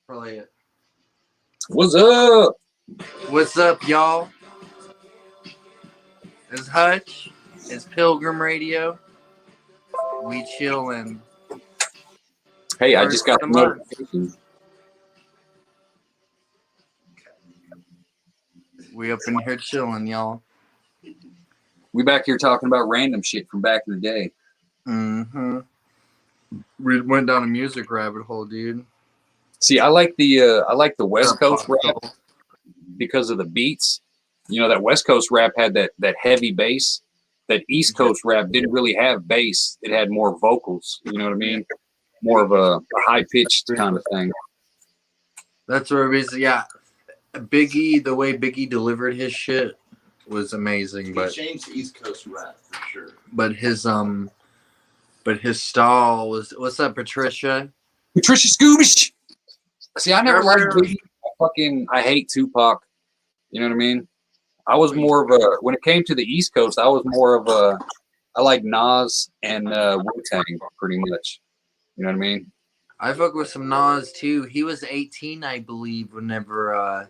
Probably it. What's up? What's up, y'all? It's Hutch. It's Pilgrim Radio. We chillin'. Hey, I just got the a month. notification. We up in here chilling, y'all. We back here talking about random shit from back in the day. Mm-hmm. We went down a music rabbit hole, dude. See, I like the West Coast rap because of the beats. You know, that West Coast rap had that heavy bass. That East Coast rap didn't really have bass. It had more vocals. You know what I mean? More of a high pitched kind of thing. That's where yeah. Biggie, the way Biggie delivered his shit was amazing. But he changed East Coast rap for sure. But his style was, what's that, Patricia? Patricia Scoobish. See, I never liked Biggie. I hate Tupac. You know what I mean? I was more of a, when it came to the East Coast, I was more of a, I like Nas and Wu-Tang pretty much. You know what I mean? I fuck with some Nas too. He was 18, I believe, whenever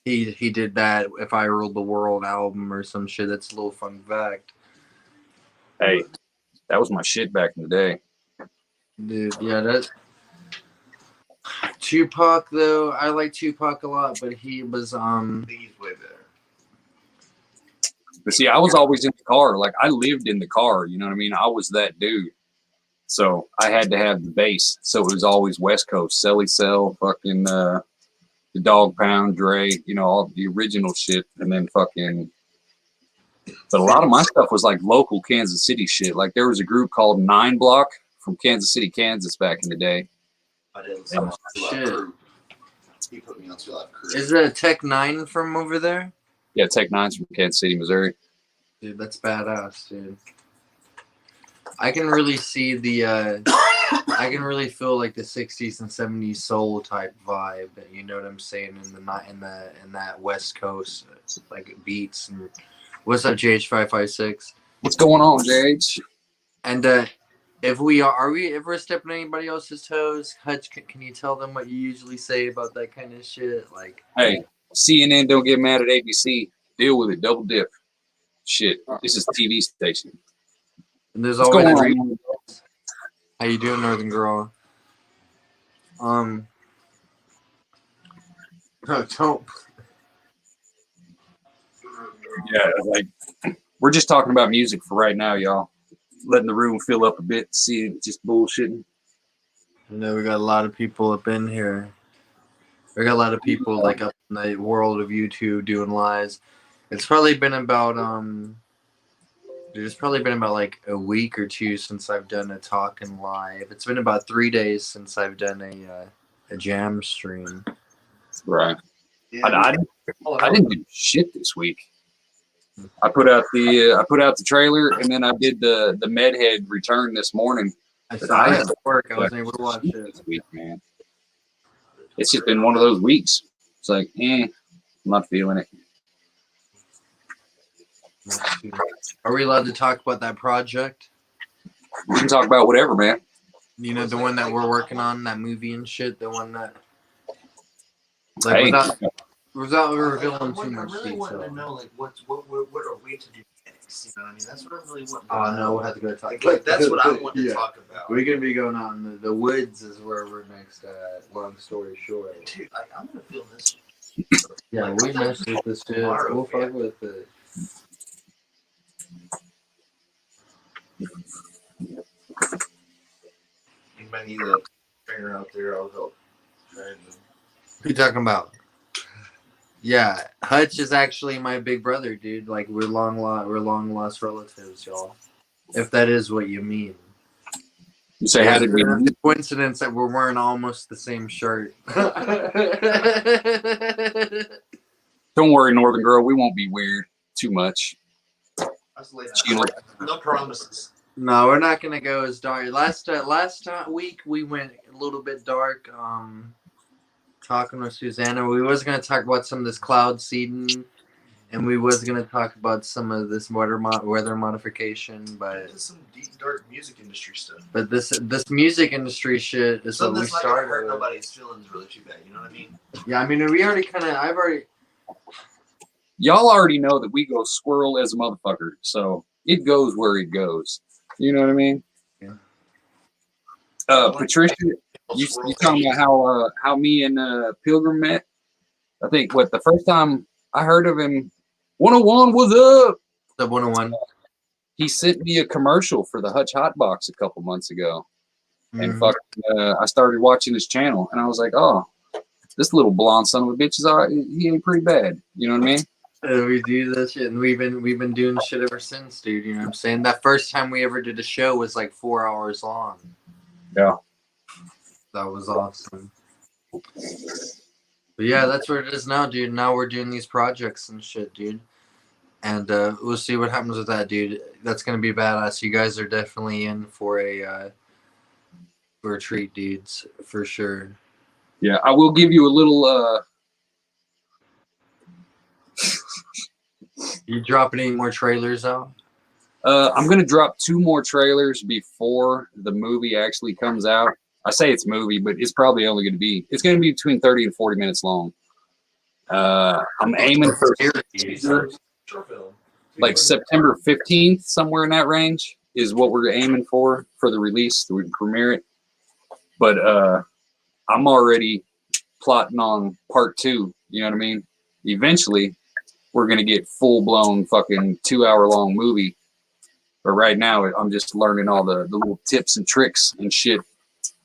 he did that If I Ruled the World album or some shit. That's a little fun fact. Hey, that was my shit back in the day. Dude, yeah, that Tupac though, I like Tupac a lot, but he was He's way better. But see, I was always in the car. Like, I lived in the car. You know what I mean? I was that dude. So I had to have the bass. So it was always West Coast. Celly Cell, fucking the Dog Pound, Dre, you know, all the original shit. And then fucking. But a lot of my stuff was like local Kansas City shit. Like, there was a group called 9 Block from Kansas City, Kansas back in the day. I did listen to shit. He put me on Two Live Crew. Is that a Tech 9 from over there? Yeah, Tech 9's from Kansas City, Missouri. Dude, that's badass, dude. I can really see the I can really feel like the 60s and 70s soul type vibe. You know what I'm saying? In that West Coast like beats. And what's up, JH556? What's going on, JH? And if we are we ever stepping on anybody else's toes? Hutch, can you tell them what you usually say about that kind of shit? Like, hey, CNN don't get mad at ABC. Deal with it. Double dip. Shit, this is a TV station. and there's What's always going on? How you doing, Northern Girl? Don't. Yeah, like, we're just talking about music for right now, y'all. Letting the room fill up a bit, see it just bullshitting. I know we got a lot of people up in here. We got a lot of people like up in the world of YouTube doing lives. It's probably been about like a week or two since I've done a talking live. It's been about 3 days since I've done a jam stream. Right. Yeah, I didn't do shit this week. I put out the trailer, and then I did the Medhead return this morning. I had to work. I wasn't able to watch it this week, man. It's just been one of those weeks. It's like, I'm not feeling it. Are we allowed to talk about that project? We can talk about whatever, man. You know, the one that we're working on, that movie and shit. The one that, like, Hey. without revealing too much I really want detail. to know, like, what are we to do next? You know what I mean? That's what I really want. Oh no, we'll have to go talk. Like that's what I want to talk about. We're gonna be going out in the woods. Is where we're next. Long story short, Dude, like, I'm gonna feel this. yeah, we mess with this shit. We'll fuck with it. Anybody need a trainer out there? I'll help. What you talking about? Yeah, Hutch is actually my big brother, dude. Like, we're long lost relatives, y'all. If that is what you mean. You say, how did we? It's a coincidence that we're wearing almost the same shirt. Don't worry, Northern Girl. We won't be weird too much. No promises. No, we're not gonna go as dark. Last week we went a little bit dark. Talking with Susanna, we was gonna talk about some of this cloud seeding And we was gonna talk about some of this weather modification, but There's some deep, dark music industry stuff. but this music industry shit is Something what we that's not gonna started. hurt with. nobody's feelings really too bad. You know what I mean? Yeah, I mean, we already kind of. I've already. Y'all already know that we go squirrel as a motherfucker, so it goes where it goes. You know what I mean? Yeah. Patricia, you talking about how me and Pilgrim met? I think the first time I heard of him, 101 was up. The 101. He sent me a commercial for the Hutch Hot Box a couple months ago, and I started watching his channel, and I was like, oh, this little blonde son of a bitch he ain't pretty bad. You know what I mean? We do that shit, and we've been doing shit ever since, dude. You know what I'm saying? That first time we ever did a show was like 4 hours long. Yeah. That was awesome. But yeah, that's what it is now, dude. Now we're doing these projects and shit, dude. And we'll see what happens with that, dude. That's gonna be badass. You guys are definitely in for a treat, dudes, for sure. Yeah, I will give you a little. You dropping any more trailers out? I'm gonna drop 2 more trailers before the movie actually comes out. I say it's movie, but it's probably only gonna be between 30 and 40 minutes long. I'm aiming for like September 15th, somewhere in that range is what we're aiming for the release, so we can premiere it. But I'm already plotting on part 2. You know what I mean? Eventually, we're gonna get full blown fucking 2-hour long movie. But right now, I'm just learning all the little tips and tricks and shit.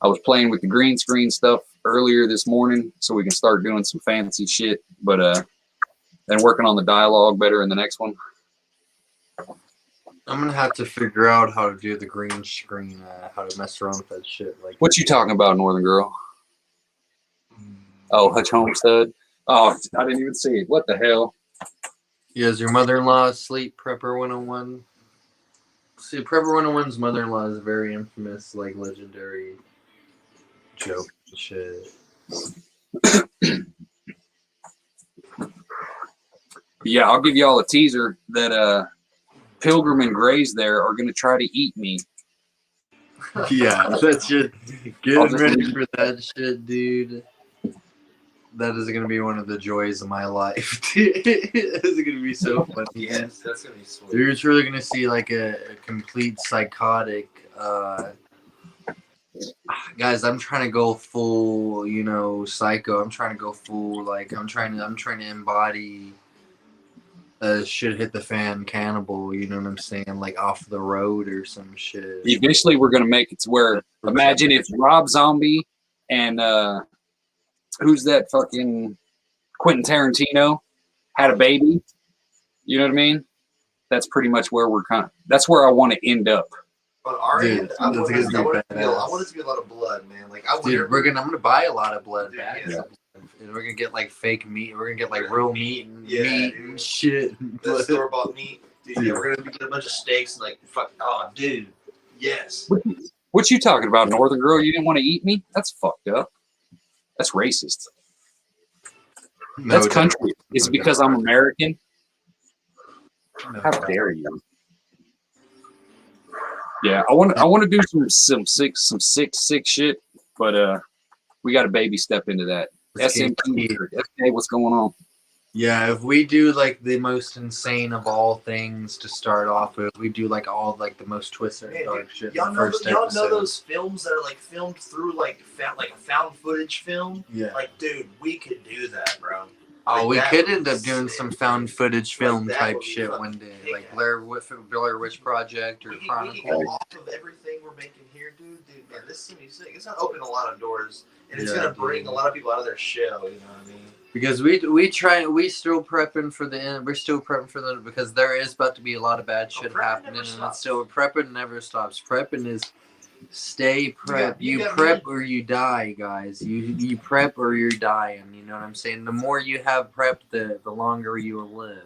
I was playing with the green screen stuff earlier this morning, so we can start doing some fancy shit. But then working on the dialogue better in the next one. I'm gonna have to figure out how to do the green screen, how to mess around with that shit. Like, what you talking about, Northern Girl? Oh, Hutch Homestead. Oh, I didn't even see it. What the hell? Yeah, is your mother-in-law asleep? Prepper 101. See, Prepper 101's mother-in-law is a very infamous, like, legendary joke and shit. Yeah, I'll give y'all a teaser that Pilgrim and Grays there are gonna try to eat me. Yeah, that shit. Getting ready for that shit, dude. That is gonna be one of the joys of my life. It's gonna be so funny. Yes, that's gonna be sweet. You're just really gonna see like a complete psychotic. Guys, I'm trying to go full, psycho. I'm trying to go full, like I'm trying to embody shit hit the fan cannibal. You know what I'm saying? Like Off the Road or some shit. Eventually, we're gonna make it to where imagine if Rob Zombie and who's that fucking Quentin Tarantino had a baby. You know what I mean? That's pretty much where that's where I want to end up. On our end, I want it to be a lot of blood, man. Like I'm gonna buy a lot of blood back. Yeah. And we're gonna get like fake meat. We're gonna get like real meat and meat and shit. The store-bought meat. Dude, yeah, we're gonna get a bunch of steaks and like fuck. Oh, dude, yes. What you talking about, Northern Girl? You didn't want to eat me? That's fucked up. That's racist. No, that's country. Is it because I'm American? No, how dare you? Yeah, I want to do some sick shit, but we got to baby step into that. SMT, okay, what's going on? Yeah, if we do like the most insane of all things to start off with, we do like all like the most twisted and dark shit. Y'all know those films that are like filmed through like a found footage film? Yeah. Like, dude, we could do that, bro. Oh, we could end up doing some found footage film type shit one day, like Blair Witch Project or Chronicle. We can go off of everything we're making here, dude. Man, this is gonna be sick. It's gonna open a lot of doors, and it's gonna bring a lot of people out of their shell. You know what I mean? Because we're still prepping for the end. We're still prepping for the because there is about to be a lot of bad shit happening, and it's still prepping never stops. Prepping is stay prep. You prep or you die, guys. You prep or you're dying. You know what I'm saying? The more you have prep, the longer you will live.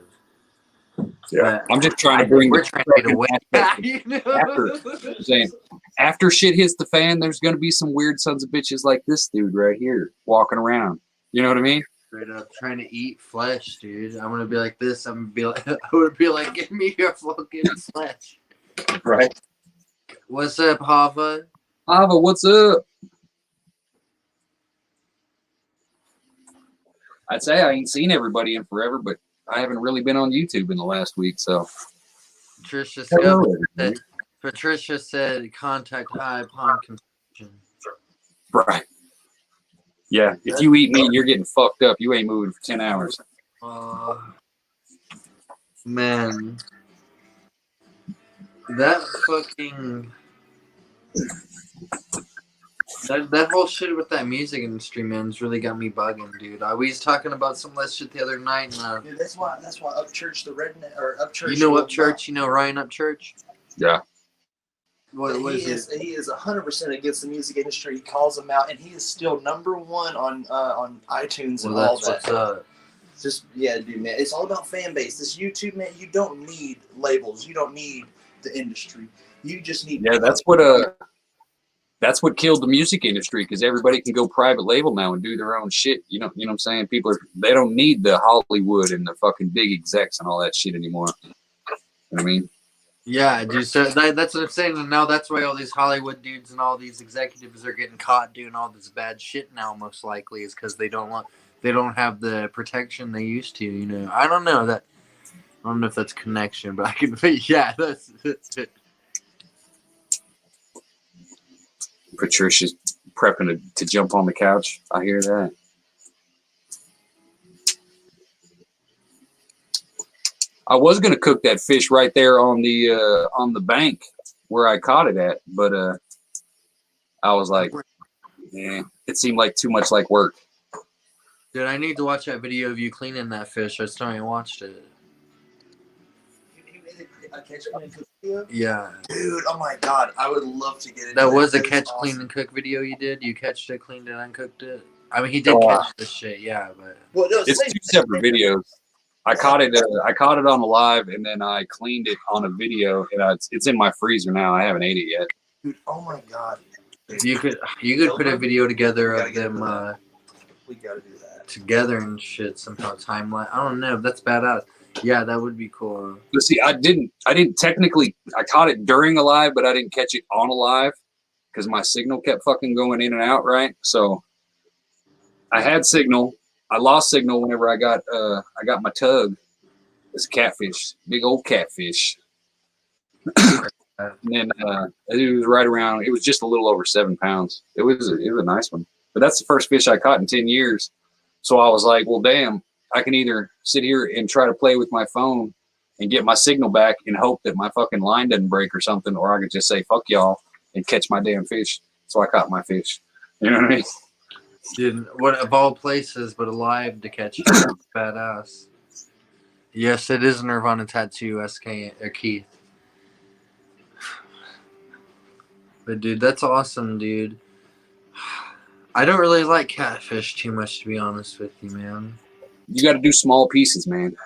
Yeah, I'm just trying to bring. We're trying to get away. After shit hits the fan, there's going to be some weird sons of bitches like this dude right here walking around. You know what I mean? Straight up trying to eat flesh, dude. I'm gonna be like this. I'm gonna be like, I would be like, give me your fucking flesh. Right. What's up, Hava? Ava, what's up? I'd say I ain't seen everybody in forever, but I haven't really been on YouTube in the last week, so. Patricia said contact high upon consumption. Right. Yeah, if you eat meat, you're getting fucked up. You ain't moving for 10 hours. Man. That fucking... That whole shit with that music industry, man, has really got me bugging, dude. We was talking about some of that shit the other night. And, dude, that's why Upchurch, the redneck, or Upchurch. You know Upchurch? You know Ryan Upchurch? Yeah. What he is 100% against the music industry. He calls them out, and he is still #1 on iTunes and all that. What's up. Just dude, man. It's all about fan base. This YouTube, man. You don't need labels. You don't need the industry. You just need. Yeah, that's what killed the music industry, because everybody can go private label now and do their own shit. You know what I'm saying? They don't need the Hollywood and the fucking big execs and all that shit anymore. You know what I mean? Yeah, dude. So that's what I'm saying. And now that's why all these Hollywood dudes and all these executives are getting caught doing all this bad shit now. Most likely is because they don't have the protection they used to. You know, I don't know if that's connection, but I can. Yeah, that's it. Patricia's prepping to jump on the couch. I hear that. I was gonna cook that fish right there on the bank where I caught it at, but I was like, yeah, it seemed like too much like work. Dude, I need to watch that video of you cleaning that fish. I still ain't watched it. A catch, clean, and cook video? Yeah. Dude, oh my god, I would love to get it. That was a catch, awesome. Clean, and cook video you did? You catched it, cleaned it, uncooked it? I mean, he did catch this shit, yeah, but... Well, no, it's two separate videos. I caught it on a live, and then I cleaned it on a video, and it's in my freezer now. I haven't ate it yet. Dude, oh my god. You could put a video together of them we gotta do that. Together and shit somehow, timeline. I don't know, that's badass. Yeah, that would be cool. But see, I didn't technically, I caught it during a live, but I didn't catch it on a live because my signal kept fucking going in and out, right? So I had signal. I lost signal whenever I got my tug. It's a catfish, big old catfish. And then it was right around. It was just a little over 7 pounds. It was a nice one. But that's the first fish I caught in 10 years. So I was like, well, damn, I can either sit here and try to play with my phone and get my signal back and hope that my fucking line doesn't break or something, or I could just say fuck y'all and catch my damn fish. So I caught my fish. You know what I mean? Dude, what of all places but alive to catch you? Badass. Yes, it is a Nirvana tattoo, SK or Keith. But dude, that's awesome, dude. I don't really like catfish too much, to be honest with you, man. You got to do small pieces, man.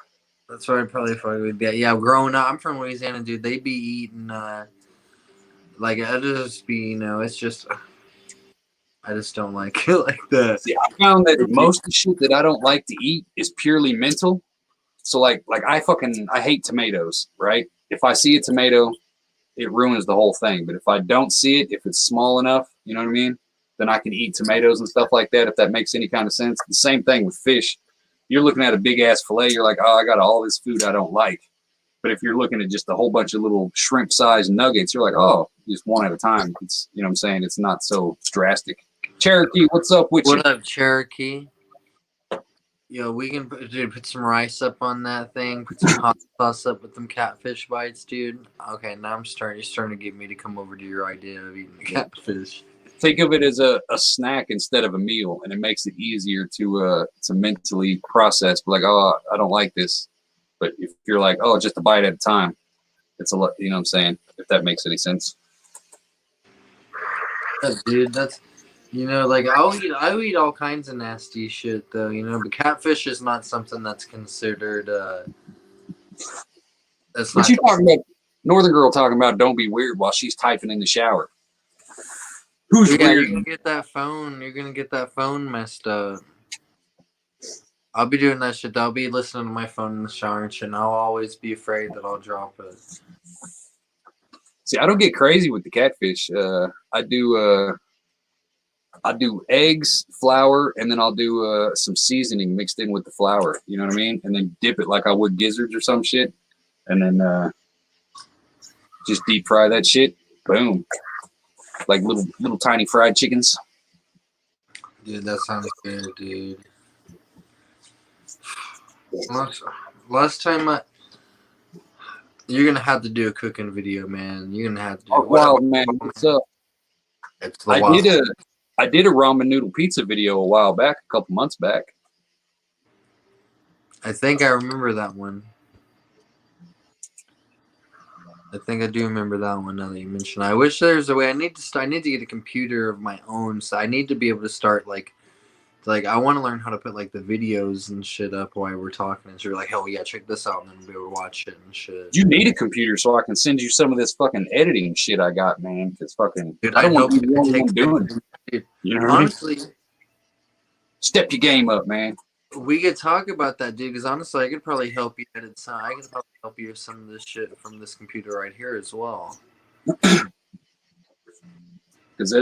That's what I probably would get. Yeah, growing up, I'm from Louisiana, dude. They be eating, like, I just be, it's just, I just don't like it like that. See, I found that most of the shit that I don't like to eat is purely mental. So, like I hate tomatoes, right? If I see a tomato, it ruins the whole thing. But if I don't see it, if it's small enough, you know what I mean? Then I can eat tomatoes and stuff like that, if that makes any kind of sense. The same thing with fish. You're looking at a big ass fillet, you're like, oh, I got all this food I don't like. But if you're looking at just a whole bunch of little shrimp sized nuggets, you're like, oh, just one at a time. It's, you know what I'm saying? It's not so drastic. Cherokee, what's up with you? What up, Cherokee? Yo, we can put some rice up on that thing, put some hot sauce up with them catfish bites, dude. Okay, now you're starting to get me to come over to your idea of eating the catfish. Think of it as a snack instead of a meal, and it makes it easier to mentally process. Like, oh, I don't like this. But if you're like, oh, just a bite at a time, it's a lot. You know what I'm saying? If that makes any sense. Yeah, dude, that's like I eat all kinds of nasty shit though, but catfish is not something that's considered. That's what you talking about? Northern girl talking about don't be weird while she's typing in the shower. Who's weird? You're gonna get that phone messed up. I'll be doing that shit. I'll be listening to my phone in the shower and shit. And I'll always be afraid that I'll drop it. See, I don't get crazy with the catfish. I do eggs, flour, and then I'll do some seasoning mixed in with the flour. You know what I mean? And then dip it like I would gizzards or some shit, and then just deep fry that shit. Boom, like little tiny fried chickens. Dude, that sounds good, dude. Last time you're gonna have to do a cooking video, man. You're gonna have to do Oh, wild man, what's up? It's the wild. I did a ramen noodle pizza video a while back, a couple months back. I think I remember that one. I think I do remember that one now that you mention. I wish there's a way. I need to get a computer of my own, so I need to be able to start like I want to learn how to put like the videos and shit up while we're talking. And so you're like, hell yeah, check this out, and then we'll be able to watch it and shit. You need a computer so I can send you some of this fucking editing shit I got, man. It's fucking. Dude, I don't want hope to be the only one doing it. You know what honestly, I mean? Step your game up, man. We could talk about that, dude. Because honestly, I could probably help you edit some. I could probably help you with some of this shit from this computer right here as well. Because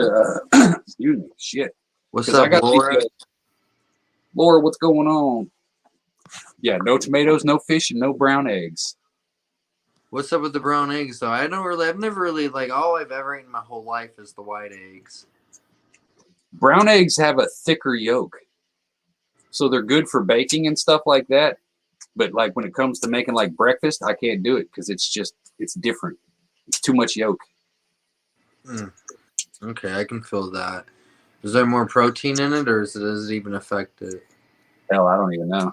excuse me, shit. What's up, Laura? Laura, what's going on? Yeah, no tomatoes, no fish, and no brown eggs. What's up with the brown eggs, though? I've never really, like, all I've ever eaten my whole life is the white eggs. Brown eggs have a thicker yolk. So they're good for baking and stuff like that. But, like, when it comes to making, like, breakfast, I can't do it because it's different. It's too much yolk. Okay, I can feel that. Is there more protein in it, or does it even affect it? Hell, I don't even know.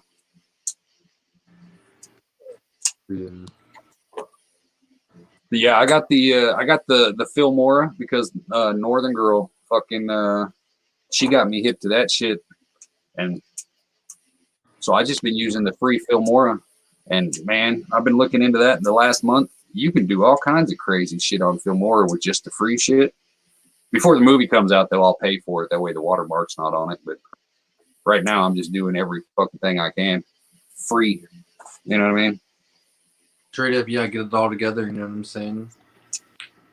But yeah, I got the Filmora because Northern Girl fucking she got me hip to that shit, and so I just been using the free Filmora, and man, I've been looking into that in the last month. You can do all kinds of crazy shit on Filmora with just the free shit. Before the movie comes out, though, I'll pay for it. That way the watermark's not on it. But right now, I'm just doing every fucking thing I can. Free. You know what I mean? Straight up, yeah, get it all together, you know what I'm saying?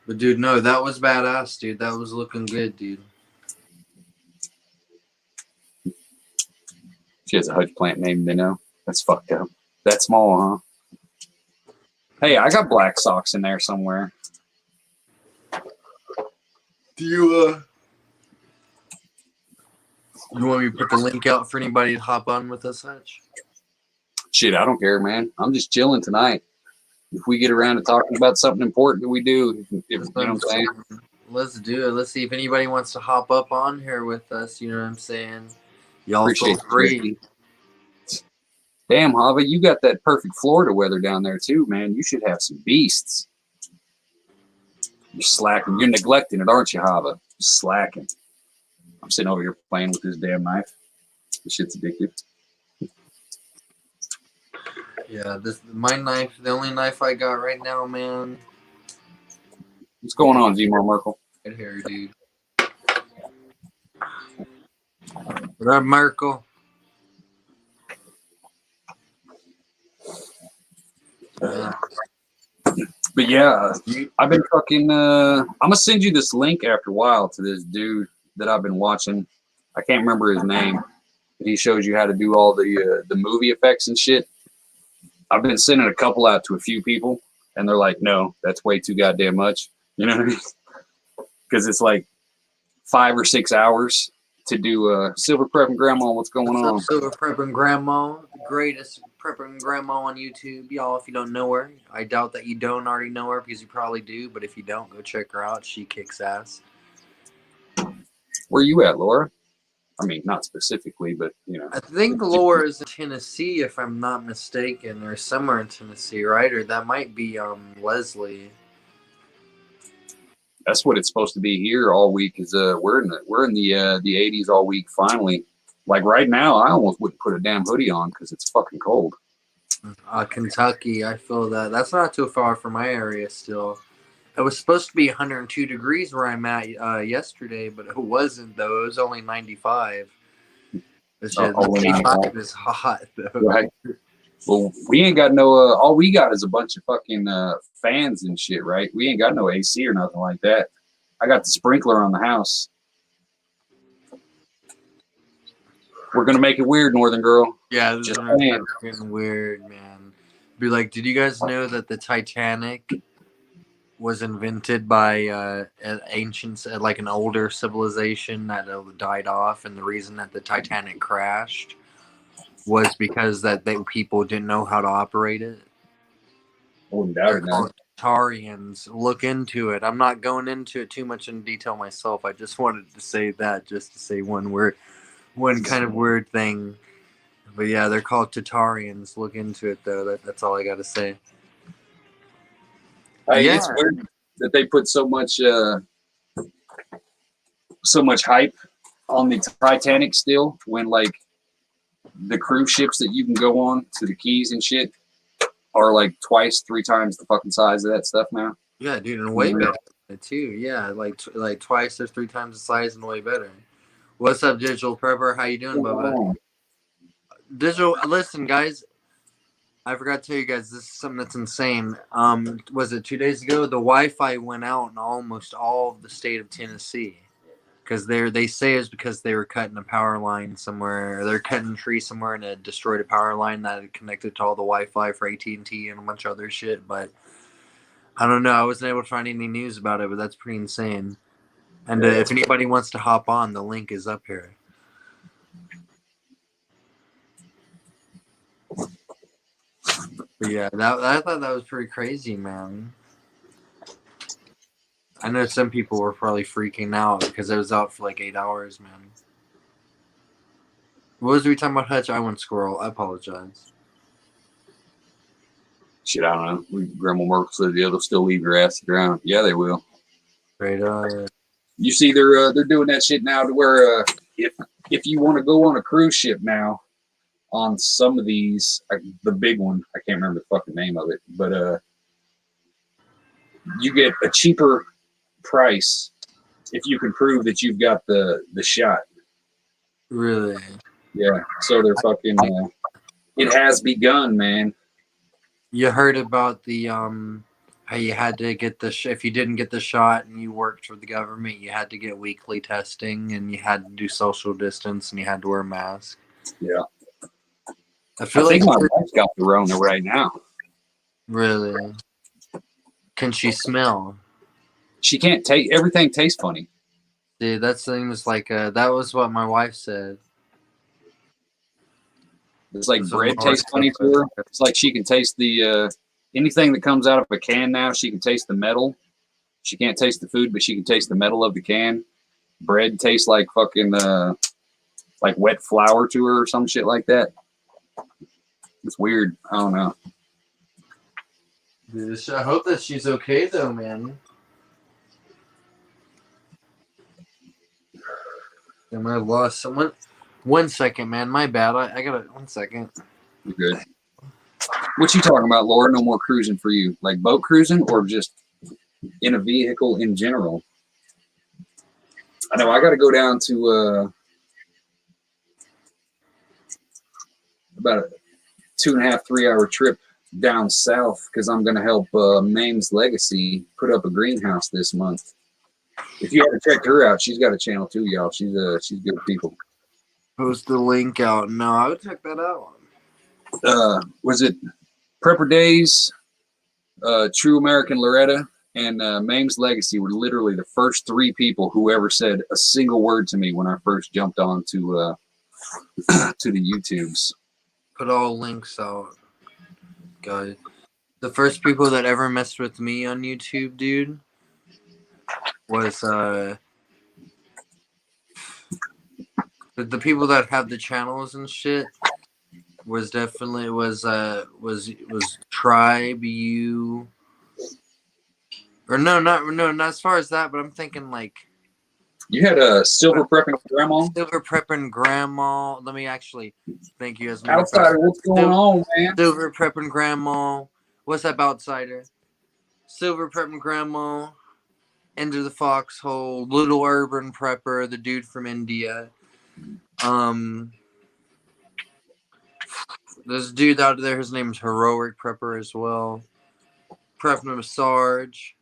But, dude, no, that was badass, dude. That was looking good, dude. She has a hudge plant named Minnow. That's fucked up. That small, huh? Hey, I got black socks in there somewhere. Do you want me to put the link out for anybody to hop on with us, Hutch? Shit, I don't care, man. I'm just chilling tonight. If we get around to talking about something important that we do, you know what I'm saying? Let's do it. Let's see if anybody wants to hop up on here with us. You know what I'm saying? Y'all feel free. Damn, Hava, you got that perfect Florida weather down there too, man. You should have some beasts. You're slacking. You're neglecting it, aren't you, Hava? You're slacking. I'm sitting over here playing with this damn knife. This shit's addictive. Yeah, my knife, the only knife I got right now, man. What's going on, Zemo Merkel? Right here, dude. What up, Merkel? But yeah, I've been fucking. I'm gonna send you this link after a while to this dude that I've been watching. I can't remember his name, but he shows you how to do all the movie effects and shit. I've been sending a couple out to a few people, and they're like, "No, that's way too goddamn much." You know what I mean? Because it's like 5 or 6 hours to do Silver Prepping Grandma. What's going on? Silver Prepping Grandma, the greatest prepping grandma on YouTube, y'all. If you don't know her, I doubt that you don't already know her because you probably do. But if you don't, go check her out. She kicks ass. Where you at, Laura? I mean, not specifically, but you know. I think Laura is in Tennessee, if I'm not mistaken, or somewhere in Tennessee, right? Or that might be Leslie. That's what it's supposed to be here all week. Is we're in the 80s all week finally. Like right now, I almost wouldn't put a damn hoodie on because it's fucking cold. Kentucky, I feel that. That's not too far from my area still. It was supposed to be 102 degrees where I'm at yesterday, but it wasn't, though. It was only 95. The shit, Oh, the yeah. T5 is hot though. Right. Well, we ain't got no. All we got is a bunch of fucking fans and shit, right? We ain't got no AC or nothing like that. I got the sprinkler on the house. We're gonna make it weird, Northern Girl. Yeah, this Just is saying. getting weird, man. Be like, did you guys know that the Titanic was invented by an ancient, like an older civilization that died off, and the reason that the Titanic crashed was because that people didn't know how to operate it. I wouldn't doubt They're it, man. called Tarians. Look into it. I'm not going into it too much in detail myself. I just wanted to say that, just to say one word, one kind of weird thing. But yeah, they're called Tatarians. Look into it though. That's all I got to say. Hey, Yeah. it's weird that they put so much hype on the Titanic still, when like the cruise ships that you can go on to the Keys and shit are like twice, 3 times the fucking size of that stuff now. Yeah, dude, and way better too. Yeah, like twice or 3 times the size and way better. What's up, Digital Prepper? How you doing, Bubba? Digital, listen, guys. I forgot to tell you guys, this is something that's insane. Was it 2 days ago? The Wi-Fi went out in almost all of the state of Tennessee because they say it's because they were cutting a power line somewhere. Or they're cutting a tree somewhere and it destroyed a power line that had connected to all the Wi-Fi for AT&T and a bunch of other shit. But I don't know. I wasn't able to find any news about it, but that's pretty insane. And if anybody wants to hop on, the link is up here. But yeah, I thought that was pretty crazy, man. I know some people were probably freaking out because it was out for like 8 hours, man. What was we talking about, Hutch? I went squirrel. I apologize. Shit, I don't know. Grandma Merkel said they'll still leave your ass around. Yeah, they will. Straight up. You see, they're doing that shit now to where if you want to go on a cruise ship now, on some of these, the big one, I can't remember the fucking name of it, but you get a cheaper price if you can prove that you've got the shot. Really? Yeah. So they're fucking. It has begun, man. You heard about the how you had to get the if you didn't get the shot and you worked for the government, you had to get weekly testing and you had to do social distance and you had to wear a mask. Yeah. I feel think like my wife's got the Rona right now. Really? Can she smell? She can't take everything. Tastes funny. Dude, that seems like that was what my wife said. It's like That's bread what my tastes wife funny to said. her. It's like she can taste the anything that comes out of a can now. She can taste the metal. She can't taste the food, but she can taste the metal of the can. Bread tastes like fucking like wet flour to her or some shit like that. It's weird. I don't know. Dude, I hope that she's okay though, man. I might have lost someone. 1 second, man. My bad. I got it. 1 second. You're good. What you talking about, Laura? No more cruising for you? Like boat cruising or just in a vehicle in general? I know I got to go down to about a 2.5, 3 hour trip down south because I'm going to help Mame's Legacy put up a greenhouse this month. If you haven't checked her out, she's got a channel too, y'all. She's good people. Post the link out. No, I would check that out. Was it Prepper Days, True American Loretta, and Mame's Legacy were literally the first 3 people who ever said a single word to me when I first jumped on to to the YouTubes. Put all links out. Guys. The first people that ever messed with me on YouTube, dude, was the people that have the channels and shit was definitely was Tribe You, or not as far as that, but I'm thinking like You had a Silver Prepping Grandma. Silver Prepping Grandma. Let me actually thank you as Outsider, what's going on, man? Silver Prepping Grandma. What's up, Outsider? Silver Prepping Grandma. Into the Foxhole, Little Urban Prepper, the dude from India. This dude out there, his name's Heroic Prepper as well. Prep Sarge.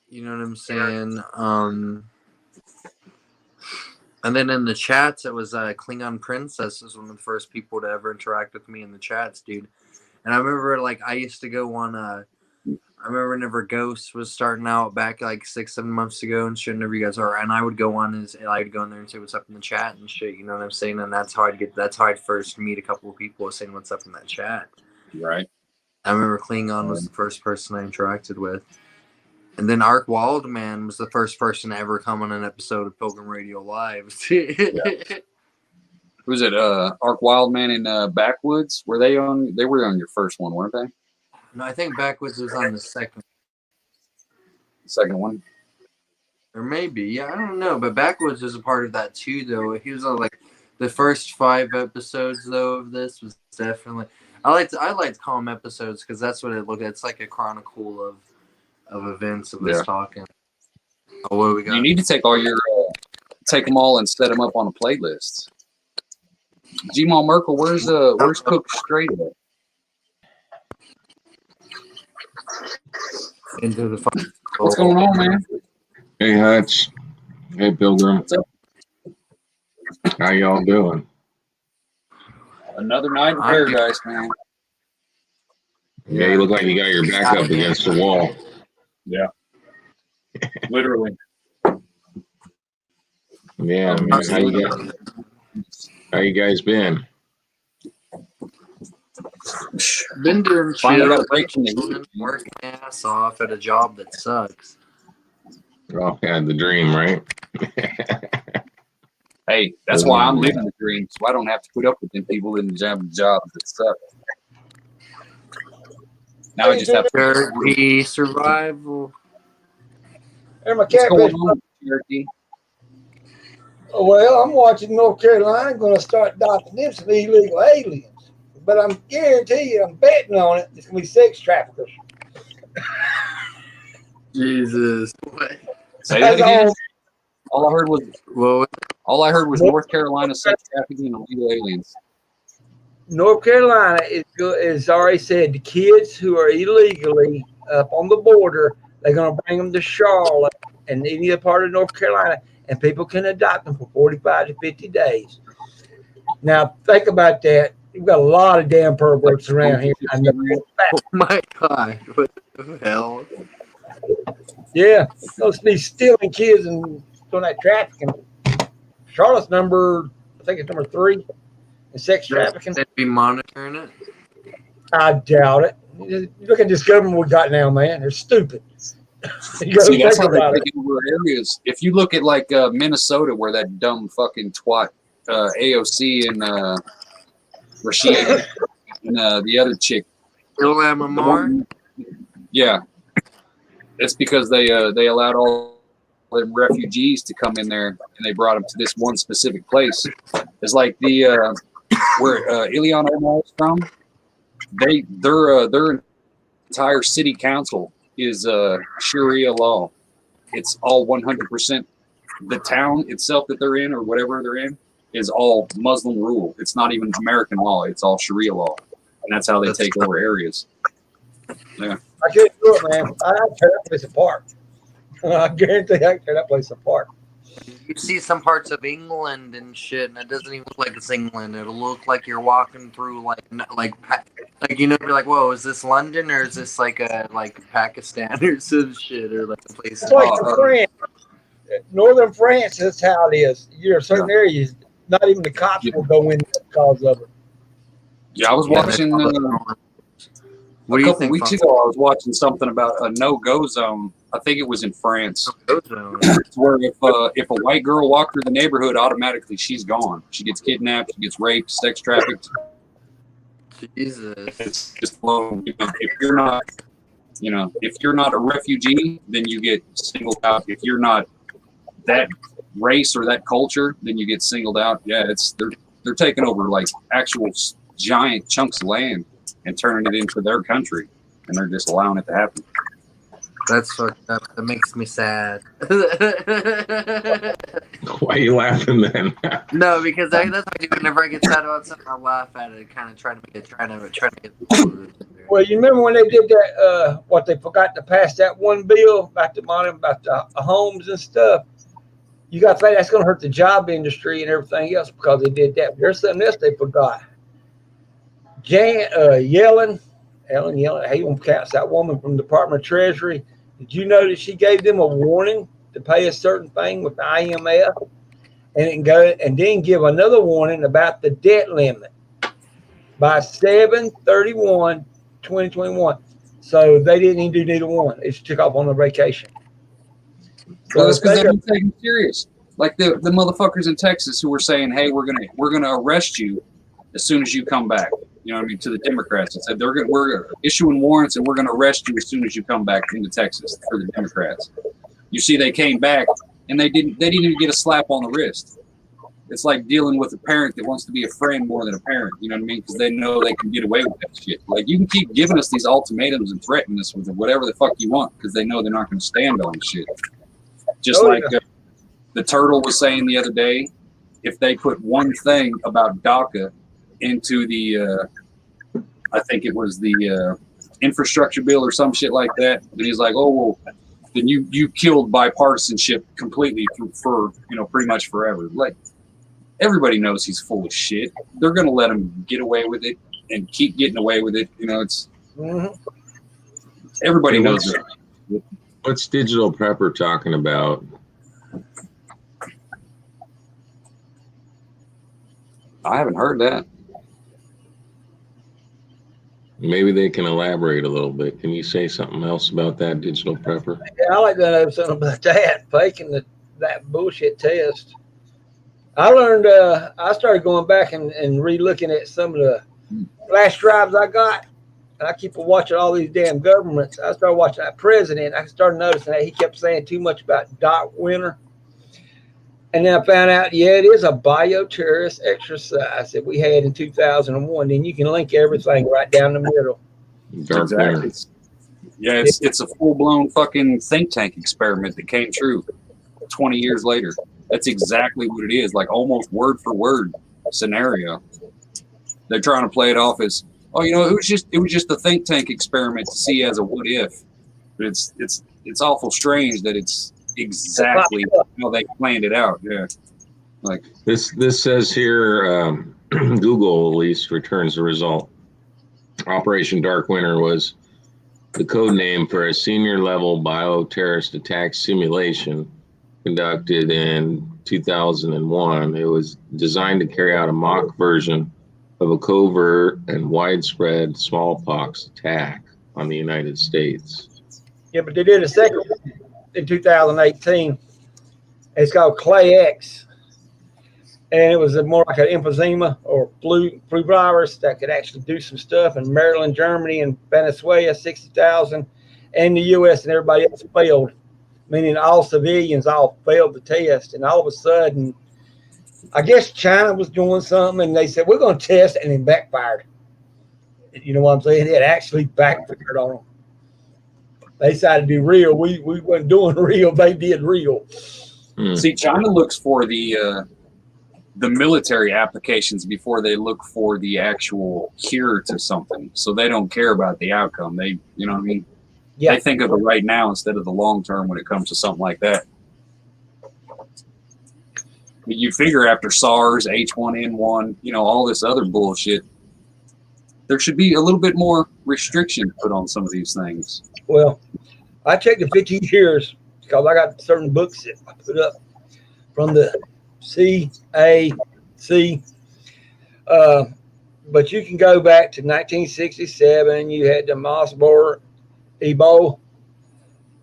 You know what I'm saying? And then in the chats, it was Klingon Princess was one of the first people to ever interact with me in the chats, dude. And I remember, like, I used to go on, I remember whenever Ghost was starting out back, like, 6-7 months ago and shit, whenever you guys are, and I would go on, I'd go in there and say what's up in the chat and shit, you know what I'm saying? And that's how I'd first meet a couple of people saying what's up in that chat. Right. I remember Klingon was the first person I interacted with. And then Ark Wildman was the first person to ever come on an episode of Pilgrim Radio Live. Was it Ark Wildman and Backwoods? Were they on? They were on your first one, weren't they? No, I think Backwoods was on the second one. Or maybe, yeah, I don't know. But Backwoods was a part of that too, though. He was on like the first 5 episodes, though, of this was definitely. I like to call them episodes because that's what it looked at. It's like a chronicle of events of us talking. Oh, what do we got? You need to take all your take them all and set them up on a playlist. G-Mal Merkel, where's Cook Straight at? Into the fun. What's going on, man? Hey, Hutch. Hey, Pilgrim. What's up? How y'all doing? Another night in paradise, man. Yeah, you look like you got your back up against the wall. Yeah. Literally. Yeah, man. How you guys been? Been doing Finally got a chill, break from the working ass off at a job that sucks. Oh, yeah, the dream, right? Hey, that's why I'm living the dream, so I don't have to put up with them people in the jobs that suck. Now I just have to Turkey survival. There's my What's cat going bitch. on, Cherokee? Well, I'm watching North Carolina going to start adopting them some illegal aliens. But I'm guarantee you, I'm betting on it, it's going to be sex traffickers. Jesus. What? Say that That's again. all. All I heard was North Carolina sex trafficking and illegal aliens. North Carolina is already said the kids who are illegally up on the border, they're going to bring them to Charlotte and any other part of North Carolina, and people can adopt them for 45 to 50 days. Now, think about that. You've got a lot of damn perverts around here. I know that. Oh my God. What the hell? Yeah, supposed to be stealing kids and doing that trafficking. Charlotte's I think it's number 3 in sex trafficking. They'd be monitoring it. I doubt it. You look at this government we got now, man. They're stupid. You See, that's how think they about it. take over areas. If you look at like Minnesota, where that dumb fucking twat AOC and Rashid and the other chick, Ilham Amar. yeah, it's because they allowed all them refugees to come in there and they brought them to this one specific place. It's like the where Ilhan Omar is from. Their entire city council is Sharia law. It's all 100%. The town itself that they're in or whatever they're in is all Muslim rule. It's not even American law. It's all Sharia law, and that's how they take over areas. Yeah. I can't do it, man. I tear that place apart. I guarantee I tear that place apart. You see some parts of England and shit, and it doesn't even look like it's England. It'll look like you're walking through like you know, you're like, whoa, is this London or is this like Pakistan or some shit or like a place? It's like France. Northern France, that's how it is. You're in certain areas, not even the cops will go in because of it. Yeah, I was watching a couple weeks ago. I was watching something about a no-go zone. I think it was in France. It's where if a white girl walked through the neighborhood, automatically she's gone. She gets kidnapped, she gets raped, sex trafficked. Jesus. It's just low. If you're not a refugee, then you get singled out. If you're not that race or that culture, then you get singled out. Yeah, they're taking over like actual giant chunks of land and turning it into their country, and they're just allowing it to happen. That's fucked up. That makes me sad. Why are you laughing then? No, because that's what I do whenever I get sad about something. I laugh at it, kind of try to get the Well, you remember when they did that? What they forgot to pass that one bill about the money, about the homes and stuff. You got to think that's going to hurt the job industry and everything else because they did that. There's something else they forgot. Ellen Haven Counts, that woman from the Department of Treasury. Did you know that she gave them a warning to pay a certain thing with the IMF, and then give another warning about the debt limit by 7/31/2021. So they didn't even do neither one. It just took off on their vacation. Well, that's because they don't take it serious. Like the motherfuckers in Texas who were saying, "Hey, we're gonna arrest you as soon as you come back." You know what I mean? To the Democrats, and said we're issuing warrants and we're gonna arrest you as soon as you come back into Texas for the Democrats. You see, they came back and they didn't even get a slap on the wrist. It's like dealing with a parent that wants to be a friend more than a parent. You know what I mean? Because they know they can get away with that shit. Like, you can keep giving us these ultimatums and threatening us with whatever the fuck you want because they know they're not going to stand on the shit. Just the turtle was saying the other day, if they put one thing about DACA into the, I think it was the infrastructure bill or some shit like that, then he's like, oh, well, then you killed bipartisanship completely for pretty much forever. Like, everybody knows he's full of shit. They're going to let him get away with it and keep getting away with it. It's everybody knows it. What's Digital Prepper talking about? I haven't heard that. Maybe they can elaborate a little bit. Can you say something else about that, Digital Prepper? Yeah, I like to know something about that, faking that bullshit test. I learned, I started going back and re-looking at some of the flash drives I got. And I keep watching all these damn governments. I started watching that president. I started noticing that he kept saying too much about Doc Winter. And then I found out, yeah, it is a bioterrorist exercise that we had in 2001. Then you can link everything right down the middle. Dark Winter. It's a full-blown fucking think tank experiment that came true 20 years later. That's exactly what it is, like almost word for word scenario. They're trying to play it off as, oh, it was just a think tank experiment to see as a what if. But it's awful strange that it's exactly how they planned it out. Yeah. Like this says here, Google at least returns the result. Operation Dark Winter was the code name for a senior level bioterrorist attack simulation conducted in 2001. It was designed to carry out a mock version of a covert and widespread smallpox attack on the United States. Yeah, but they did a second one in 2018. It's called Clay X. And it was more like an emphysema or flu virus that could actually do some stuff in Maryland, Germany, and Venezuela, 60,000, and the U.S. and everybody else failed, meaning all civilians all failed the test. And all of a sudden, I guess China was doing something, and they said, we're going to test, and it backfired. You know what I'm saying? It actually backfired on them. They decided to be real. We weren't doing real. They did real. See, China looks for the military applications before they look for the actual cure to something. So they don't care about the outcome. They, you know what I mean? Yeah. They think of the right now instead of the long term when it comes to something like that. But you figure after SARS, H1N1, all this other bullshit, there should be a little bit more restriction put on some of these things. Well, I checked the 15 years because I got certain books that I put up from the CAC. But you can go back to 1967. You had the Mossborough, Ebola,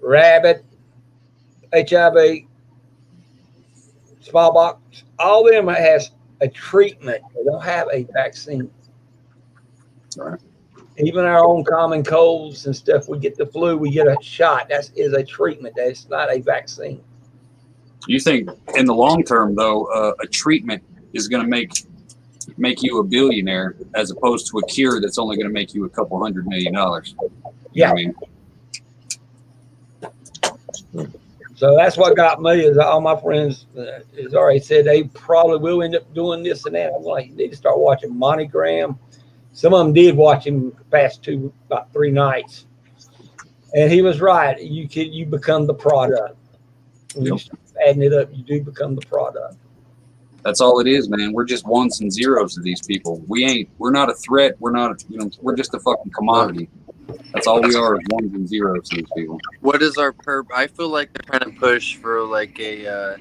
rabbit, HIV, smallpox. All of them has a treatment. They don't have a vaccine. Right. Even our own common colds and stuff, we get the flu, we get a shot. That is a treatment. That's not a vaccine. You think in the long term, though, a treatment is going to make you a billionaire as opposed to a cure that's only going to make you a couple $100 million. Yeah. I mean, So that's what got me. Is all my friends has already said they probably will end up doing this and that. I'm like, you need to start watching Monty Graham. Some of them did watch him the past about 3 nights, and he was right. You become the product. When you start adding it up, you do become the product. That's all it is, man. We're just ones and zeros to these people. We're not a threat. We're not, we're just a fucking commodity. That's all we are, is ones and zeros to these people. What is our I feel like they're trying to push for like a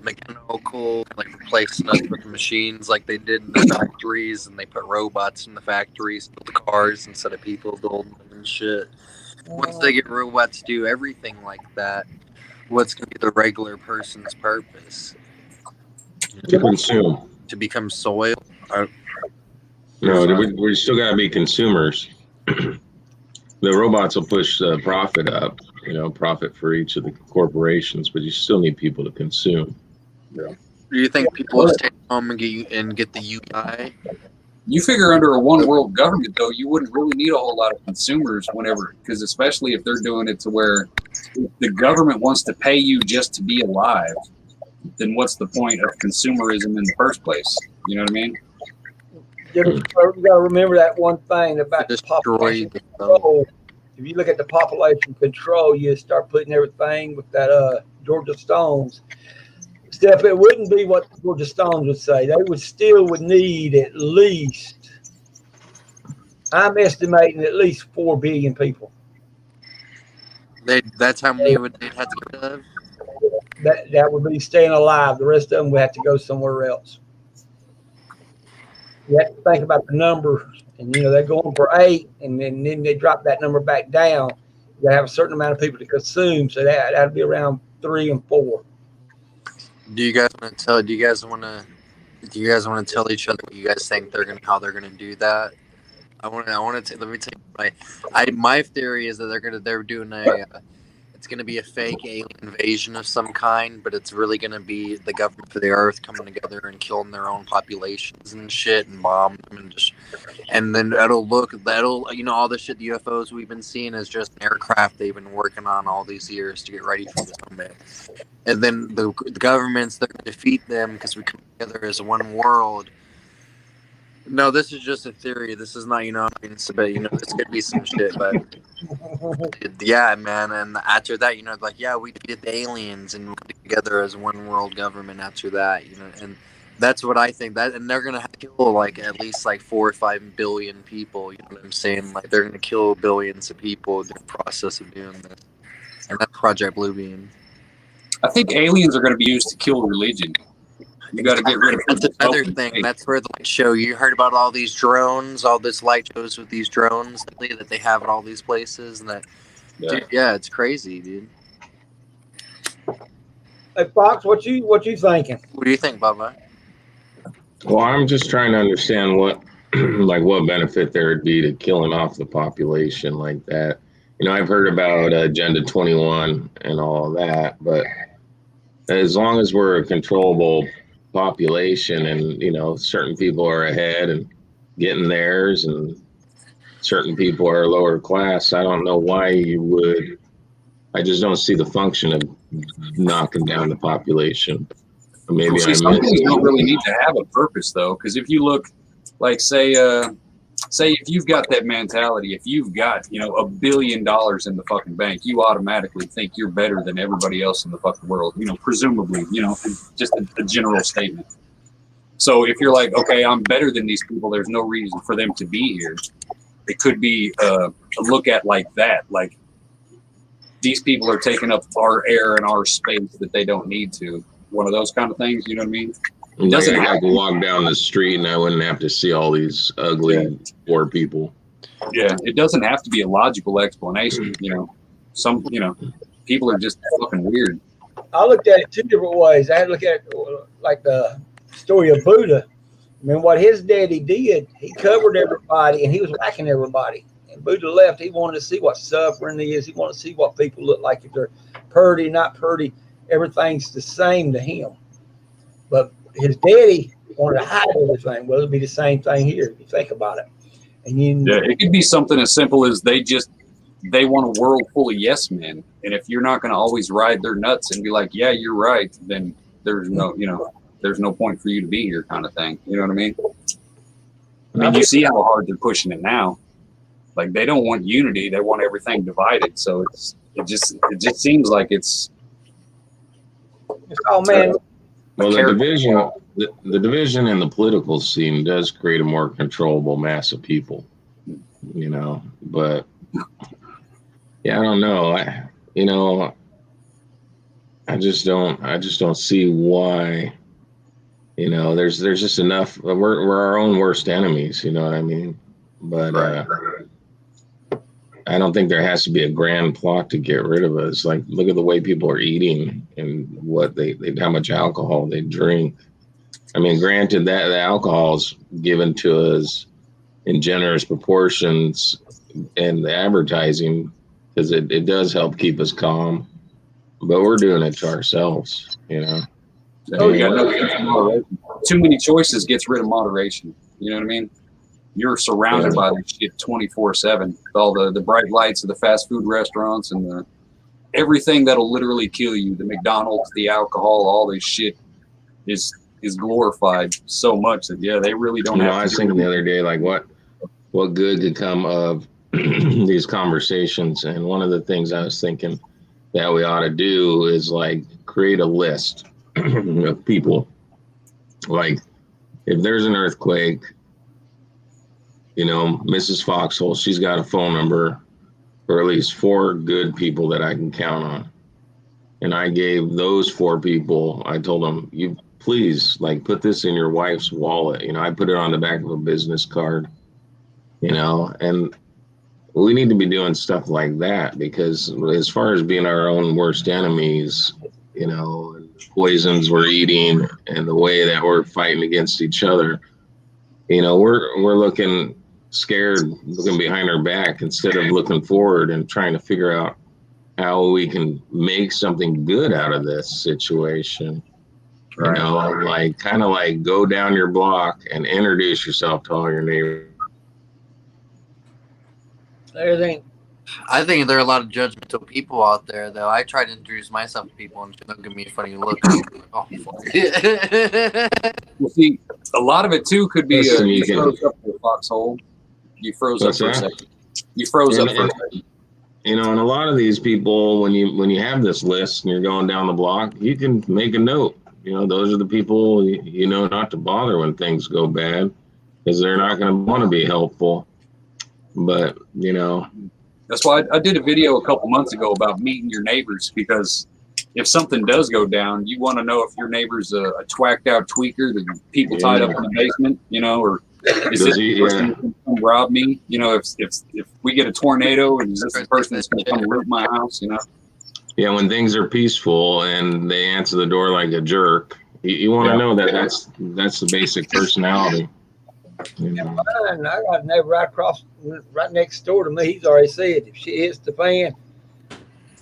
mechanical, like replacing us with machines like they did in the factories, and they put robots in the factories to build the cars instead of people building them and shit. Once they get robots to do everything like that, what's going to be the regular person's purpose? To consume. To become soil? No, we still got to be consumers. The robots will push the profit up, profit for each of the corporations, but you still need people to consume. Yeah. Do you think people will stay home and get the UI? You figure under a one world government, though, you wouldn't really need a whole lot of consumers because especially if they're doing it to where if the government wants to pay you just to be alive, then what's the point of consumerism in the first place? You know what I mean? You got to remember that one thing about the population control. If you look at the population control, you start putting everything with that Georgia Stones. Steph, it wouldn't be what Georgia Stones would say. They would need at least, I'm estimating at least 4 billion people. That's how many would they have to get rid of? That would be staying alive. The rest of them would have to go somewhere else. You have to think about the numbers, and they're going for 8, and then they drop that number back down. You have a certain amount of people to consume, so that'd be around 3 and 4. Do you guys want to tell each other what you guys think how they're gonna do that? Let me tell you my theory is that they're doing it's gonna be a fake alien invasion of some kind, but it's really gonna be the government of the earth coming together and killing their own populations and shit and bomb them and then all the shit, the UFOs we've been seeing is just an aircraft they've been working on all these years to get ready for this moment. And then the governments, they're gonna defeat them because we come together as one world. No, this is just a theory. This is not, this could be some shit, but yeah, man. And after that, we defeated the aliens and we come together as one world government after that, and that's what I think. And they're gonna have to kill at least 4 or 5 billion people. You know what I'm saying? They're gonna kill billions of people in the process of doing this. And that's Project Bluebeam. I think aliens are gonna be used to kill religion. You got to get rid of. That's another thing. That's where the light show. You heard about all these drones, all this light shows with these drones that they have at all these places, and dude, it's crazy, dude. Hey, Fox, what you thinking? What do you think, Bubba? Well, I'm just trying to understand what benefit there would be to killing off the population like that. I've heard about Agenda 21 and all of that, but as long as we're a controllable population and certain people are ahead and getting theirs and certain people are lower class, I don't know why you would. I just don't see the function of knocking down the population. Maybe some things don't really need to have a purpose though, because if you look say if you've got that mentality, if you've got $1 billion in the fucking bank, you automatically think you're better than everybody else in the fucking world, presumably, just a general statement. So if you're like, okay, I'm better than these people, there's no reason for them to be here. It could be a look at that, these people are taking up our air and our space that they don't need to. One of those kind of things, you know what I mean? It doesn't have to walk down the street and I wouldn't have to see all these ugly poor people. Yeah, it doesn't have to be a logical explanation. Some people are just fucking weird. I looked at it 2 different ways. I had to look at it like the story of Buddha. I mean, what his daddy did, he covered everybody and he was whacking everybody. And Buddha left. He wanted to see what suffering is. He wanted to see what people look like, if they're purty, not purty. Everything's the same to him. But his daddy wanted to hide everything. Well, it'll be the same thing here if you think about it. And it could be something as simple as they just they want a world full of yes men. And if you're not going to always ride their nuts and be like, yeah, you're right, then there's no, there's no point for you to be here, kind of thing. You know what I mean? I mean, you see how hard they're pushing it now. Like, they don't want unity; they want everything divided. So it just seems like it's. Oh man! Well, the division in the political scene does create a more controllable mass of people, But yeah, I don't know. I just don't see why. There's just enough. We're our own worst enemies. You know what I mean? But I don't think there has to be a grand plot to get rid of us. Like, look at the way people are eating and what how much alcohol they drink. I mean, granted that the alcohol is given to us in generous proportions in the advertising because it does help keep us calm, but we're doing it to ourselves, Oh, yeah. Too many choices gets rid of moderation. You know what I mean? You're surrounded by this shit 24/7. All the bright lights of the fast food restaurants and everything that'll literally kill you. The McDonald's, the alcohol, all this shit is glorified so much that they really don't have. I was thinking the other day, like what good could come of these conversations, and one of the things I was thinking that we ought to do is like create a list of people. Like, if there's an earthquake, Mrs. Foxhole, she's got a phone number for at least 4 good people that I can count on. And I gave those 4 people, I told them, you please, like, put this in your wife's wallet. I put it on the back of a business card, and we need to be doing stuff like that, because as far as being our own worst enemies, poisons we're eating and the way that we're fighting against each other, we're looking scared, looking behind our back instead of looking forward and trying to figure out how we can make something good out of this situation. Right. Like kind of like go down your block and introduce yourself to all your neighbors. I think there are a lot of judgmental people out there, though. I try to introduce myself to people, and they'll give me a funny look. Oh, fuck. Well, see, a lot of it too could be you froze up for a foxhole. You froze up for a second. You froze up for a second. And a lot of these people, when you have this list and you're going down the block, you can make a note. Those are the people not to bother when things go bad, because they're not going to want to be helpful. But that's why I did a video a couple months ago about meeting your neighbors, because if something does go down, you want to know if your neighbor's a twacked out tweaker, the people tied up in the basement, or is this the person who's going to come rob me? If we get a tornado, and is this the person that's going to come root my house? Yeah, when things are peaceful and they answer the door like a jerk, you want to know that's the basic personality. I got a neighbor right next door to me. He's already said if she hits the fan,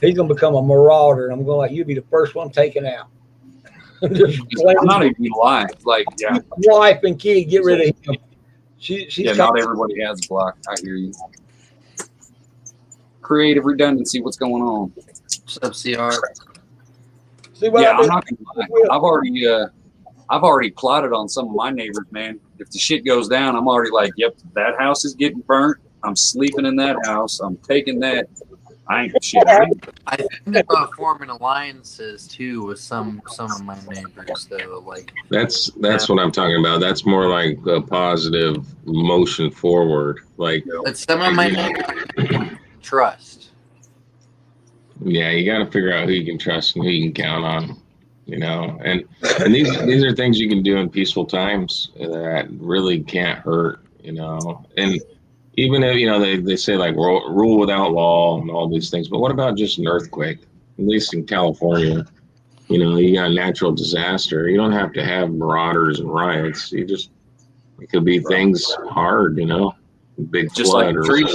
he's gonna become a marauder, and I'm going like, you'll be the first one taken out. I'm not even lying. Like, wife and kid, get rid of him. She's not everybody has a block. I hear you. Creative redundancy. What's going on? What's up, CR? See what I'm not gonna lie. I've already plotted on some of my neighbors, man. If the shit goes down, I'm already like, yep, that house is getting burnt. I'm sleeping in that house. I'm taking that. I ain't shit. I think about forming alliances too with some of my neighbors, though. Like that's what I'm talking about. That's more like a positive motion forward. Like, but some of my neighbors trust. Yeah, you got to figure out who you can trust and who you can count on. And these are things you can do in peaceful times that really can't hurt. And even if they say like rule without law and all these things, but what about just an earthquake? At least in California, you got a natural disaster. You don't have to have marauders and riots. It could be things hard, big just flood like or trees.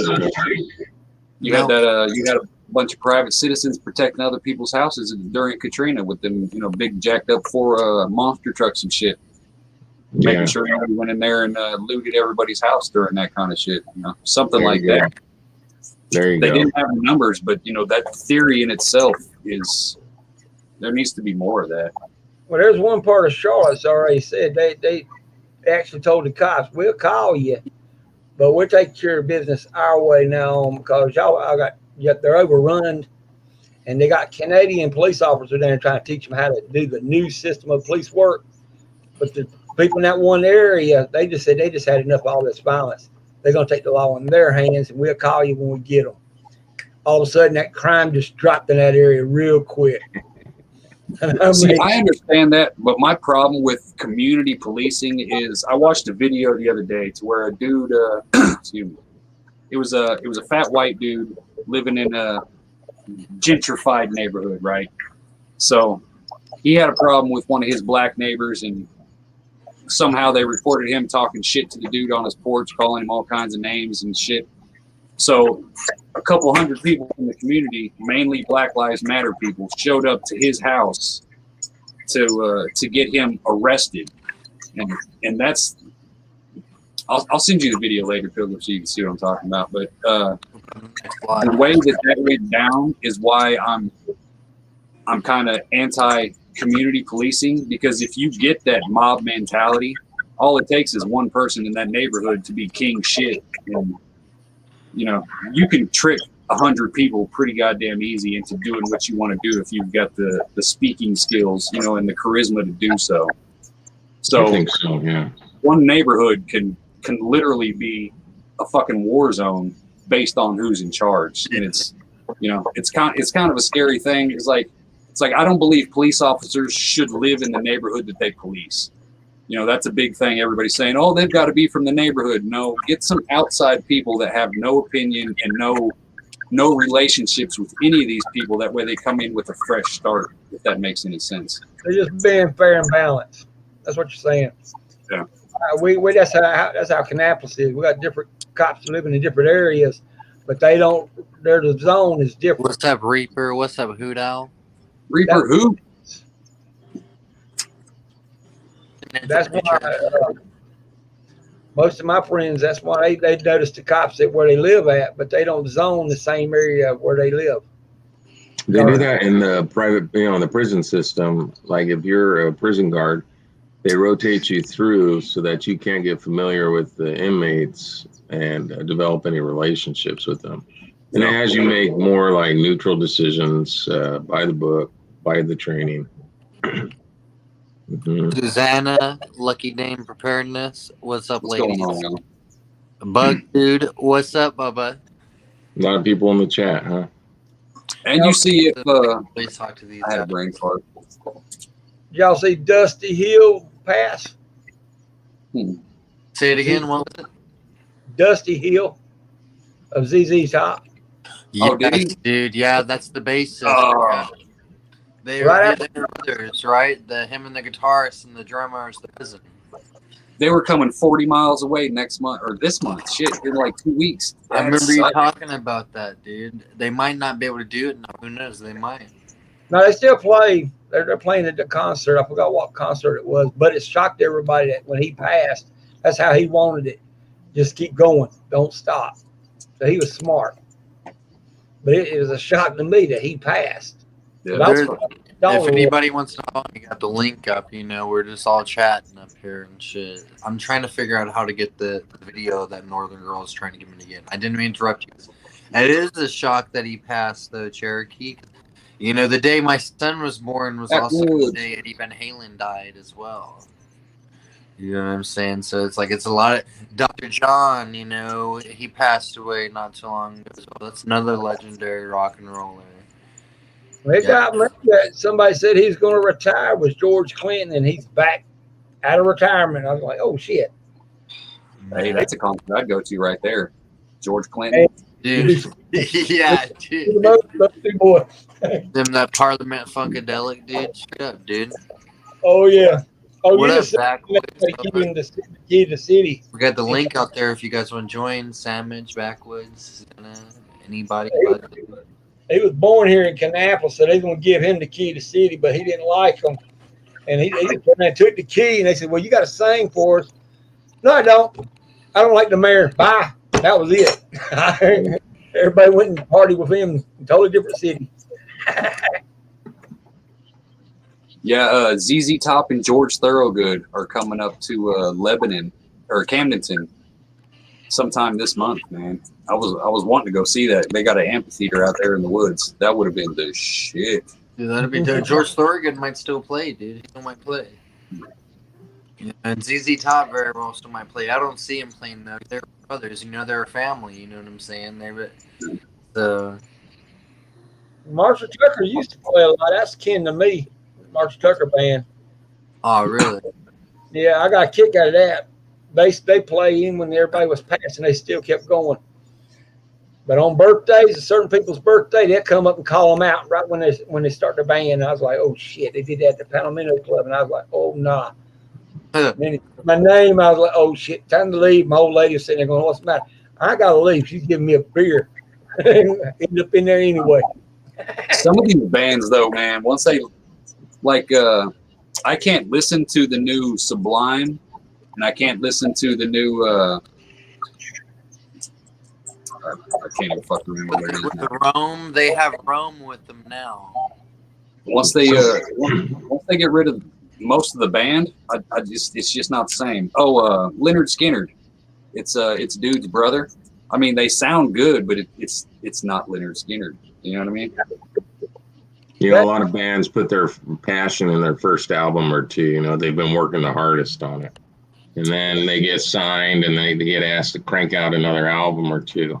You had a bunch of private citizens protecting other people's houses during Katrina with them, big jacked up monster trucks and shit. Making sure nobody went in there and looted everybody's house during that kind of shit. Something like that. There you They go. didn't have the numbers, but you know that theory in itself is there needs to be more of that. Well, there's one part of Charlotte that's already said they actually told the cops, we'll call you, but we'll take care of business our way now because they're overrun, and they got Canadian police officers there trying to teach them how to do the new system of police work. But the people in that one area, they just said they just had enough of all this violence. They're going to take the law in their hands, and we'll call you when we get them. All of a sudden, that crime just dropped in that area real quick. See, I understand that, but my problem with community policing is I watched a video the other day to where a dude, excuse me, it was a fat white dude living in a gentrified neighborhood, right? So he had a problem with one of his black neighbors, and somehow they reported him talking shit to the dude on his porch, calling him all kinds of names and shit. So a couple hundred people in the community, mainly Black Lives Matter people, showed up to his house to get him arrested, and that's I'll send you the video later, Pilgrim, so you can see what I'm talking about. But the way that went down is why I'm kind of anti-community policing, because if you get that mob mentality, all it takes is one person in that neighborhood to be king shit, and you know, you can trick 100 people pretty goddamn easy into doing what you want to do if you've got the speaking skills, you know, and the charisma to do so. So I think so, yeah. one neighborhood can literally be a fucking war zone based on who's in charge, and it's, you know, it's kind of a scary thing. It's like I don't believe police officers should live in the neighborhood that they police. You know, that's a big thing. Everybody's saying, oh, they've got to be from the neighborhood. No, get some outside people that have no opinion and no relationships with any of these people. That way they come in with a fresh start, if that makes any sense. They're just being fair and balanced. That's what you're saying. Yeah. We that's how Kannapolis is. We got different cops living in different areas, but they don't. The zone is different. What's up, Reaper? What's up, Hoot Owl? Reaper who? That's why most of my friends, that's why they notice the cops at where they live at, but they don't zone the same area where they live. They do that in the private, you know, in the prison system. Like if you're a prison guard, they rotate you through so that you can't get familiar with the inmates and develop any relationships with them. And it has you make more like neutral decisions by the book, by the training. Mm-hmm. Susanna, Lucky Dame Preparedness. What's up, What's ladies? going on, man? Bug Dude, what's up, Bubba? A lot of people in the chat, huh? And you see if Please talk to these. I had a brain fart. Y'all see Dusty Hill pass? Say it again. What was it? Dusty Hill of ZZ Top. Oh, did he? Dude, yeah, that's the bassist. Oh. They Right were brothers, right? Him and the guitarist and the drummer is the cousin. They were coming 40 miles away next month or this month. Shit, in like 2 weeks. I remember you sucked. talking about that, dude. They might not be able to do it now. Who knows? They might. No, they still play. They're playing at the concert. I forgot what concert it was, but it shocked everybody that when he passed, that's how he wanted it. Just keep going. Don't stop. So he was smart. But it was a shock to me that he passed. Yeah. If anybody wants to know, you got the link up. You know, we're just all chatting up here and shit. I'm trying to figure out how to get the video that Northern Girl is trying to get me to get. I didn't mean to interrupt you. It is a shock that he passed, though, Cherokee. You know, the day my son was born was also the day Eddie Van Halen died as well. You know what I'm saying? So it's like it's a lot of Dr. John. You know, he passed away not too long ago as well. That's another legendary rock and roller. They got me that somebody said he's going to retire was George Clinton, and he's back out of retirement. I was like, oh shit! Hey, that's a concert I'd go to right there. George Clinton, Dude. Yeah, dude. Boy. Them that Parliament Funkadelic, dude. Straight up, dude. Oh yeah. Oh, What you up, just Backwoods? keeping the key to the city. We got the link out there if you guys want to join. Sandwich, Backwoods, anybody. He was born here in Kannapolis, so they're going to give him the key to the city, but he didn't like them. And he took the key, and they said, well, you got to sing for us. No, I don't. I don't like the mayor. Bye. That was it. Everybody went and partied with him. Totally different city. Yeah, ZZ Top and George Thorogood are coming up to Lebanon or Camdenton sometime this month, man. I was wanting to go see that. They got an amphitheater out there in the woods. That would have been the shit. Dude, that'd be dope. George Thorogood might still play, dude. He still might play. Yeah, and ZZ Top very well still might play. I don't see him playing though. They're brothers, you know. They're a family. You know what I'm saying? So Marshall Tucker used to play a lot. That's kin to me. Marshall Tucker band. oh, really? Yeah, I got a kick out of that. They play in when everybody was passing. They still kept going. But on birthdays, certain people's birthday, they'll come up and call them out right when they start their band. And I was like, oh shit, they did that at the Palomino Club, and I was like, oh nah. Then my name, I was like, oh shit, time to leave. My old lady was sitting there going, what's the matter? I gotta leave. She's giving me a beer. End up in there anyway. Some of these bands, though, man, once they like, I can't listen to the new Sublime, and I can't listen to the new. I can't even fucking remember what it is. With the Rome, they have Rome with them now. Once they get rid of most of the band, it's just not the same. Oh, Leonard Skinner, it's dude's brother. I mean, they sound good, but it's not Leonard Skinner. You know what I mean? You know, a lot of bands put their passion in their first album or two. You know, they've been working the hardest on it. And then they get signed and they get asked to crank out another album or two.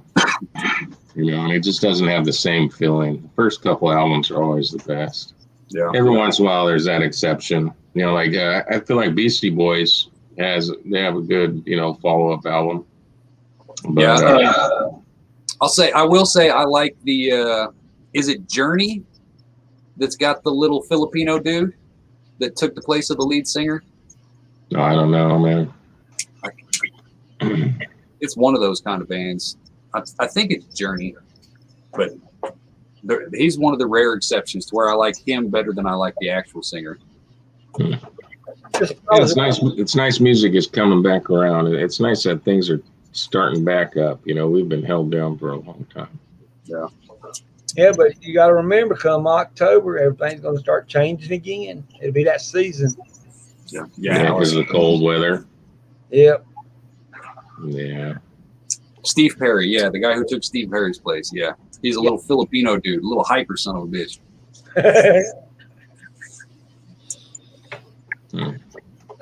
You know, and it just doesn't have the same feeling. The first couple albums are always the best. Yeah. Every once in a while, there's that exception. You know, like I feel like Beastie Boys they have a good, you know, follow-up album. But, yeah. I will say I like the is it Journey that's got the little Filipino dude that took the place of the lead singer? I don't know, man. It's one of those kind of bands. I think it's Journey, but he's one of the rare exceptions to where I like him better than I like the actual singer. Yeah, it's nice. It's nice music is coming back around. It's nice that things are starting back up. You know, we've been held down for a long time. Yeah. Yeah, but you got to remember, come October, everything's going to start changing again. It'll be that season. Yeah, because of the cold weather. Yep. Yeah. Steve Perry, yeah, the guy who took Steve Perry's place. Yeah, he's a little Filipino dude, a little hyper son of a bitch.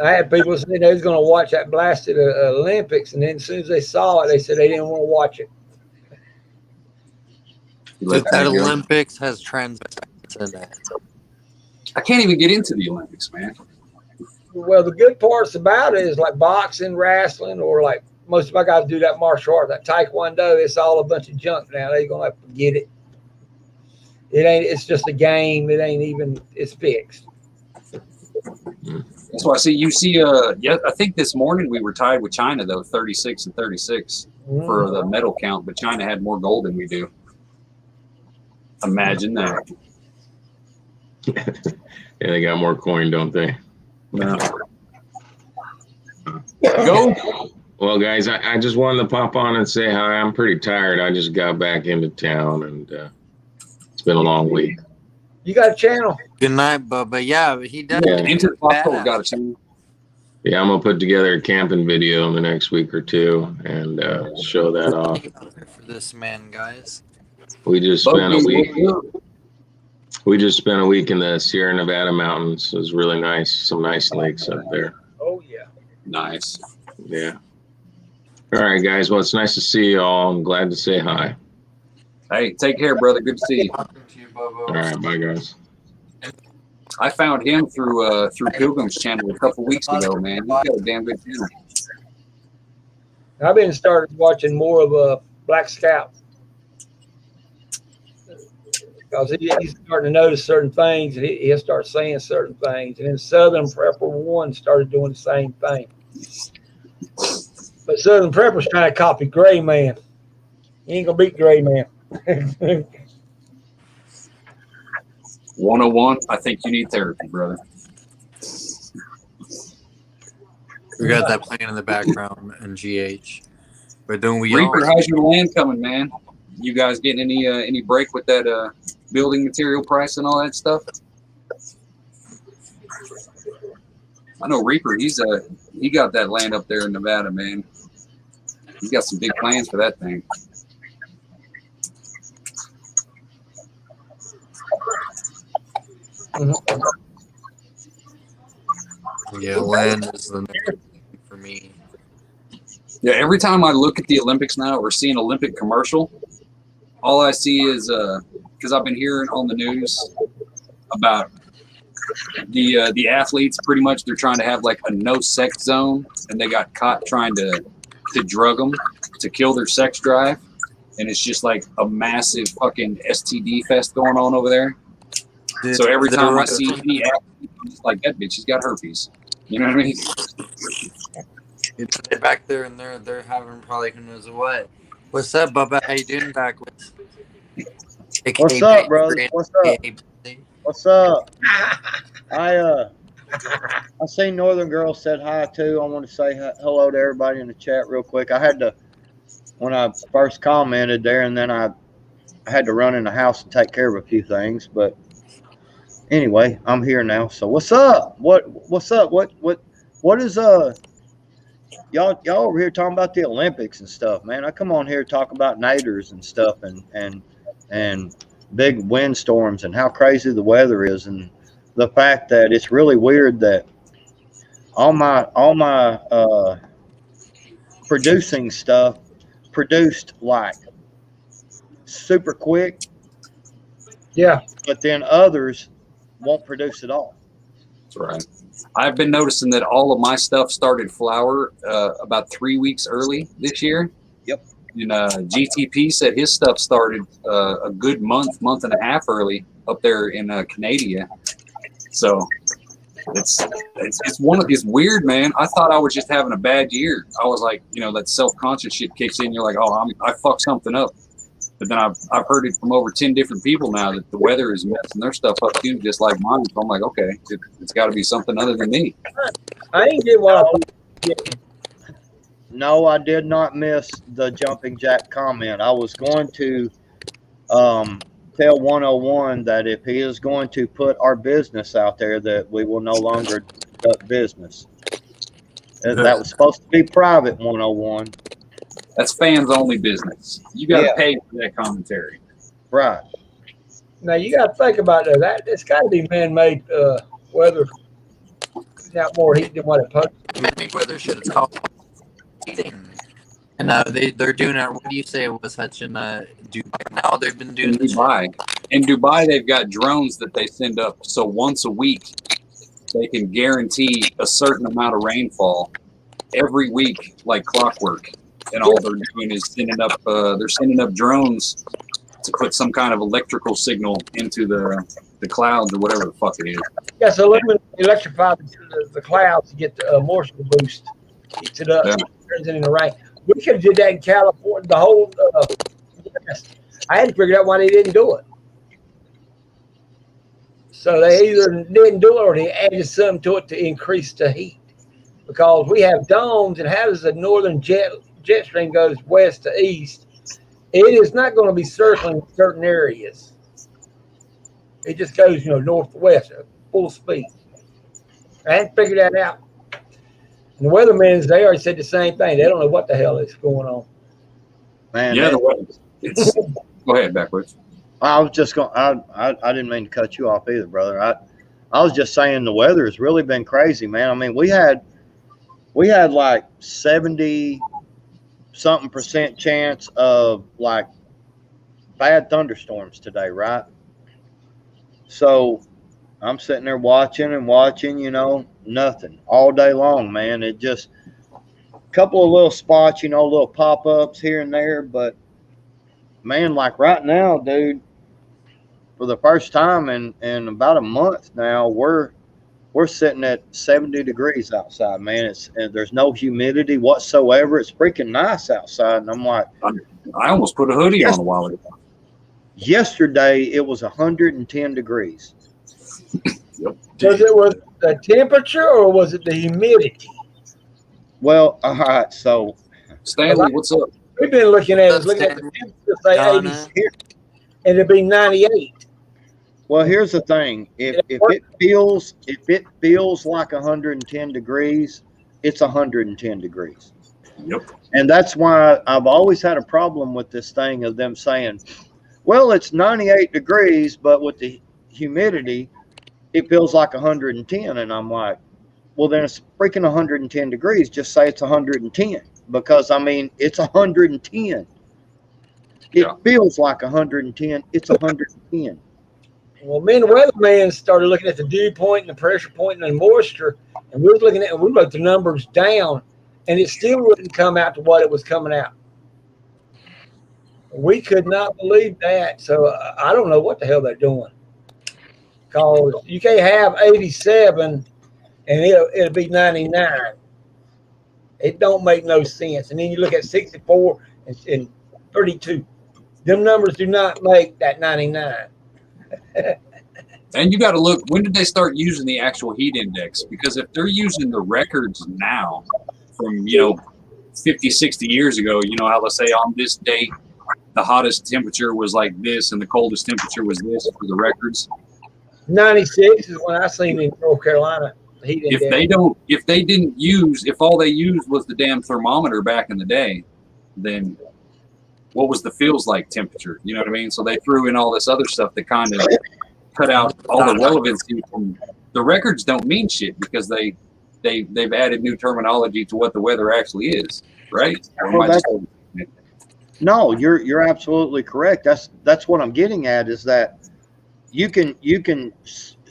I had people saying they was going to watch that blasted Olympics, and then as soon as they saw it, they said they didn't want to watch it. That Olympics has transvestites in it. I can't even get into the Olympics, man. Well, the good parts about it is like boxing, wrestling, or like most of my guys do that martial art, that taekwondo. It's all a bunch of junk now. They're gonna have to forget it. It ain't. It's just a game. It ain't even. It's fixed. That's why I see. You see. Yeah, I think this morning we were tied with China though, 36 and 36 for the medal count, but China had more gold than we do. Imagine that. Yeah, they got more coin, don't they? No. Go. Well, guys, I just wanted to pop on and say hi. I'm pretty tired. I just got back into town, and it's been a long week. You got a channel? Good night, Bubba. Yeah, he does. Yeah. Into the hospital got a channel. Yeah, I'm gonna put together a camping video in the next week or two and show that off. For this man, guys. We just spent a week. We just spent a week in the Sierra Nevada mountains. It was really nice. Some nice lakes up there. Oh yeah. Nice. Yeah. All right, guys. Well, it's nice to see you all. I'm glad to say hi. Hey, take care, brother. Good to see you. All right, bye, guys. I found him through Pilgrim's channel a couple weeks ago, man. He's got a damn good channel. I've been started watching more of a Black Scout because he's starting to notice certain things, and he'll start saying certain things. And then Southern Prepper 1 started doing the same thing. But Southern Prepper's trying to copy Gray Man. He ain't gonna beat Gray Man. 101. I think you need therapy, brother. We got that playing in the background in GH. But don't we Reaper, how's your land coming, man? You guys getting any break with that building material price and all that stuff? I know Reaper. He got that land up there in Nevada, man. He's got some big plans for that thing. Yeah, land is the main thing for me. Yeah, every time I look at the Olympics now or see an Olympic commercial, all I see is because I've been hearing on the news about the athletes. Pretty much, they're trying to have like a no sex zone, and they got caught trying to drug them to kill their sex drive, and it's just like a massive fucking STD fest going on over there. So every time I see any athlete, I'm just like, that bitch, she's got herpes. You know what I mean? They're back there and they're having probably who knows what. What's up, Bubba? How you doing back with? What's up, brother? What's up? What's up? I seen Northern Girl said hi too. I want to say hello to everybody in the chat real quick. I had to when I first commented there, and then I had to run in the house and take care of a few things. But anyway, I'm here now. So what's up? What's up? What is y'all over here talking about the Olympics and stuff, man? I come on here to talk about naders and stuff and big windstorms and how crazy the weather is, and the fact that it's really weird that all my producing stuff produced like super quick. Yeah. But then others won't produce at all. That's right. I've been noticing that all of my stuff started flower about 3 weeks early this year. Yep. And GTP said his stuff started a good month and a half early up there in Canada. So it's weird, man. I thought I was just having a bad year. I was like, that self-conscious shit kicks in. You're like, oh, I fucked something up. But then I've heard it from over 10 different people now that the weather is messing their stuff up too, just like mine. So I'm like, okay, it's got to be something other than me. I ain't get what I did. No, I did not miss the jumping jack comment. I was going to tell 101 that if he is going to put our business out there, that we will no longer conduct business. That was supposed to be private, 101. That's fans only business. You got to pay for that commentary. Right. Now you got to think about that. It's got to be man-made weather. Got more heat than what it posted. Man-made weather shit. It's called heating. And they're doing it. What do you say it was such in Dubai? Now they've been doing Dubai. In Dubai, they've got drones that they send up. So once a week, they can guarantee a certain amount of rainfall every week, like clockwork. And all they're doing is sending up drones to put some kind of electrical signal into the clouds or whatever the fuck it is. Yeah, so electrify the clouds to get the moisture boost. Heats it up, turns it into rain. We could have did that in California, the whole West. I had to figure out why they didn't do it. So they either didn't do it or they added something to it to increase the heat. Because we have domes, and how does the northern jet stream goes west to east? It is not going to be circling certain areas. It just goes, north to west at full speed. I hadn't figured that out. And the weathermen, they already said the same thing. They don't know what the hell is going on. Man, yeah, go ahead, backwards. I was just going. I didn't mean to cut you off either, brother. I was just saying the weather has really been crazy, man. I mean, we had like 70-something% chance of like bad thunderstorms today, right? So I'm sitting there watching, nothing all day long, man. It just a couple of little spots, little pop-ups here and there, but man, like right now, dude, for the first time in about a month now, we're sitting at 70 degrees outside, man. There's no humidity whatsoever. It's freaking nice outside, and I'm like, I almost put a hoodie on a while ago. Yesterday it was 110 degrees. Yep. Was it the temperature or was it the humidity? Well, all right. So, Stanley, what's up? we've been looking at is looking at the temperature, say 86, and it'd be 98. Well, here's the thing: if it feels like 110 degrees, it's 110 degrees. Yep. And that's why I've always had a problem with this thing of them saying, "Well, it's 98 degrees, but with the humidity, it feels like 110." And I'm like, "Well, then it's freaking 110 degrees. Just say it's 110, because I mean it's 110. It feels like 110. It's 110." Well, me and the weatherman started looking at the dew point and the pressure point and the moisture, and we wrote the numbers down, and it still wouldn't come out to what it was coming out. We could not believe that. So I don't know what the hell they're doing, because you can't have 87 and it'll be 99. It don't make no sense. And then you look at 64 and 32. Them numbers do not make that 99. And you got to look, when did they start using the actual heat index? Because if they're using the records now from, 50, 60 years ago, how they say on this date, the hottest temperature was like this and the coldest temperature was this for the records. 96 is when I seen in North Carolina. The heat index. If all they used was the damn thermometer back in the day, then what was the feels like temperature? You know what I mean? So they threw in all this other stuff that kind of cut out all the relevancy from the records. Don't mean shit because they've added new terminology to what the weather actually is, right? No, you're absolutely correct. That's what I'm getting at, is that you can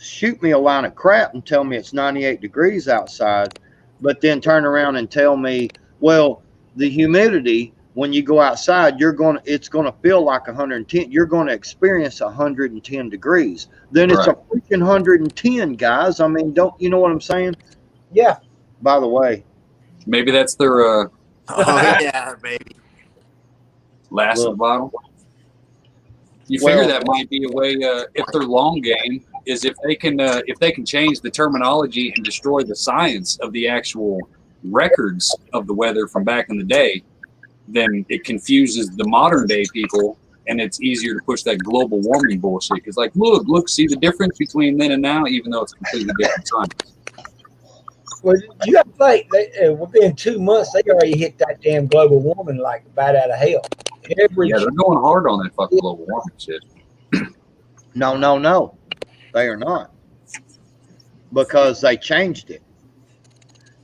shoot me a line of crap and tell me it's 98 degrees outside, but then turn around and tell me, well, the humidity when you go outside, it's gonna feel like 110. You're gonna experience 110 degrees. Then it's a freaking 110, guys. I mean, don't you know what I'm saying? Yeah. By the way, maybe that's their oh yeah, baby. last bottle. You figure that might be a way, if their long game is if they can change the terminology and destroy the science of the actual records of the weather from back in the day, then it confuses the modern day people, and it's easier to push that global warming bullshit. Because look, see the difference between then and now, even though it's completely different science. Well, you got to think within 2 months they already hit that damn global warming like bad out of hell. They're going hard on that fucking global warming shit. No, they are not, because they changed it.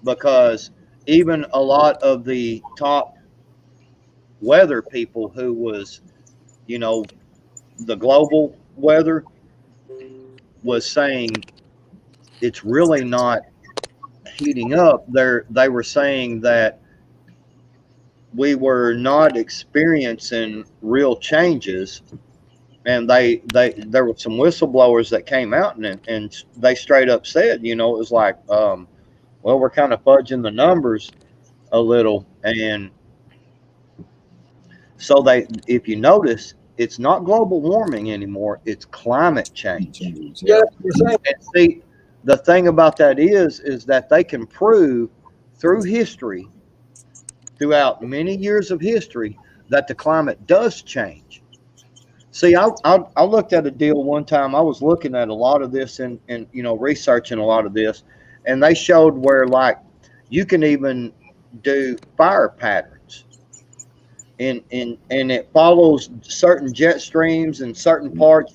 Because even a lot of the top weather people who was, the global weather was saying it's really not heating up. They were saying that we were not experiencing real changes, and there were some whistleblowers that came out and they straight up said, it was like, well, we're kind of fudging the numbers a little. And so if you notice, it's not global warming anymore, it's climate change. Yeah. And see, the thing about that is that they can prove through history, throughout many years of history, that the climate does change. See, I looked at a deal one time. I was looking at a lot of this and researching a lot of this, and they showed where you can even do fire patterns, and it follows certain jet streams and certain parts,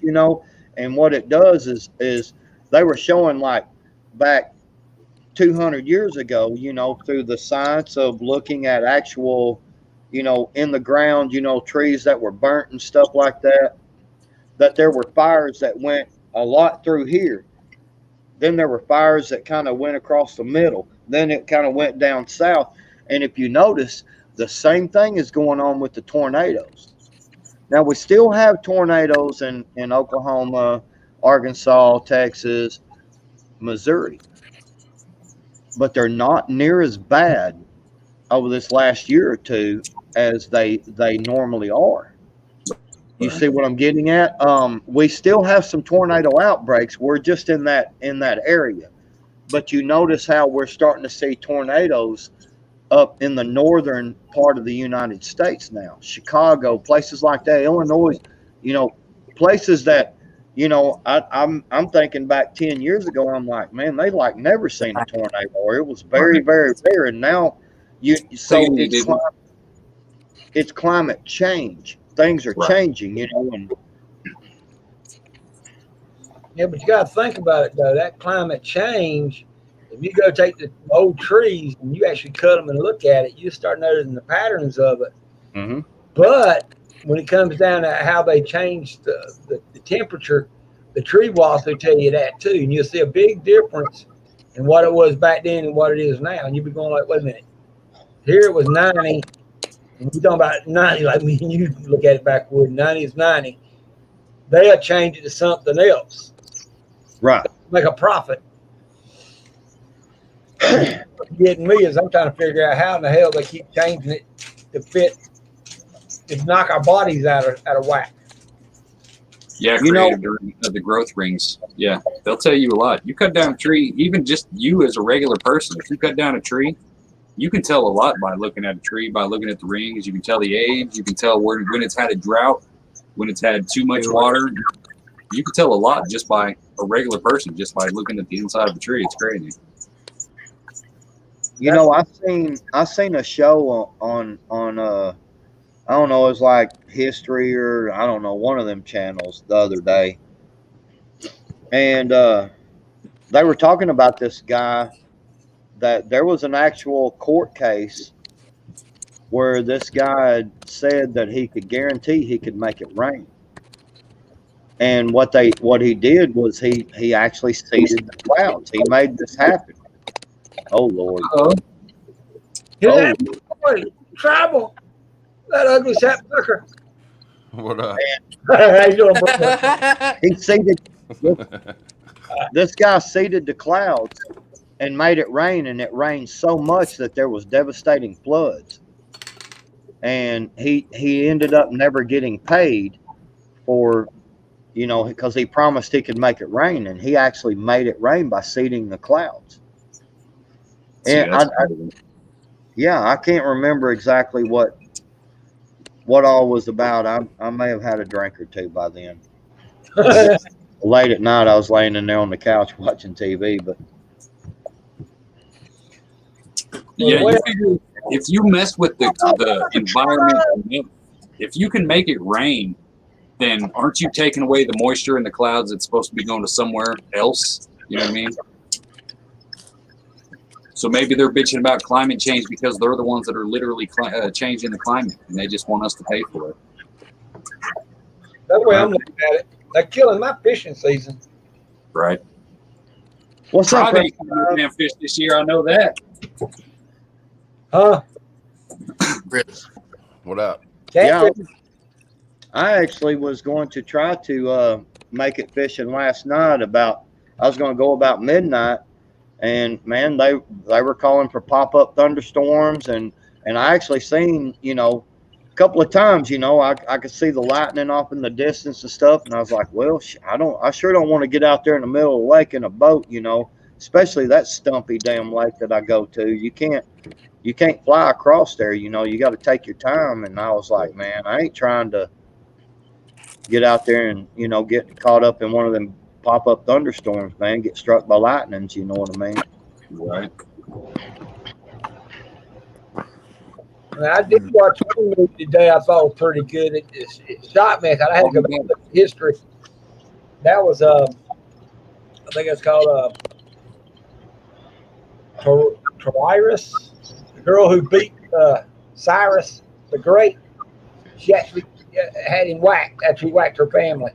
and what it does is they were showing back 200 years ago, through the science of looking at actual, in the ground, trees that were burnt and stuff like that, that there were fires that went a lot through here. Then there were fires that kind of went across the middle. Then it kind of went down south. And if you notice, the same thing is going on with the tornadoes. Now, we still have tornadoes in Oklahoma, Arkansas, Texas, Missouri, but they're not near as bad over this last year or two as they normally are. You see what I'm getting at? We still have some tornado outbreaks. We're just in that area, but you notice how we're starting to see tornadoes up in the northern part of the United States now. Chicago, places like that, Illinois, places that, I'm thinking back 10 years ago, I'm like, man, they like never seen a tornado, or it was very, very rare. And now it's climate change. Things are changing, and yeah, but you got to think about it though. That climate change. If you go take the old trees and you actually cut them and look at it, you start noticing the patterns of it. Mm-hmm. But when it comes down to how they change the temperature, the tree walls will tell you that too. And you'll see a big difference in what it was back then and what it is now. And you'll be going like, wait a minute. Here it was 90. And we're talking about 90, like me and you look at it backward. 90 is 90. They'll change it to something else. Right. Make a profit. Getting me is I'm trying to figure out how in the hell they keep changing it to fit, to knock our bodies out of whack. Yeah, creative during the growth rings. Yeah, they'll tell you a lot. You cut down a tree, even just you as a regular person, if you cut down a tree, you can tell a lot by looking at a tree, by looking at the rings. You can tell the age. You can tell when it's had a drought, when it's had too much water. You can tell a lot just by a regular person, just by looking at the inside of a tree. It's crazy. I seen a show on I don't know, it was like History or I don't know, one of them channels the other day, and they were talking about this guy, that there was an actual court case where this guy said that he could guarantee he could make it rain, and what he did was he actually seeded the clouds. He made this happen. Oh Lord! Travel. That ugly sap fucker. What up? How you doing, bro? He seeded. This guy seeded the clouds and made it rain, and it rained so much that there was devastating floods. And he ended up never getting paid for, because he promised he could make it rain, and he actually made it rain by seeding the clouds. And I can't remember exactly what all was about. I may have had a drink or two by then. Late at night, I was laying in there on the couch watching TV. But yeah, if you mess with the environment, if you can make it rain, then aren't you taking away the moisture in the clouds that's supposed to be going to somewhere else? You know what I mean? So maybe they're bitching about climate change because they're the ones that are literally changing the climate, and they just want us to pay for it. That's the way I'm looking at it. They're killing my fishing season. Right. What's up, Tribe ain't gonna fish this year. I know that. Huh? What up? Yeah, I actually was going to try to make it fishing last night. I was going to go about midnight. And man, they were calling for pop-up thunderstorms, and I actually seen, a couple of times, I could see the lightning off in the distance and stuff, and I was like, well, I sure don't want to get out there in the middle of the lake in a boat, especially that stumpy damn lake that I go to. You can't fly across there, you got to take your time. And I was like, man, I ain't trying to get out there and get caught up in one of them pop-up thunderstorms, man, get struck by lightnings, you know what I mean? Right. I did watch one movie today I thought was pretty good. It shocked me. I had to go back and look at history. That was, I think it's called Tyrus, the girl who beat Cyrus the Great. She actually had him whacked after he whacked her family.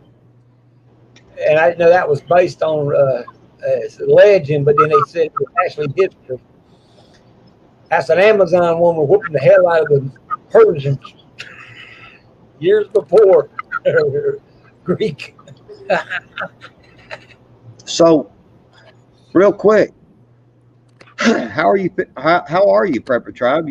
And I didn't know that was based on it's a legend, but then they said it was actually history. That's an Amazon woman whooping the hell out of the Persians years before Greek. So, real quick, how are you? How are you, Prepper Tribe?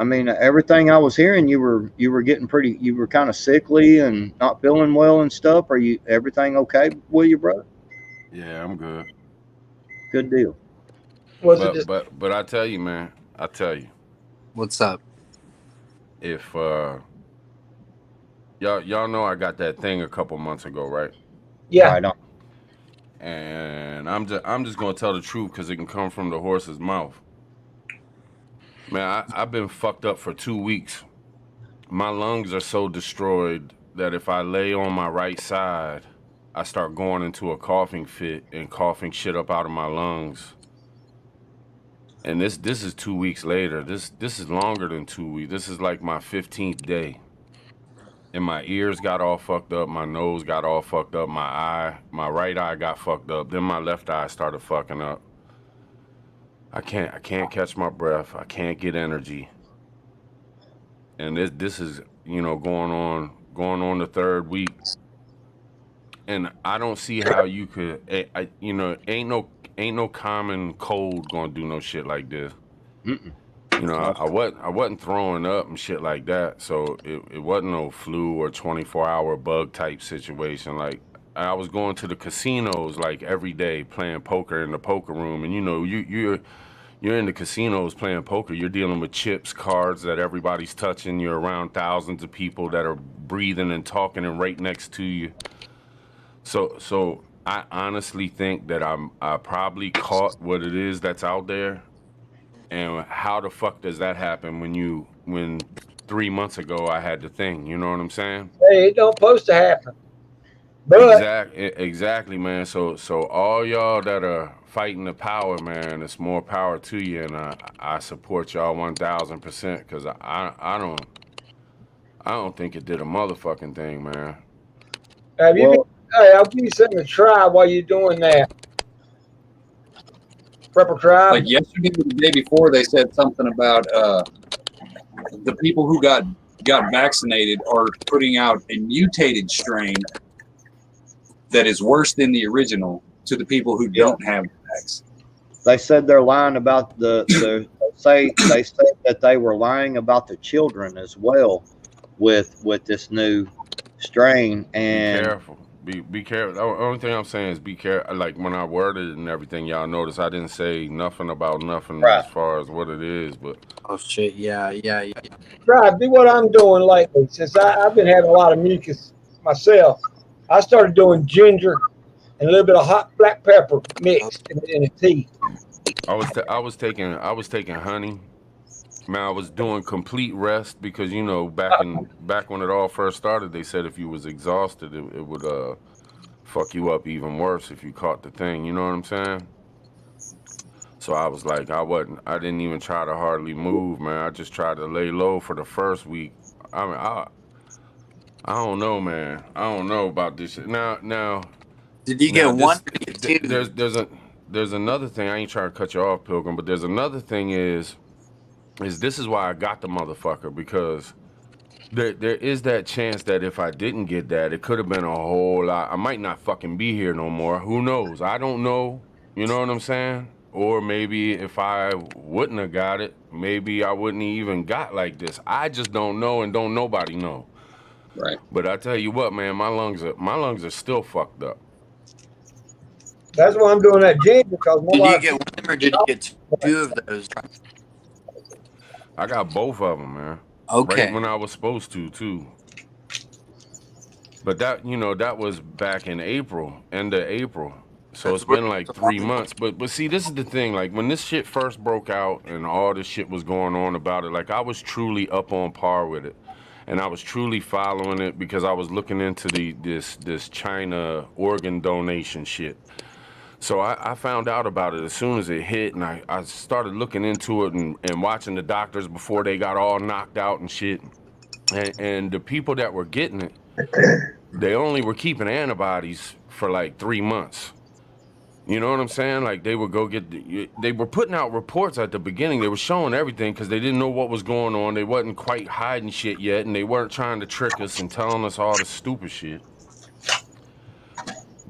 Everything I was hearing, you were getting pretty. You were kind of sickly and not feeling well and stuff. Are you? Everything okay with you, brother? Yeah, I'm good. Good deal. Was it just But I tell you, man, I tell you, What's up? if y'all know I got that thing a couple months ago, right? yeah? Right on. And I'm just gonna tell the truth because it can come from the horse's mouth. Man, I've been fucked up for 2 weeks. My lungs are so destroyed that if I lay on my right side, I start going into a coughing fit and coughing shit up out of my lungs. And this is 2 weeks later. This is longer than 2 weeks. This is like my 15th day. And my ears got all fucked up, my nose got all fucked up, my right eye got fucked up, then my left eye started fucking up. I can't catch my breath. I can't get energy. And this is, going on the third week. And I don't see how you could ain't no common cold gonna do no shit like this. Mm-mm. I wasn't throwing up and shit like that, so it wasn't no flu or 24-hour bug type situation. Like I was going to the casinos like every day playing poker in the poker room, and you're in the casinos playing poker. You're dealing with chips, cards that everybody's touching. You're around thousands of people that are breathing and talking and right next to you. So I honestly think that I probably caught what it is that's out there. And how the fuck does that happen when 3 months ago I had the thing? You know what I'm saying? Hey, it don't supposed to happen. But Exactly, man. So all y'all that are fighting the power, man, it's more power to you, and I support y'all 1,000% because I don't think it did a motherfucking thing, man. have you? Well, Hey, I'll give you something to try while you're doing that. Prepper tribe. Like yesterday or the day before, they said something about the people who got vaccinated are putting out a mutated strain that is worse than the original to the people who don't have the vax. they said they're lying about they said that they were lying about the children as well with this new strain. Be And careful. Be careful. The only thing I'm saying is be careful. Like when I worded it and everything, y'all notice I didn't say nothing about nothing Right. as far as what it is, but Oh shit! Yeah. Tribe, do what I'm doing lately. Since I've been having a lot of mucus myself, I started doing ginger and a little bit of hot black pepper mixed in a tea. I was taking honey. Man, I was doing complete rest because back when it all first started, they said if you was exhausted, it would fuck you up even worse if you caught the thing. You know what I'm saying? So I was like, I didn't even try to hardly move, man. I just tried to lay low for the first week. I mean, I don't know, man. I don't know about this shit. Now, Did you get one or get two? there's another thing. I ain't trying to cut you off, Pilgrim, but there's another thing is this is why I got the motherfucker, because there is that chance that if I didn't get that, it could have been a whole lot. I might not fucking be here no more. Who knows? I don't know. You know what I'm saying? Or maybe if I wouldn't have got it, maybe I wouldn't even got like this. I just don't know, and don't nobody know. Right. But I tell you what, man, my lungs are still fucked up. That's why I'm doing that ginger because Did you get one or did you get two of those? I got both of them, man. Okay. Right when I was supposed to, too. But that was back in April, end of April. So it's been like 3 months. But see, this is the thing. Like when this shit first broke out and all this shit was going on about it, like I was truly up on par with it. And I was truly following it because I was looking into this China organ donation shit. So I found out about it as soon as it hit, and I started looking into it and watching the doctors before they got all knocked out and shit. And the people that were getting it, they only were keeping antibodies for like 3 months. You know what I'm saying? Like they would go they were putting out reports at the beginning. They were showing everything because they didn't know what was going on. They wasn't quite hiding shit yet, and they weren't trying to trick us and telling us all the stupid shit.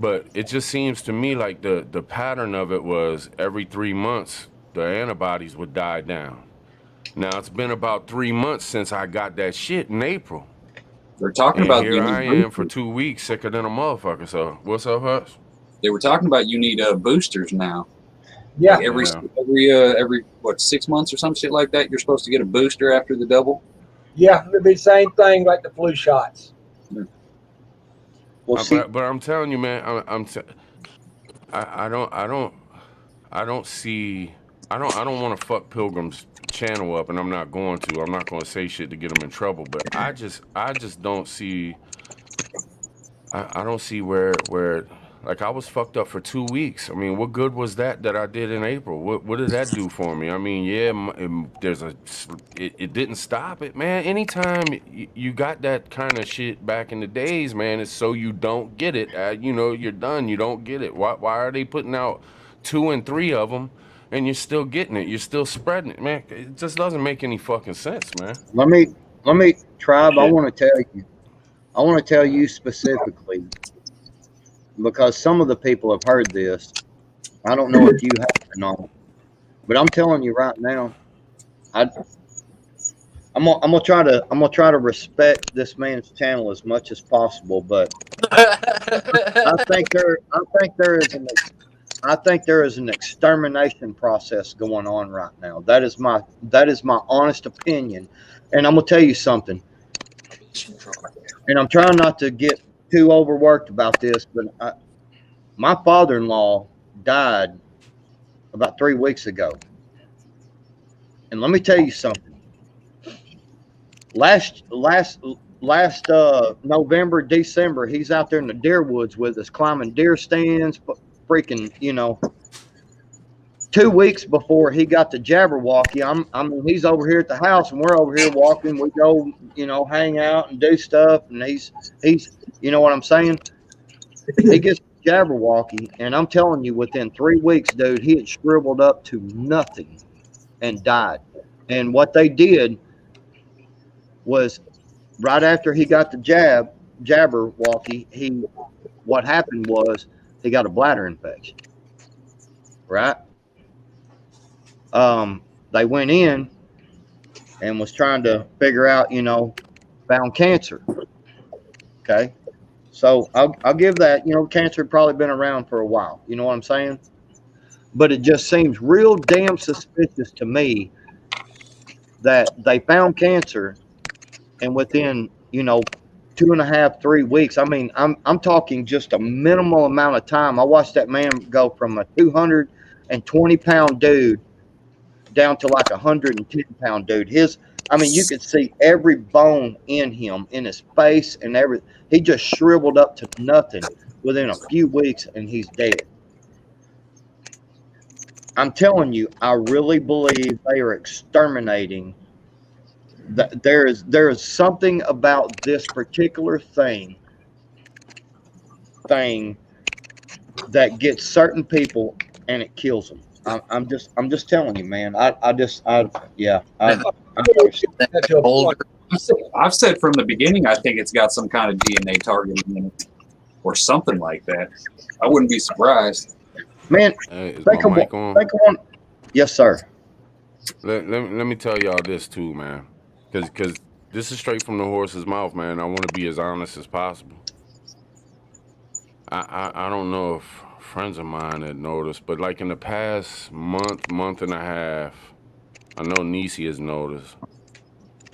But it just seems to me like the pattern of it was every 3 months, the antibodies would die down. Now, it's been about 3 months since I got that shit in April. They're talking And about here I am for 2 weeks, sicker than a motherfucker. So, what's up, Hutch? They were talking about you need boosters now. Yeah. Like every Yeah. every what 6 months or some shit like that, you're supposed to get a booster after the double. Yeah, it'd be the same thing like the flu shots. Well, see, But I'm telling you, man, I don't see. I don't want to fuck Pilgrim's channel up, and I'm not going to. I'm not going to say shit to get him in trouble. But I just don't see. I don't see where like I was fucked up for 2 weeks. I mean, what good was that I did in April? What did that do for me? I mean, yeah, it didn't stop it, man. Anytime you got that kind of shit back in the days, man, it's so you don't get it. You know, you're done. You don't get it. Why are they putting out 2 and 3 of them, and you're still getting it? You're still spreading it, man. It just doesn't make any fucking sense, man. let me, Tribe. I want to tell you specifically, because some of the people have heard this. I don't know if you have or not, but I'm telling you right now, I'm gonna try to respect this man's channel as much as possible. But I think there is an extermination process going on right now. That is my honest opinion, and I'm gonna tell you something. And I'm trying not to get too overworked about this, but my father-in-law died about 3 weeks ago, and let me tell you something. Last November, December, he's out there in the deer woods with us, climbing deer stands, freaking, 2 weeks before he got to Jabberwocky. I mean, he's over here at the house, and we're over here walking. We go, hang out and do stuff, and he's, you know what I'm saying? He gets to Jabberwocky, and I'm telling you, within 3 weeks, dude, he had shriveled up to nothing and died. And what they did was, right after he got the Jabberwocky, what happened was he got a bladder infection. Right? They went in and was trying to figure out, found cancer. Okay. So I'll give that, cancer had probably been around for a while. You know what I'm saying? But it just seems real damn suspicious to me that they found cancer, and within, 2.5, 3 weeks, I mean, I'm talking just a minimal amount of time. I watched that man go from a 220-pound dude down to like a 110-pound dude. You could see every bone in him, in his face and everything. He just shriveled up to nothing within a few weeks, and he's dead. I'm telling you, I really believe they are exterminating. There is something about this particular thing that gets certain people and it kills them. I'm just telling you, man. I've said from the beginning, I think it's got some kind of DNA targeting in it or something like that. I wouldn't be surprised. Man, is my mic on? Yes, sir. Let me tell y'all this too, man. Because this is straight from the horse's mouth, man. I want to be as honest as possible. I don't know if friends of mine had noticed, but like in the past month and a half, I know Nisi has noticed,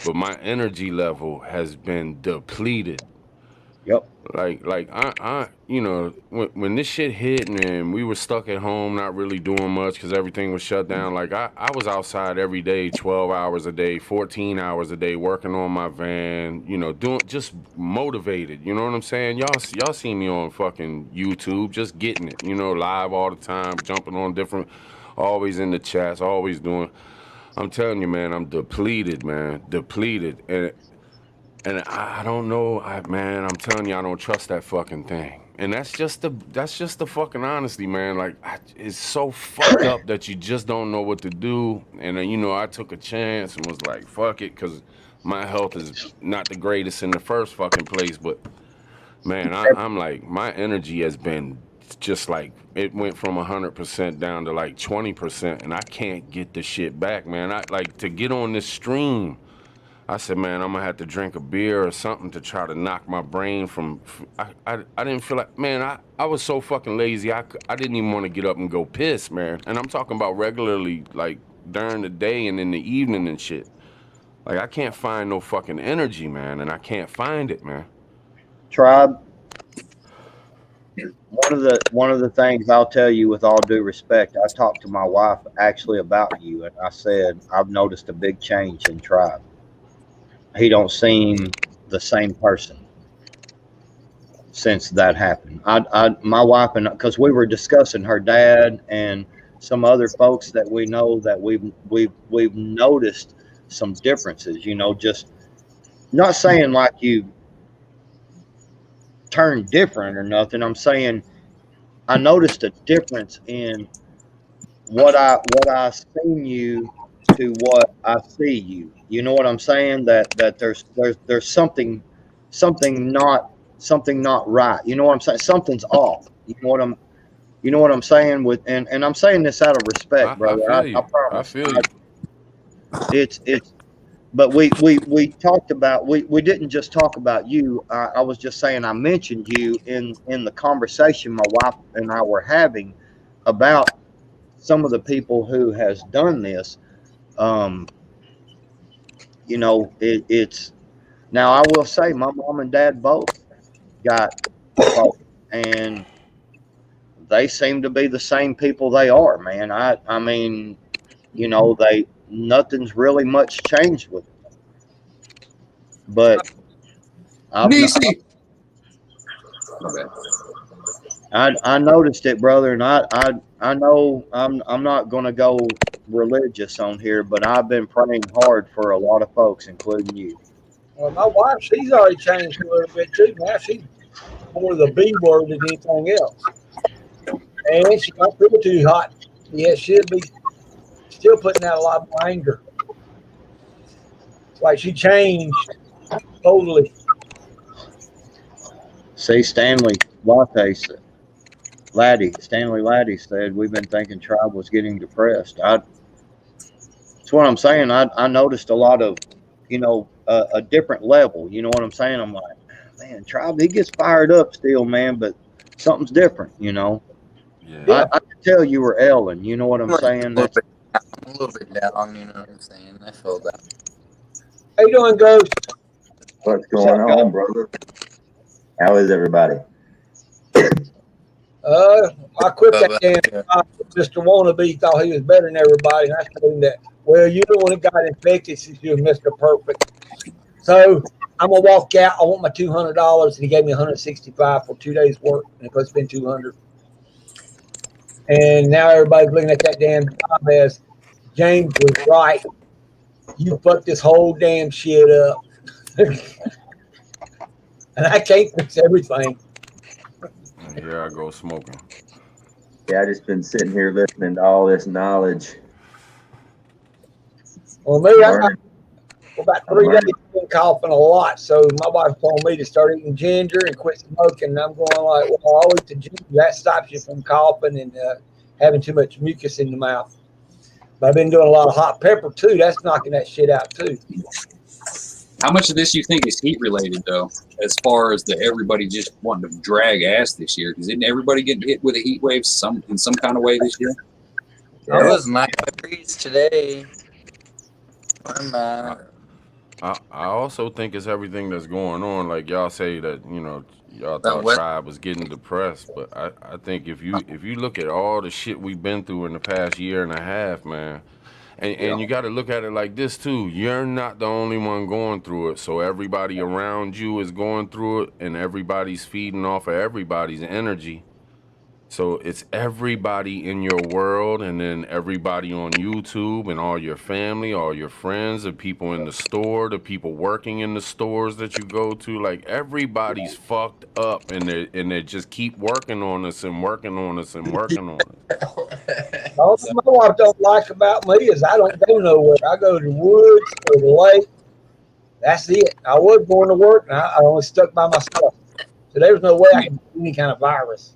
but my energy level has been depleted. Yep. Like I when this shit hit and we were stuck at home, not really doing much because everything was shut down. Like I was outside every day, 12 hours a day, 14 hours a day, working on my van, doing, just motivated. You know what I'm saying? Y'all see me on fucking YouTube, just getting it, live all the time, jumping on different, always in the chats, always doing. I'm telling you, man, I'm depleted, man, depleted. And I don't know, man. I'm telling you, I don't trust that fucking thing. And that's just the fucking honesty, man. Like, it's so fucked up that you just don't know what to do. And I took a chance and was like, fuck it, because my health is not the greatest in the first fucking place. But man, I'm like, my energy has been just like, it went from 100% down to like 20%, and I can't get the shit back, man. I like to get on this stream. I said, man, I'm gonna have to drink a beer or something to try to knock my brain from. I didn't feel like, man, I was so fucking lazy. I didn't even want to get up and go piss, man. And I'm talking about regularly, like during the day and in the evening and shit. Like I can't find no fucking energy, man, and I can't find it, man. Tribe. One of the things I'll tell you with all due respect, I talked to my wife actually about you, and I said I've noticed a big change in Tribe. He don't seem the same person since that happened. My wife and because we were discussing her dad and some other folks that we know that we've noticed some differences. You know, just not saying like you turned different or nothing. I'm saying I noticed a difference in what I seen you to what I see you. You know what I'm saying? That there's something not right. You know what I'm saying? Something's off. You know what I'm saying with and I'm saying this out of respect, brother. I feel you. I promise. I feel you. It's but we talked about we didn't just talk about you. I was just saying I mentioned you in the conversation my wife and I were having about some of the people who has done this. You know, it's now I will say my mom and dad both got caught, and they seem to be the same people they are, man. I mean, you know, nothing's really much changed with them. But DC. I noticed it, brother, and I know I'm not gonna go religious on here, but I've been praying hard for a lot of folks, including you. Well, my wife, she's already changed a little bit too. Now she's more the B word than anything else. And she don't feel too hot. Yeah, she'll be still putting out a lot more anger. It's like she changed totally. See, Stanley Laddie said, we've been thinking Tribe was getting depressed. That's what I'm saying. I noticed a lot of, you know, a different level. You know what I'm saying? I'm like, man, Tribe, he gets fired up still, man, but something's different, you know. Yeah. I could tell you were Ellen. You know what I'm saying? A little bit down, you know what I'm saying? I feel that. How you doing, Ghost? What's going on, brother? How is everybody? I quit that damn Mr. Wannabe, thought he was better than everybody, and I told him that, well, you the one that got infected since you were Mr. Perfect. So I'm gonna walk out. I want my $200, and he gave me $165 for 2 days' work, and it cost been $200. And now everybody's looking at that damn job as James was right. You fucked this whole damn shit up. And I can't fix everything. Here I go smoking. Yeah, I just been sitting here listening to all this knowledge. Well, me, for about 3 days, I've been coughing a lot. So my wife told me to start eating ginger and quit smoking. And I'm going like, well, I'll eat the ginger. That stops you from coughing and having too much mucus in the mouth. But I've been doing a lot of hot pepper too. That's knocking that shit out too. How much of this you think is heat related, though, as far as everybody just wanting to drag ass this year? Because didn't everybody get hit with a heat wave in some kind of way this year? Yeah. It was 9 degrees today. I also think it's everything that's going on. Like y'all say that, you know, y'all thought Tribe was getting depressed, but I think if you look at all the shit we've been through in the past year and a half, man. And you got to look at it like this, too. You're not the only one going through it. So everybody around you is going through it, and everybody's feeding off of everybody's energy. So it's everybody in your world, and then everybody on YouTube, and all your family, all your friends, the people in the store, the people working in the stores that you go to. Like, everybody's fucked up, and they just keep working on us and working on us and working on us. All my wife don't like about me is I don't go nowhere. I go to the woods or the lake. That's it. I was going to work, and I only stuck by myself. So there's no way I can get any kind of virus.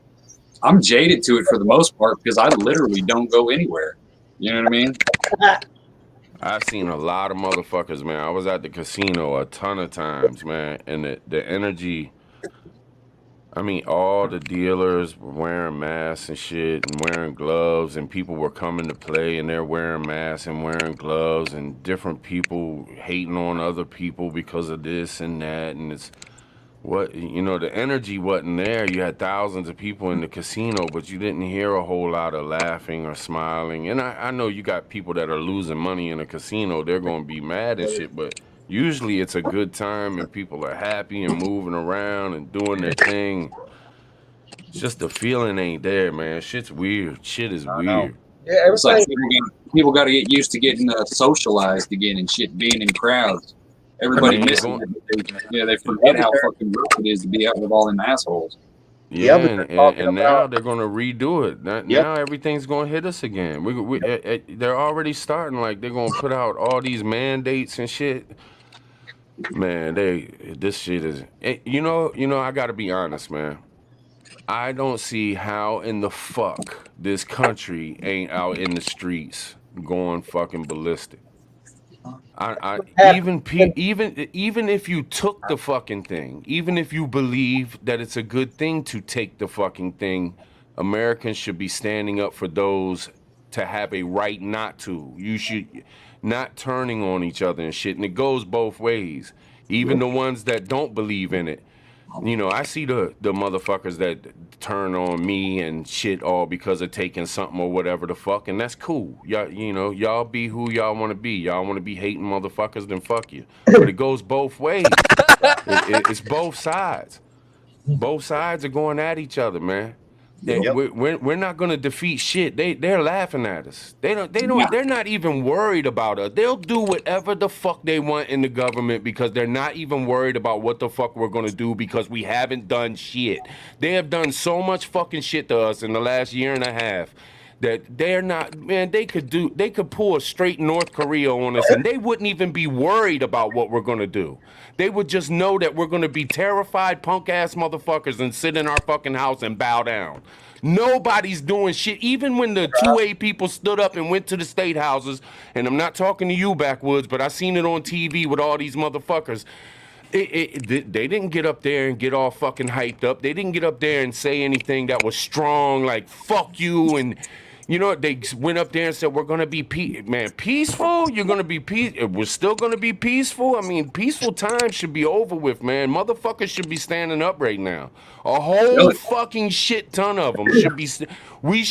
I'm jaded to it for the most part because I literally don't go anywhere. You know what I mean? I've seen a lot of motherfuckers, man. I was at the casino a ton of times, man, and the energy. I mean, all the dealers were wearing masks and shit and wearing gloves, and people were coming to play and they're wearing masks and wearing gloves, and different people hating on other people because of this and that. And it's what, the energy wasn't there. You had thousands of people in the casino, but you didn't hear a whole lot of laughing or smiling. And I know you got people that are losing money in a casino, they're going to be mad and shit, but usually it's a good time and people are happy and moving around and doing their thing. It's just the feeling ain't there, man. Shit's weird. Shit is weird. Yeah, It's like everything. people got to get used to getting socialized again and shit, being in crowds. Everybody Man, misses it. They forget how fucking rough it is to be out with all them assholes. Yeah, but they're talking and now about. they're gonna redo it. Now everything's gonna hit us again. They're already starting, like they're gonna put out all these mandates and shit. Man, this shit is. I gotta be honest, man. I don't see how in the fuck this country ain't out in the streets going fucking ballistic. Even if you took the fucking thing, even if you believe that it's a good thing to take the fucking thing, Americans should be standing up for those to have a right not to. You should not turning on each other and shit. And it goes both ways. Even the ones that don't believe in it. I see the motherfuckers that turn on me and shit all because of taking something or whatever the fuck, and that's cool. Y'all be who y'all want to be. Y'all want to be hating motherfuckers, then fuck you. But it goes both ways. It's both sides. Both sides are going at each other, man. We're not gonna defeat shit. They're laughing at us. They're not even worried about us. They'll do whatever the fuck they want in the government because they're not even worried about what the fuck we're gonna do because we haven't done shit. They have done so much fucking shit to us in the last year and a half that they're not, man, they could pull a straight North Korea on us and they wouldn't even be worried about what we're gonna do. They would just know that we're gonna be terrified punk ass motherfuckers and sit in our fucking house and bow down. Nobody's doing shit. Even when the 2A people stood up and went to the state houses, and I'm not talking to you, Backwoods, but I seen it on TV with all these motherfuckers. They didn't get up there and get all fucking hyped up. They didn't get up there and say anything that was strong, like fuck you. And they went up there and said, we're going to be peaceful. You're going to be we're still going to be peaceful. I mean, peaceful times should be over with, man. Motherfuckers should be standing up right now. A whole fucking shit ton of them should be. We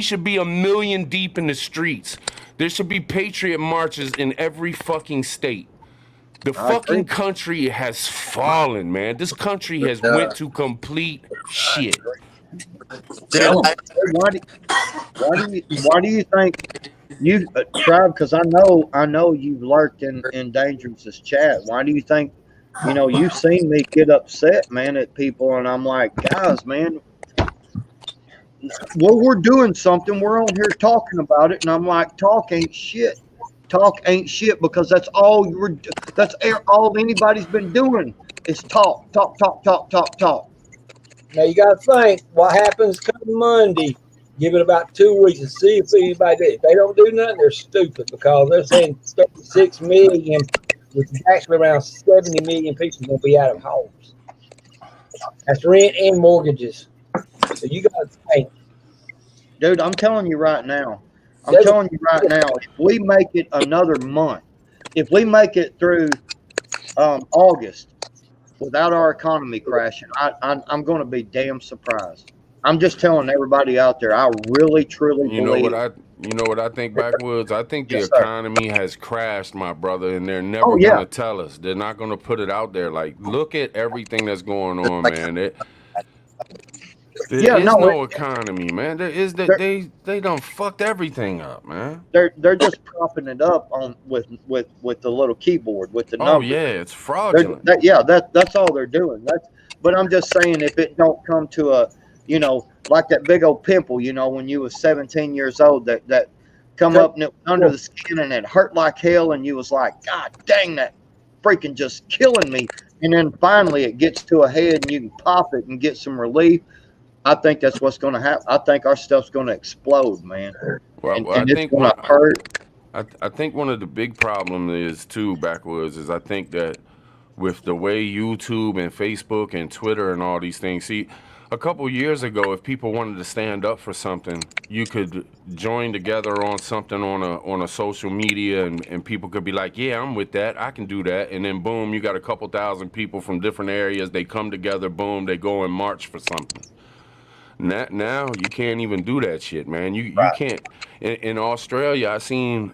should be a million deep in the streets. There should be patriot marches in every fucking state. The fucking country has fallen, man. This country has went to complete shit. Why do you think you Tribe? Because I know you've lurked in Dangerous' chat. Why do you think you've seen me get upset, man, at people, and I'm like, guys, man, well, we're doing something. We're on here talking about it, and I'm like, talk ain't shit. Talk ain't shit because that's all anybody's been doing is talk. Now you got to think what happens come Monday. Give it about 2 weeks and see if anybody did. If they don't do nothing, they're stupid because they're saying 36 million, which is actually around 70 million people going to be out of homes. That's rent and mortgages. So you got to think. Dude, I'm telling you right now. If we make it another month, if we make it through August without our economy crashing, I'm going to be damn surprised. I'm just telling everybody out there, I really, truly believe. You know what I think, Backwoods? I think the economy has crashed, my brother, and they're never going to tell us. They're not going to put it out there. Like, look at everything that's going on, man. There is no economy, man. There is that they done fucked everything up, man. They're just propping it up on with the little keyboard with the numbers. Oh yeah, it's fraudulent. That's all they're doing. But I'm just saying, if it don't come to a, like that big old pimple, when you was 17 years old, that come up and it was under the skin and it hurt like hell, and you was like, God dang, that freaking just killing me. And then finally it gets to a head and you can pop it and get some relief. I think that's what's going to happen. I think our stuff's going to explode, man. Well, and it's going to hurt. I think one of the big problems is too, Backwoods, is I think that with the way YouTube and Facebook and Twitter and all these things. See, a couple years ago, if people wanted to stand up for something, you could join together on something on a social media, and people could be like, yeah, I'm with that, I can do that, and then boom, you got a couple thousand people from different areas, they come together, boom, they go and march for something. Now you can't even do that shit, man. You can't. In Australia, I think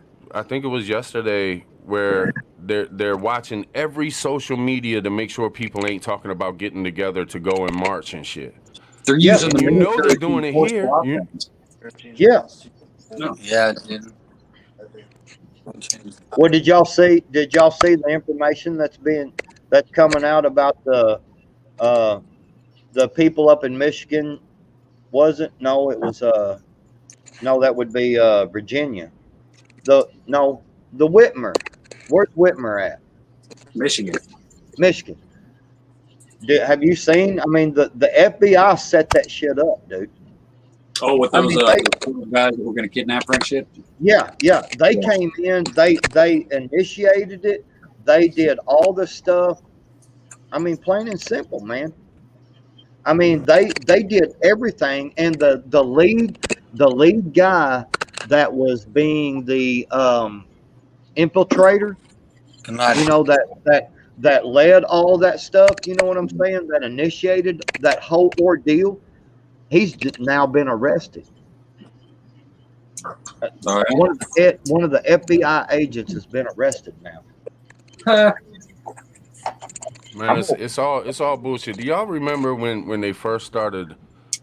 it was yesterday, where they're watching every social media to make sure people ain't talking about getting together to go and march and shit. They're Yeah, using And the you know military they're to doing it enforce here. lockdowns. Yeah. No. Yeah, dude. Well, did y'all see the information that's coming out about the people up in Michigan? Wasn't no, it was no, that would be Virginia. The Whitmer. Where's Whitmer at? Michigan. Michigan. Have you seen? I mean, the FBI set that shit up, dude. Oh, with I those mean, those guys that were going to kidnap her and shit. Yeah. They came in. They initiated it. They did all the stuff. I mean, plain and simple, man. I mean, they did everything, and the lead guy that was being the infiltrator, Good night. you know, that led all that stuff. You know what I'm saying? That initiated that whole ordeal. He's now been arrested. All right. One of the FBI agents has been arrested now. Man, it's all bullshit. Do y'all remember when they first started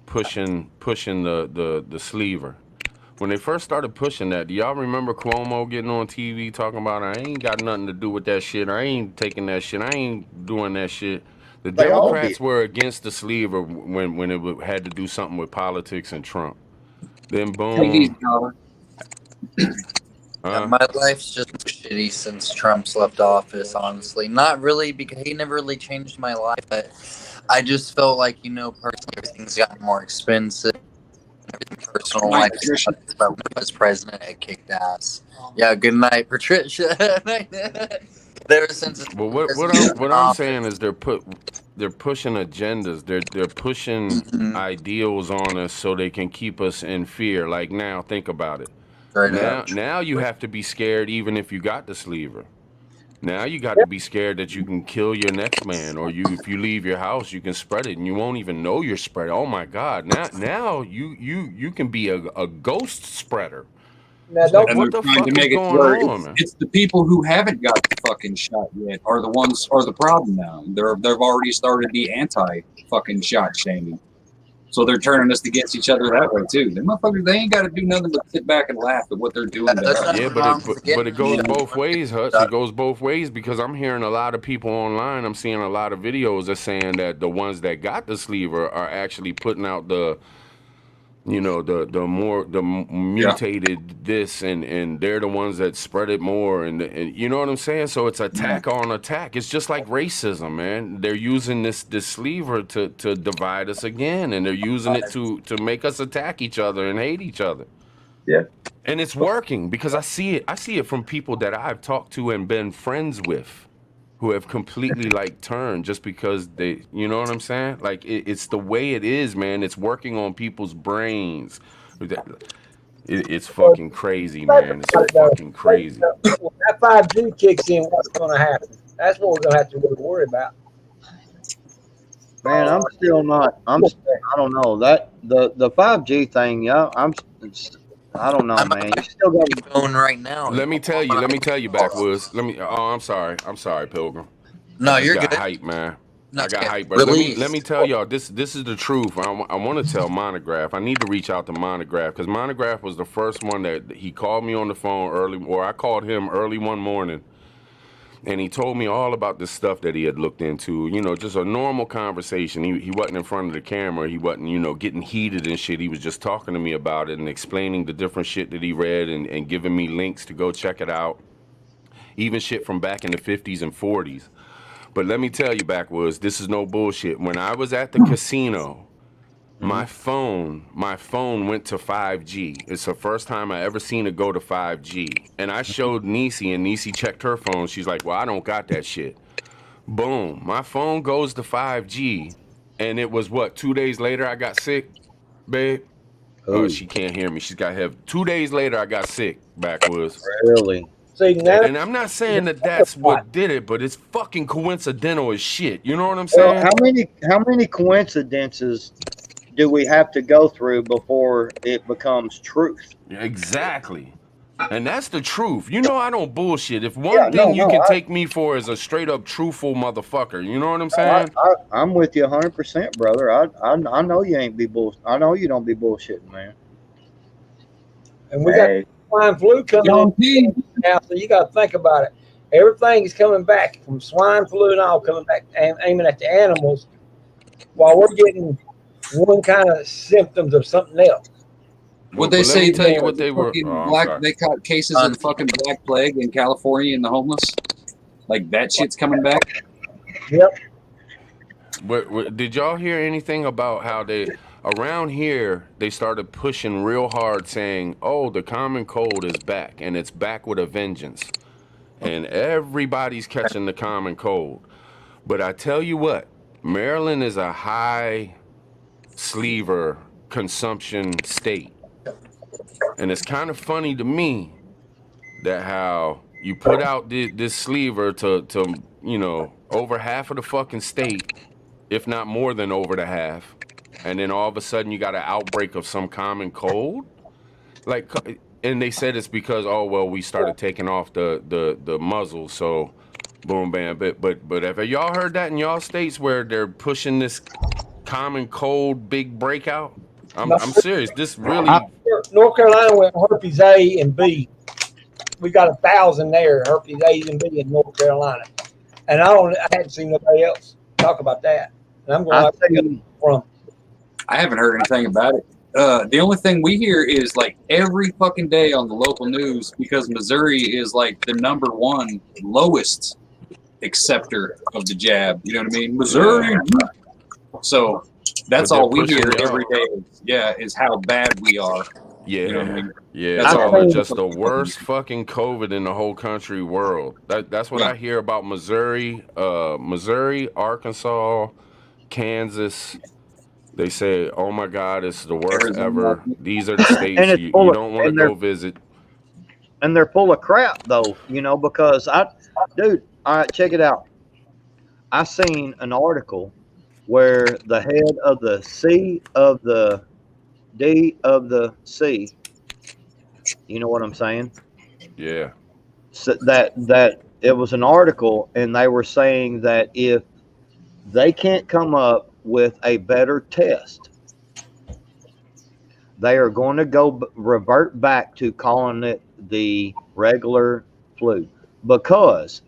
pushing the sleever? When they first started pushing that, do y'all remember Cuomo getting on TV talking about, I ain't got nothing to do with that shit, I ain't taking that shit, I ain't doing that shit? The They all Democrats did. were against the sleever when it had to do something with politics and Trump. Then Take these, boom. Dollar. My life's just shitty since Trump's left office, honestly. Not really, because he never really changed my life, but I just felt like, personally, everything's gotten more expensive. Everything personal Night, life, Patricia. but when he was president, it kicked ass. Yeah, good night, Patricia. Ever since his Well, what I'm saying is they're pushing agendas. They're pushing ideals on us so they can keep us in fear. Like now, think about it. Now you have to be scared even if you got the sleever. Now you got to be scared that you can kill your next man, or if you leave your house, you can spread it and you won't even know you're spreading. Oh my God! Now you can be a ghost spreader. Now, Like, don't And what they're the trying fuck to is make it going where on, man? it's the people who haven't got the fucking shot yet are the problem now. They've already started the anti fucking shot shaming. So they're turning us against each other that way too. The motherfuckers, they ain't got to do nothing but sit back and laugh at what they're doing to us. Yeah, but it goes both ways, Hutch. It goes both ways, because I'm hearing a lot of people online. I'm seeing a lot of videos that saying that the ones that got the sleever are actually putting out the mutated this, and they're the ones that spread it more, and you know what I'm saying. So it's attack on attack. It's just like racism, man. They're using this sleever to divide us again, and they're using it to make us attack each other and hate each other. Yeah. And it's working, because I see it from people that I've talked to and been friends with, who have completely like turned just because they, you know what I'm saying? Like it's the way it is, man. It's working on people's brains. It's fucking crazy, man. It's fucking crazy. When that 5G kicks in, what's going to happen? That's what we're going to have to really worry about. Man, I'm still not. I don't know that the 5G thing. Yeah, I don't know, man. You still got to going right now. Let me tell you, Backwoods. I'm sorry, Pilgrim. No, I just you're got good. hype, man. No, I got okay. hype, but let me tell y'all, this is the truth. I want to tell Monograph. I need to reach out to Monograph, because Monograph was the first one that he called me on the phone early, or I called him early one morning, and he told me all about the stuff that he had looked into. Just a normal conversation. He wasn't in front of the camera. He wasn't, getting heated and shit. He was just talking to me about it and explaining the different shit that he read, and giving me links to go check it out. Even shit from back in the 50s and 40s. But let me tell you, Backwoods, this is no bullshit. When I was at the casino, My phone went to 5G. It's the first time I ever seen it go to 5G. And I showed Niecy, and Niecy checked her phone. She's like, well, I don't got that shit. Boom. My phone goes to 5G. And it was what, 2 days later I got sick, babe? Oh, she can't hear me. She's got heavy. 2 days later I got sick, Backwoods. Really? See, now, And I'm not saying that that's what did it, but it's fucking coincidental as shit. You know what I'm saying? How many coincidences do we have to go through before it becomes truth? Exactly. And that's the truth. You know I don't bullshit. If one thing you can take me for is a straight up truthful motherfucker. You know what I'm saying? I'm with you 100%, brother. I know you ain't be bullshit. I know you don't be bullshitting, man. and we got swine flu coming in now, so you got to think about it. Everything is coming back from swine flu and all coming back and aiming at the animals, while we're getting one kind of symptoms of something else. Would they say tell you what they were? They caught cases of the fucking Black Plague in California and the homeless? Like that shit's coming back? Yep. But did y'all hear anything about how they around here they started pushing real hard, saying, "Oh, the common cold is back, and it's back with a vengeance, and everybody's catching the common cold." But I tell you what, Maryland is a high sleever consumption state. And it's kind of funny to me that how you put out this sleever to you know, over half of the fucking state, if not more than over the half, and then all of a sudden you got an outbreak of some common cold? Like, and they said it's because, oh, well, we started taking off the muzzle, so boom, bam, but have y'all heard that in y'all states where they're pushing this common cold big breakout? I'm serious. This really. North Carolina went herpes A and B. We got 1,000 there, herpes A and B in North Carolina, and I hadn't seen nobody else talk about that. And I'm going to get from. I haven't heard anything about it. The only thing we hear is like every fucking day on the local news, because Missouri is like the #1 lowest acceptor of the jab. You know what I mean? Missouri. So that's all we hear every day. Is how bad we are. Yeah, you know what I mean? Yeah. It's just the worst fucking COVID in the whole country world. That's what I hear about Missouri, Arkansas, Kansas. They say, "Oh my God, it's the worst ever." These are the states you don't want to go visit. And they're full of crap, though. You know, because dude, all right, check it out. I seen an article where the head of the C of the D of the C, you know what I'm saying? Yeah. So that it was an article, and they were saying that if they can't come up with a better test, they are going to revert back to calling it the regular flu, because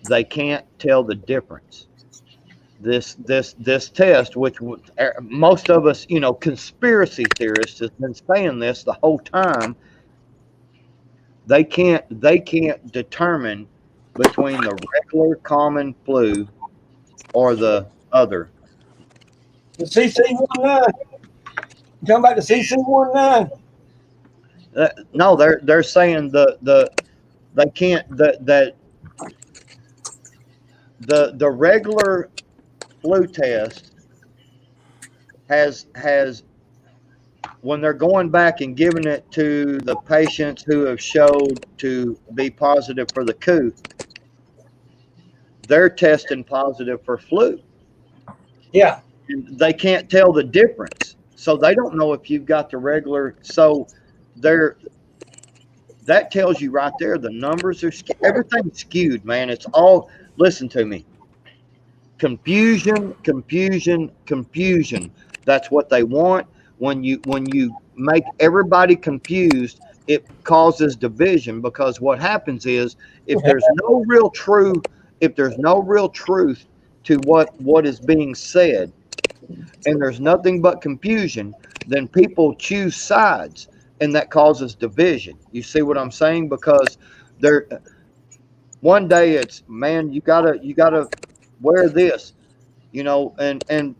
they can't tell the difference. This test, which most of us, you know, conspiracy theorists, has been saying this the whole time. They can't determine between the regular common flu or the other. The CC19. You talking about the CC19? No, they're saying they can't the regular flu test has when they're going back and giving it to the patients who have showed to be positive for the coup, they're testing positive for flu. Yeah. They can't tell the difference, so they don't know if you've got the regular. So that tells you right there the numbers are everything's skewed, man. It's all, listen to me. Confusion. That's what they want. When you make everybody confused, it causes division, because what happens is if there's no real truth to what is being said, and there's nothing but confusion, then people choose sides, and that causes division. You see what I'm saying? Because one day it's, man, you gotta wear this. you know,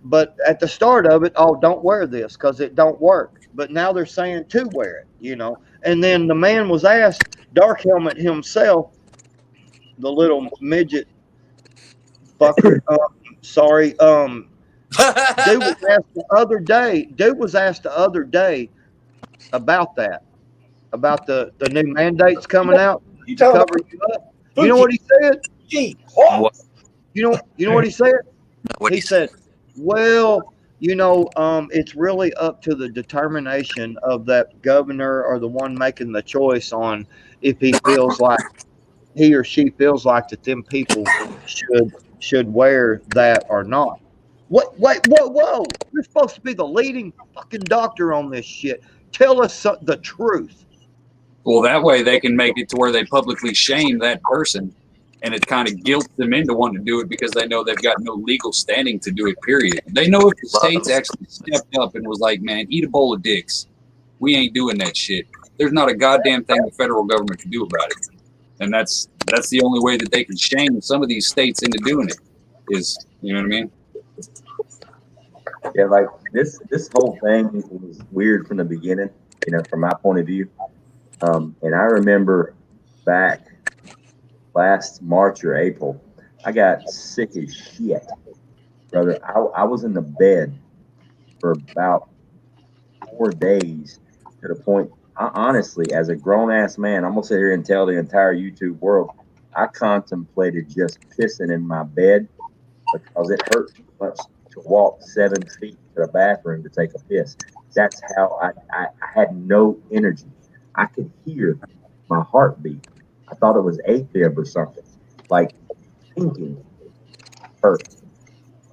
but at the start of it, oh, don't wear this because it don't work. But now they're saying to wear it, you know. And then the man was asked, Dark Helmet himself, the little midget fucker, sorry, dude was asked the other day. Dude was asked the other day about that, about the new mandates coming out to cover you up. You know what he said? What? You know what he said? What He said, "Well, you know, it's really up to the determination of that governor or the one making the choice on if he feels like he or she feels like that them people should wear that or not." What? Wait, whoa! You're supposed to be the leading fucking doctor on this shit. Tell us the truth. Well, that way they can make it to where they publicly shame that person, and it kind of guilts them into wanting to do it because they know they've got no legal standing to do it, period. They know if the states actually stepped up and was like, man, eat a bowl of dicks. We ain't doing that shit. There's not a goddamn thing the federal government can do about it. And that's the only way that they can shame some of these states into doing it is, you know what I mean? Yeah, like this whole thing was weird from the beginning, you know, from my point of view. And I remember back last March or April, I got sick as shit, brother. I was in the bed for about 4 days to the point, honestly, as a grown ass man, I'm gonna sit here and tell the entire YouTube world, I contemplated just pissing in my bed because it hurt too much to walk 7 feet to the bathroom to take a piss. That's how I had no energy. I could hear my heartbeat. I thought it was AFib or something. Like thinking hurt.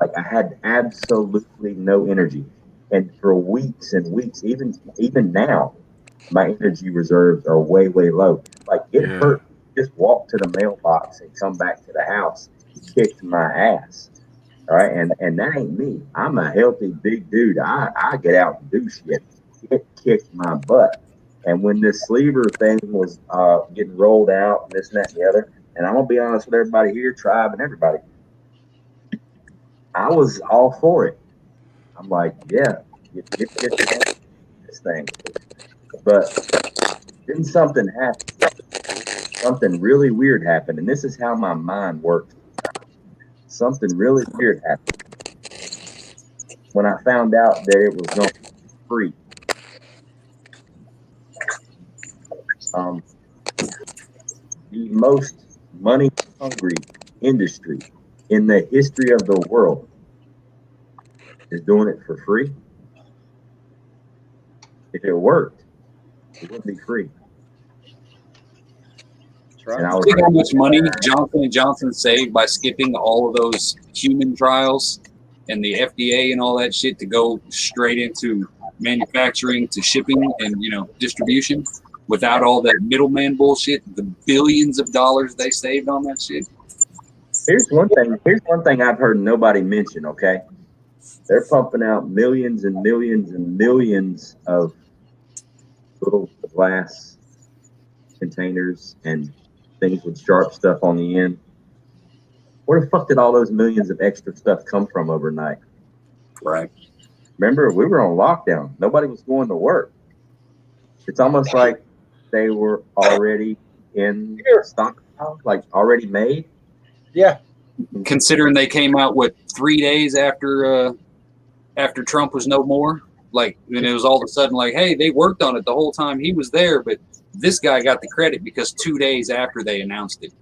Like I had absolutely no energy. And for weeks and weeks, even now, my energy reserves are way, way low. Like it hurt. Just walk to the mailbox and come back to the house. It kicked my ass. All right. And that ain't me. I'm a healthy big dude. I get out and do shit. It kicked my butt. And when this sleever thing was getting rolled out and this and that and the other, and I'm gonna be honest with everybody here, tribe and everybody, I was all for it. I'm like, yeah, get this thing. But then something happened. Something really weird happened, and this is how my mind works. Something really weird happened when I found out that it was going to be free. The most money hungry industry in the history of the world is doing it for free. If it worked, it wouldn't be free. Right. And I was think how much money Johnson & Johnson saved by skipping all of those human trials and the FDA and all that shit to go straight into manufacturing to shipping and, you know, distribution without all that middleman bullshit, the billions of dollars they saved on that shit. Here's one thing I've heard nobody mention, okay? They're pumping out millions and millions and millions of little glass containers and things with sharp stuff on the end. Where the fuck did all those millions of extra stuff come from overnight? Right. Remember, we were on lockdown. Nobody was going to work. It's almost like they were already in stockpile, like already made. Yeah. Considering they came out 3 days after Trump was no more, like, and it was all of a sudden like, hey, they worked on it the whole time he was there, but this guy got the credit because 2 days after they announced it,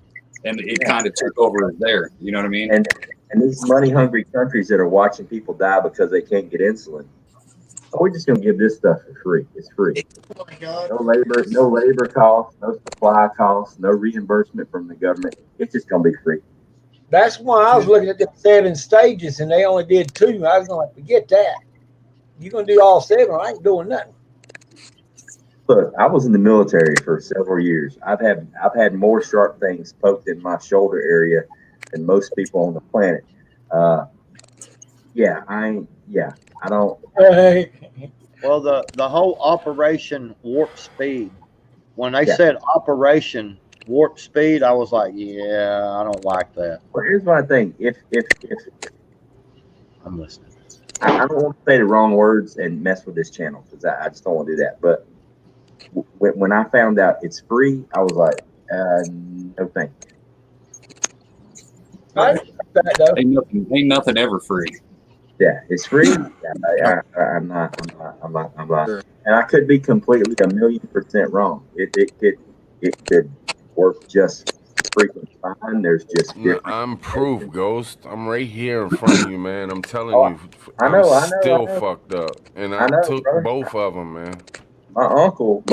and it kind of took over there. You know what I mean? And these money-hungry countries that are watching people die because they can't get insulin, we're just gonna give this stuff for free. It's free. Oh my God. No labor costs, no supply costs, no reimbursement from the government. It's just gonna be free. That's why I was looking at the 7 stages, and they only did 2. I was going to forget that. You're going to do all 7. I ain't doing nothing. Look, I was in the military for several years. I've had more sharp things poked in my shoulder area than most people on the planet. I don't. Well, the whole Operation Warp Speed, when they said Operation Warp Speed, I was like, yeah, I don't like that. Well, here's my thing. If I'm listening. I don't want to say the wrong words and mess with this channel because I just don't want to do that. But when I found out it's free, I was like, no thank you. I respect that though. Ain't nothing ever free. Yeah, it's free. Yeah, I'm not. And I could be completely 1,000,000% wrong. It could work just freaking fine. There's just different. I'm proof, Ghost. I'm right here in front of you, man. I'm telling you, I I'm know. still fucked up, and I know, took brother. both of them, man. My uncle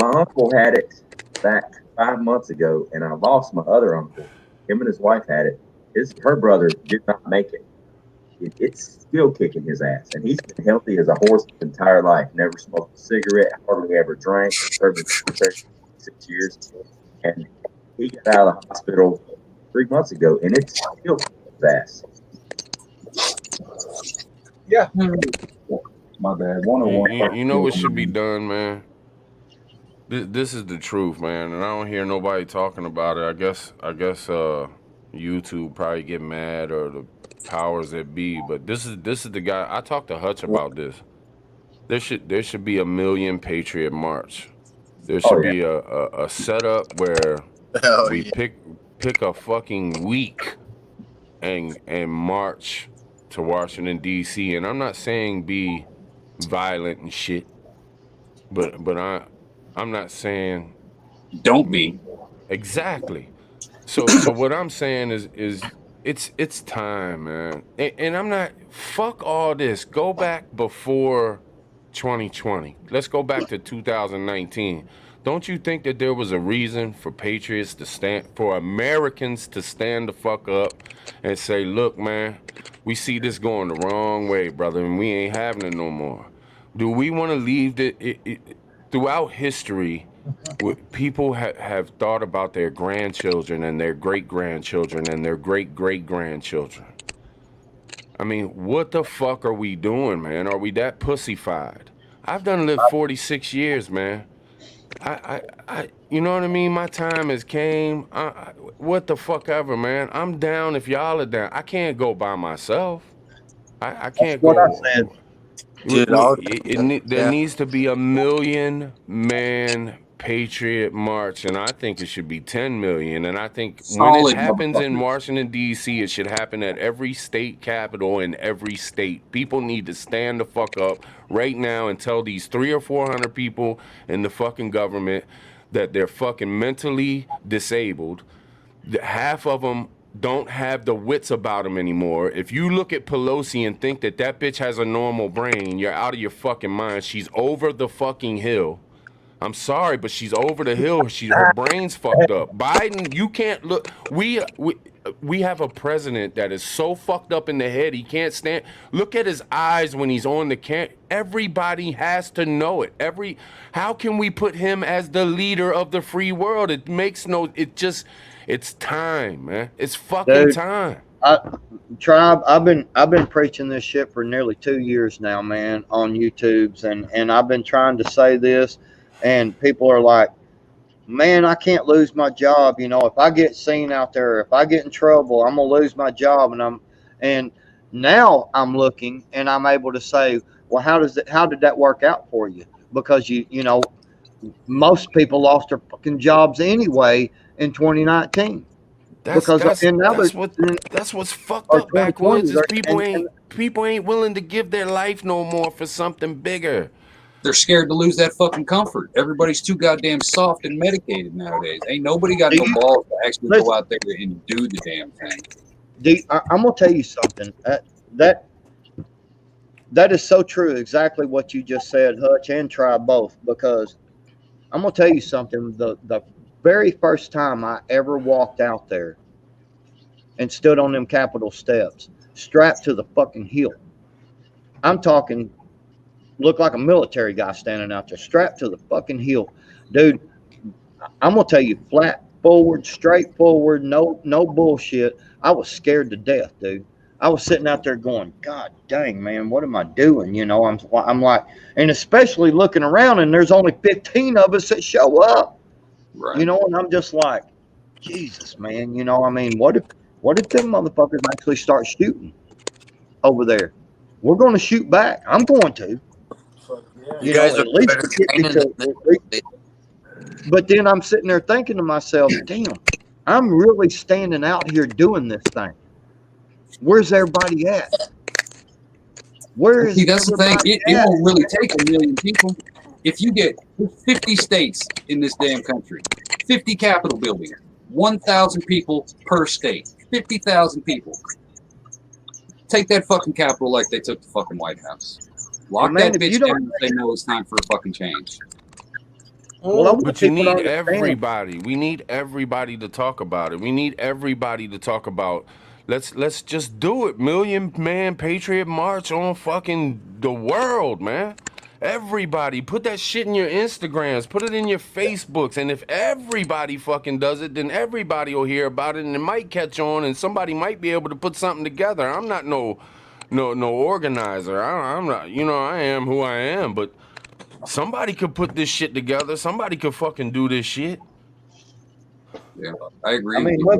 had it back 5 months ago, and I lost my other uncle. Him and his wife had it. Her brother did not make it. It's still kicking his ass, and he's been healthy as a horse his entire life. Never smoked a cigarette, hardly ever drank. Served in the military for 6 years, and he got out of the hospital 3 months ago, and it's still kicking his ass. Yeah. My bad. You know what should be done, man? This is the truth, man, and I don't hear nobody talking about it. I guess YouTube probably get mad or the powers that be, but this is the guy. I talked to Hutch about this. There should be a million Patriot March. There should be a setup where we pick a fucking week and march to Washington D.C. And I'm not saying be violent and shit, but I'm not saying don't be. Exactly. So what I'm saying is it's time, man. And I'm not, fuck all this. Go back before 2020. Let's go back to 2019. Don't you think that there was a reason for patriots to stand, for Americans to stand the fuck up and say, look, man, we see this going the wrong way, brother, and we ain't having it no more. Do we want to leave throughout history, people have thought about their grandchildren and their great-grandchildren and their great-great-grandchildren. I mean, what the fuck are we doing, man? Are we that pussyfied? I've done lived 46 years, man. I you know what I mean? My time has came. What the fuck ever, man. I'm down if y'all are down. I can't go by myself. I can't go. What I said. There needs to be a 1,000,000-man Patriot March, and I think it should be 10 million. And I think when it happens in Washington, D.C., it should happen at every state capital in every state. People need to stand the fuck up right now and tell these 300 or 400 people in the fucking government that they're fucking mentally disabled. Half of them don't have the wits about them anymore. If you look at Pelosi and think that bitch has a normal brain, you're out of your fucking mind. She's over the fucking hill. I'm sorry, but she's over the hill. Her brain's fucked up. Biden, you can't look. We have a president that is so fucked up in the head he can't stand. Look at his eyes when he's on the camera. Everybody has to know it. How can we put him as the leader of the free world? It makes no. It's time, man. It's fucking time. Tribe, I've been preaching this shit for nearly 2 years now, man, on YouTube's, and I've been trying to say this, and people are like, man, I can't lose my job. You know, if I get seen out there, if I get in trouble, I'm gonna lose my job. And now I'm looking and I'm able to say, well, how did that work out for you? Because you know, most people lost their fucking jobs anyway in 2019. That's what's fucked up backwards is people ain't willing to give their life no more for something bigger. They're scared to lose that fucking comfort. Everybody's too goddamn soft and medicated nowadays. Ain't nobody got no balls to actually go out there and do the damn thing. I'm gonna tell you something. That is so true. Exactly what you just said, Hutch and Tribe both. Because I'm gonna tell you something. The very first time I ever walked out there and stood on them Capitol steps, strapped to the fucking hill. I'm talking, looked like a military guy standing out there, strapped to the fucking hill. Dude, I'm gonna tell you, flat forward, straight forward, no bullshit. I was scared to death, dude. I was sitting out there going, God dang, man, what am I doing? You know, I'm like, and especially looking around, and there's only 15 of us that show up. Right. You know, and I'm just like, Jesus, man. You know, I mean, what if them motherfuckers actually start shooting over there? we're going to shoot back. I'm going to. You guys are at least better get me training to. than But then I'm sitting there thinking to myself, damn, I'm really standing out here doing this thing. Where's everybody at? Where is See, that's the thing. everybody It at? won't really take 1 million people. If you get 50 states in this damn country, 50 Capitol buildings, 1,000 people per state, 50,000 people. Take that fucking Capitol like they took the fucking White House. Lock Man, that if you bitch don't- down and say no, it's time for a fucking change. Well, I want But you people to need understand. everybody. We need everybody to talk about it. We need everybody to talk about. Let's just do it. Million Man Patriot March on fucking the world, man. Everybody, put that shit in your Instagrams, put it in your Facebooks, and if everybody fucking does it, then everybody will hear about it, and it might catch on, and somebody might be able to put something together. I'm not no organizer. I'm not. You know, I am who I am, but somebody could put this shit together. Somebody could fucking do this shit. Yeah, I agree. I mean, with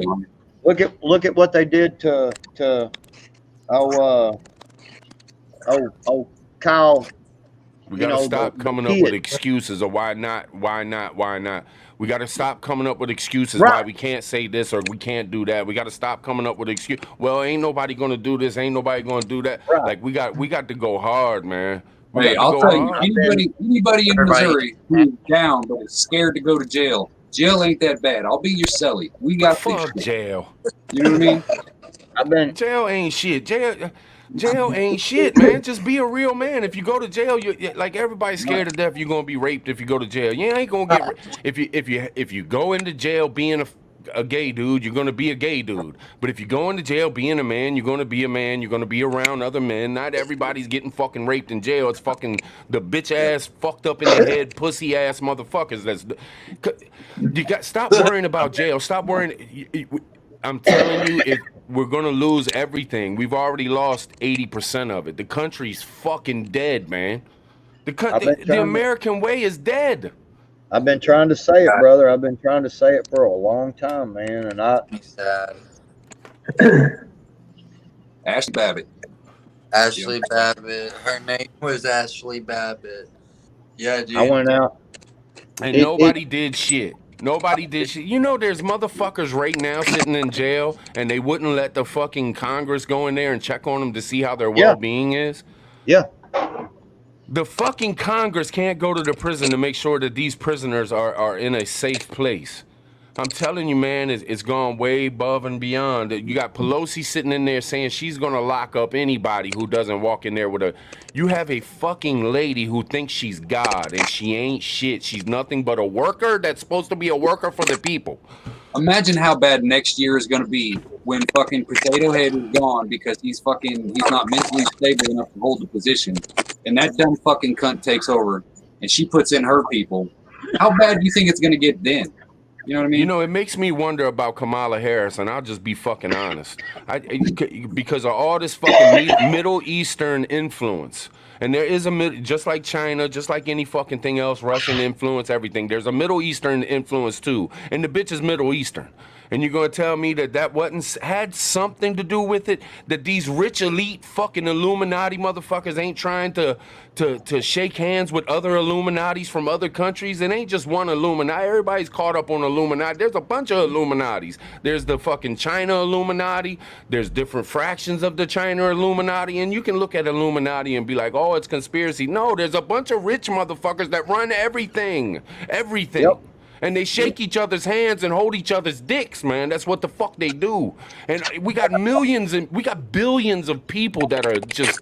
you. look at what they did to Kyle. We You gotta know, stop the coming up with kid. excuses of why not. We gotta stop coming up with excuses Right. why we can't say this or we can't do that. We gotta stop coming up with excuse. Well, ain't nobody gonna do this. Ain't nobody gonna do that. Right. Like we got to go hard, man. We Hey, got I'll to go tell you, hard. anybody in Everybody- Missouri who's down but is scared to go to jail, jail ain't that bad. I'll be your celly. We got Fuck this shit. jail. You know what I mean? I've been Jail ain't shit. Jail ain't shit, man. Just be a real man. If you go to jail, you like everybody's scared to death. You're gonna be raped if you go to jail. You ain't gonna get if you go into jail being a gay dude, you're gonna be a gay dude. But if you go into jail being a man, you're gonna be a man. You're gonna be around other men. Not everybody's getting fucking raped in jail. It's fucking the bitch ass, fucked up in the head, pussy ass motherfuckers. You got stop worrying about jail. Stop worrying. I'm telling you, if we're gonna lose everything, we've already lost 80% of it. The country's fucking dead, man. I've been The trying to- American way is dead. I've been trying to say it, brother. I've been trying to say it for a long time, man. And sad. Ashley Babbitt. Ashley Babbitt. Her name was Ashley Babbitt. Yeah, dude. I went out. And It- nobody did shit. Nobody did shit. You know, there's motherfuckers right now sitting in jail, and they wouldn't let the fucking Congress go in there and check on them to see how their Yeah. well-being is. Yeah. The fucking Congress can't go to the prison to make sure that these prisoners are in a safe place. I'm telling you, man, it's gone way above and beyond. You got Pelosi sitting in there saying she's gonna lock up anybody who doesn't walk in there with a. You have a fucking lady who thinks she's God and she ain't shit. She's nothing but a worker that's supposed to be a worker for the people. Imagine how bad next year is going to be when fucking Potato Head is gone because he's not mentally stable enough to hold the position, and that dumb fucking cunt takes over, and she puts in her people. How bad do you think it's going to get then? You know what I mean? You know, it makes me wonder about Kamala Harris, and I'll just be fucking honest. Because of all this fucking Middle Eastern influence. And there is just like China, just like any fucking thing else, Russian influence, everything. There's a Middle Eastern influence too. And the bitch is Middle Eastern. And you're going to tell me that had something to do with it? That these rich elite fucking Illuminati motherfuckers ain't trying to shake hands with other Illuminatis from other countries? It ain't just one Illuminati. Everybody's caught up on Illuminati. There's a bunch of Illuminatis. There's the fucking China Illuminati. There's different fractions of the China Illuminati. And you can look at Illuminati and be like, oh, it's conspiracy. No, there's a bunch of rich motherfuckers that run everything. Everything. Yep. And they shake each other's hands and hold each other's dicks, man. That's what the fuck they do. And we got millions and we got billions of people that are just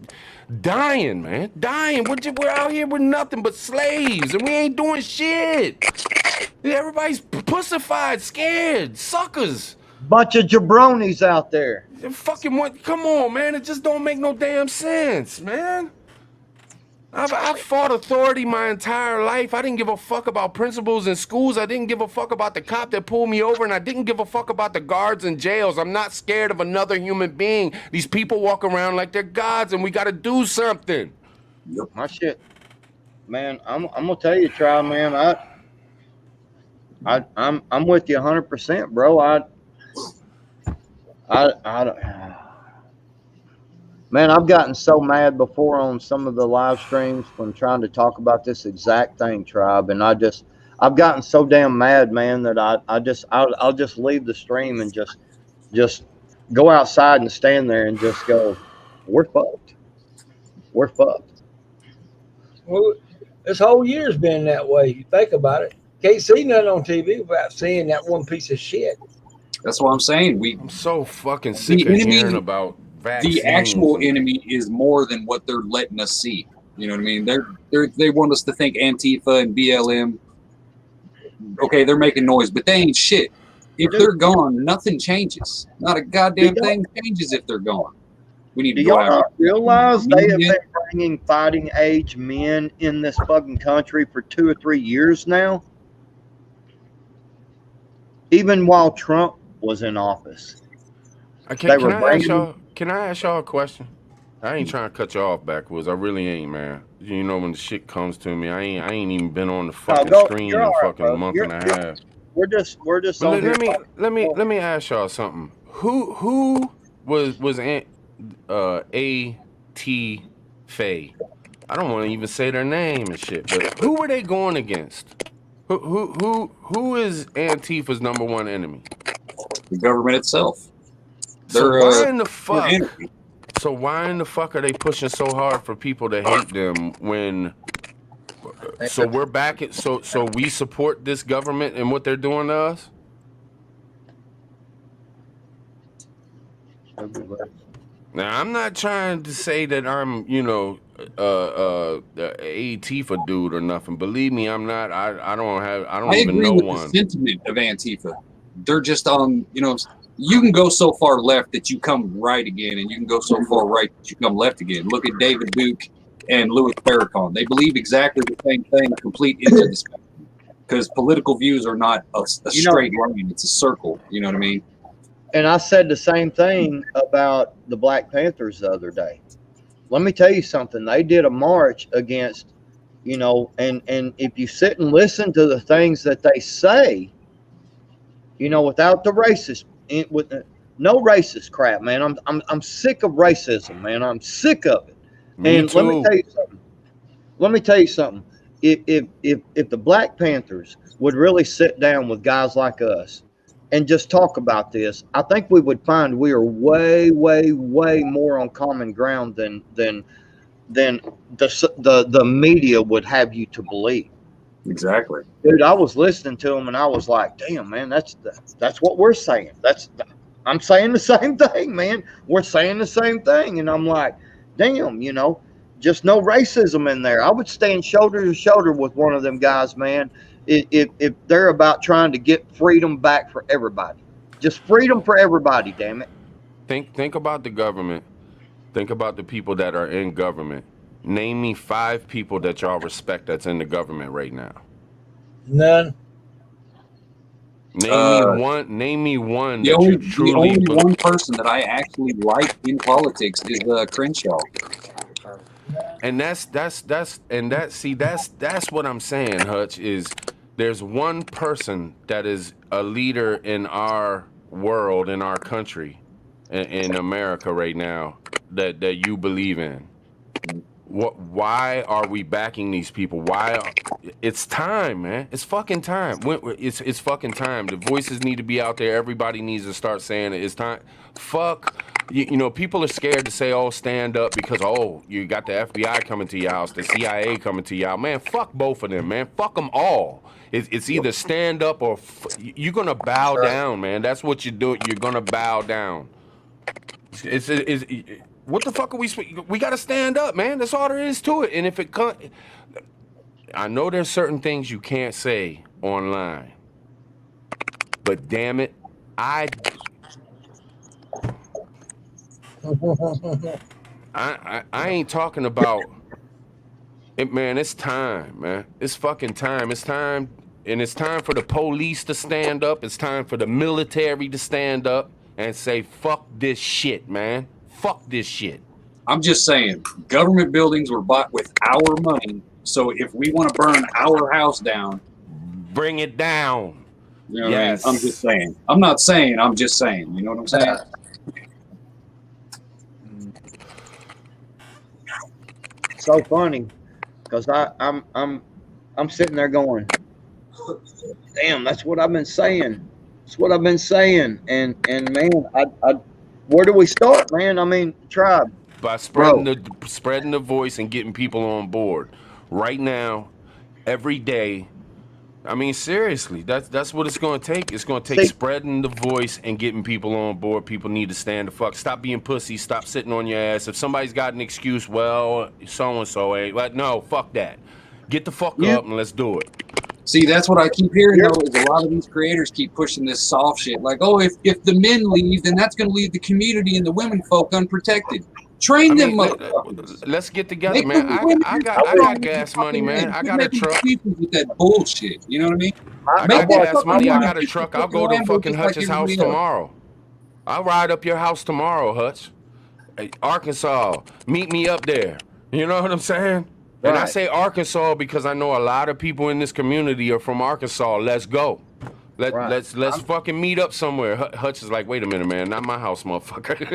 dying, man. Dying. We're out here with nothing but slaves and we ain't doing shit. Everybody's pussified, scared, suckers. Bunch of jabronis out there. Come on, man. It just don't make no damn sense, man. I've fought authority my entire life. I didn't give a fuck about principals in schools. I didn't give a fuck about the cop that pulled me over, and I didn't give a fuck about the guards in jails. I'm not scared of another human being. These people walk around like they're gods, and we got to do something. My shit, man. I'm gonna tell you, Try, man. I'm with you 100%, bro. Man, I've gotten so mad before on some of the live streams from trying to talk about this exact thing, Tribe, and I've gotten so damn mad, man, that I'll just leave the stream and just go outside and stand there and just go, we're fucked. We're fucked. Well, this whole year's been that way. You think about it. Can't see nothing on TV without seeing that one piece of shit. That's what I'm saying. I'm so fucking sick of enemy, hearing about vaccines. The actual enemy is more than what they're letting us see. You know what I mean? They want us to think Antifa and BLM. Okay, they're making noise, but they ain't shit. If they're gone, nothing changes. Not a goddamn thing changes if they're gone. We need to go out. Do y'all not realize they have been bringing fighting age men in this fucking country for 2 or 3 years now? Even while Trump was in office. Can I ask y'all a question? I ain't trying to cut you off backwards. I really ain't, man. You know, when the shit comes to me, I ain't even been on the fucking screen in a fucking month and a half. We're just let me ask y'all something. Who was A.T. Faye? I don't want to even say their name and shit, but who were they going against? Who is Antifa's number one enemy? The government itself. So why in the fuck? So why in the fuck are they pushing so hard for people to hate them when? So we're back at so we support this government and what they're doing to us. Now I'm not trying to say that I'm a Antifa dude or nothing. Believe me, I'm not. I don't even know one. The sentiment of Antifa. They're just on. You can go so far left that you come right again, and you can go so far right that you come left again. Look at David Duke and Louis Farrakhan. They believe exactly the same thing, complete into the spectrum. Because political views are not a straight line; it's a circle. You know what I mean? And I said the same thing about the Black Panthers the other day. Let me tell you something. They did a march against, and if you sit and listen to the things that they say, without the racist. With no racist crap, man. I'm sick of racism, man. I'm sick of it. Me too. Let me tell you something. If the Black Panthers would really sit down with guys like us and just talk about this, I think we would find we are way, way, way more on common ground than the media would have you to believe. Exactly, dude. I was listening to them and I was like, "Damn, man, that's what we're saying. I'm saying the same thing, man. We're saying the same thing." And I'm like, "Damn, just no racism in there." I would stand shoulder to shoulder with one of them guys, man. If they're about trying to get freedom back for everybody, just freedom for everybody. Damn it. Think about the government. Think about the people that are in government. Name me 5 people that y'all respect that's in the government right now. None. Name me one. The only one person that I actually like in politics is Crenshaw. And that's what I'm saying, Hutch, is there's one person that is a leader in our world, in our country, in America right now that you believe in. Why are we backing these people? It's time, man. It's fucking time. It's fucking time. The voices need to be out there. Everybody needs to start saying it. It's time. Fuck. People are scared to say, "Oh, stand up," because you got the FBI coming to your house, the CIA coming to your house. Man, fuck both of them, man. Fuck them all. It's either stand up or you're gonna bow down, man. That's what you do. You're gonna bow down. What the fuck are we gotta stand up, man. That's all there is to it. And if it comes, I know there's certain things you can't say online, but damn it, I ain't talking about it, man. It's time, man. It's fucking time. It's time, and it's time for the police to stand up. It's time for the military to stand up and say, "Fuck this shit, man. Fuck this shit." I'm just saying, government buildings were bought with our money. So if we want to burn our house down, bring it down. You know what I mean? I'm just saying. I'm not saying. I'm just saying. You know what I'm saying? so funny because I'm sitting there going, damn, that's what I've been saying. That's what I've been saying. And man, I where do we start, man? I mean, tribe, By bro. spreading the voice and getting people on board. Right now, every day. I mean, seriously, that's what it's going to take. It's going to take See, spreading the voice and getting people on board. People need to stand the fuck. Stop being pussy. Stop sitting on your ass. If somebody's got an excuse, well, so and so ain't. But no, fuck that. Get the fuck you up and let's do it. See, that's what I keep hearing you're though, is a lot of these creators keep pushing this soft shit. Like, oh, if the men leave, then that's gonna leave the community and the women folk unprotected. Train I them mean, motherfuckers. let's get together, Make the man. women I strong got with the gas money, fucking man. men. I Quit got a making truck. excuses with that bullshit. You know what I mean? I Make got that gas fucking money. I woman got a fix the truck. I'll fucking go to Lambo fucking just like Hutch's house everybody else. tomorrow. I'll ride up your house tomorrow, Hutch. Hey, Arkansas, meet me up there. You know what I'm saying? And I right, say Arkansas because I know a lot of people in this community are from Arkansas. Let's go. right. Let's fucking meet up somewhere. Hutch is like, wait a minute, man, not my house, motherfucker.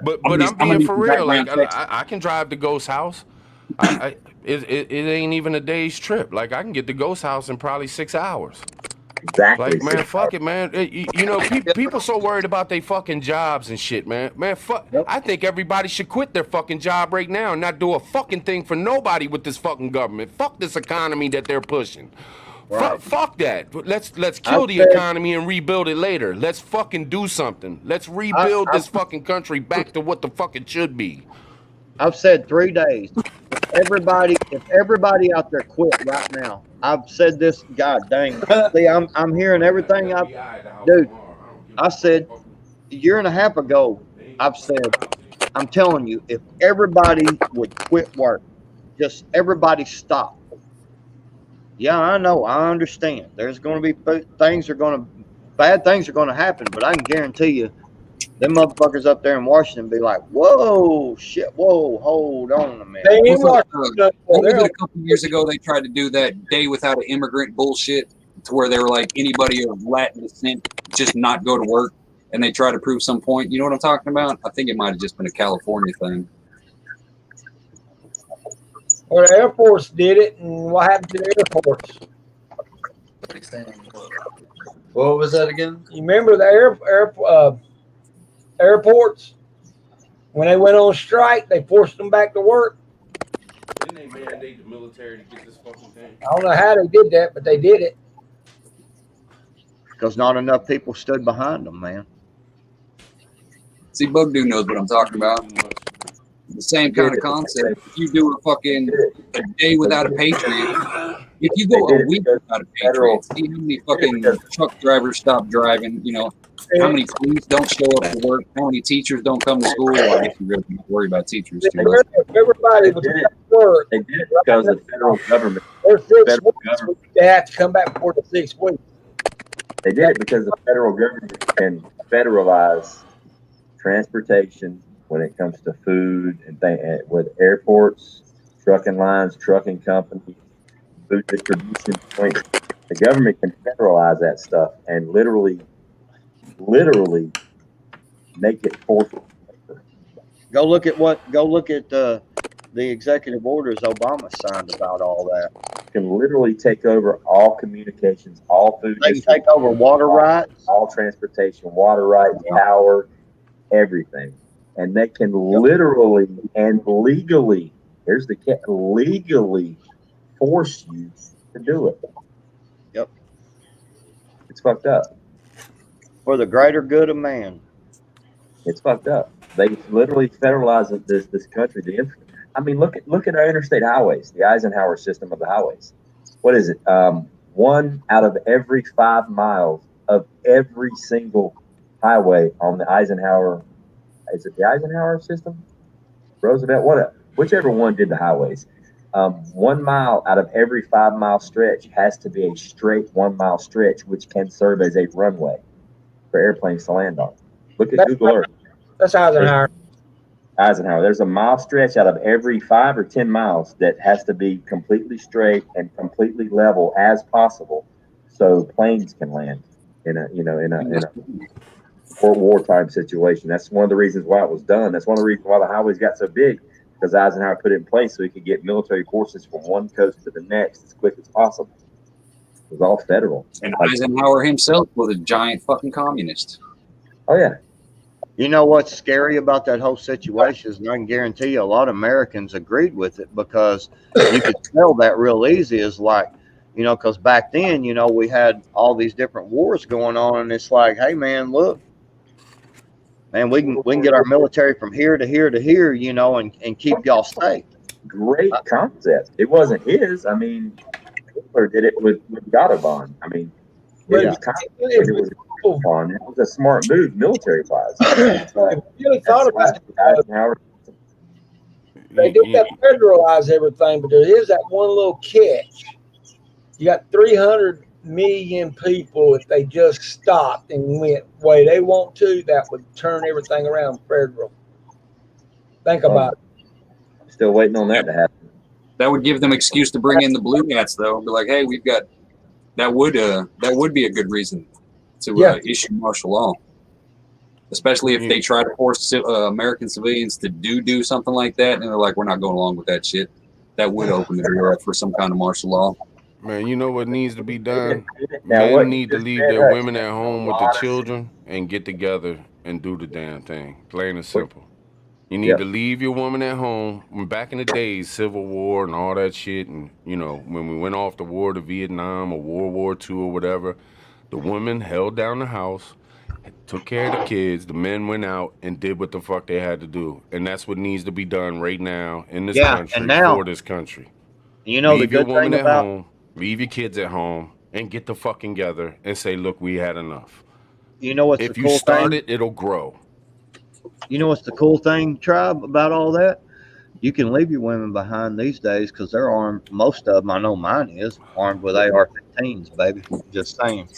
but I'm I'm gonna being need for some real. Like background checks. I can drive to Ghost House. It ain't even a day's trip. Like I can get to Ghost House in probably 6 hours. Exactly. Like, man, fuck it, man. You know, people so worried about their fucking jobs and shit, man. Man, fuck. Yep. I think everybody should quit their fucking job right now and not do a fucking thing for nobody with this fucking government. Fuck this economy that they're pushing. Right. Fuck that. Let's I've kill the said economy and rebuild it later. Let's fucking do something. Let's rebuild I've this fucking country back to what the fuck it should be. I've said 3 days. If everybody out there quit right now, I've said this. God dang. See, I'm hearing everything. Dude, I said a year and a half ago. I've said, I'm telling you, if everybody would quit work, just everybody stop. Yeah, I know. I understand. There's going to be bad things are going to happen, but I can guarantee you, them motherfuckers up there in Washington be like, whoa, shit, whoa, hold on a minute. They ain't What was watching. it a couple of years ago? They tried to do that day without an immigrant bullshit, to where they were like anybody of Latin descent just not go to work, and they try to prove some point. You know what I'm talking about? I think it might have just been a California thing. Well, the Air Force did it, and what happened to the airports? What was that again? You remember the airports? When they went on strike, they forced them back to work. Didn't they mandate the military to get this fucking thing? I don't know how they did that, but they did it. Because not enough people stood behind them, man. See, Bug Dude knows what I'm talking about. The same kind of concept. If you do a day without a patriot, if you go a week without a patriot, see how many fucking truck drivers stop driving, you know, how many police don't show up to work, how many teachers don't come to school. Well, I guess you really don't worry about teachers too much. Everybody was at work. They did it because the federal government. Their 6 Federal weeks, government. they have to come back before the 6 weeks. They did it because the federal government can federalize transportation when it comes to food and with airports, trucking lines, trucking companies, food distribution points. The government can federalize that stuff and literally make it forcible. Go look at the executive orders Obama signed about all that. Can literally take over all communications, all food. They can take over water rights, all transportation, water rights, power, everything. And they can literally and legally, here's the catch, legally force you to do it. Yep. It's fucked up. For the greater good of man. It's fucked up. They literally federalize this country. I mean, look at our interstate highways, the Eisenhower system of the highways. What is it? 1 out of every 5 miles of every single highway on the Eisenhower. Is it the Eisenhower system? Roosevelt, whichever one did the highways. 1 mile out of every 5 mile stretch has to be a straight 1 mile stretch, which can serve as a runway for airplanes to land on. Look at Google Earth. That's Eisenhower. There's a mile stretch out of every 5 or 10 miles that has to be completely straight and completely level as possible, so planes can land in a wartime situation. That's one of the reasons why it was done. That's one of the reasons why the highways got so big, because Eisenhower put it in place so he could get military forces from one coast to the next as quick as possible. It was all federal. And Eisenhower himself was a giant fucking communist. Oh yeah. You know what's scary about that whole situation is, and I can guarantee you a lot of Americans agreed with it, because you could tell that real easy is like, you know, because back then, you know, we had all these different wars going on, and it's like, hey man, look, man, we can get our military from here to here to here, you know, and keep y'all safe. Great concept. It wasn't his. I mean, Hitler did it with Gottabon. I mean, it was a smart move, military wise. You thought about it. They did that federalize everything, but there is that one little catch. You got 300 million people. If they just stopped and went the way they want to, that would turn everything around federal. Think about it. Still waiting on that to happen. That would give them excuse to bring in the blue hats, though. Be like, hey, we've got that would be a good reason to issue martial law, especially if they try to force American civilians to do something like that, and they're like, we're not going along with that shit. That would open the door up for some kind of martial law. Man, you know what needs to be done? Men need to leave their women at home with the children and get together and do the damn thing. Plain and simple. You need to leave your woman at home. Back in the days, Civil War and all that shit, and, you know, when we went off the war to Vietnam or World War II or whatever, the women held down the house, took care of the kids, the men went out and did what the fuck they had to do. And that's what needs to be done right now in this country, and now, for this country. You know, leave the good your woman thing at about home, leave your kids at home, and get the fucking together and say, look, we had enough. You know what's if the you cool start thing? it, it'll grow. You know what's the cool thing, Tribe, about all that? You can leave your women behind these days because they're armed. Most of them, I know mine is, armed with AR-15s, baby. Just saying.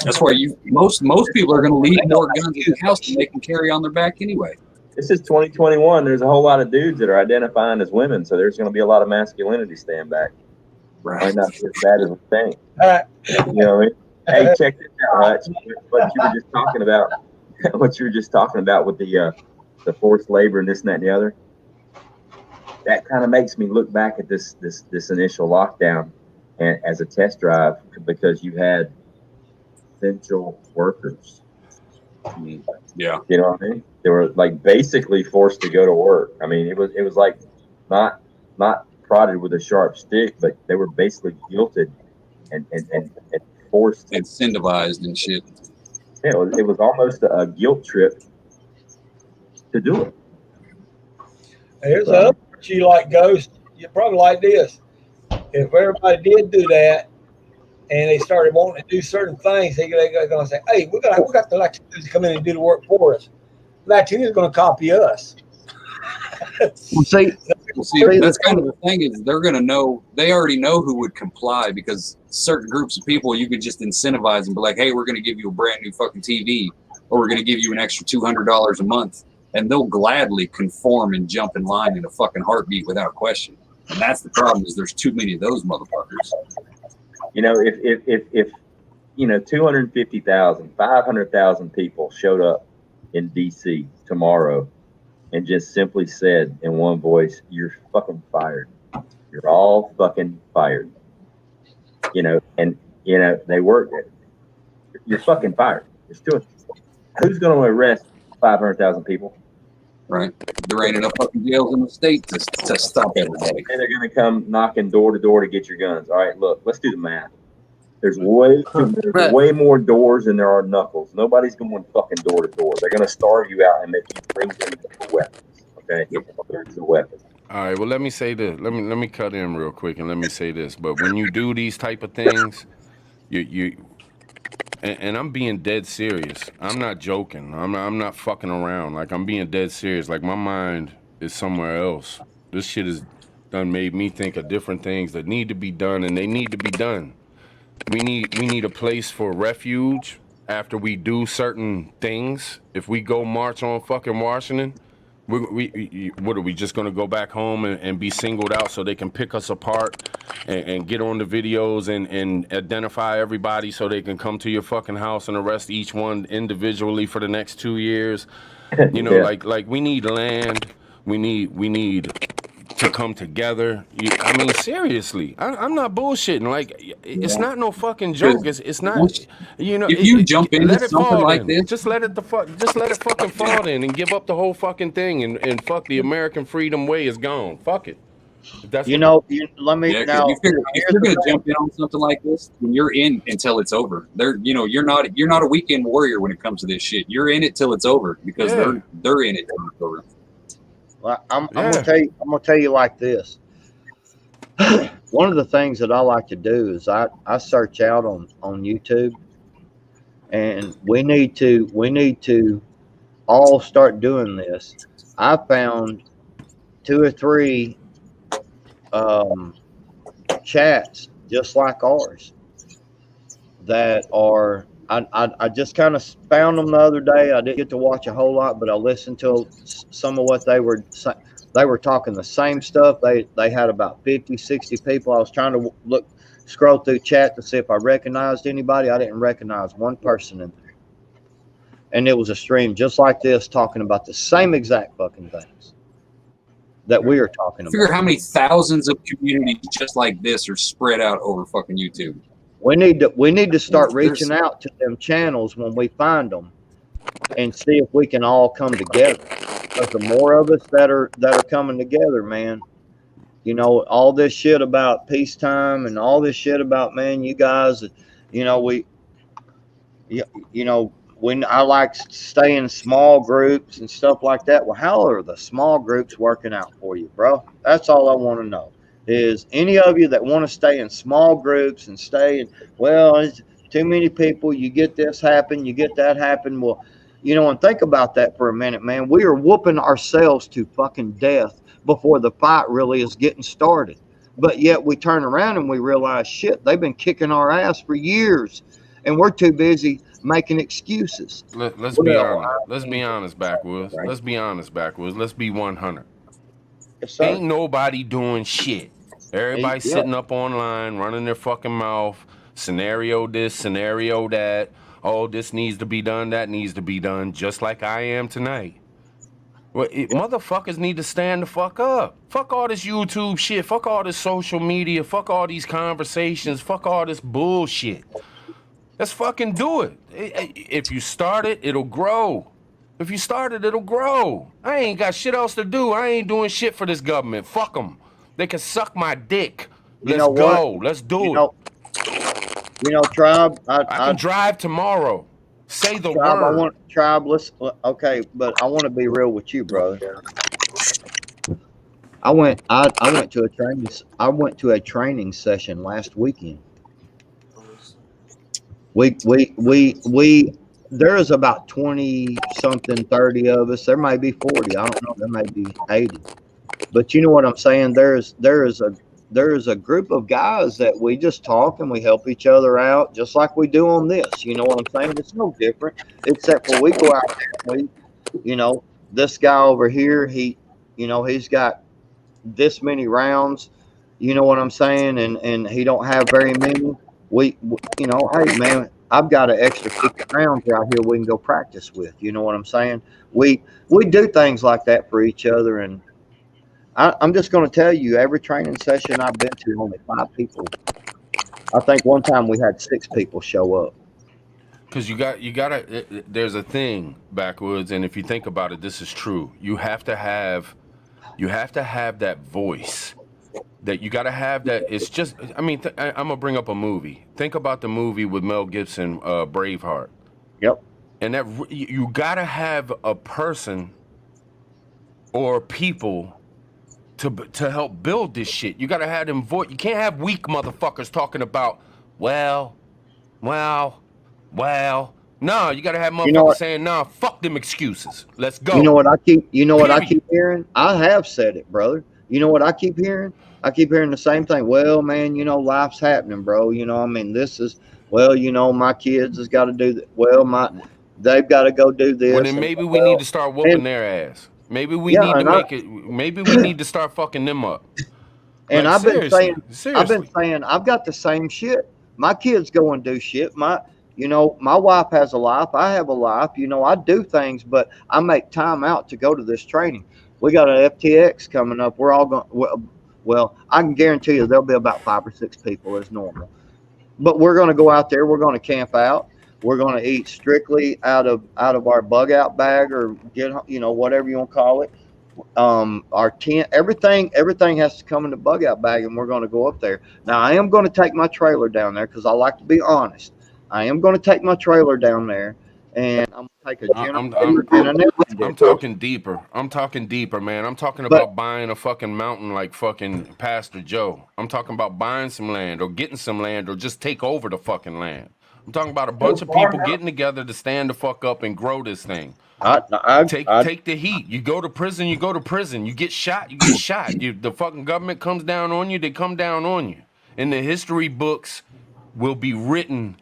That's why most people are going to leave more guns in the house than they can carry on their back anyway. This is 2021. There's a whole lot of dudes that are identifying as women, so there's going to be a lot of masculinity staying back. Right. Might not be as bad as we think. You know what I mean? Hey, check this out, Hutch. What you were just talking about. What you were just talking about with the forced labor and this and that and the other. That kind of makes me look back at this initial lockdown and as a test drive, because you had essential workers. Yeah. You know what I mean? They were like basically forced to go to work. I mean, it was like not prodded with a sharp stick, but they were basically guilted and forced, incentivized and shit. Yeah, it was almost a guilt trip to do it. Here's the other part you like, Ghost. You probably like this. If everybody did do that, and they started wanting to do certain things, they're going to say, "Hey, we got the Latinos to come in and do the work for us. Latinos are going to copy us." See, that's kind of the thing is they're going to know. They already know who would comply, because certain groups of people you could just incentivize and be like, "Hey, we're going to give you a brand new fucking TV, or we're going to give you an extra $200 a month," and they'll gladly conform and jump in line in a fucking heartbeat without question. And that's the problem, is there's too many of those motherfuckers. You know, if you know 250,000, 500,000 people showed up in DC tomorrow and just simply said in one voice, "You're fucking fired. You're all fucking fired." You know, and you know they work. You're fucking fired. Who's going to arrest 500,000 people? Right. There ain't enough fucking jails in the state to stop everybody. And they're going to come knocking door to door to get your guns. All right, look, let's do the math. There's way more doors than there are knuckles. Nobody's going fucking door to door. They're going to starve you out and make you bring them weapons. Okay? There's the weapons. All right, well, let me say this. Let me cut in real quick and let me say this. But when you do these type of things, and I'm being dead serious. I'm not joking. I'm not fucking around. Like, I'm being dead serious. Like, my mind is somewhere else. This shit has done made me think of different things that need to be done, and they need to be done. We need a place for refuge after we do certain things. If we go march on fucking Washington, what are we just gonna go back home and be singled out so they can pick us apart and get on the videos and identify everybody so they can come to your fucking house and arrest each one individually for the next 2 years? You know, like we need land. We need to come together. I mean, seriously, I'm not bullshitting. Like, it's not no fucking joke. It's not. You know, if you jump into let it something fall like then. this, Just let it fucking fall then, and give up the whole fucking thing, and fuck the American freedom way is gone. Fuck it. If that's let me yeah, now. if you're gonna jump in on something like this, then you're in until it's over. You're not a weekend warrior when it comes to this shit. You're in it till it's over because they're in it till it's over. Well, I'm gonna tell you like this. One of the things that I like to do is I search out on YouTube, and we need to all start doing this. I found 2 or 3 chats just like ours that are. I just kind of found them the other day. I didn't get to watch a whole lot, but I listened to some of what they were talking the same stuff. They had about 50, 60 people. I was trying to scroll through chat to see if I recognized anybody. I didn't recognize one person in there. And it was a stream just like this talking about the same exact fucking things that we are talking about. Figure how many thousands of communities just like this are spread out over fucking YouTube. We need to start reaching out to them channels when we find them and see if we can all come together. Because the more of us that are coming together, man, you know, all this shit about peacetime and all this shit about, man, you guys, you know, when I like stay in small groups and stuff like that. Well, how are the small groups working out for you, bro? That's all I want to know. Is any of you that want to stay in small groups and stay in, well, it's too many people, you get this happen, you get that happen. Well, you know, and think about that for a minute, man. We are whooping ourselves to fucking death before the fight really is getting started. But yet we turn around and we realize, shit, they've been kicking our ass for years, and we're too busy making excuses. Let's be honest. Let's be honest, Backwoods. Let's be honest, Backwoods. Let's be 100. Yes, sir. Ain't nobody doing shit. Everybody sitting up online, running their fucking mouth. Scenario this, scenario that. Oh, this needs to be done, that needs to be done, just like I am tonight. Well, motherfuckers need to stand the fuck up. Fuck all this YouTube shit. Fuck all this social media. Fuck all these conversations. Fuck all this bullshit. Let's fucking do it. If you start it, it'll grow. If you start it, it'll grow. I ain't got shit else to do. I ain't doing shit for this government. Fuck them. They can suck my dick. Let's go. Let's do it. You know, Tribe. I can drive tomorrow. Say the word. Okay, but I want to be real with you, brother. I went to a training session last weekend. There is about 20 something, 30 of us. There may be 40. I don't know. There may be 80. But you know what I'm saying? There is a group of guys that we just talk and we help each other out, just like we do on this. You know what I'm saying? It's no different, except for we go out there and you know, this guy over here, he's got this many rounds. You know what I'm saying? And he don't have very many. We you know, hey man, I've got an extra 50 rounds out here we can go practice with. You know what I'm saying? We do things like that for each other, and I'm just going to tell you, every training session I've been to, only 5 people. I think one time we had 6 people show up. Because you gotta. There's a thing, Backwoods, and if you think about it, this is true. You have to have that voice. That you gotta have that. It's just. I mean, I'm gonna bring up a movie. Think about the movie with Mel Gibson, Braveheart. Yep. And that you gotta have a person or people to help build this shit. You gotta have them voice. You can't have weak motherfuckers talking about, well. No, you gotta have motherfuckers saying, nah, fuck them excuses. Let's go. You know what I keep hearing? I have said it, brother. You know what I keep hearing? I keep hearing the same thing. Well, man, you know, life's happening, bro. You know, I mean, this is, well, you know, my kids has got to do that. Well, they've got to go do this. Well, then maybe we need to start whooping their ass. Maybe we need to make it. Maybe we need to start fucking them up. And like, I've been saying, I've got the same shit. My kids go and do shit. My wife has a life. I have a life. You know, I do things, but I make time out to go to this training. We got an FTX coming up. We're all going. Well, I can guarantee you there'll be about 5 or 6 people as normal. But we're going to go out there. We're going to camp out. We're going to eat strictly out of our bug out bag or get whatever you want to call it. Our tent, everything has to come in the bug out bag, and we're going to go up there. Now I am going to take my trailer down there because I like to be honest. I am going to take my trailer down there, and I'm going to take a generator and an I'm talking deeper. I'm talking deeper, man. I'm talking about buying a fucking mountain like fucking Pastor Joe. I'm talking about buying some land or getting some land or just take over the fucking land. I'm talking about a bunch of people getting together to stand the fuck up and grow this thing. Take the heat. You go to prison, you go to prison. You get shot, you get shot. The fucking government comes down on you, they come down on you. And the history books will be written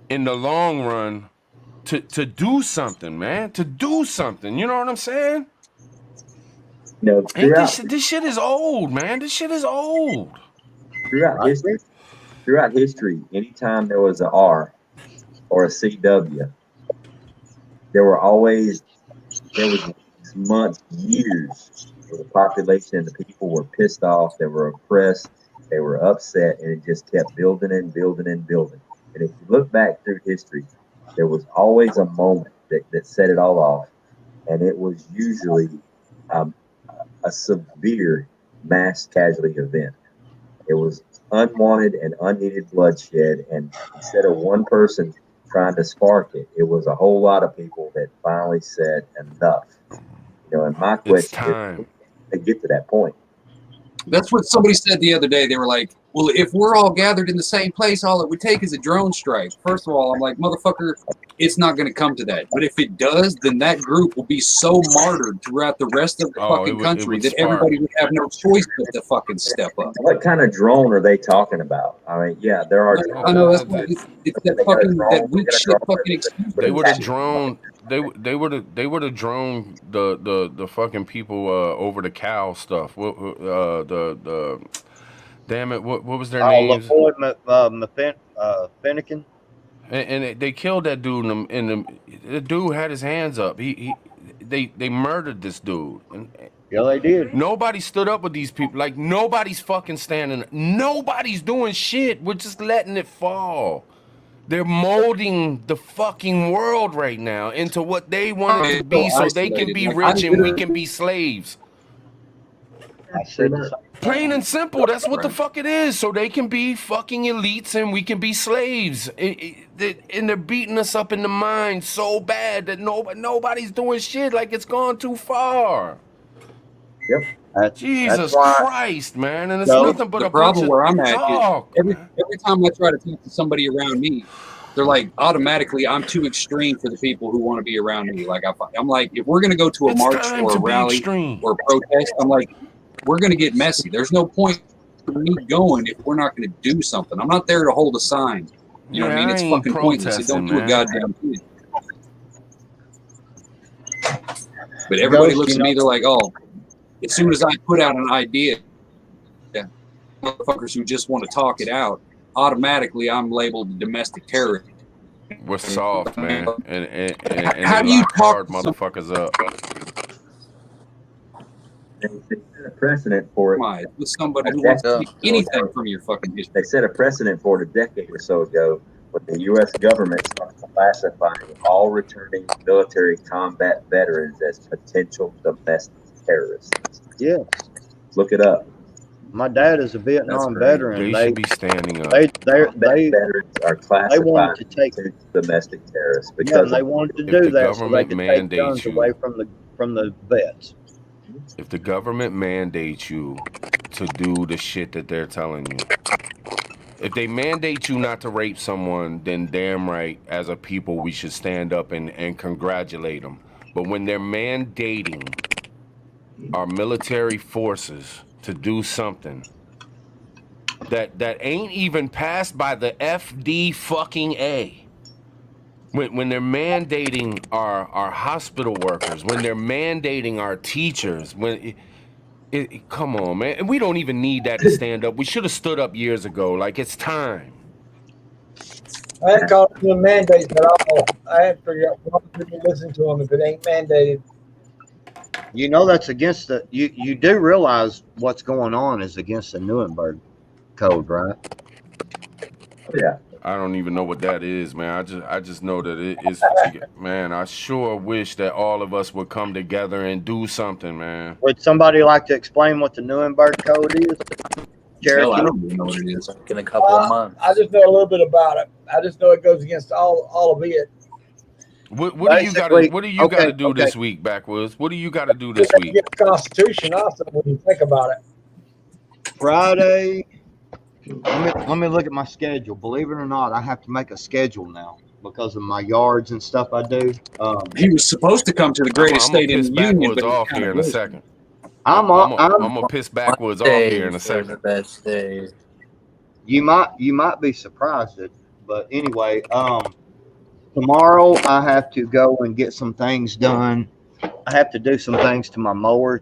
in the long run to do something, man. To do something. You know what I'm saying? No, this shit is old, man. This shit is old. Throughout history, anytime there was an R or a CW, there was months, years where the population and the people were pissed off, they were oppressed, they were upset, and it just kept building and building and building. And if you look back through history, there was always a moment that set it all off, and it was usually a severe mass casualty event. It was unwanted and unneeded bloodshed, and instead of one person trying to spark it, it was a whole lot of people that finally said enough. And my question is, to get to that point. That's what somebody said the other day. They were like, well, if we're all gathered in the same place, all it would take is a drone strike. First of all, I'm like, motherfucker, it's not going to come to that. But if it does, then that group will be so martyred throughout the rest of the fucking country that everybody would have no choice but to fucking step up. What kind of drone are they talking about? I mean, yeah, there are. I know it's that fucking that weak shit fucking excuse. They would have drone. They would have drone the fucking people over the cow stuff. Damn it! What was their names? Finnegan. And they killed that dude. The dude had his hands up. They murdered this dude. Yeah, they did. Nobody stood up with these people. Like nobody's fucking standing. Nobody's doing shit. We're just letting it fall. They're molding the fucking world right now into what they want it to be, so they can be rich and we can be slaves. Plain and simple, that's what the fuck it is. So they can be fucking elites and we can be slaves. And they're beating us up in the mind so bad that nobody's doing shit. Like it's gone too far. Yep. Jesus Christ, man. And it's nothing but the a problem bunch where of I'm at talk. Is every time I try to talk to somebody around me, they're like, automatically, I'm too extreme for the people who want to be around me. Like I'm like, if we're gonna go to a march or a rally or a protest, I'm like, we're gonna get messy. There's no point in me going if we're not gonna do something. I'm not there to hold a sign. You know what I mean? It's fucking pointless. It don't do a goddamn thing. But everybody looks at me, they're like, oh, as soon as I put out an idea, motherfuckers who just want to talk it out, automatically I'm labeled a domestic terrorist. We're soft, man. And how do you talk motherfuckers up? They set a precedent for it. With somebody who wants to take anything from your fucking history. They set a precedent for it a decade or so ago when the U.S. government started classifying all returning military combat veterans as potential domestic terrorists. Yeah. Look it up. My dad is a Vietnam veteran. They should be standing up. They veterans are classified as domestic terrorists because they wanted to do that so they could take guns away from the vets. If the government mandates you to do the shit that they're telling you, if they mandate you not to rape someone, then damn right, as a people, we should stand up and congratulate them. But when they're mandating our military forces to do something that ain't even passed by the FD fucking A, when they're mandating our hospital workers, when they're mandating our teachers, come on, man. We don't even need that to stand up. We should have stood up years ago. Like, it's time. I had called them a mandate, but I had to figure out why people listen to them if it ain't mandated. You know that's against the. You do realize what's going on is against the Nuremberg Code, right? Yeah. I don't even know what that is, man. I just know that it is. Man, I sure wish that all of us would come together and do something, man. Would somebody like to explain what the Nuremberg Code is? Hell, I Cherokee? don't even know what it is. In a couple of months. I just know a little bit about it. I just know it goes against all of it. What do you got to? What do you got to do okay. this week, Backwoods? What do you got to do this week? Against the Constitution, also, when you think about it. Friday. Let me look at my schedule. Believe it or not, I have to make a schedule now because of my yards and stuff I do. He was supposed to come to the greatest state in the union, Backwoods but off here in a second. I'm gonna piss Backwoods off here in a second. The best day. You might be surprised but anyway, tomorrow I have to go and get some things done. I have to do some things to my mower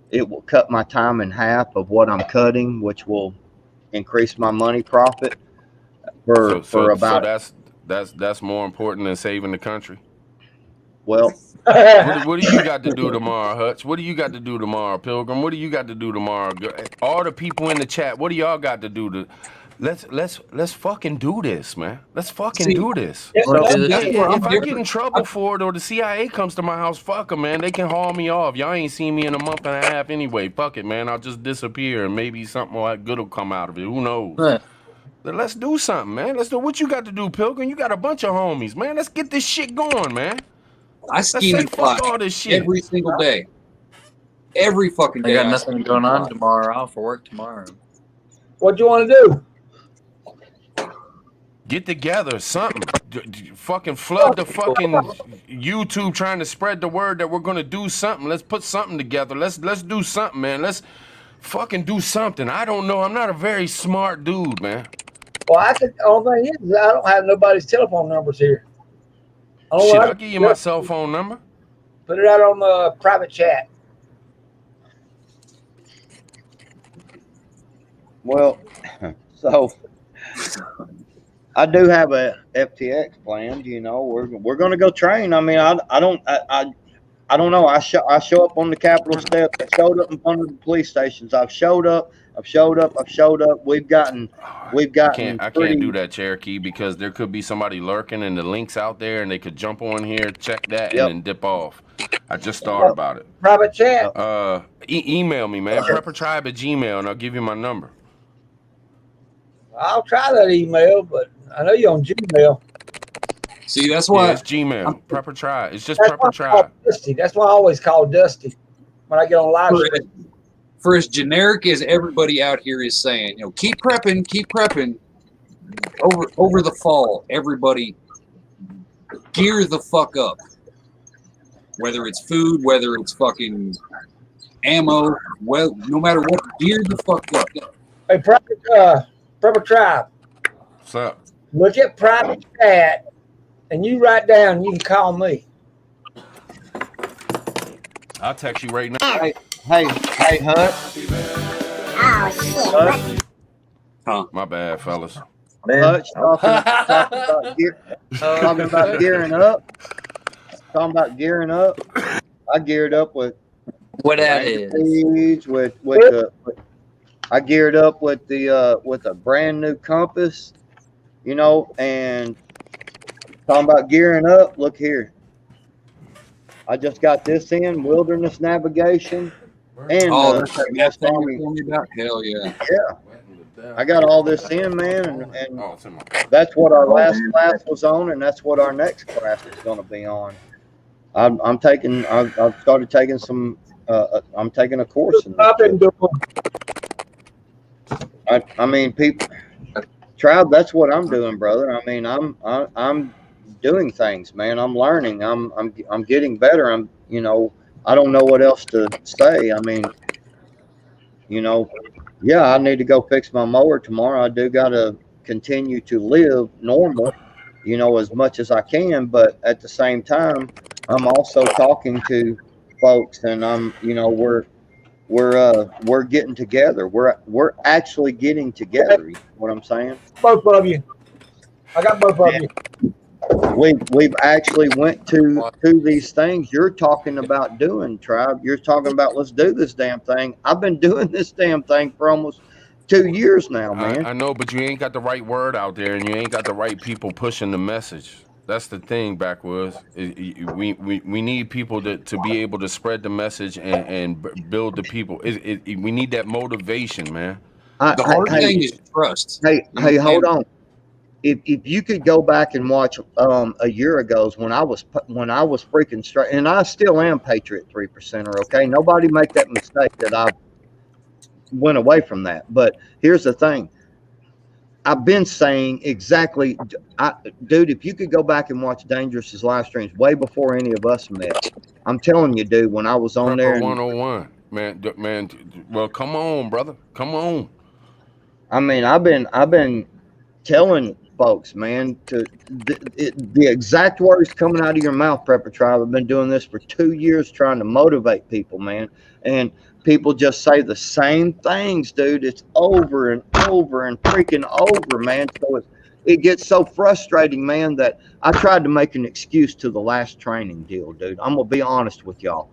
it will cut my time in half of what I'm cutting, which will increase my money profit for about. So that's more important than saving the country. Well, what do you got to do tomorrow, Hutch? What do you got to do tomorrow, Pilgrim? What do you got to do tomorrow? All the people in the chat, what do y'all got to do to? Let's fucking do this, man. Let's fucking do this. Yeah, If I get in trouble for it or the CIA comes to my house, fuck them, man. They can haul me off. Y'all ain't seen me in a month and a half anyway. Fuck it, man. I'll just disappear and maybe something like good will come out of it. Who knows? Huh. Let's do something, man. Let's do what you got to do, Pilgrim. You got a bunch of homies, man. Let's get this shit going, man. I scheme and fuck plot all this shit every single day. Every fucking I day. got nothing going on tomorrow. Off for work tomorrow. What do you want to do? Get together, something. Fucking flood the fucking YouTube trying to spread the word that we're gonna do something. Let's put something together. Let's do something, man. Let's fucking do something. I don't know. I'm not a very smart dude, man. Well, all thing is, I don't have nobody's telephone numbers here. Shit, I'll give you my cell phone number. Put it out on the private chat. Well, so I do have a FTX planned. You know, we're going to go train. I mean, I don't know. I show up on the Capitol steps. I showed up in front of the police stations. I've showed up. We've gotten. I can't do that, Cherokee, because there could be somebody lurking and the link's out there and they could jump on here, check that, and then dip off. I just thought about it. Private chat. Email me, man. preppertribe@gmail, and I'll give you my number. I'll try that email, but I know you're on Gmail. See, that's why it's Gmail. Prepper Tribe. It's just Prepper Tribe. Dusty. That's why I always call Dusty when I get on live stream. For as generic as everybody out here is saying, you know, keep prepping. Over the fall, everybody gear the fuck up. Whether it's food, whether it's fucking ammo, well, no matter what, gear the fuck up. Hey, Prepper Tribe. What's up? Look at private chat, and you write down. You can call me. I'll text you right now. Hey, Hut. Oh shit! Huh? My bad, fellas. Hutch talking about gearing up. Talking about gearing up. I geared up with what that is. I geared up with a brand new compass, you know, and talking about gearing up. Look here. I just got this in wilderness navigation. And that's hell yeah. Yeah. I got all this in, man, and that's what our last class was on, and that's what our next class is going to be on. I've started taking some. I'm taking a course in this. I mean, people, Tribe. That's what I'm doing, brother. I mean, I'm doing things, man. I'm learning. I'm getting better. You know, I don't know what else to say. I mean, you know, yeah, I need to go fix my mower tomorrow. I do got to continue to live normal, you know, as much as I can. But at the same time, I'm also talking to folks, and you know, we're getting together. We're actually getting together. You know what I'm saying? Both of you. I got both of you. we've actually went to these things you're talking about doing, Tribe. You're talking about let's do this damn thing. I've been doing this damn thing for almost 2 years now, man. I know, but you ain't got the right word out there, and you ain't got the right people pushing the message. That's the thing, Backwoods. We need people to be able to spread the message and build the people. We need that motivation, man. The hard thing is trust. Hey, hold on. If you could go back and watch a year ago's when I was freaking straight, and I still am Patriot 3%er. Okay, nobody make that mistake that I went away from that. But here's the thing. I've been saying exactly, dude, if you could go back and watch Dangerous's live streams way before any of us met, I'm telling you, dude, when I was on there. 101, man. Well, come on, brother. Come on. I mean, I've been telling folks, man, the exact words coming out of your mouth, Prepper Tribe. I've been doing this for 2 years trying to motivate people, man. And people just say the same things, dude. It's over and over and freaking over, man. So it gets so frustrating, man, that I tried to make an excuse to the last training deal, dude. I'm going to be honest with y'all.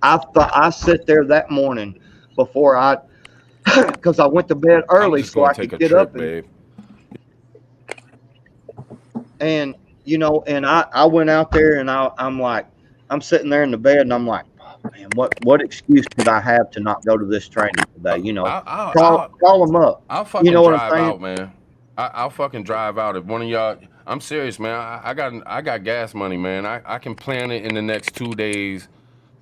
I sit there that morning before because I went to bed early so I could get up. And you know, and I went out there and I'm like, I'm sitting there in the bed and I'm like, oh, man, what excuse could I have to not go to this training today? You know, call them up. I'll fucking you know what drive I'm saying? out, man. I'll fucking drive out. If one of y'all, I'm serious, man. I got gas money, man. I can plan it in the next 2 days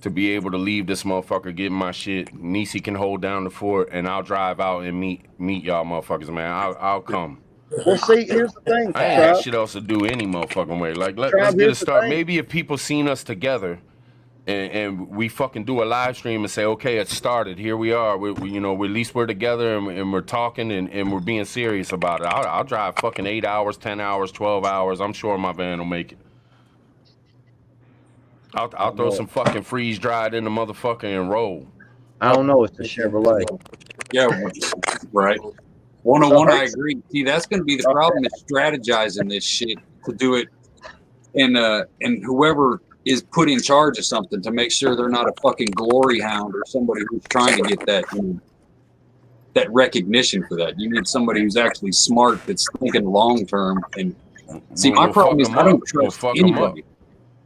to be able to leave this motherfucker, get my shit. Niecy can hold down the fort, and I'll drive out and meet y'all motherfuckers, man. I'll come. Well, see, here's the thing. I ain't got shit else to do any motherfucking way. Like, let's get a start. Maybe if people seen us together, and we fucking do a live stream and say, okay, it started. Here we are. We you know, at least we're together and we're talking and we're being serious about it. I'll drive fucking 8 hours, 10 hours, 12 hours. I'm sure my van will make it. I'll throw some fucking freeze dried in the motherfucker and roll. I don't know. It's a Chevrolet. Yeah, right. 101, I agree. See, that's going to be the problem is strategizing this shit to do it, and whoever is put in charge of something to make sure they're not a fucking glory hound or somebody who's trying to get that that recognition for that. You need somebody who's actually smart, that's thinking long term. And see, my problem is I don't trust anybody.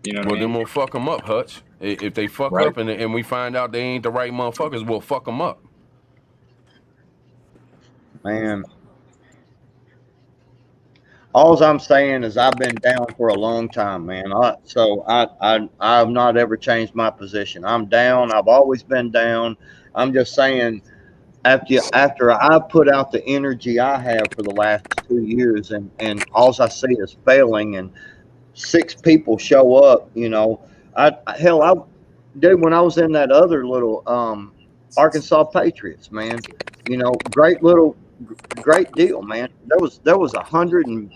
You know what I mean? Then we'll fuck them up, Hutch. If they fuck up and we find out they ain't the right motherfuckers, we'll fuck them up. Man, all I'm saying is I've been down for a long time, man. I've not ever changed my position. I'm down. I've always been down. I'm just saying, after I put out the energy I have for the last 2 years, and all I see is failing, and 6 people show up, you know, dude, when I was in that other little Arkansas Patriots, man, you know, great deal, man. There was 100 and,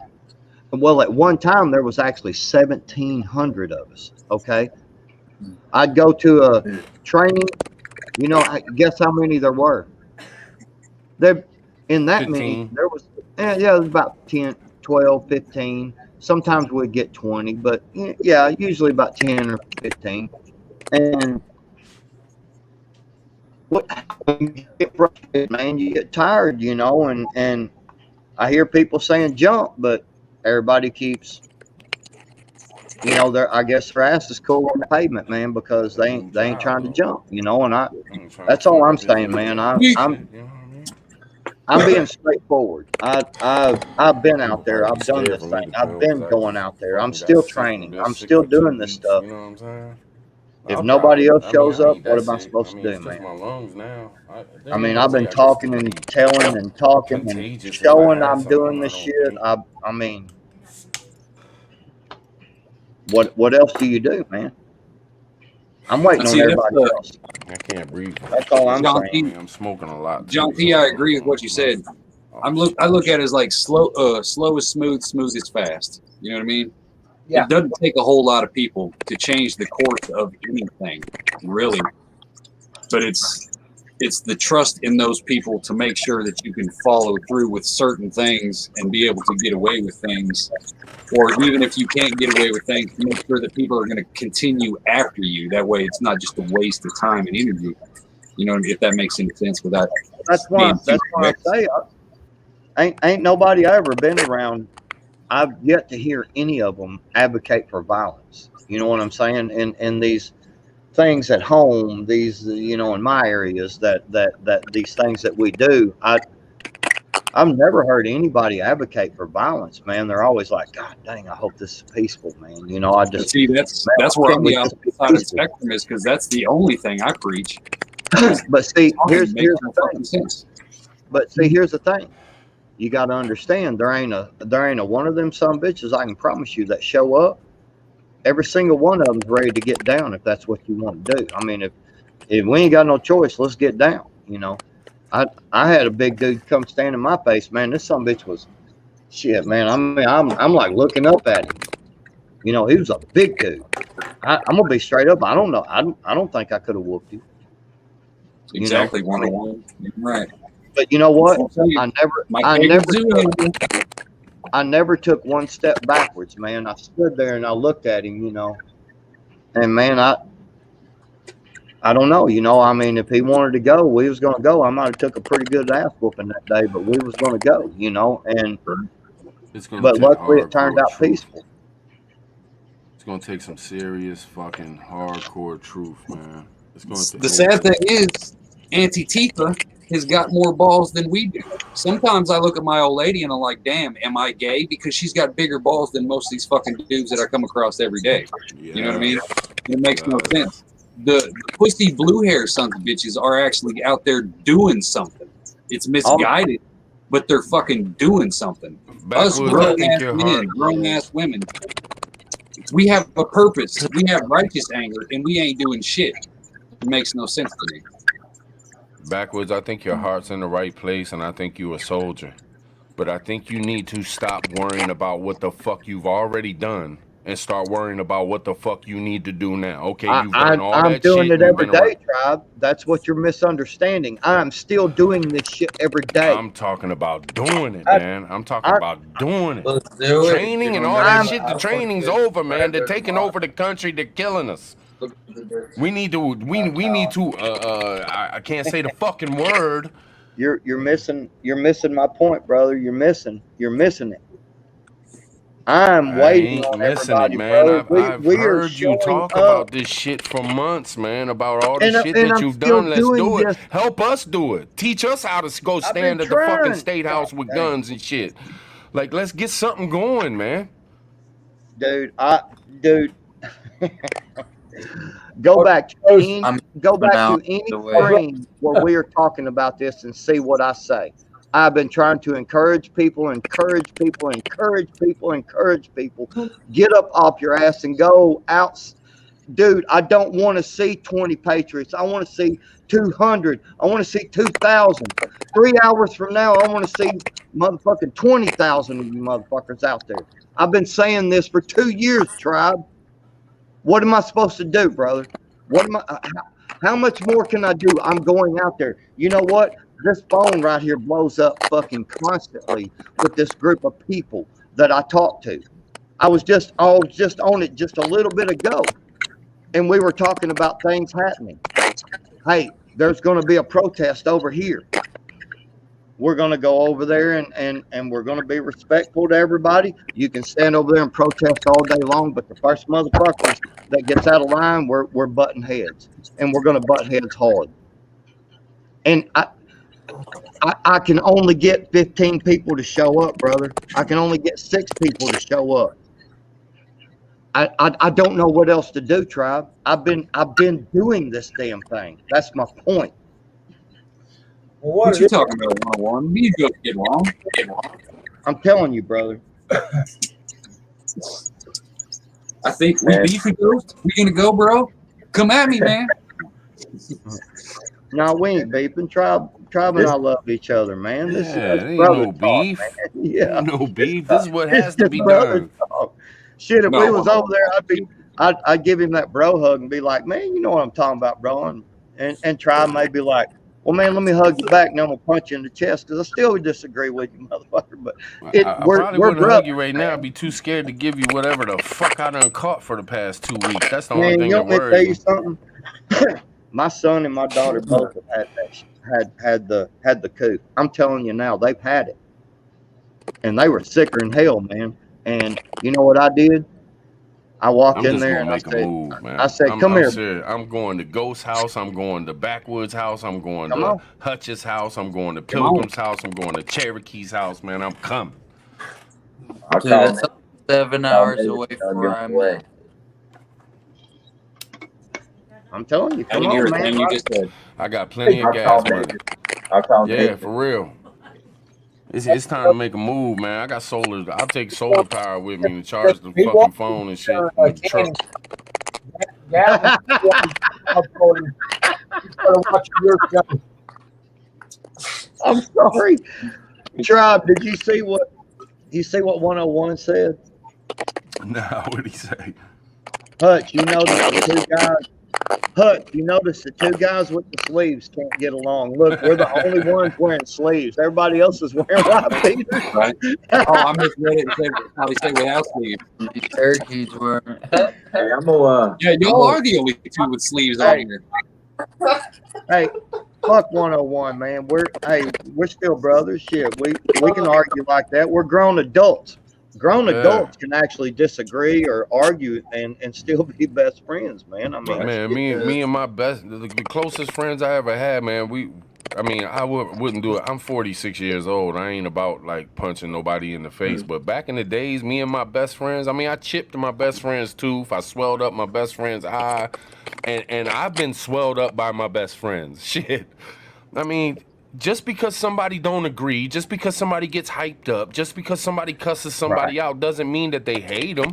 well, at one time there was actually 1,700 of us. Okay, I'd go to a training, you know, guess how many there were? There, in that 15. many, there was, it was about 10, 12, 15. Sometimes we'd get 20, but yeah, usually about 10 or 15. And you get frustrated, man, you get tired, you know, and I hear people saying jump, but everybody keeps, you know, I guess their ass is cool on the pavement, man, because they ain't trying to jump, you know, and that's all I'm saying, man. I'm being straightforward. I've been out there. I've done this thing. I've been going out there. I'm still training. I'm still doing this stuff. You know what I'm saying? If nobody else shows up, what am I supposed to do, man? My lungs now. I mean, I've been talking and telling and talking and showing I'm doing this shit. I mean, what else do you do, man? I'm waiting on everybody else. I can't breathe. That's all I'm saying. I'm smoking a lot. John P, I agree with what you said. I look at it as like slow is smooth, smooth is fast. You know what I mean? Yeah. It doesn't take a whole lot of people to change the course of anything, really. But it's it's the trust in those people to make sure that you can follow through with certain things and be able to get away with things. Or even if you can't get away with things, make sure that people are going to continue after you. That way it's not just a waste of time and energy. You know, if that makes any sense without. That's why I say ain't nobody ever been around. I've yet to hear any of them advocate for violence. You know what I'm saying? And these things at home, these, you know, in my areas, that these things that we do, I've never heard anybody advocate for violence, man. They're always like, God dang, I hope this is peaceful, man. You know, I just see that's where I'm the opposite side of the spectrum is, because that's the only thing I preach. But see, here's the thing. But see, here's the thing. You got to understand, there ain't a one of them some bitches, I can promise you, that show up. Every single one of them's ready to get down if that's what you want to do. I mean, if we ain't got no choice, let's get down. You know, I had a big dude come stand in my face, man. This some bitch was shit, man. I mean, I'm like looking up at him. You know, he was a big dude. I'm gonna be straight up. I don't know. I don't think I could have whooped him. Exactly, one-on-one. Right. But you know what? I never took one step backwards, man. I stood there and I looked at him, you know, and man, I don't know, you know. I mean, if he wanted to go, we was gonna go. I might have took a pretty good ass whooping that day, but we was gonna go, you know. And but luckily it turned out peaceful. It's gonna take some serious fucking hardcore truth, man. It's gonna take the sad thing is, Auntie Tifa has got more balls than we do. Sometimes I look at my old lady and I'm like, damn, am I gay? Because she's got bigger balls than most of these fucking dudes that I come across every day. Yeah. You know what I mean? It makes no sense. The pussy blue hair sons of bitches are actually out there doing something. It's misguided, but they're fucking doing something. Us grown-ass men, grown-ass women, we have a purpose. We have righteous anger, and we ain't doing shit. It makes no sense to me. Backwards, I think your heart's in the right place, and I think you're a soldier. But I think you need to stop worrying about what the fuck you've already done and start worrying about what the fuck you need to do now. Okay, you've done all that shit. I'm doing it every day, Tribe. That's what you're misunderstanding. I'm still doing this shit every day. I'm talking about doing it, man. I'm talking about doing it. Training and all that shit. The training's over, man. They're taking over the country. They're killing us. We need to. I can't say the fucking word. You're missing my point, brother. You're missing it. I'm waiting on everybody, man. brother. I've heard you talk about this shit for months, man. About all the shit that you've done. Let's do it. Help us do it. Teach us how to go stand at the fucking state house with guns and shit. Like, let's get something going, man. Dude. Go back to any frame where we are talking about this and see what I say. I've been trying to encourage people. Get up off your ass and go out. Dude, I don't want to see 20 Patriots. I want to see 200. I want to see 2,000. 3 hours from now, I want to see motherfucking 20,000 of you motherfuckers out there. I've been saying this for 2 years, Tribe. What am I supposed to do, brother? How much more can I do? I'm going out there. You know what? This phone right here blows up fucking constantly with this group of people that I talk to. I was just on it just a little bit ago, and we were talking about things happening. Hey, there's going to be a protest over here. We're going to go over there and we're going to be respectful to everybody. You can stand over there and protest all day long, but the first motherfuckers that gets out of line, we're butting heads, and we're going to butt heads hard. And I can only get 15 people to show up, brother. I can only get 6 people to show up. I don't know what else to do, Tribe. I've been doing this damn thing. That's my point. What you talking about, one-on-one? You go get along. I'm telling you, brother. I think we gonna go, bro. Come at me, man. No, we ain't beefing. Tribe and I love each other, man. This ain't no beef. Yeah, no beef. This is what has to be done. Shit, if we was over there, I'd give him that bro hug and be like, man, you know what I'm talking about, bro. And Tribe may be like, Well, man, let me hug you back. Now I'm gonna punch you in the chest because I still disagree with you, motherfucker. But I we're probably wouldn't hug brothers, you right now. I'd be too scared to give you whatever the fuck I done caught for the past 2 weeks. That's the only man. thing You that want me to tell worries you me. something? My son and my daughter both have had the coup. I'm telling you now, they've had it, and they were sicker than hell, man. And you know what I did? I walked I'm in just there gonna and make a move, man. I said, come I'm here, serious. I'm going to Ghost House. I'm going to Backwoods House. I'm going come to on. Hutch's house. I'm going to Come on. Pilgrim's house. I'm going to Cherokee's house, man. I'm coming. I'll Dude, call it's 7 call hours David away and from tell him where you're on I'm the way. at. I'm telling you, I come didn't hear on, a man. thing you just said. I got plenty of I'll call gas money. David. I'll call Yeah, David. for real. It's time to make a move, man. I got solar. I'll take solar power with me and charge the He fucking wants phone and shit with the truck. Gavin, I told him, you better watch your show. I'm sorry. Tribe, did you see what 101 said? Nah, what'd he say? Hutch, you notice the two guys with the sleeves can't get along. Look, we're the only ones wearing sleeves. Everybody else is wearing white beaters. Right? Oh, I misread it. It said, probably said without sleeves. These turkeys were. Hey, I'm gonna. Yeah, y'all are the only two with sleeves on here. Hey, fuck 101, man. We're still brothers. Shit, we can argue like that. We're grown adults. Grown Yeah. adults can actually disagree or argue and still be best friends, man. I mean, Man, me and my the closest friends I ever had, man. I wouldn't do it. I'm 46 years old. I ain't about like punching nobody in the face. But back in the days, me and my best friends, I chipped my best friend's tooth. I swelled up my best friend's eye. And I've been swelled up by my best friends. Shit. Just because somebody don't agree, just because somebody gets hyped up, just because somebody cusses somebody out doesn't mean that they hate them.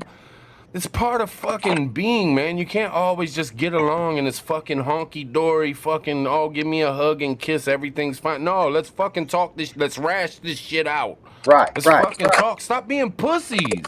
It's part of fucking being, man. You can't always just get along and it's fucking honky-dory, fucking, oh, give me a hug and kiss, everything's fine. No, let's fucking talk this, let's rash this shit out. Let's fucking talk. Stop being pussies.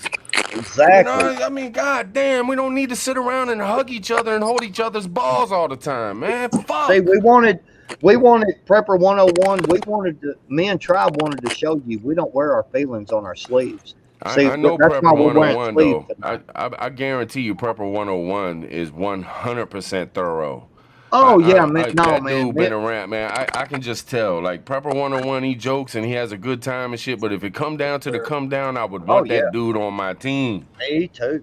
Exactly. You know, god damn, we don't need to sit around and hug each other and hold each other's balls all the time, man. Fuck. See, we wanted Prepper 101. Me and Tribe wanted to show you we don't wear our feelings on our sleeves. See, I know that's why Prepper we're wearing 101 sleeves though. tonight. I guarantee you Prepper 101 is 100% thorough. Oh yeah, man. That dude been around, man. I can just tell. Like Prepper 101, he jokes and he has a good time and shit. But if it come down to the come down, I would want that dude on my team. Me too.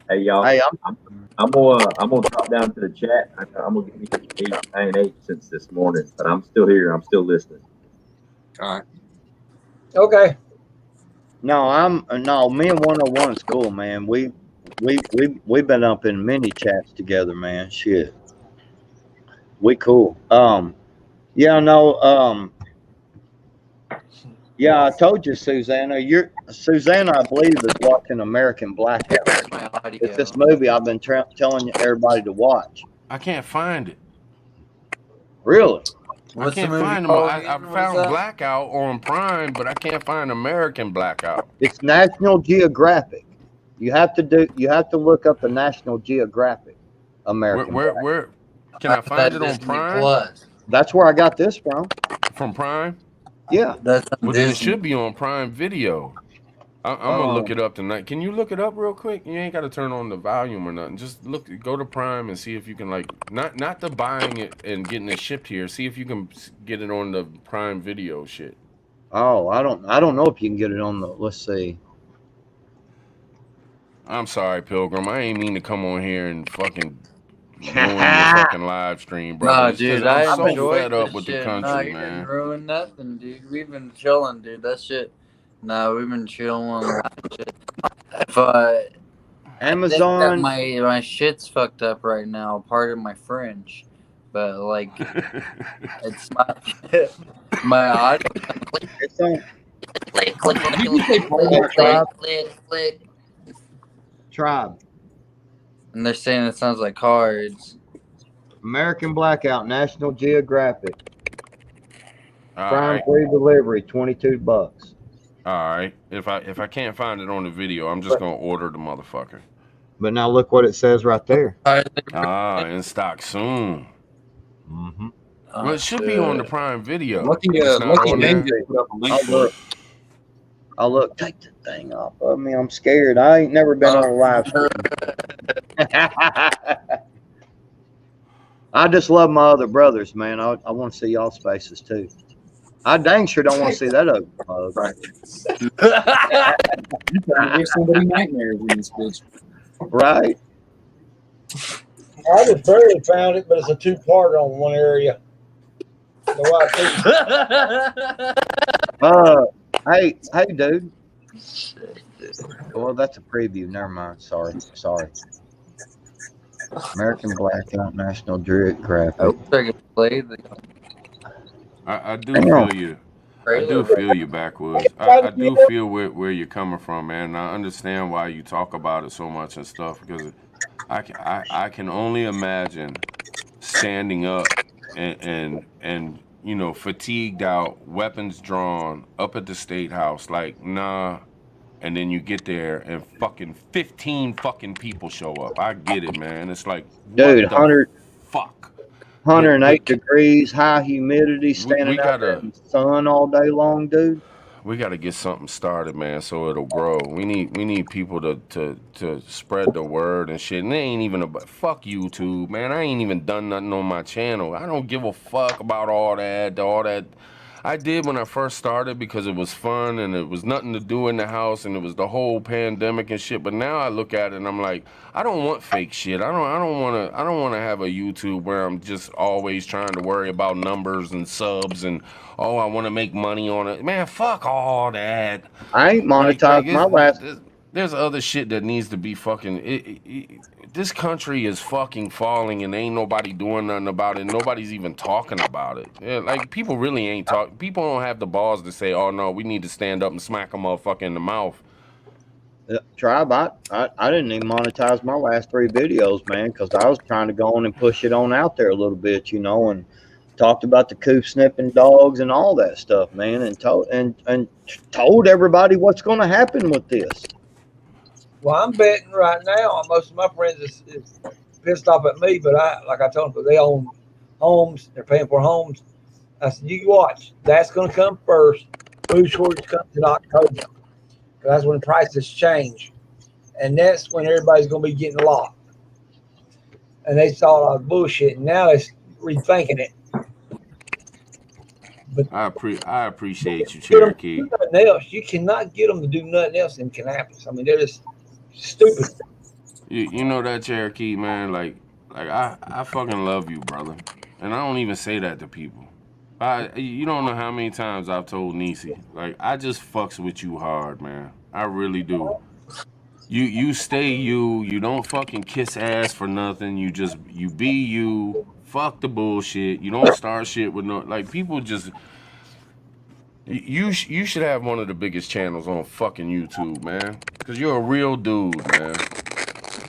Hey y'all. Hey, I'm gonna drop down to the chat. I'm gonna get me 8 since this morning, but I'm still here. I'm still listening. All right. Okay. No, me and 101 is cool, man. We've been up in many chats together, man. Shit. We cool. Yeah, no, yeah, I told you, Susanna. Susanna, I believe, is watching American Blackout. It's this movie I've been telling everybody to watch. I can't find it. Really? I can't find them. I found Blackout on Prime, but I can't find American Blackout. It's National Geographic. You have to look up the National Geographic American. Where can I find it on Prime? Plus. That's where I got this from. From Prime? Yeah. That's well, then it should be on Prime Video. I'm gonna look it up tonight. Can you look it up real quick? You ain't got to turn on the volume or nothing. Just go to Prime and see if you can not the buying it and getting it shipped here. See if you can get it on the Prime Video shit. Oh, I don't know if you can get it on the. Let's see. I'm sorry, Pilgrim. I ain't mean to come on here and fucking ruin your fucking live stream, bro. No, dude, I'm so fed up with the country, you man. didn't ruin nothing, dude. We've been chilling, dude. That shit. No, we've been chilling. If Amazon. My shit's fucked up right now. Pardon my French, but like, it's my audio. It's on. Click. Tribe. And they're saying it sounds like cards. American Blackout, National Geographic. Prime Right. free delivery, $22. All right. If I can't find it on the video, I'm just gonna order the motherfucker. But now look what it says right there. In stock soon. Mm-hmm. Well, it should be on the Prime Video. Lucky, It's not Lucky on Name there. just put up a link I'll to it. look. Take the thing off of me. I'm scared. I ain't never been on a live stream. I just love my other brothers, man. I want to see y'all's faces too. I dang sure don't want to see that other mug. Right. You trying to give somebody nightmares in this bitch. Right? I just barely found it, but it's a two-part on one area. Hey, dude. Well, that's a preview. Never mind. Sorry. American Blackout National Geographic. I wish I could play the I do feel you. I do feel you, Backwoods. I do feel where you're coming from, man. And I understand why you talk about it so much and stuff, because I can only imagine standing up and you know, fatigued out, weapons drawn, up at the State House, like, nah. And then you get there and fucking 15 fucking people show up. I get it, man. It's like, dude, what the fuck? 108 degrees, high humidity, standing out there in the sun all day long, dude. We got to get something started, man, so it'll grow. We need people to spread the word and shit. And they ain't even about fuck YouTube, man. I ain't even done nothing on my channel. I don't give a fuck about all that. I did when I first started because it was fun and it was nothing to do in the house and it was the whole pandemic and shit. But now I look at it and I'm like, I don't want fake shit. I don't want to have a YouTube where I'm just always trying to worry about numbers and subs and oh, I want to make money on it. Man, fuck all that. I ain't monetized my last. There's other shit that needs to be fucking. This country is fucking falling and ain't nobody doing nothing about it. Nobody's even talking about it. Yeah, like, people really ain't talking. People don't have the balls to say, oh, no, we need to stand up and smack a motherfucker in the mouth. Tribe, I didn't even monetize my last 3 videos, man, because I was trying to go on and push it on out there a little bit, you know, and talked about the coop snipping dogs and all that stuff, man, and told everybody what's going to happen with this. Well, I'm betting right now. Most of my friends is pissed off at me, but like I told them, they own homes. They're paying for homes. I said, you watch. That's going to come first. Food shortage comes in October. That's when prices change, and that's when everybody's going to be getting locked. And they saw a lot of bullshit, and now it's rethinking it. But I appreciate you, Cherokee. Nothing else. You cannot get them to do nothing else in Kannapolis. I mean, they're just stupid. You know that, Cherokee, man. Like I fucking love you, brother, and I don't even say that to people. You don't know how many times I've told Niecy, like, I just fucks with you hard, man. I really do. You stay you. You don't fucking kiss ass for nothing. You be you. Fuck the bullshit. You don't start shit with no, like, people just. You should have one of the biggest channels on fucking YouTube, man. Cause you're a real dude, man.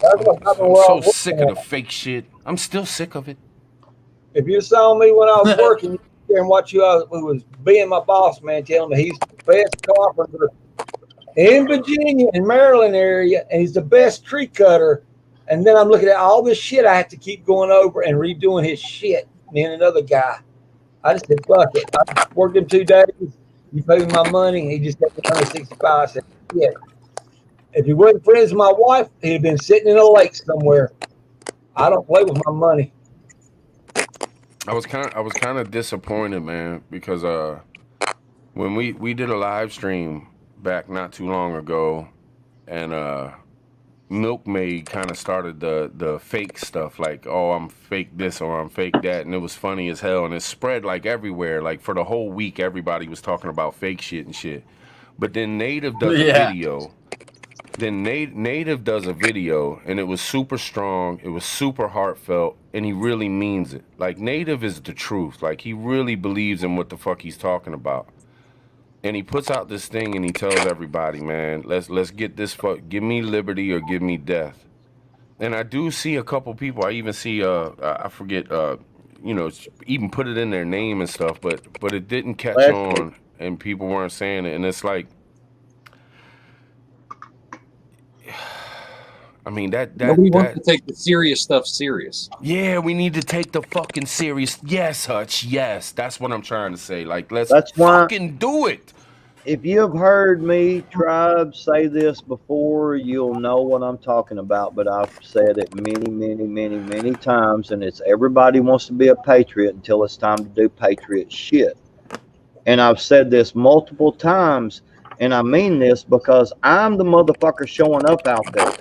I'm so sick of the fake shit. I'm still sick of it. If you saw me when I was working there and watch you, who was being my boss, man, telling me he's the best carpenter in Virginia and Maryland area, and he's the best tree cutter. And then I'm looking at all this shit I have to keep going over and redoing his shit. Me and another guy. I just said, fuck it. I worked him 2 days. You pay me my money. He just got me 165. I said, yeah. If he wasn't friends with my wife, he'd have been sitting in a lake somewhere. I don't play with my money. I was kind of disappointed, man, because when we did a live stream back not too long ago, and Milkmaid kind of started the fake stuff, like, oh, I'm fake this or I'm fake that, and it was funny as hell, and it spread like everywhere. Like, for the whole week, everybody was talking about fake shit and shit. But then Native does a video. Then Native does a video, and it was super strong. It was super heartfelt, and he really means it. Like, Native is the truth. Like, he really believes in what the fuck he's talking about. And he puts out this thing and he tells everybody, man, let's get this give me liberty or give me death. And I do see a couple people. I even see I forget you know, even put it in their name and stuff, but it didn't catch on and people weren't saying it. And it's like, I mean, that Nobody wants to take the serious stuff serious. Yeah, we need to take the fucking serious. Yes, Hutch. Yes, that's what I'm trying to say. Like, let's That's why, fucking do it. if you have heard me, Tribe, say this before, you'll know what I'm talking about. But I've said it many, many, many, many times, and it's everybody wants to be a patriot until it's time to do patriot shit. And I've said this multiple times, and I mean this because I'm the motherfucker showing up out there.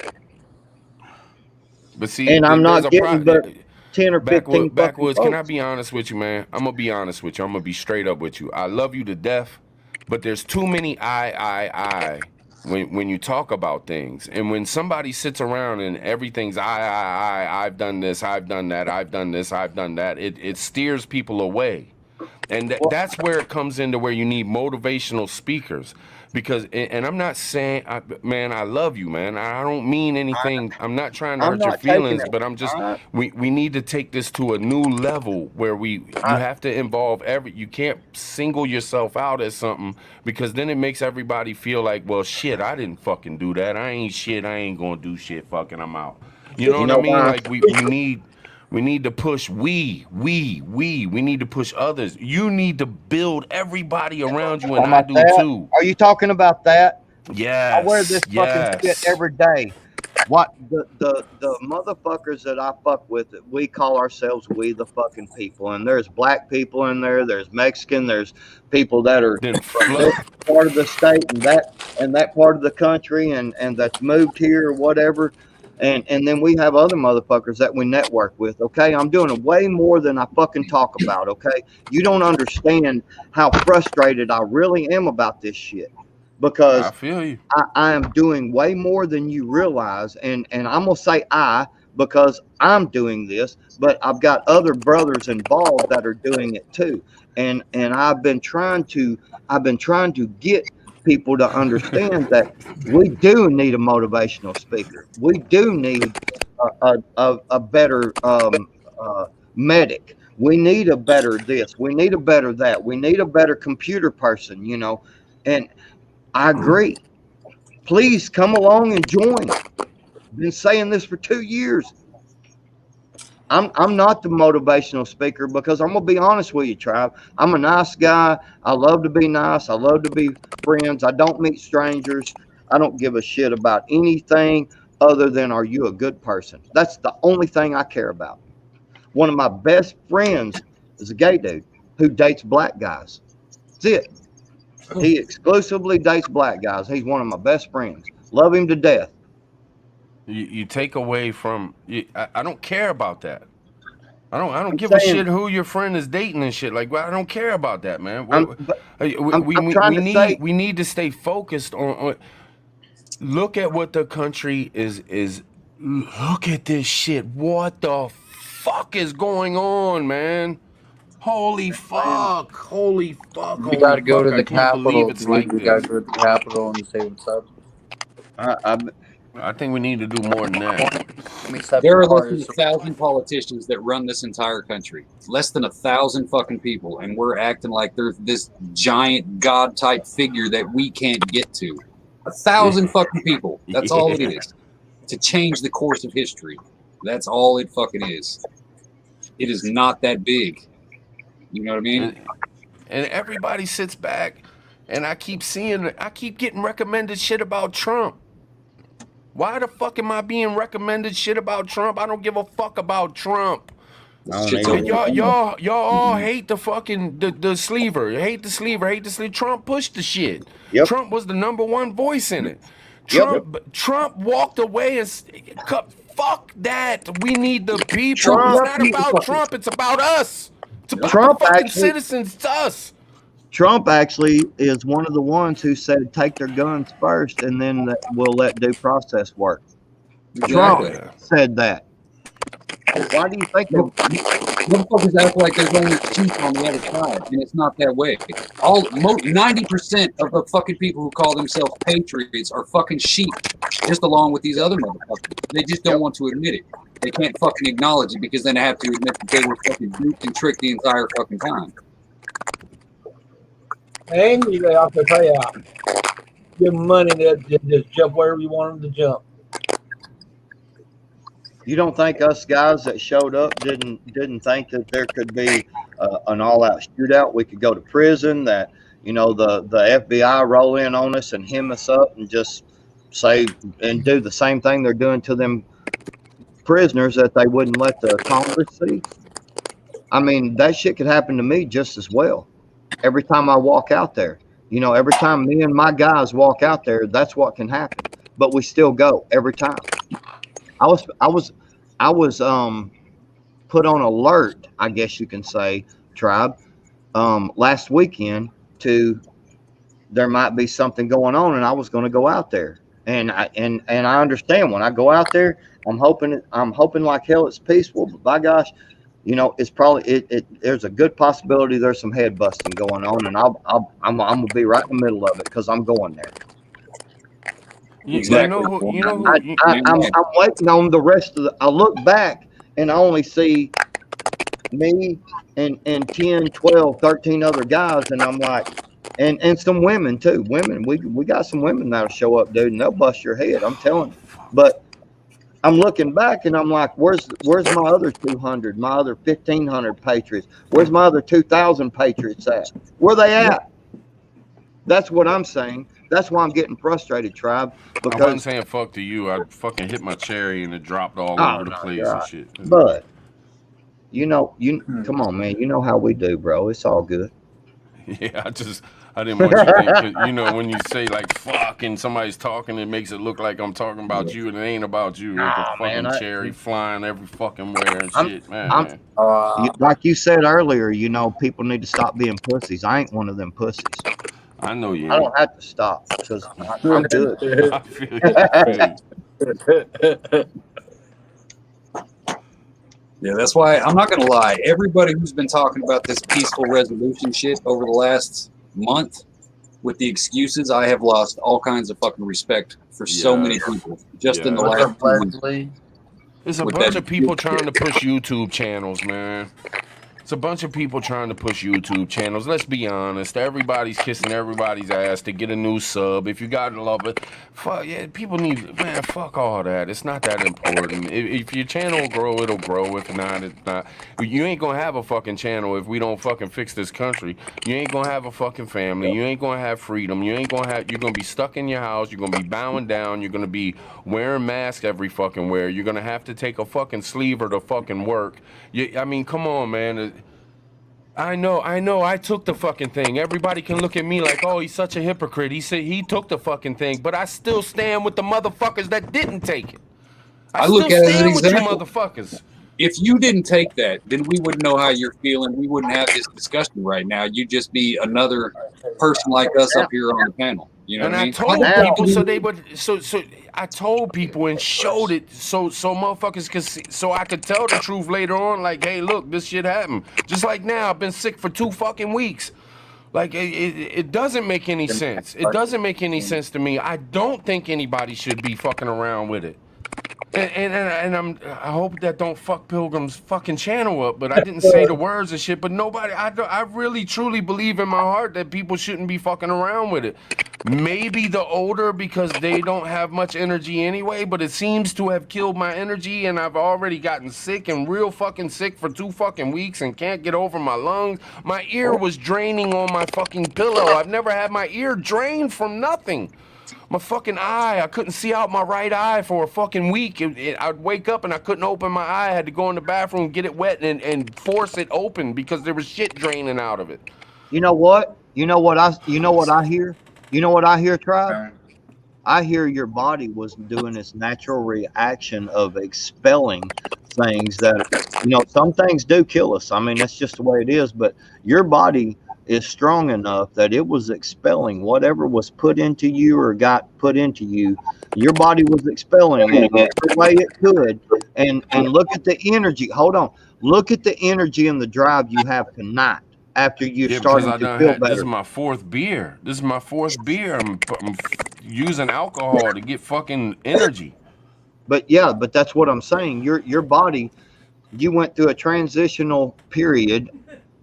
But see, And I'm there's not a getting but 10 or 15 fucking Backwoods, can I votes. be honest with you, man? I'm gonna be honest with you. I'm gonna be straight up with you. I love you to death, but there's too many I when you talk about things. And when somebody sits around and everything's I've done this, I've done that, I've done this, I've done that, it steers people away. And that's where it comes into where you need motivational speakers. Because, and I'm not saying, man, I love you, man. I don't mean anything. I'm not trying to I'm hurt your not taking feelings, it. but I'm just, we need to take this to a new level where you have to involve you can't single yourself out as something, because then it makes everybody feel like, well, shit, I didn't fucking do that. I ain't shit. I ain't gonna do shit. Fucking, I'm out. You know what I mean? Like, we need to push we need to push others. You need to build everybody around you, and I do too. Are you talking about that? Yes. I wear this fucking shit every day. What the motherfuckers that I fuck with, we call ourselves we the fucking people. And there's black people in there, there's Mexican, there's people that are from this part of the state and that part of the country and that's moved here or whatever. And then we have other motherfuckers that we network with. Okay, I'm doing way more than I fucking talk about. Okay, you don't understand how frustrated I really am about this shit, because I feel you. I am doing way more than you realize, and I'm gonna say because I'm doing this, but I've got other brothers involved that are doing it too, and I've been trying to get people to understand that we do need a motivational speaker. We do need a better medic. We need a better this. We need a better that. We need a better computer person, you know. And I agree. Please come along and join. Been saying this for 2 years. I'm not the motivational speaker because I'm gonna be honest with you, Tribe. I'm a nice guy. I love to be nice. I love to be friends. I don't meet strangers. I don't give a shit about anything other than, are you a good person? That's the only thing I care about. One of my best friends is a gay dude who dates black guys. That's it. He exclusively dates black guys. He's one of my best friends. Love him to death. You take away from. I don't care about that. I don't give a shit who your friend is dating and shit. Like, I don't care about that, man. We need to stay focused on. Look at what the country is. Look at this shit. What the fuck is going on, man? Holy fuck! Holy fuck! We gotta go to the Capitol. We gotta go to the Capitol and say what's up. I think we need to do more than that. There are less than 1,000 politicians that run this entire country. Less than 1,000 fucking people, and we're acting like there's this giant god type figure that we can't get to. 1,000 fucking people. That's all it is. To change the course of history. That's all it fucking is. It is not that big. You know what I mean? And everybody sits back, and I keep getting recommended shit about Trump. Why the fuck am I being recommended shit about Trump? I don't give a fuck about Trump. And y'all all hate the fucking the sleever. Hate the sleever. Trump pushed the shit. Yep. Trump was the #1 voice in it. Trump walked away and fuck that. We need the people. It's not about Trump. It's about us. It's about the fucking citizens. It's us. Trump actually is one of the ones who said take their guns first and then we'll let due process work. Trump said that. Why do you think motherfuckers act like there's only sheep on the other side, and it's not that way. 90% of the fucking people who call themselves patriots are fucking sheep, just along with these other motherfuckers. They just don't want to admit it. They can't fucking acknowledge it because then they have to admit that they were fucking duped and tricked the entire fucking time. And you also pay out. Give them money, they'll just jump wherever you want them to jump. You don't think us guys that showed up didn't think that there could be an all-out shootout? We could go to prison. That the FBI roll in on us and hem us up and just say and do the same thing they're doing to them prisoners that they wouldn't let the Congress see. I mean, that shit could happen to me just as well. Every time I walk out there, every time me and my guys walk out there, that's what can happen. But we still go every time. I was put on alert, I guess you can say, tribe, last weekend to there might be something going on, and I was going to go out there. And I understand when I go out there, I'm hoping like hell it's peaceful. But by gosh, it's probably there's a good possibility there's some head busting going on, and I'm gonna be right in the middle of it because I'm going there. Exactly. I'm waiting on the rest of the. I look back and I only see me and 10, 12, 13 other guys, and I'm like, and some women too. Women, we got some women that'll show up, dude, and they'll bust your head. I'm telling you. But I'm looking back and I'm like, where's my other 200, my other 1,500 Patriots? Where's my other 2,000 Patriots at? Where they at? That's what I'm saying. That's why I'm getting frustrated, tribe. Because I wasn't saying fuck to you. I fucking hit my cherry and it dropped all over the place and shit. But come on, man. You know how we do, bro. It's all good. Yeah, I didn't want you to think, when you say like fuck and somebody's talking, it makes it look like I'm talking about you and it ain't about you. With the fucking cherry flying every fucking where and shit, man. Like you said earlier, people need to stop being pussies. I ain't one of them pussies. I know you. I don't have to stop because I'm good. I feel you. Yeah, that's why I'm not gonna lie. Everybody who's been talking about this peaceful resolution shit over the last month, with the excuses, I have lost all kinds of fucking respect for so many people just in the last 2 months. There's a bunch of people trying to push YouTube channels, man. It's a bunch of people trying to push YouTube channels. Let's be honest. Everybody's kissing everybody's ass to get a new sub. If you gotta love it, fuck yeah. People need, man. Fuck all that. It's not that important. If your channel will grow, it'll grow. If not, it's not. You ain't gonna have a fucking channel if we don't fucking fix this country. You ain't gonna have a fucking family. You ain't gonna have freedom. You ain't gonna have. You're gonna be stuck in your house. You're gonna be bowing down. You're gonna be wearing masks every fucking where. You're gonna have to take a fucking sleever to fucking work. I mean, come on, man. I know. I took the fucking thing. Everybody can look at me like, oh, he's such a hypocrite. He said he took the fucking thing, but I still stand with the motherfuckers that didn't take it. I look still at it as an stand with you example. motherfuckers. If you didn't take that, then we wouldn't know how you're feeling. We wouldn't have this discussion right now. You'd just be another person like us up here on the panel. You know and what I I mean? told people so they would. So I told people and showed it so motherfuckers could see, so I could tell the truth later on. Like, hey, look, this shit happened. Just like now, I've been sick for 2 fucking weeks. Like it doesn't make any sense. It doesn't make any sense to me. I don't think anybody should be fucking around with it. And I hope that don't fuck Pilgrim's fucking channel up, but I didn't say the words and shit. But nobody, I really truly believe in my heart that people shouldn't be fucking around with it. Maybe the older because they don't have much energy anyway, but it seems to have killed my energy, and I've already gotten sick and real fucking sick for 2 fucking weeks and can't get over my lungs. My ear was draining on my fucking pillow. I've never had my ear drained from nothing. My fucking eye, I couldn't see out my right eye for a fucking week. I'd wake up and I couldn't open my eye. I had to go in the bathroom, get it wet, and force it open because there was shit draining out of it. You know what? You know what I hear? You know what I hear, Tribe? I hear your body was doing its natural reaction of expelling things that, some things do kill us. I mean, that's just the way it is. But your body is strong enough that it was expelling whatever was put into you or got put into you. Your body was expelling it the way it could. And look at the energy. Hold on. Look at the energy and the drive you have tonight after you started to feel better. This is my 4th beer. I'm using alcohol to get fucking energy. But that's what I'm saying. Your body, you went through a transitional period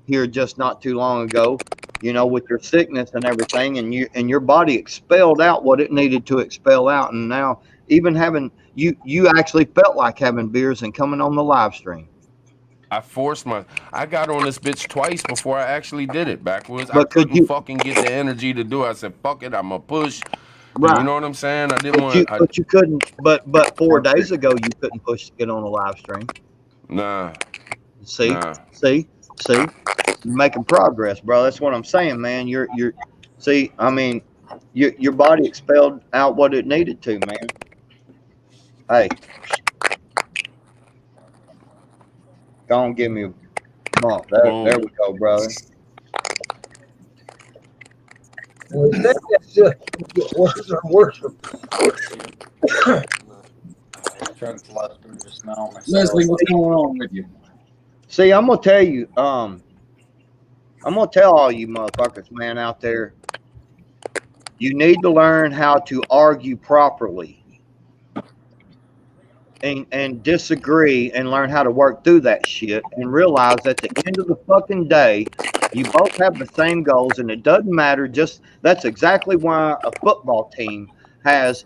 here just not too long ago, with your sickness and everything, and your body expelled out what it needed to expel out, and now even having you actually felt like having beers and coming on the live stream. I got on this bitch twice before I actually did it. Backwards, I But could couldn't you? fucking get the energy to do it. I said, fuck it, I'm gonna push. You Right. know what I'm saying? I didn't want. But you couldn't. But 4 days ago you couldn't push to get on a live stream. Nah. See, you're making progress, bro. That's what I'm saying, man. You're. See, I mean, your body expelled out what it needed to, man. Hey, go on, give me a bump. There we go, brother. Well, that's just worse and worse. Leslie, what's going on with you? See, I'm gonna tell you. I'm gonna tell all you motherfuckers, man, out there. You need to learn how to argue properly, and disagree, and learn how to work through that shit, and realize at the end of the fucking day, you both have the same goals, and it doesn't matter. That's exactly why a football team has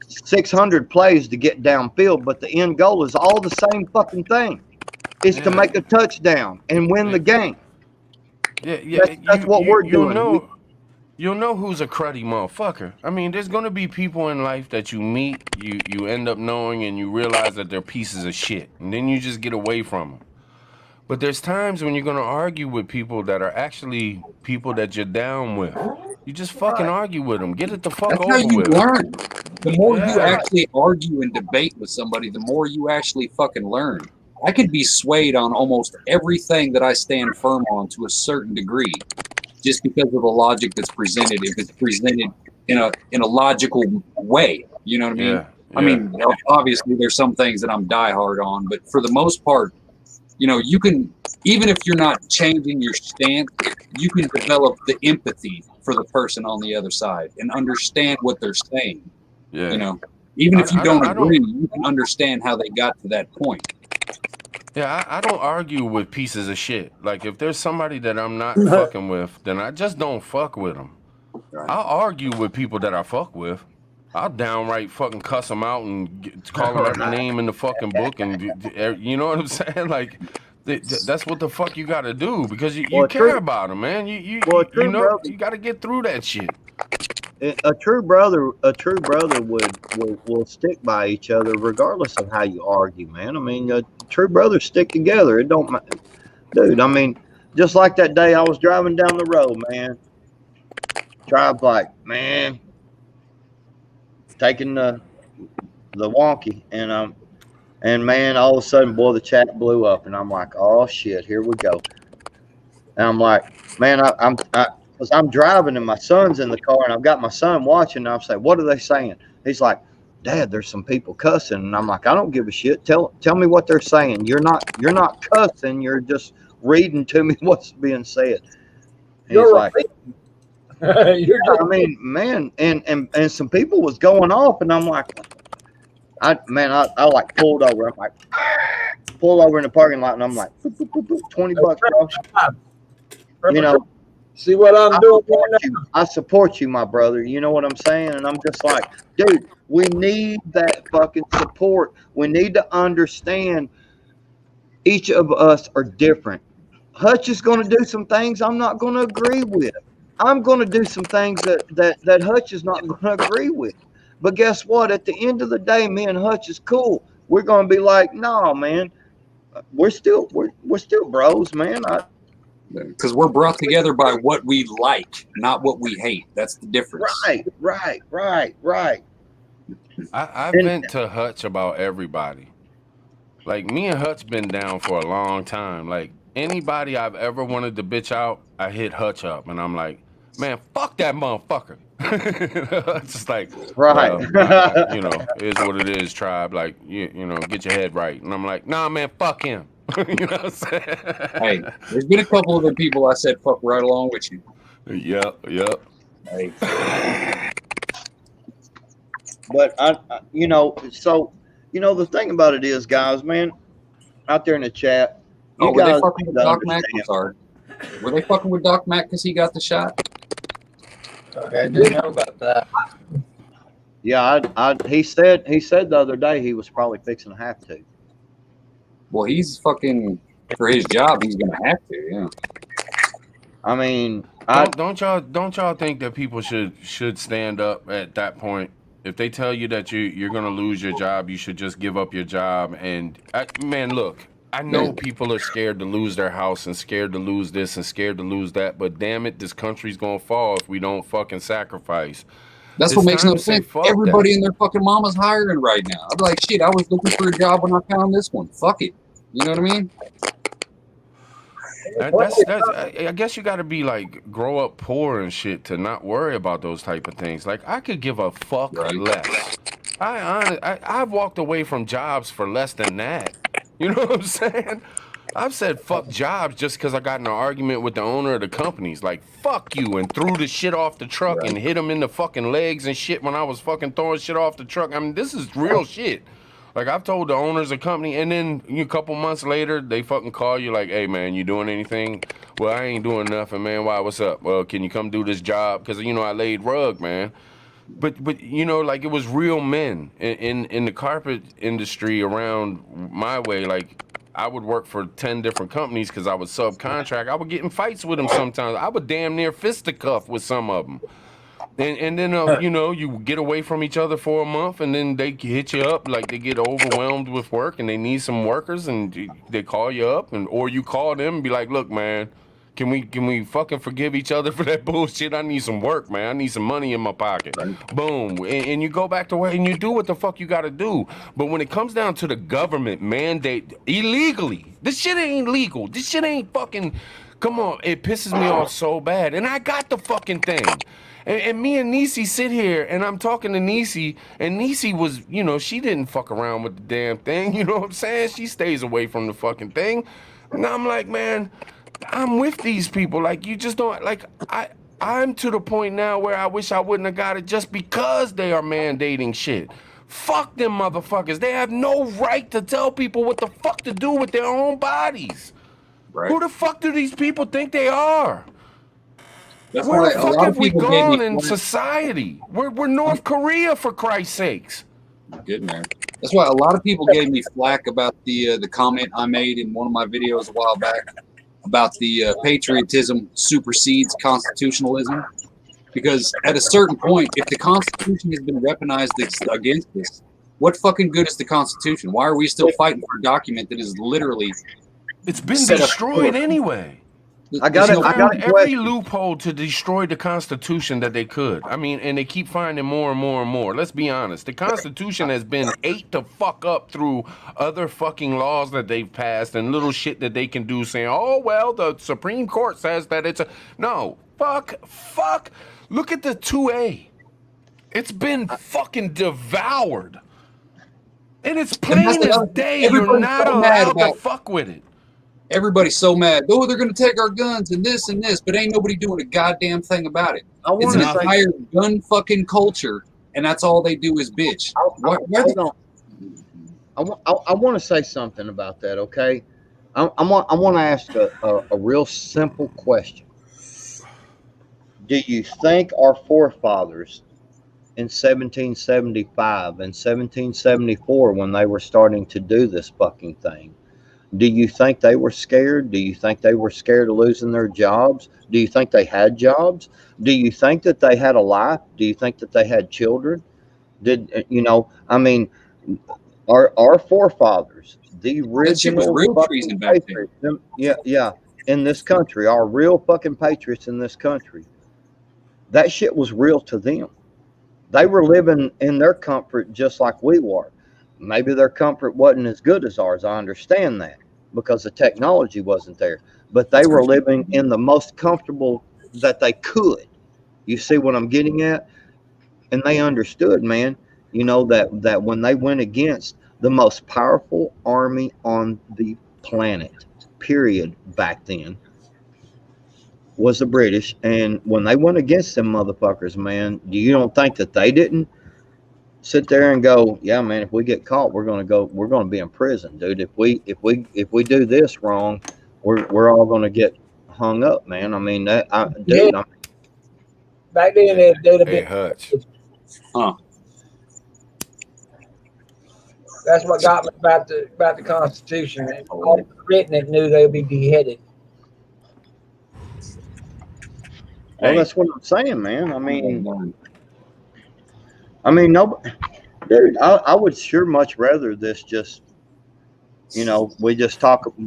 600 plays to get downfield, but the end goal is all the same fucking thing. It's to make a touchdown and win the game. Yeah. That's what we're doing. You'll know who's a cruddy motherfucker. I mean, there's gonna be people in life that you meet, you end up knowing, and you realize that they're pieces of shit, and then you just get away from them. But there's times when you're gonna argue with people that are actually people that you're down with. You just fucking argue with them. Get it the fuck over with. That's how you learn. The more you actually argue and debate with somebody, the more you actually fucking learn. I could be swayed on almost everything that I stand firm on to a certain degree, just because of the logic that's presented. If it's presented in a logical way, you know what I mean? Yeah. I mean, obviously there's some things that I'm diehard on, but for the most part, you know, you can, even if you're not changing your stance, you can develop the empathy for the person on the other side and understand what they're saying. Yeah. You know, even if you don't agree, you can understand how they got to that point. Yeah, I don't argue with pieces of shit. Like, if there's somebody that I'm not fucking with, then I just don't fuck with them. I'll argue with people that I fuck with. I'll downright fucking cuss them out and call them every name in the fucking book, and you know what I'm saying? Like, that's what the fuck you gotta do, because you care about them, man. You know, you gotta get through that shit. A true brother will stick by each other regardless of how you argue, man. I mean, true brothers stick together. It don't matter, dude. I mean, just like that day I was driving down the road, man. Tribe's like, man, taking the wonky, and man, all of a sudden, boy, the chat blew up, and I'm like, oh shit, here we go. And I'm like, man, because I'm driving and my son's in the car, and I've got my son watching, and I'm saying, what are they saying? He's like, Dad, there's some people cussing. And I'm like, I don't give a shit. Tell me what they're saying. You're not cussing. You're just reading to me what's being said. He's like, I mean, man, and some people was going off, and I'm like, I like pulled over. I'm like, pulled over in the parking lot, and I'm like, boop, boop, boop, boop, $20, bro. You know, see what I'm doing? I support you, my brother. You know what I'm saying? And I'm just like, dude, we need that fucking support. We need to understand each of us are different. Hutch is going to do some things I'm not going to agree with. I'm going to do some things that Hutch is not going to agree with. But guess what? At the end of the day, me and Hutch is cool. We're going to be like, nah, man, we're still bros, man. Because we're brought together by what we like, not what we hate. That's the difference. Right. I vent to Hutch about everybody. Like, me and Hutch been down for a long time. Like, anybody I've ever wanted to bitch out, I hit Hutch up, and I'm like, man, fuck that motherfucker. It's just like, right. Well, you know, it is what it is, Tribe. Like, you know, get your head right. And I'm like, nah, man, fuck him. You know what I'm saying? Hey, there's been a couple other people I said fuck right along with you. Yep. Hey. But you know, so you know, the thing about it is, guys, man, out there in the chat, were they fucking with Doc Mack? I'm sorry. Were they fucking with Doc Mack because he got the shot? Okay, I didn't know about that. Yeah, he said the other day he was probably fixing to have to. Well, he's fucking for his job. He's gonna have to. Yeah. I mean, Don't y'all think that people should stand up at that point? If they tell you that you're gonna lose your job, you should just give up your job. And man, look, I know people are scared to lose their house and scared to lose this and scared to lose that, but damn it, this country's gonna fall if we don't fucking sacrifice. That's what makes no sense. Everybody and their fucking mama's hiring right now. I'm like, shit, I was looking for a job when I found this one. Fuck it. You know what I mean? I guess you got to be like grow up poor and shit to not worry about those type of things. Like I could give a fuck less. I've walked away from jobs for less than that. You know what I'm saying? I've said fuck jobs just because I got in an argument with the owner of the companies. Like fuck you, and threw the shit off the truck and hit him in the fucking legs and shit when I was fucking throwing shit off the truck. I mean, this is real shit. Like, I've told the owners of company, and then a couple months later, they fucking call you like, hey, man, you doing anything? Well, I ain't doing nothing, man. Why? What's up? Well, can you come do this job? Because, I laid rug, man. But like, it was real men in the carpet industry around my way. Like, I would work for 10 different companies because I would subcontract. I would get in fights with them sometimes. I would damn near fisticuff with some of them. And then, you get away from each other for a month, and then they hit you up, like they get overwhelmed with work, and they need some workers, and they call you up, or you call them and be like, look, man, can we fucking forgive each other for that bullshit? I need some work, man. I need some money in my pocket. Boom. And you go back to work, and you do what the fuck you got to do. But when it comes down to the government mandate, illegally, this shit ain't legal. This shit ain't fucking, come on, it pisses me off so bad. And I got the fucking thing. And me and Niecy sit here, and I'm talking to Niecy, and Niecy was, she didn't fuck around with the damn thing, you know what I'm saying? She stays away from the fucking thing. And I'm like, man, I'm with these people. Like, you just don't, like, I'm to the point now where I wish I wouldn't have got it just because they are mandating shit. Fuck them motherfuckers. They have no right to tell people what the fuck to do with their own bodies. Right. Who the fuck do these people think they are? That's where why the fuck have we gone in society? We're North Korea, for Christ's sakes. Good, man. That's why a lot of people gave me flack about the comment I made in one of my videos a while back about the patriotism supersedes constitutionalism. Because at a certain point, if the Constitution has been weaponized against us, what fucking good is the Constitution? Why are we still fighting for a document that is literally... It's been destroyed anyway. I got every loophole to destroy the Constitution that they could. I mean, and they keep finding more and more and more. Let's be honest. The Constitution has been ate the fuck up through other fucking laws that they've passed and little shit that they can do saying, oh, well, the Supreme Court says that it's a... No. Fuck. Look at the 2A. It's been fucking devoured. And it's plain as day. You're not allowed to fuck with it. Everybody's so mad. Oh, they're going to take our guns and this, but ain't nobody doing a goddamn thing about it. It's an entire gun fucking culture, and that's all they do is bitch. I want to say something about that, okay? I want to ask a real simple question. Do you think our forefathers in 1775 and 1774, when they were starting to do this fucking thing, do you think they were scared? Do you think they were scared of losing their jobs? Do you think they had jobs? Do you think that they had a life? Do you think that they had children? Our forefathers, the original fucking patriots, in this country, our real fucking patriots in this country, that shit was real to them. They were living in their comfort just like we were. Maybe their comfort wasn't as good as ours. I understand that because the technology wasn't there. But they were living in the most comfortable that they could. You see what I'm getting at? And they understood, man, that when they went against the most powerful army on the planet, period, back then, was the British. And when they went against them motherfuckers, man, you don't think that they didn't sit there and go, yeah, man, if we get caught, we're going to be in prison, dude. If we do this wrong, we're all going to get hung up, man. I mean, back then, hey, Hutch. That's what got me about the Constitution. All written it knew they'd be beheaded. Well, Hey. that's what I'm saying, man. I mean, no, dude. I would sure much rather this just, we just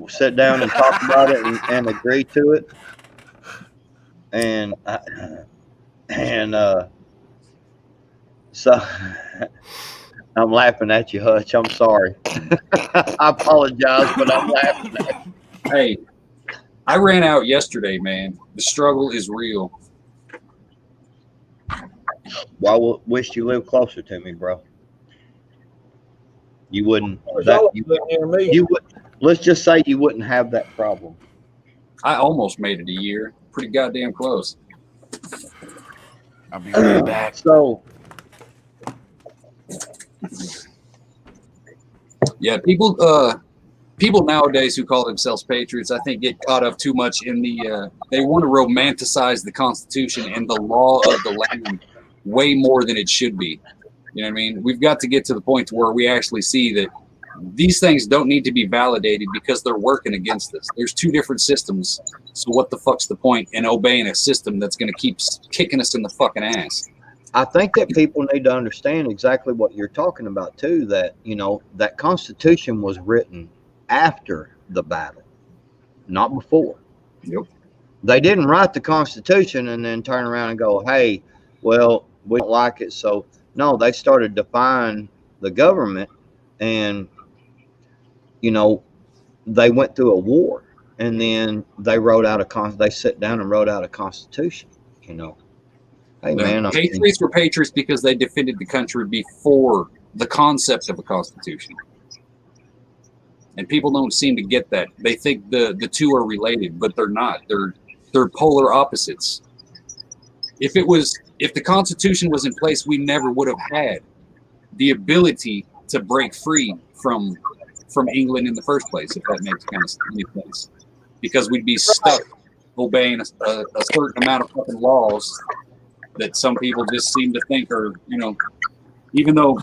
sit down and talk about it and agree to it, and so I'm laughing at you, Hutch. I'm sorry. I apologize, but I'm laughing at you. Hey, I ran out yesterday, man. The struggle is real. Well, I wish you lived closer to me, bro. You wouldn't. Near me. You would. Let's just say you wouldn't have that problem. I almost made it a year. Pretty goddamn close. I'll be right back. So, yeah, people nowadays who call themselves patriots, I think, get caught up too much in the. They want to romanticize the Constitution and the law of the land way more than it should be. You know what I mean? We've got to get to the point where we actually see that these things don't need to be validated because they're working against us. There's two different systems. So what the fuck's the point in obeying a system that's going to keep kicking us in the fucking ass? I think that people need to understand exactly what you're talking about too. That that Constitution was written after the battle, not before. Yep. They didn't write the Constitution and then turn around and go, "Hey, well, we don't like it." So no, they started defying the government, and they went through a war, and then they wrote out they sat down and wrote out a Constitution. Hey, man, patriots were patriots because they defended the country before the concept of a constitution. And people don't seem to get that. They think the two are related, but they're not. They're polar opposites. If the Constitution was in place, we never would have had the ability to break free from England in the first place, if that makes kind of any sense. Because we'd be stuck obeying a certain amount of fucking laws that some people just seem to think are, even though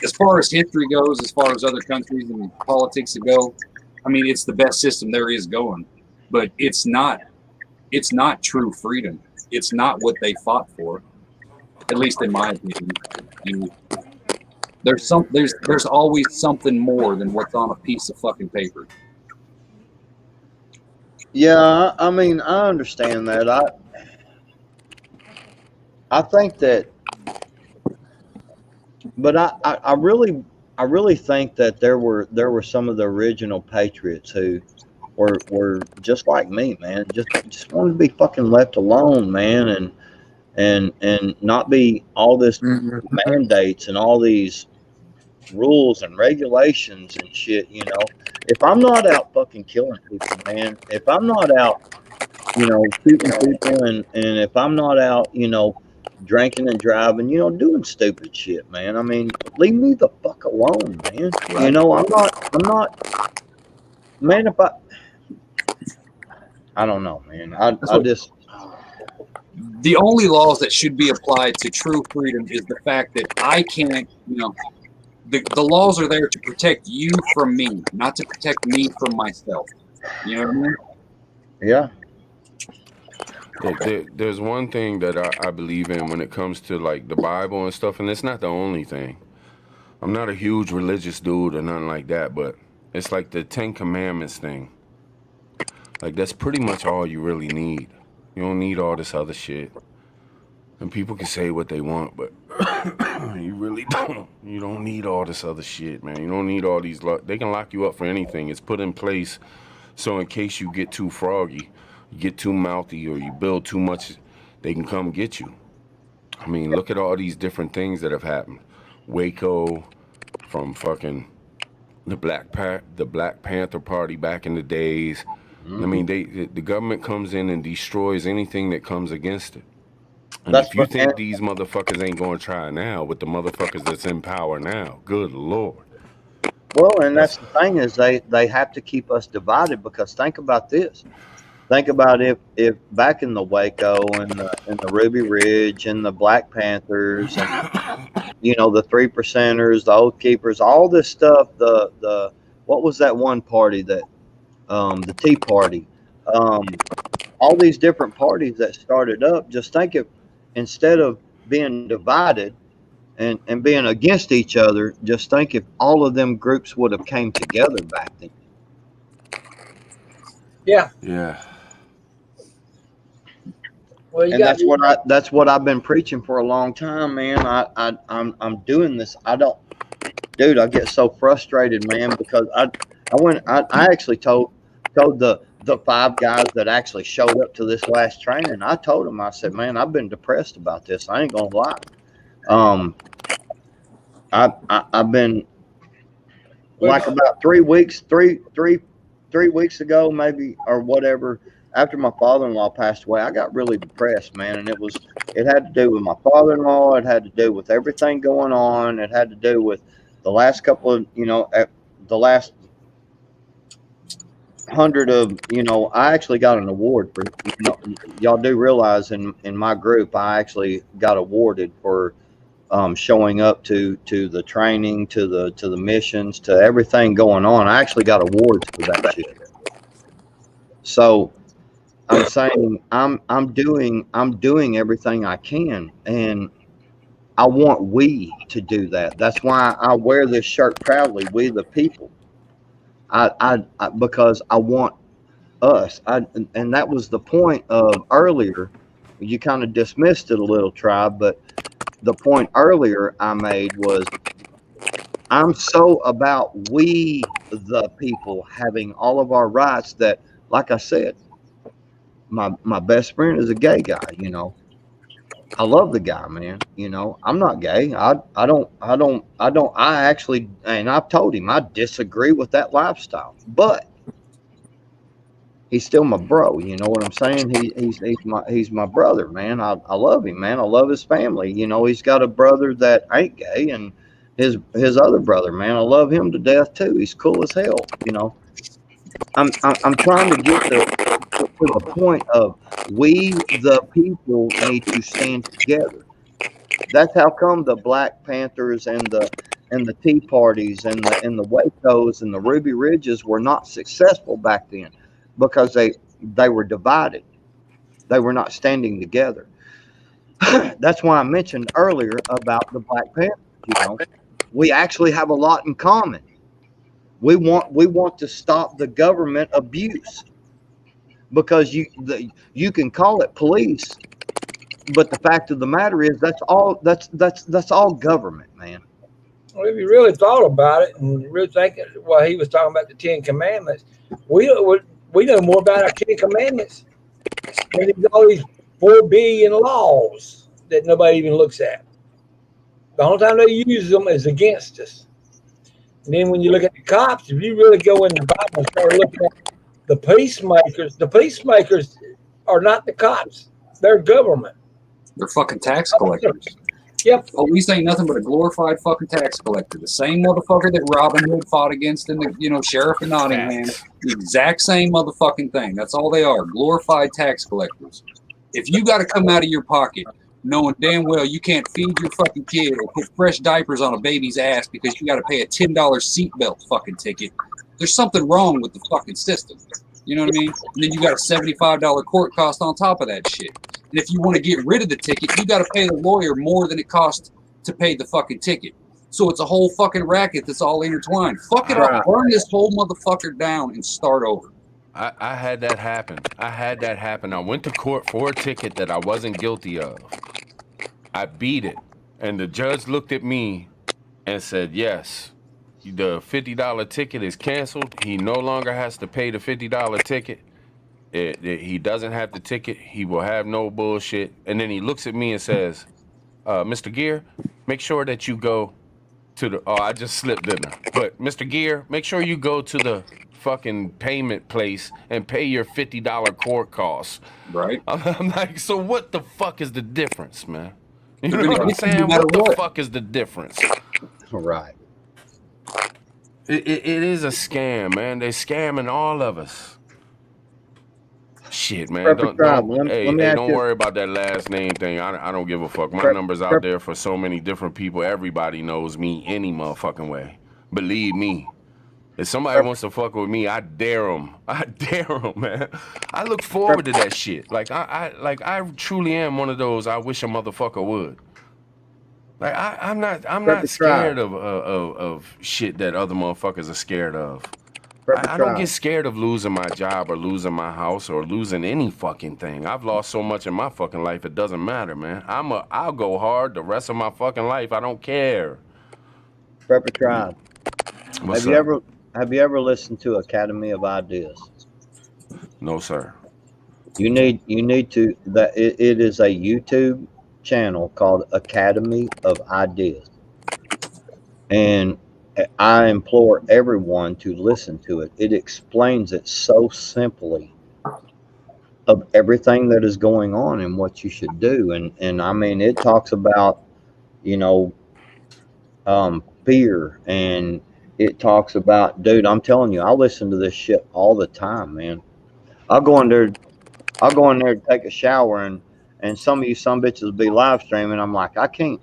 as far as history goes, as far as other countries and politics go, I mean, it's the best system there is going, but it's not true freedom. It's not what they fought for, at least in my opinion. And there's always something more than what's on a piece of fucking paper. Yeah, I mean, I understand that. I think that, but I really think that there were some of the original patriots who were just like me, man. Just wanted to be fucking left alone, man, and not be all this mandates and all these rules and regulations and shit. If I'm not out fucking killing people, man, if I'm not out, shooting people, and if I'm not out, drinking and driving, doing stupid shit, man. I mean, leave me the fuck alone, man. Right. I'm not, man. I don't know, man. I just. The only laws that should be applied to true freedom is the fact that I can't, the laws are there to protect you from me, not to protect me from myself. You know what I mean? Yeah. There's one thing that I believe in when it comes to like the Bible and stuff, and it's not the only thing. I'm not a huge religious dude or nothing like that, but it's like the 10 Commandments thing. Like that's pretty much all you really need. You don't need all this other shit. And people can say what they want, but you really don't. You don't need all this other shit, man. You don't need all these. They can lock you up for anything. It's put in place so in case you get too froggy, you get too mouthy, or you build too much, they can come get you. I mean, look at all these different things that have happened. Waco, from fucking the Black Panther Party back in the days. Mm-hmm. I mean, the government comes in and destroys anything that comes against it. And if you think these motherfuckers ain't gonna try now with the motherfuckers that's in power now, good Lord. Well, and that's the thing is they have to keep us divided, because think about this. Think about if back in the Waco and the Ruby Ridge and the Black Panthers and the 3%ers, the Oath Keepers, all this stuff. The what was that one party that the Tea Party, all these different parties that started up. Just think if instead of being divided and being against each other, just think if all of them groups would have came together back then. Yeah. Yeah. Well, And that's what I've been preaching for a long time, man. I'm doing this. I get so frustrated, man, because I actually told the 5 guys that actually showed up to this last training. I told them, I said, man, I've been depressed about this. I ain't gonna lie. I've been like about 3 weeks ago, maybe, or whatever. After my father-in-law passed away, I got really depressed, man, and it had to do with my father-in-law. It had to do with everything going on. It had to do with the last couple of, the last 100 of, I actually got an award for, y'all do realize in my group, I actually got awarded for showing up to the training, to the missions, to everything going on. I actually got awards for that shit. So I'm saying I'm doing everything I can, and I want we to do that. That's why I wear this shirt proudly. We the people. I because I want us. And that was the point of earlier. You kind of dismissed it a little, Tribe, but the point earlier I made was I'm so about we the people having all of our rights that, like I said, my best friend is a gay guy, I love the guy, man. I'm not gay. I actually, and I've told him I disagree with that lifestyle, but he's still my bro. You know what I'm saying? He's my brother, man. I love him, man. I love his family. He's got a brother that ain't gay, and his other brother, man. I love him to death too. He's cool as hell. I'm trying to get to the point of we the people need to stand together. That's how come the Black Panthers and the Tea Parties and the Wacos and the Ruby Ridges were not successful back then, because they were divided. They were not standing together. That's why I mentioned earlier about the Black Panthers. We actually have a lot in common. We want to stop the government abuse, because you can call it police, but the fact of the matter is that's all government, man. Well, if you really thought about it and really think while he was talking about the 10 Commandments, we know more about our 10 Commandments than all these 4 billion laws that nobody even looks at. The only time they use them is against us. And then when you look at the cops, if you really go in the Bible and start looking at the peacemakers are not the cops. They're government. They're fucking tax collectors. Yep. Police ain't nothing but a glorified fucking tax collector. The same motherfucker that Robin Hood fought against in the Sheriff of Nottingham. The exact same motherfucking thing. That's all they are. Glorified tax collectors. If you got to come out of your pocket knowing damn well you can't feed your fucking kid or put fresh diapers on a baby's ass because you got to pay a $10 seatbelt fucking ticket, there's something wrong with the fucking system. You know what I mean? And then you got a $75 court cost on top of that shit. And if you want to get rid of the ticket, you got to pay the lawyer more than it costs to pay the fucking ticket. So it's a whole fucking racket that's all intertwined. Fuck it up. Burn this whole motherfucker down and start over. I had that happen. I went to court for a ticket that I wasn't guilty of. I beat it. And the judge looked at me and said, yes, the $50 ticket is canceled. He no longer has to pay the $50 ticket. He doesn't have the ticket. He will have no bullshit. And then he looks at me and says, Mr. Gear, make sure that you go to the... Oh, I just slipped, didn't I? But Mr. Gear, make sure you go to the fucking payment place and pay your $50 court costs. Right. I'm like, so what the fuck is the difference, man? You know what I'm saying? What the fuck is the difference? Right. It is a scam, man. They're scamming all of us. Shit, man. Prepper Don't Tribe, let me ask don't you. worry about that last name thing. I don't give a fuck. My Prep- number's out prep- there for so many different people. Everybody knows me any motherfucking way. Believe me. If somebody wants to fuck with me, I dare them. I dare them, man. I look forward to that shit. Like I truly am one of those. I wish a motherfucker would. Like I'm not scared of shit that other motherfuckers are scared of. I don't get scared of losing my job or losing my house or losing any fucking thing. I've lost so much in my fucking life, it doesn't matter, man. I'll go hard the rest of my fucking life. I don't care. Prepper Tribe. What's Have you ever listened to Academy of Ideas? No, sir. You need to it is a YouTube channel called Academy of Ideas. And I implore everyone to listen to it. It explains it so simply of everything that is going on and what you should do. And I mean, it talks about, you know, fear, and it talks about, dude, I'm telling you, I listen to this shit all the time, man. I'll go in there to take a shower, and some of you some bitches will be live streaming. I'm like, I can't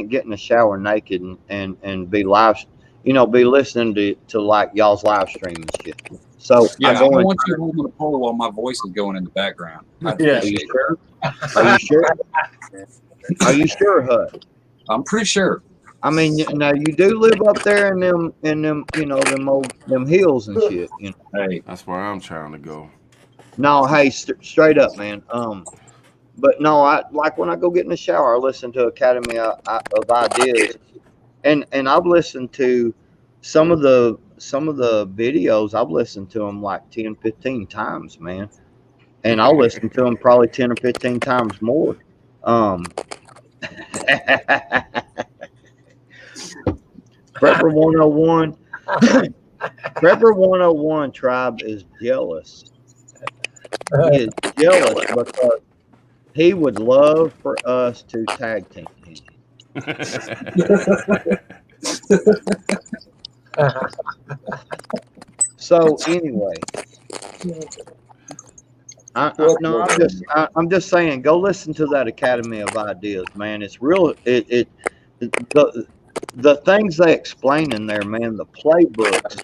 get in the shower naked and be be listening to like y'all's live stream and shit. So Yeah, I I don't want you holding the pole while my voice is going in the background. Yeah. Are you sure? Are you sure? Are you sure, Hut? I'm pretty sure. I mean, now you do live up there in them, them hills and shit. You know. Hey, that's where I'm trying to go. No, hey, straight up, man. But no, I like when I go get in the shower, I listen to Academy of Ideas, and I've listened to some of the videos. I've listened to them like 10, 15 times, man, and I'll listen to them probably 10 or 15 times more. Prepper 101, Prepper 101 Tribe is jealous. He is jealous because he would love for us to tag team him. So anyway, I'm just saying, go listen to that Academy of Ideas, man. It's real. The things they explain in there, man, the playbooks,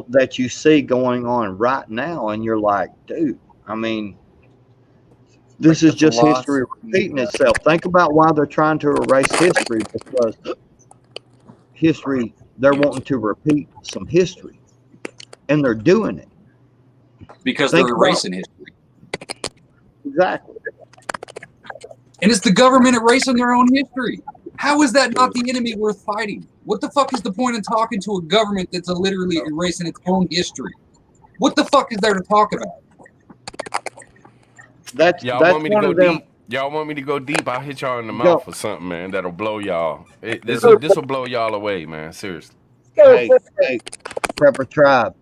that you see going on right now, and you're like, dude, I mean, this is just history repeating itself. Think about why they're trying to erase history, because they're wanting to repeat some history, and they're doing it. Because they're erasing history. Exactly. And it's the government erasing their own history. How is that not the enemy worth fighting? What the fuck is the point in talking to a government that's literally erasing its own history? What the fuck is there to talk about? Y'all want me to go deep? Y'all want me to go deep? I'll hit y'all in the mouth or something, man. That'll blow y'all. This will blow y'all away, man. Seriously. Hey, Prepper Tribe.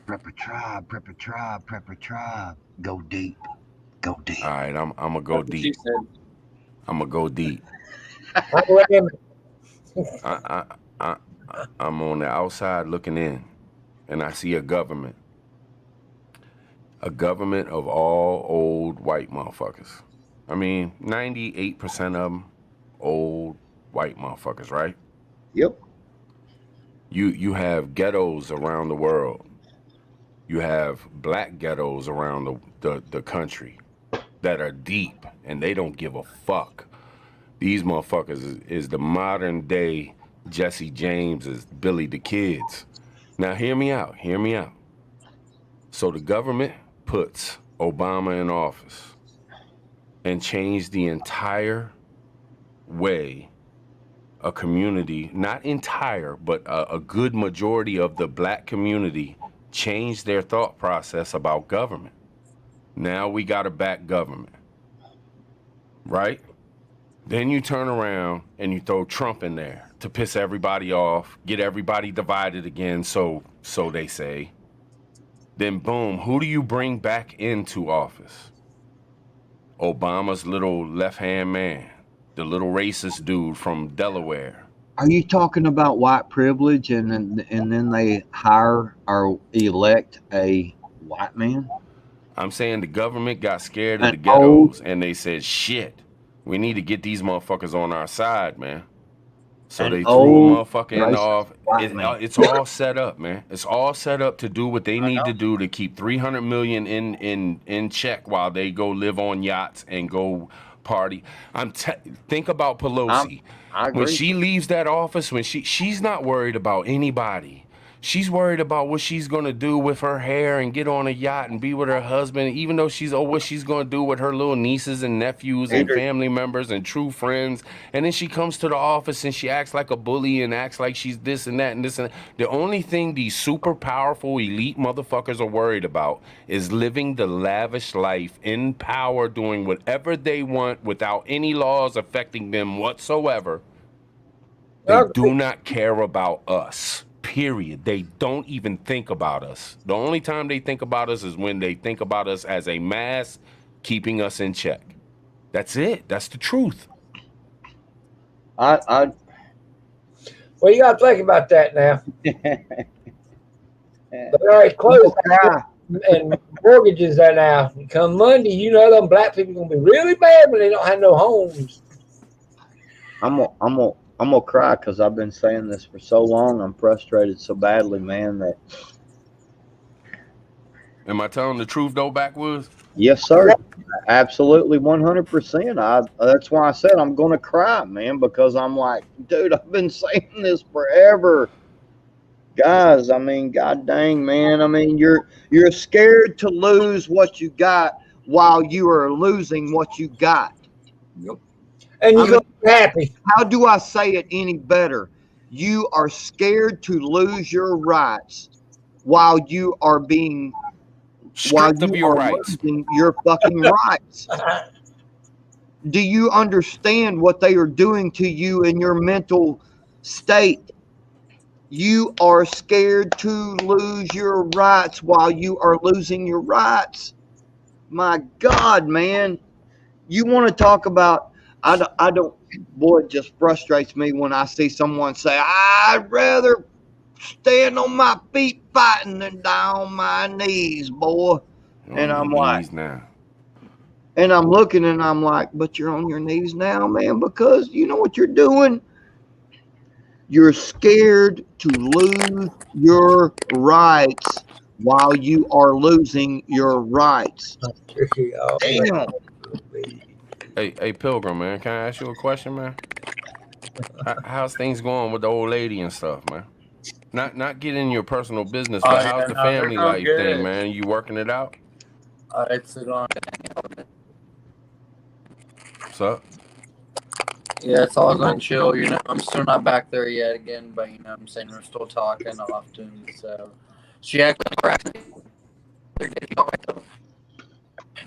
Prepper Tribe, Prepper Tribe, Prepper Tribe. Go deep. Go deep. All right, I'm gonna go deep. I'm gonna go deep. I'm on the outside looking in, and I see a government of all old white motherfuckers. I mean, 98% of them old white motherfuckers, right? Yep. You have ghettos around the world. You have black ghettos around the country that are deep, and they don't give a fuck. These motherfuckers is the modern day Jesse James, is Billy the Kids. Now hear me out. So the government puts Obama in office and changed the entire way a community, not entire, but a good majority of the black community changed their thought process about government. Now we got to back government, right? Then you turn around and you throw Trump in there to piss everybody off, get everybody divided again, so they say. Then boom, who do you bring back into office? Obama's little left-hand man, the little racist dude from Delaware. Are you talking about white privilege, and then they hire or elect a white man. I'm saying the government got scared of An the ghettos, and they said, shit, we need to get these motherfuckers on our side, man. So An they threw a old motherfucker in the racist off. white man. It's all set up, man. It's all set up to do what they need to do to keep 300 million in check while they go live on yachts and go party. Think about Pelosi. I agree. When she leaves that office, when she's not worried about anybody. She's worried about what she's gonna do with her hair and get on a yacht and be with her husband, even though what she's gonna do with her little nieces and nephews and family members and true friends. And then she comes to the office and she acts like a bully and acts like she's this and that and this and that. The only thing these super powerful elite motherfuckers are worried about is living the lavish life in power, doing whatever they want without any laws affecting them whatsoever. They do not care about us. Period. They don't even think about us. The only time they think about us is when they think about us as a mass keeping us in check. That's it. That's the truth. Well, you got to think about that now. They already closed and mortgages are now. Come Monday, you know them black people are gonna be really bad when they don't have no homes. I'm gonna cry because I've been saying this for so long. I'm frustrated so badly, man. That. Am I telling the truth though, Backwoods? Yes, sir. Absolutely, 100%. That's why I said I'm gonna cry, man, because I'm like, dude, I've been saying this forever. Guys, I mean, god dang, man. I mean, you're scared to lose what you got while you are losing what you got. Yep. And you're gonna be happy. How do I say it any better? You are scared to lose your rights while you are being stripped of your rights. Losing your fucking rights. Do you understand what they are doing to you in your mental state? You are scared to lose your rights while you are losing your rights. My God, man. You want to talk about, I don't, boy, it just frustrates me when I see someone say, I'd rather stand on my feet fighting than die on my knees, boy. And I'm like, now. And I'm looking and I'm like, but you're on your knees now, man, because you know what you're doing? You're scared to lose your rights while you are losing your rights. Damn. Hey, Pilgrim, man, can I ask you a question, man? How's things going with the old lady and stuff, man? Not getting your personal business, but how's the family life thing, man? You working it out? It's on. What's up? Yeah, it's all going chill. You know, I'm still not back there yet again, but you know, I'm saying we're still talking often. So she acted crazy,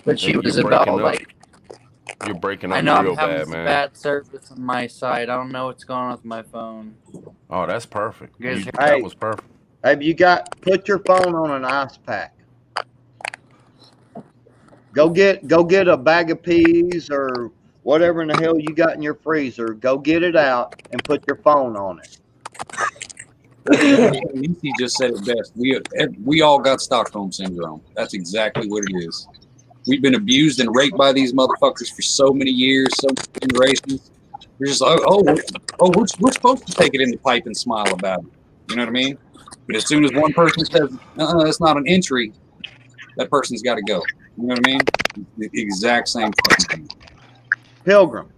but she was about like. You're breaking up I know real I'm having bad, some man. bad service on my side. I don't know what's going on with my phone. Oh, that's perfect. Hey, that was perfect. Hey, put your phone on an ice pack. Go get a bag of peas or whatever in the hell you got in your freezer. Go get it out and put your phone on it. He just said it best. We all got Stockholm syndrome. That's exactly what it is. We've been abused and raped by these motherfuckers for so many years, so many generations. We're just like, we're supposed to take it in the pipe and smile about it. You know what I mean? But as soon as one person says, that's not an entry, that person's got to go. You know what I mean? The exact same fucking thing. Pilgrim.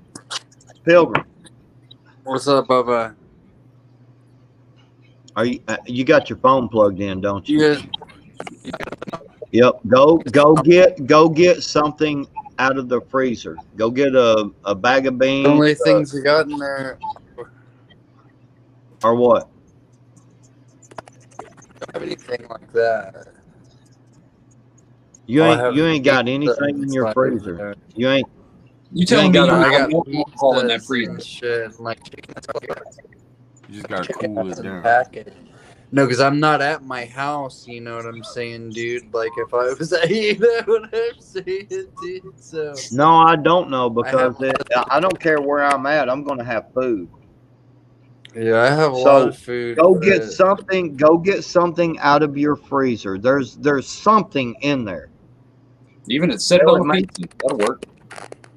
What's up, Bubba? Are you got your phone plugged in, don't you? Yes. Yep. Go get something out of the freezer. Go get a bag of beans. The only things you got in there. Or what? Don't have anything like that. You ain't got anything in your freezer. You ain't. You telling me I got alcohol in that freezer? Shit, like chicken. You just gotta cool it down. Package. No, because I'm not at my house. You know what I'm saying, dude? Like if I was, you know what I'm saying, dude. So. No, I don't know because I don't care where I'm at. I'm gonna have food. Yeah, I have a lot So of food. go get that- something. Go get something out of your freezer. There's something in there. Even it set it Hell, on it a may, pizza. That'll work.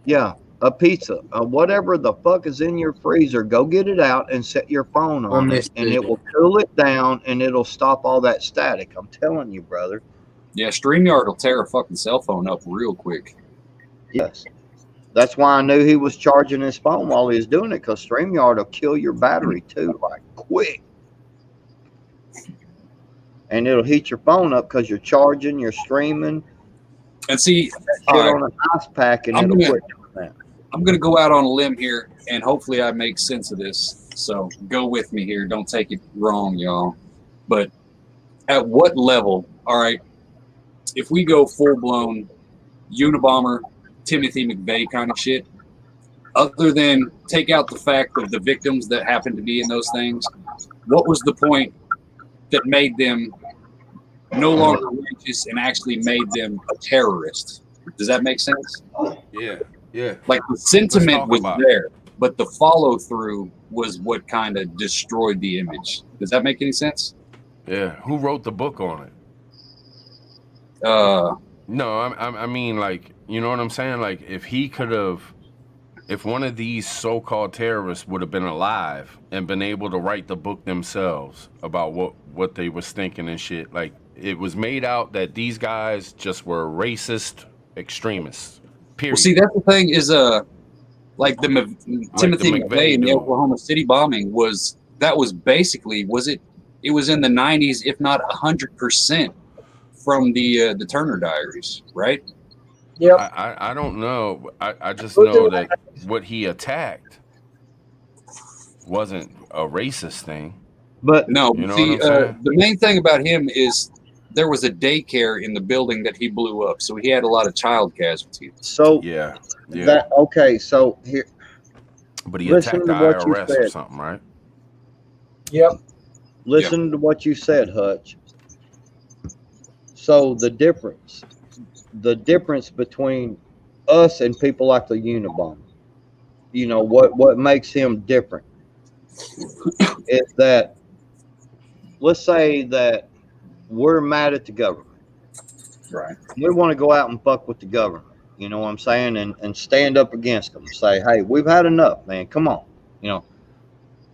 yeah, a pizza, whatever the fuck is in your freezer. Go get it out and set your phone Let on me it, and see. it will cool it down and it'll stop all that static. I'm telling you, brother. Yeah, StreamYard will tear a fucking cell phone up real quick. Yes. That's why I knew he was charging his phone while he was doing it, because StreamYard will kill your battery too, like quick. And it'll heat your phone up because you're charging, you're streaming, And see, shit all right, on an ice pack, and I'm it'll gonna- quit doing that. I'm going to go out on a limb here, and hopefully I make sense of this. So go with me here. Don't take it wrong, y'all. But at what level, all right, if we go full-blown Unabomber, Timothy McVeigh kind of shit, other than take out the fact of the victims that happened to be in those things, what was the point that made them no longer righteous and actually made them a terrorist? Does that make sense? Yeah, yeah. Like the sentiment talk was about it. there, but the follow through was what kind of destroyed the image. Does that make any sense? Yeah. Who wrote the book on it? No, I mean, like, you know what I'm saying? Like, if he could have, if one of these so-called terrorists would have been alive and been able to write the book themselves about what they was thinking and shit, like, it was made out that these guys just were racist extremists. Period. Well, see, that's the thing is, like Timothy McVeigh in the dude. Oklahoma City bombing was basically it was in the 90s, if not 100% from the Turner Diaries, right? Yep. I don't know. I just know that what he attacked wasn't a racist thing. But No, You know see, what I'm saying? the main thing about him is there was a daycare in the building that he blew up, so he had a lot of child casualties. so Yeah, yeah. that okay, so here, But he listen attacked the to what you IRS or said. something, right? Yep. Listen to what you said, Hutch. So the difference between us and people like the Unabomber, you know, what makes him different is that, let's say that we're mad at the government. Right. We want to go out and fuck with the government. You know what I'm saying? And stand up against them. Say, hey, we've had enough, man. Come on. You know,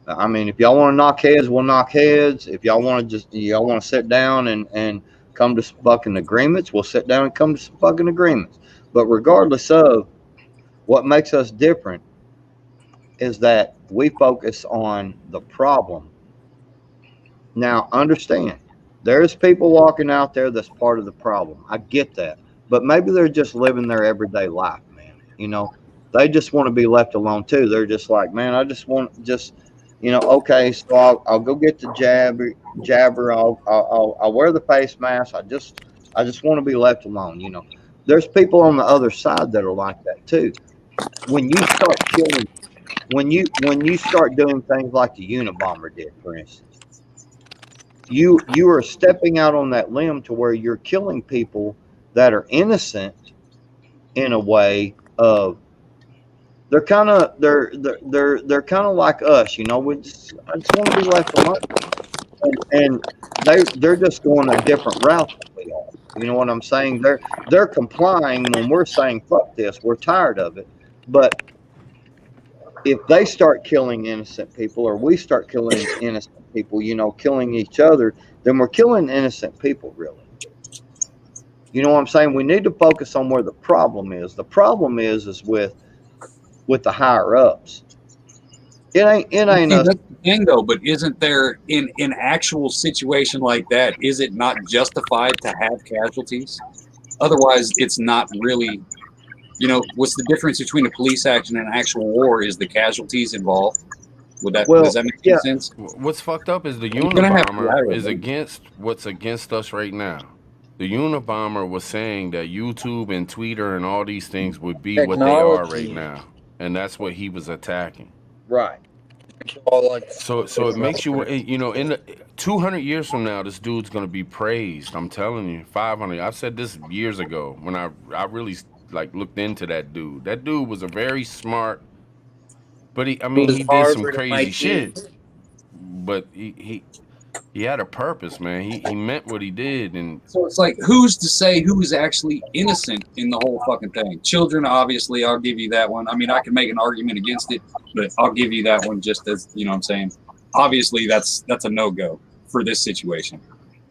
I mean, if y'all want to knock heads, we'll knock heads. If y'all want to sit down and come to some fucking agreements, we'll sit down and come to some fucking agreements. But regardless of what makes us different is that we focus on the problem. Now, understand, there's people walking out there that's part of the problem. I get that. But maybe they're just living their everyday life, man. You know, they just want to be left alone too. They're just like, man, I just want you know, okay, so I'll go get the jabber. I'll wear the face mask. I just want to be left alone. You know, there's people on the other side that are like that too. When you start killing, when you start doing things like the Unabomber did, for instance, you are stepping out on that limb to where you're killing people that are innocent in a way of they're kind of like us, you know. I just want to be left alone, and they're just going a different route than we are. You know what I'm saying? They're complying when we're saying fuck this, we're tired of it. But if they start killing innocent people, or we start killing innocent people, you know, killing each other, then we're killing innocent people, really. You know what I'm saying? We need to focus on where the problem is. The problem is with the higher ups. It ain't See, us. that's the thing, though. But isn't there in actual situation like that? Is it not justified to have casualties? Otherwise, it's not really. You know, what's the difference between a police action and an actual war? Is the casualties involved? Does that make any sense? What's fucked up is the You're gonna have to Unabomber is right? against what's against us right now. The Unabomber was saying that YouTube and Twitter and all these things would be what they are right now, and that's what he was attacking. Right. So it makes you, you know, in 200 years from now, this dude's gonna be praised. I'm telling you, 500. I've said this years ago when I really like looked into that dude. That dude was a very smart, but he did some crazy shit. but he had a purpose, man. He meant what he did, and So it's like, who's to say who is actually innocent in the whole fucking thing? Children, obviously, I'll give you that one. I mean, I can make an argument against it, but I'll give you that one just as, you know what I'm saying? Obviously, that's a no-go for this situation.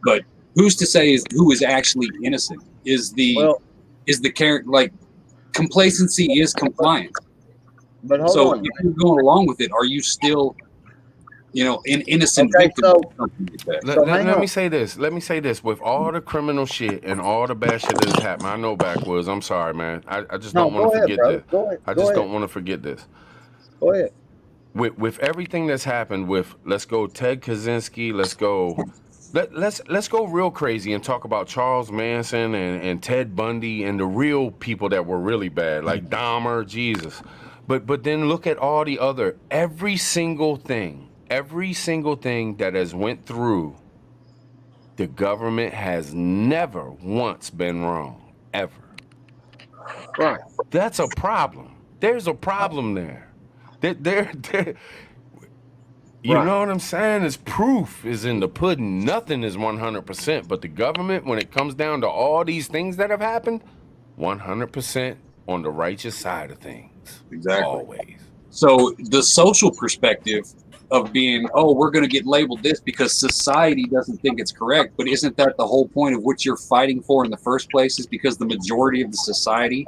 But who's to say who is actually innocent? Is the character, like, complacency is compliance. But hold So on. if you're going along with it, are you still, you know, an innocent victim of something like that? let me say this. Let me say this. With all the criminal shit and all the bad shit that has happened, I know backwoods. I'm sorry, man. I just don't want to forget this. I just don't want to forget this. Go ahead. With everything that's happened, with let's go Ted Kaczynski, let's go real crazy and talk about Charles Manson and Ted Bundy and the real people that were really bad, like Dahmer, Jesus. But then look at all the other, every single thing that has went through, the government has never once been wrong, ever. Right. That's a problem. There's a problem there. You know what I'm saying? It's proof is in the pudding. Nothing is 100%, but the government, when it comes down to all these things that have happened, 100% on the righteous side of things. Exactly. Always. So the social perspective of being, oh, we're going to get labeled this because society doesn't think it's correct, but isn't that the whole point of what you're fighting for in the first place, is because the majority of the society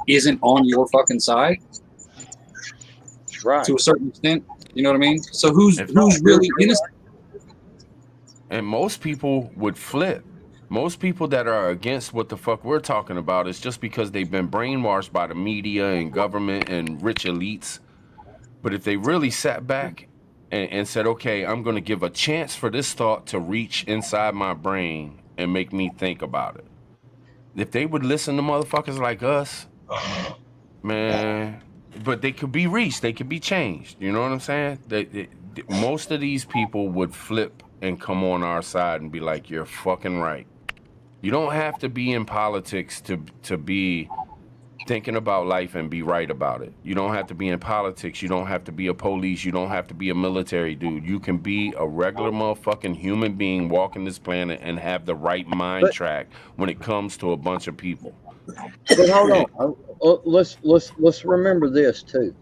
isn't on your fucking side? Right. To a certain extent, you know what I mean? So who's really innocent? And most people would flip. Most people that are against what the fuck we're talking about is just because they've been brainwashed by the media and government and rich elites. But if they really sat back and said, okay, I'm going to give a chance for this thought to reach inside my brain and make me think about it. If they would listen to motherfuckers like us, man... But they could be reached. They could be changed. You know what I'm saying? Most of these people would flip and come on our side and be like, you're fucking right. You don't have to be in politics to be thinking about life and be right about it. You don't have to be in politics. You don't have to be a police. You don't have to be a military dude. You can be a regular motherfucking human being walking this planet and have the right mind track when it comes to a bunch of people. But hold on. Let's remember this too.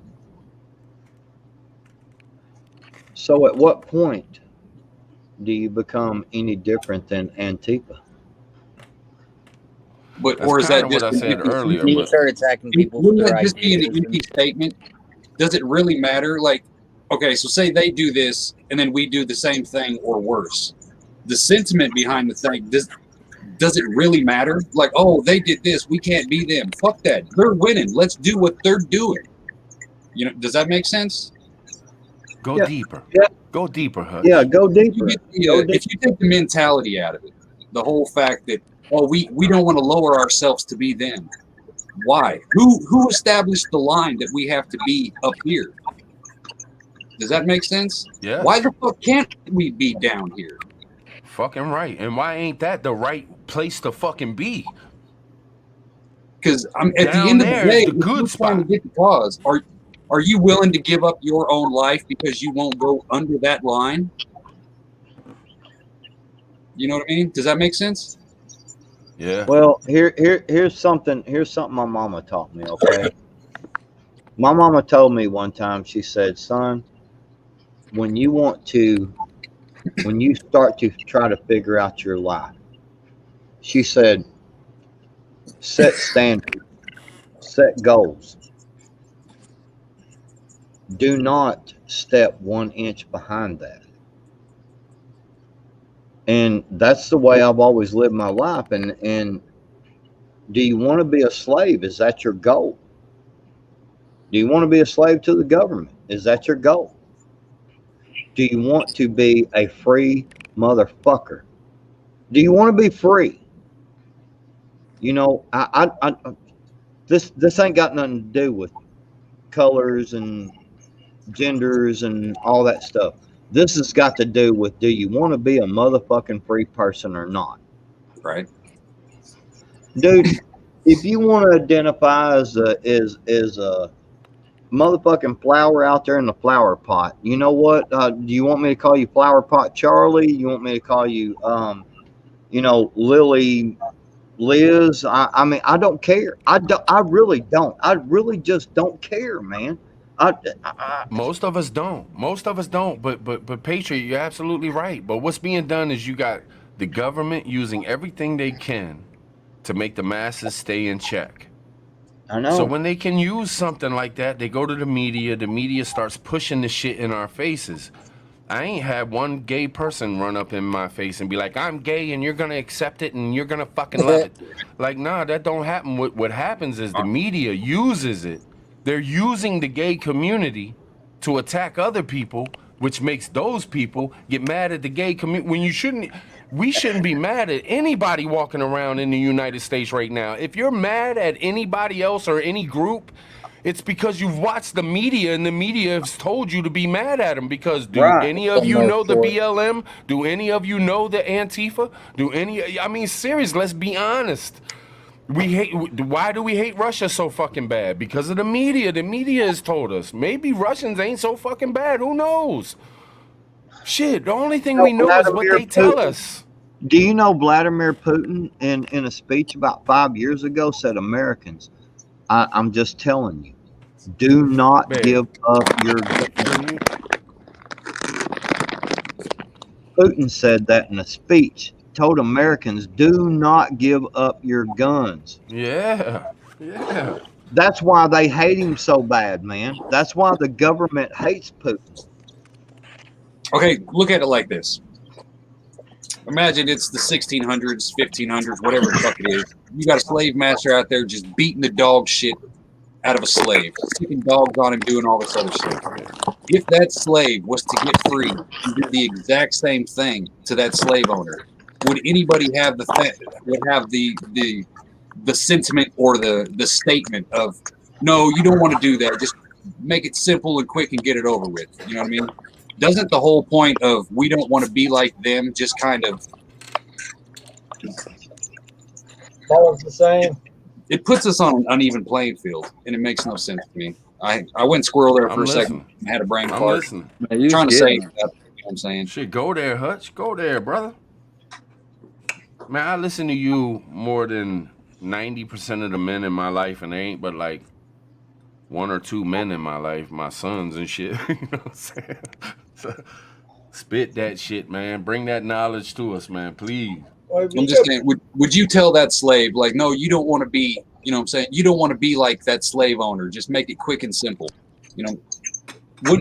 So at what point do you become any different than Antifa? But or is that just what I said earlier? You start attacking people. Wouldn't that just be an empty statement? Does it really matter? Like, okay, so say they do this and then we do the same thing or worse. The sentiment behind the thing, does it really matter? Like, oh, they did this, we can't be them. Fuck that. They're winning. Let's do what they're doing. You know, does that make sense? Go deeper. Yeah. Go deeper, Hutch. Yeah, go deeper. If you take the mentality out of it, the whole fact that, oh, we don't want to lower ourselves to be them. Why? Who established the line that we have to be up here? Does that make sense? Yeah. Why the fuck can't we be down here? Fucking right. And why ain't that the right place to fucking be? Because at the end of the day, if you're trying to get the cause, are you willing to give up your own life because you won't go under that line? You know what I mean? Does that make sense? Yeah. Well, here's something my mama taught me, okay? My mama told me one time, she said, son, when you start to try to figure out your life, she said, set standards, set goals. Do not step 1 inch behind that. And that's the way I've always lived my life. And do you want to be a slave? Is that your goal? Do you want to be a slave to the government? Is that your goal? Do you want to be a free motherfucker? Do you want to be free? You know, this ain't got nothing to do with colors and genders and all that stuff. This has got to do with, do you want to be a motherfucking free person or not? Right. Dude, if you want to identify as a motherfucking flower out there in the flower pot. You know what? Do you want me to call you Flower Pot Charlie? You want me to call you, Lily Liz? I mean, I don't care. I really don't. I really just don't care, man. Most of us don't. Most of us don't. But Patriot, you're absolutely right. But what's being done is you got the government using everything they can to make the masses stay in check. I know. So when they can use something like that, they go to the media starts pushing the shit in our faces. I ain't had one gay person run up in my face and be like, I'm gay and you're gonna accept it and you're gonna fucking love it. Like, nah, that don't happen. What happens is the media uses it. They're using the gay community to attack other people, which makes those people get mad at the gay community when we shouldn't be mad at anybody walking around in the United States right now. If you're mad at anybody else or any group, it's because you've watched the media and the media has told you to be mad at them. Because do any of you know the BLM? Do any of you know the Antifa? I mean, seriously, let's be honest. Why do we hate Russia so fucking bad? Because of the media. The media has told us. Maybe Russians ain't so fucking bad. Who knows? Shit, the only thing we know is what they tell us. Do you know Vladimir Putin in a speech about 5 years ago said Americans, I'm just telling you, do not give up your guns. Putin said that in a speech, told Americans, do not give up your guns. Yeah. That's why they hate him so bad, man. That's why the government hates Putin. Okay, look at it like this. Imagine it's the 1600s, 1500s, whatever the fuck it is. You got a slave master out there just beating the dog shit out of a slave, sticking dogs on him, doing all this other shit. If that slave was to get free and do the exact same thing to that slave owner, would anybody have the sentiment or the statement of, no, you don't want to do that. Just make it simple and quick and get it over with. You know what I mean? Doesn't the whole point of we don't want to be like them just kind of Balls the same? It puts us on an uneven playing field, and it makes no sense to me. I went squirrel there for a second and had a brain fart. I'm listening. Man, trying to say that, you know what I'm saying? Shit, go there, Hutch. Go there, brother. Man, I listen to you more than 90% of the men in my life, and there ain't but like one or two men in my life, my sons and shit. You know what I'm saying? So, spit that shit, man. Bring that knowledge to us, man, please. I'm just saying, would you tell that slave, like, no, you don't want to be, you know what I'm saying? You don't want to be like that slave owner. Just make it quick and simple. You know,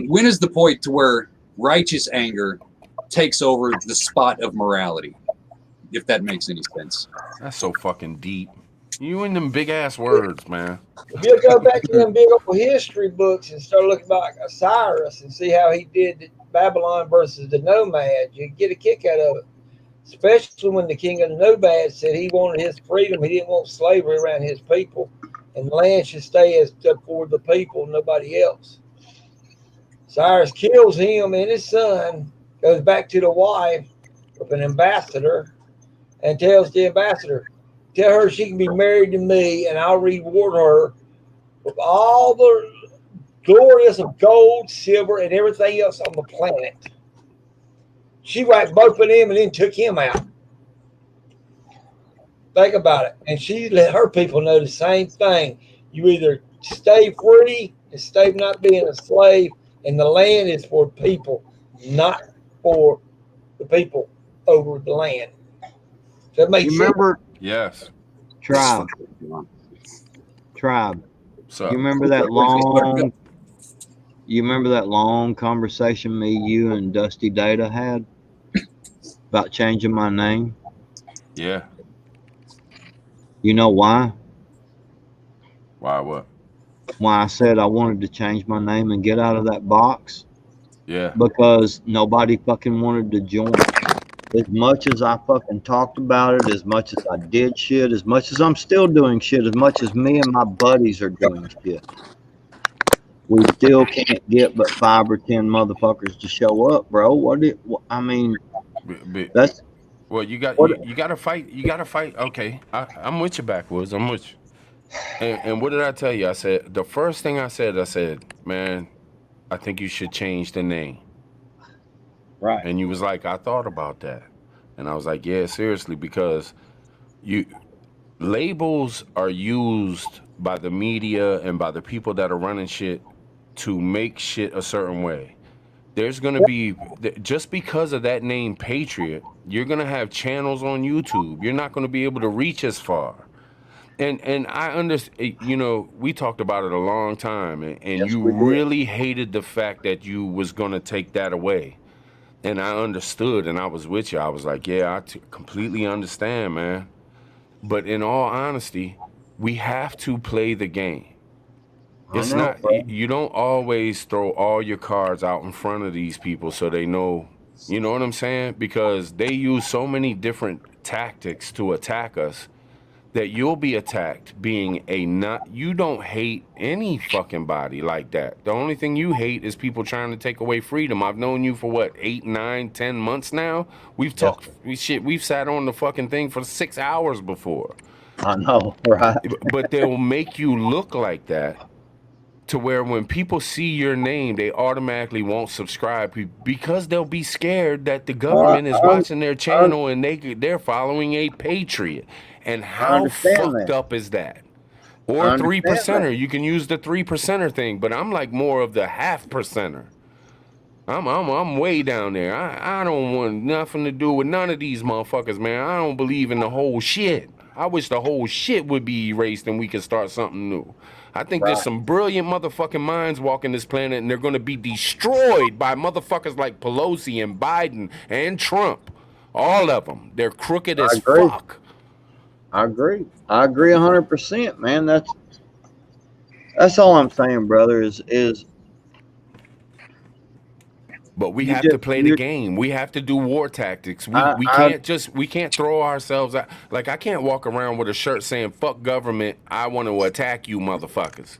when is the point to where righteous anger takes over the spot of morality? If that makes any sense. That's so fucking deep. You in them big ass words, man. If you go back to them big old history books and start looking about Cyrus and see how he did Babylon versus the nomads, you get a kick out of it. Especially when the king of the nomads said he wanted his freedom, he didn't want slavery around his people, and the land should stay as for the people, nobody else. Cyrus kills him and his son, goes back to the wife of an ambassador, and tells the ambassador, tell her she can be married to me and I'll reward her with all the glorious of gold, silver, and everything else on the planet. She whacked both of them and then took him out. Think about it. And she let her people know the same thing. You either stay free and stay not being a slave, and the land is for people, not for the people over the land. Does that make sense? Remember? Yes. Tribe. So, you remember that long? You remember that long conversation me, you, and Dusty Data had about changing my name? Yeah. You know why? Why what? Why I said I wanted to change my name and get out of that box? Yeah. Because nobody fucking wanted to join. As much as I fucking talked about it, as much as I did shit, as much as I'm still doing shit, as much as me and my buddies are doing shit, we still can't get but 5 or 10 motherfuckers to show up, bro. I mean, that's well, you got to fight. You got to fight. Okay, I'm with you, Backwoods. I'm with you. And what did I tell you? I said, the first thing I said, man, I think you should change the name. Right. And you was like, I thought about that. And I was like, yeah, seriously, because labels are used by the media and by the people that are running shit to make shit a certain way. There's going to be, just because of that name Patriot, you're going to have channels on YouTube. You're not going to be able to reach as far. And I understand, we talked about it a long time, and Yes, you we did. really hated the fact that you was going to take that away. And I understood, and I was with you. I was like, yeah, completely understand, man. But in all honesty, we have to play the game. It's not, you don't always throw all your cards out in front of these people so they know, you know what I'm saying? Because they use so many different tactics to attack us that you'll be attacked being you don't hate any fucking body like that. The only thing you hate is people trying to take away freedom. I've known you for what, 8, 9, 10 months now? We've talked, we've sat on the fucking thing for 6 hours before. I know, right? But they'll make you look like that to where when people see your name, they automatically won't subscribe because they'll be scared that the government is watching their channel and they're following a patriot. And how fucked up is that? Or 3%er. You can use the 3%er thing, but I'm like more of the half percenter. I'm way down there. I don't want nothing to do with none of these motherfuckers, man. I don't believe in the whole shit. I wish the whole shit would be erased and we could start something new. I think there's some brilliant motherfucking minds walking this planet, and they're going to be destroyed by motherfuckers like Pelosi and Biden and Trump. All of them. They're crooked as fuck. I agree 100%, man. That's all I'm saying, brother, is but we have to play the game. We have to do war tactics. We can't throw ourselves out. Like, I can't walk around with a shirt saying "fuck government, I want to attack you motherfuckers."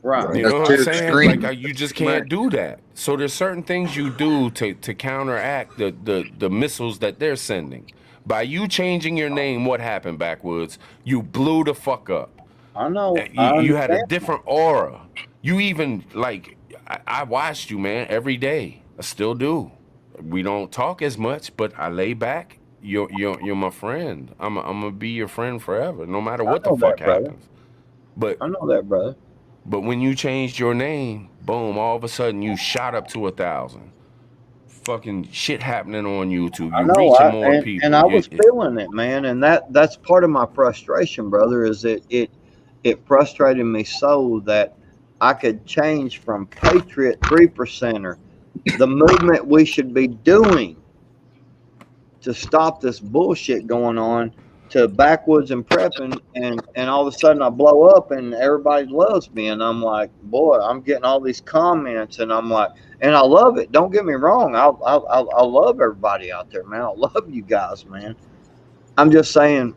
Right. You know what I'm saying? Like, you just can't do that. So there's certain things you do to counteract the missiles that they're sending. By you changing your name, what happened, Backwoods? You blew the fuck up. I know. You had a different aura. You even, like, I watched you, man, every day. I still do. We don't talk as much, but I lay back. You're my friend. I'm gonna be your friend forever, no matter what the fuck happens. But I know that, brother. But when you changed your name, boom, all of a sudden you shot up to 1,000. Fucking shit happening on YouTube. You're reaching more people. And I was feeling it, man. And that's part of my frustration, brother, is that it frustrated me so that I could change from Patriot 3%er, the movement we should be doing to stop this bullshit going on, to Backwoods and Prepping, and all of a sudden I blow up and everybody loves me, and I'm like, boy, I'm getting all these comments, and I'm like, and I love it. Don't get me wrong, I love everybody out there, man. I love you guys, man. I'm just saying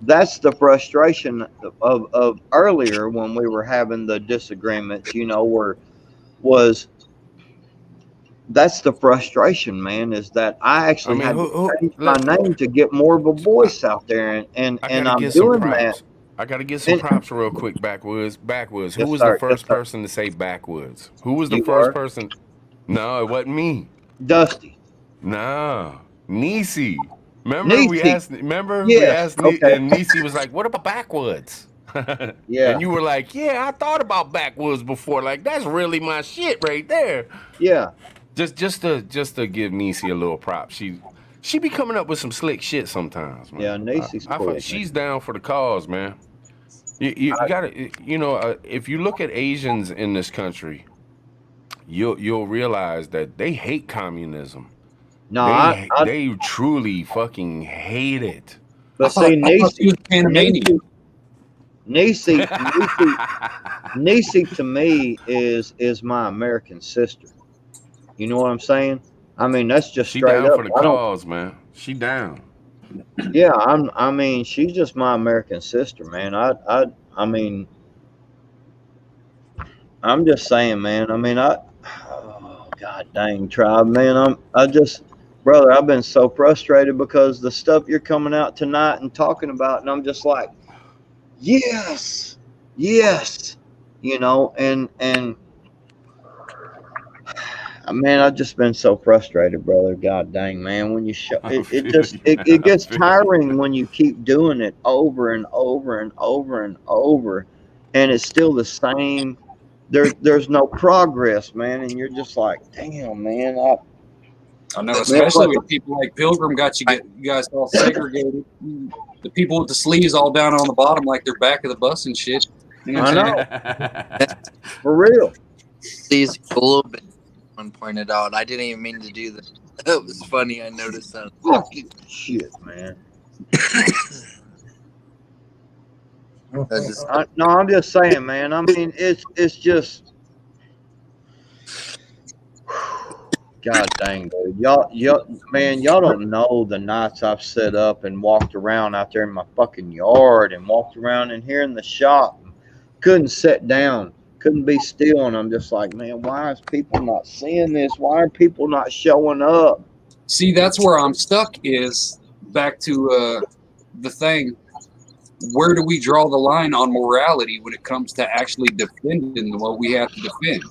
that's the frustration of earlier when we were having the disagreements, that's the frustration, man, is that I actually had to change my name to get more of a voice out there, and I'm doing that. I got to get some props real quick, Backwoods. Who was the first person to say Backwoods? Who was the first person? No, it wasn't me. Dusty. No, Niecy. Remember we asked and Niecy was like, "What about Backwoods?" Yeah. And you were like, "Yeah, I thought about Backwoods before. Like, that's really my shit right there." Yeah. Just to give Niecy a little prop. She be coming up with some slick shit sometimes, man. Yeah, Niecy's cool. She's down for the cause, man. You gotta, if you look at Asians in this country, you'll realize that they hate communism. No, they truly fucking hate it. But see, Niecy to me is my American sister. You know what I'm saying? I mean, that's just she straight down up. for the cause, man. She down. Yeah, I mean, she's just my American sister, man. I mean, I'm just saying, man. I mean, oh, God dang, Tribe, man. Brother, I've been so frustrated because the stuff you're coming out tonight and talking about, and I'm just like, yes, yes, you know, and man, I've just been so frustrated, brother. God dang, man, when you show I it, it feel just you, it, man. it I gets feel you. tiring when you keep doing it over and over and over and over, and it's still the same. There's no progress, man, and you're just like, damn, man. I know, Man, especially but when people like Pilgrim you guys all segregated. The people with the sleeves all down on the bottom, like they're back of the bus and shit. You know what I I'm saying? know, for real. These a little bit. One pointed out. I didn't even mean to do that. It was funny. I noticed that. Fucking shit, man. No, I'm just saying, man. I mean, it's just, God dang, dude. Man, y'all don't know the nights I've set up and walked around out there in my fucking yard and walked around in here in the shop. Couldn't sit down, couldn't be still, and I'm just like, man, why is people not seeing this? Why are people not showing up? See, that's where I'm stuck. Is back to the thing. Where do we draw the line on morality when it comes to actually defending what we have to defend?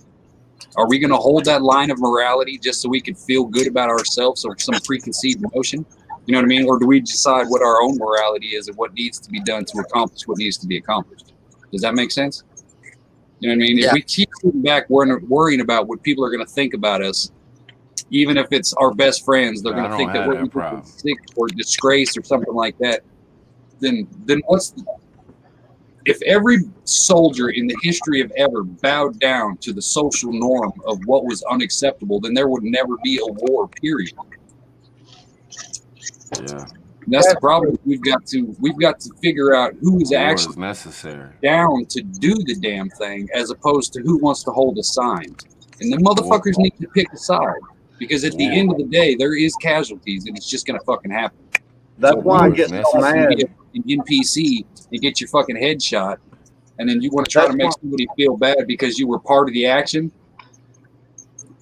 Are we going to hold that line of morality just so we can feel good about ourselves or some preconceived notion? You know what I mean? Or do we decide what our own morality is and what needs to be done to accomplish what needs to be accomplished? Does that make sense? You know what I mean? If Yeah. we keep sitting back worrying about what people are going to think about us, even if it's our best friends, they're I going to don't think that have we're that either problem. sick or disgraced or something like that. Then what's if every soldier in the history of ever bowed down to the social norm of what was unacceptable, then there would never be a war, period. Yeah. And that's the problem. We've got to figure out who is War actually is necessary. down to do the damn thing as opposed to who wants to hold a sign. And the motherfuckers need to pick a side. Because at the end of the day, there is casualties and it's just gonna fucking happen. That's why I War is get so necessary. mad. Be an NPC and get your fucking head shot, and then you want to try to make somebody feel bad because you were part of the action.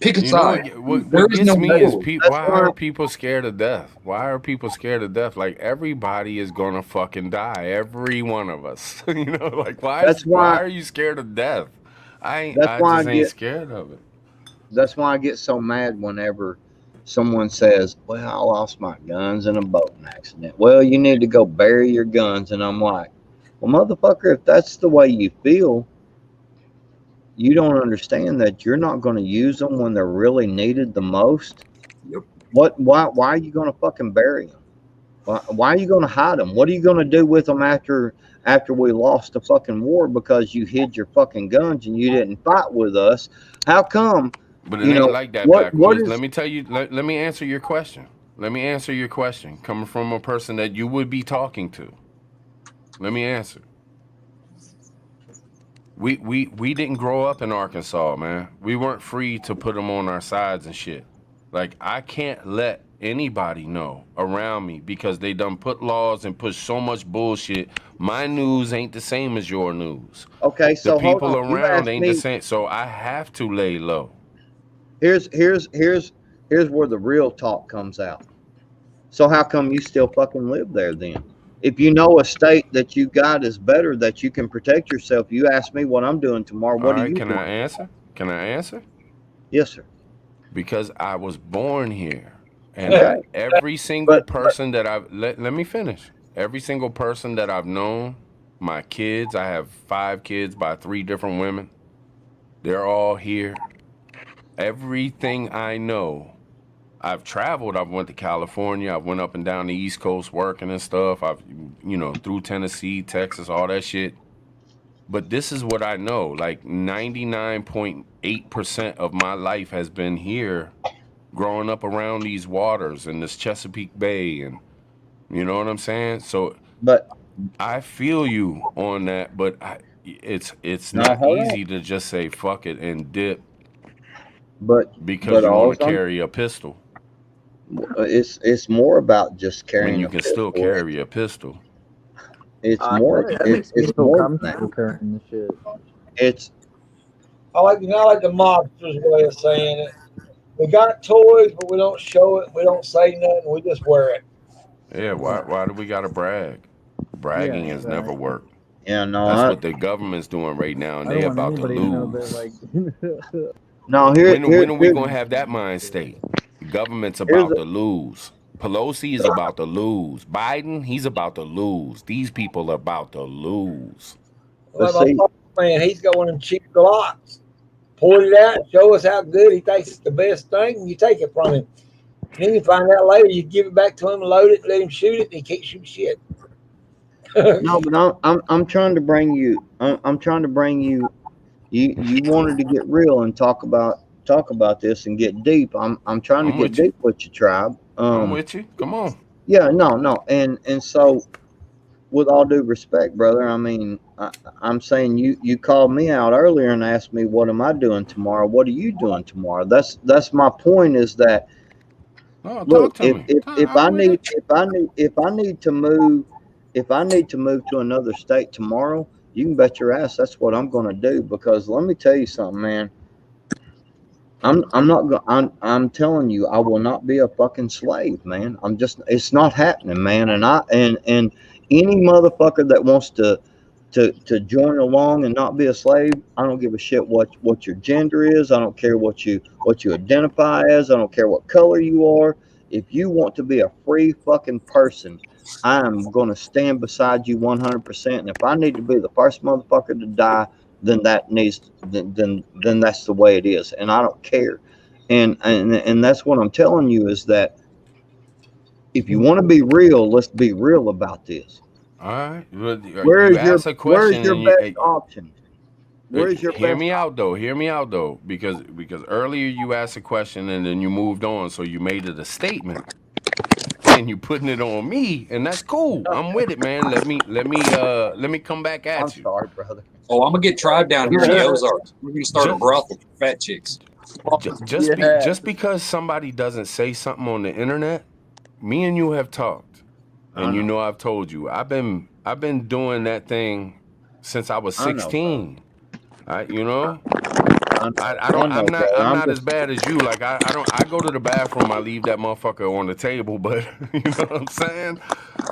Pick a You know side. what There is gets no me is middle. That's why why are people scared of death? Why are people scared of death? Like everybody is gonna fucking die. Every one of us. You know, like that's why why are you scared of death? that's I why I just ain't get scared of it. that's why I get so mad whenever someone says, "Well, I lost my guns in a boating accident." Well, you need to go bury your guns, and I'm like, "Well, motherfucker, if that's the way you feel, you don't understand that you're not going to use them when they're really needed the most. Yep. Why are you going to fucking bury them? Why are you going to hide them? What are you going to do with them after we lost the fucking war because you hid your fucking guns and you didn't fight with us? How come? But it You ain't know like that, what backwoods. Let is me tell you. Let me answer your question. Let me answer your question. Coming from a person that you would be talking to. Let me answer. We didn't grow up in Arkansas, man. We weren't free to put them on our sides and shit. Like I can't let anybody know around me because they done put laws and push so much bullshit. My news ain't the same as your news. okay? The So hold people on. You around asked ain't the me. same. So I have to lay low. Here's where the real talk comes out. So how come you still fucking live there then? If you know a state that you got is better, that you can protect yourself, you ask me what I'm doing tomorrow. All What are right, you can doing? I answer? Can I answer? Yes, sir. Because I was born here. And Okay. every single person that I've let me finish. Every single person that I've known, my kids, I have 5 kids by 3 different women. They're all here. Everything I know, I've traveled. I've went to California. I've went up and down the East Coast working and stuff. I've, through Tennessee, Texas, all that shit. But this is what I know. Like 99.8% of my life has been here, growing up around these waters and this Chesapeake Bay, and you know what I'm saying? So But I feel you on that, but it's no, not hold on. easy to just say fuck it and dip because But you want all to carry a pistol it's more about just when carrying you a can still pistol. carry a pistol. It's more. That makes me It's feel more than that. comfortable carrying the shit. It's I like the mobster's way of saying it. We got toys, but we don't show it. We don't say nothing. We just wear it. Yeah, why do we gotta brag? Yeah, Bragging has never exactly. worked. Yeah, no, That's what the government's doing right now, and I they don't want about to anybody to know lose. that, like, no. When are we gonna have that mind state? The government's Here's about to lose. Pelosi is about to lose. Biden, he's about to lose. These people are about to lose. But Well, see, my man, he's going and check the lots, point it out, show us how good he thinks it's the best thing, and you take it from him. And then you find out later, you give it back to him, load it, let him shoot it, and he can't shoot shit. no, but I'm trying to bring you. I'm trying to bring you. You wanted to get real and talk about this and get deep. I'm trying to I'm get with you. deep with you, tribe. I'm with you. Come on. Yeah, no, and so with all due respect, brother, I mean, I'm saying you called me out earlier and asked me what am I doing tomorrow? What are you doing tomorrow? That's my point. Is that No, look, talk to me. if I need to move, if I need to move to another state tomorrow, you can bet your ass that's what I'm going to do. Because let me tell you something, man. I'm not going. I'm telling you, I will not be a fucking slave, man. It's not happening, man. And any motherfucker that wants to join along and not be a slave, I don't give a shit what your gender is. I don't care what you identify as. I don't care what color you are. If you want to be a free fucking person, I'm going to stand beside you 100%. And if I need to be the first motherfucker to die, then then that's the way it is, and I don't care. And that's what I'm telling you, is that if you want to be real, let's be real about this. All right. Where's your best option? Where's your Hear best me out though. Hear me out though, because earlier you asked a question and then you moved on, so you made it a statement, and you putting it on me, and that's cool. I'm with it, man. Let me come back at I'm you. sorry, brother. Oh, I'm gonna get tried down here in the Ozarks. We're gonna start a brothel for fat chicks. Just because somebody doesn't say something on the internet, me and you have talked, and you know I've told you I've been doing that thing since I was 16. You know, I'm not as bad as you. Like I go to the bathroom, I leave that motherfucker on the table, but you know what I'm saying?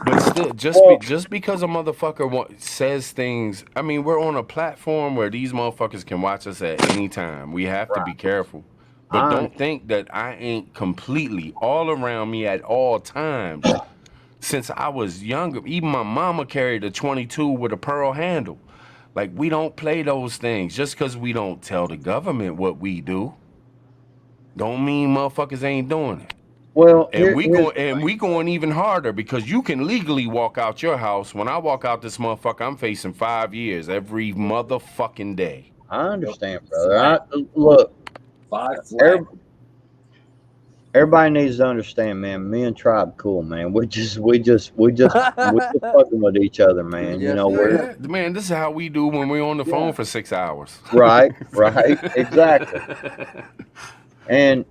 But still, just because a motherfucker says things, I mean, we're on a platform where these motherfuckers can watch us at any time. We have to be careful. But don't think that I ain't completely all around me at all times. Since I was younger, even my mama carried a 22 with a pearl handle. Like, we don't play those things. Just because we don't tell the government what we do, don't mean motherfuckers ain't doing it. Well, and we going even harder, because you can legally walk out your house. When I walk out this motherfucker, I'm facing 5 years every motherfucking day. I understand, brother. Look, 5 flat. Everybody needs to understand, man. Me and Tribe, cool, man. We just fucking with each other, man. You know, man, this is how we do when we're on the phone for 6 hours. Right, exactly.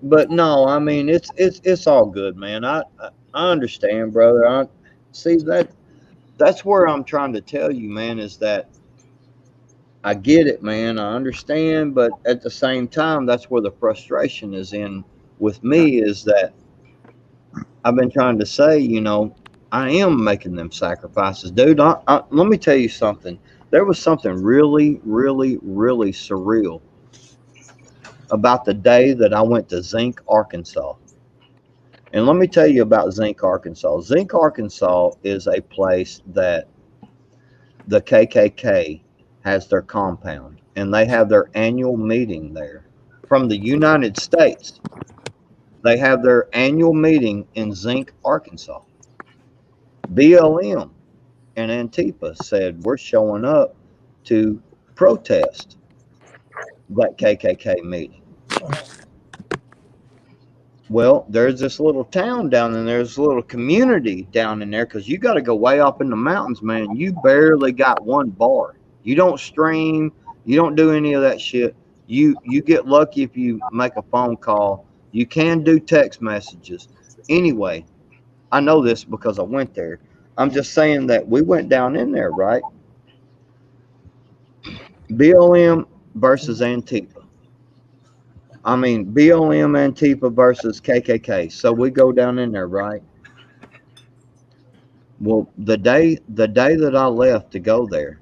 But no, I mean, it's all good, man. I understand, brother. I see that's where I'm trying to tell you, man, is that I get it, man. I understand, but at the same time, that's where the frustration is in with me, is that I've been trying to say, you know, I am making them sacrifices, dude. Let me tell you something. There was something really, really, really surreal about the day that I went to Zinc, Arkansas. And let me tell you about Zinc, Arkansas. Zinc, Arkansas is a place that the KKK has their compound, and they have their annual meeting there. From the United States, they have their annual meeting in Zinc, Arkansas. BLM and Antifa said, we're showing up to protest that KKK meeting. Well, there's this little town down in there, there's a little community down in there, because you got to go way up in the mountains, man. You barely got one bar. You don't stream, you don't do any of that shit. You get lucky if you make a phone call. You can do text messages. Anyway, I know this because I went there. I'm just saying that we went down in there, right? BLM versus Antifa. I mean, BLM, Antifa versus KKK. So we go down in there, right? Well, the day that I left to go there,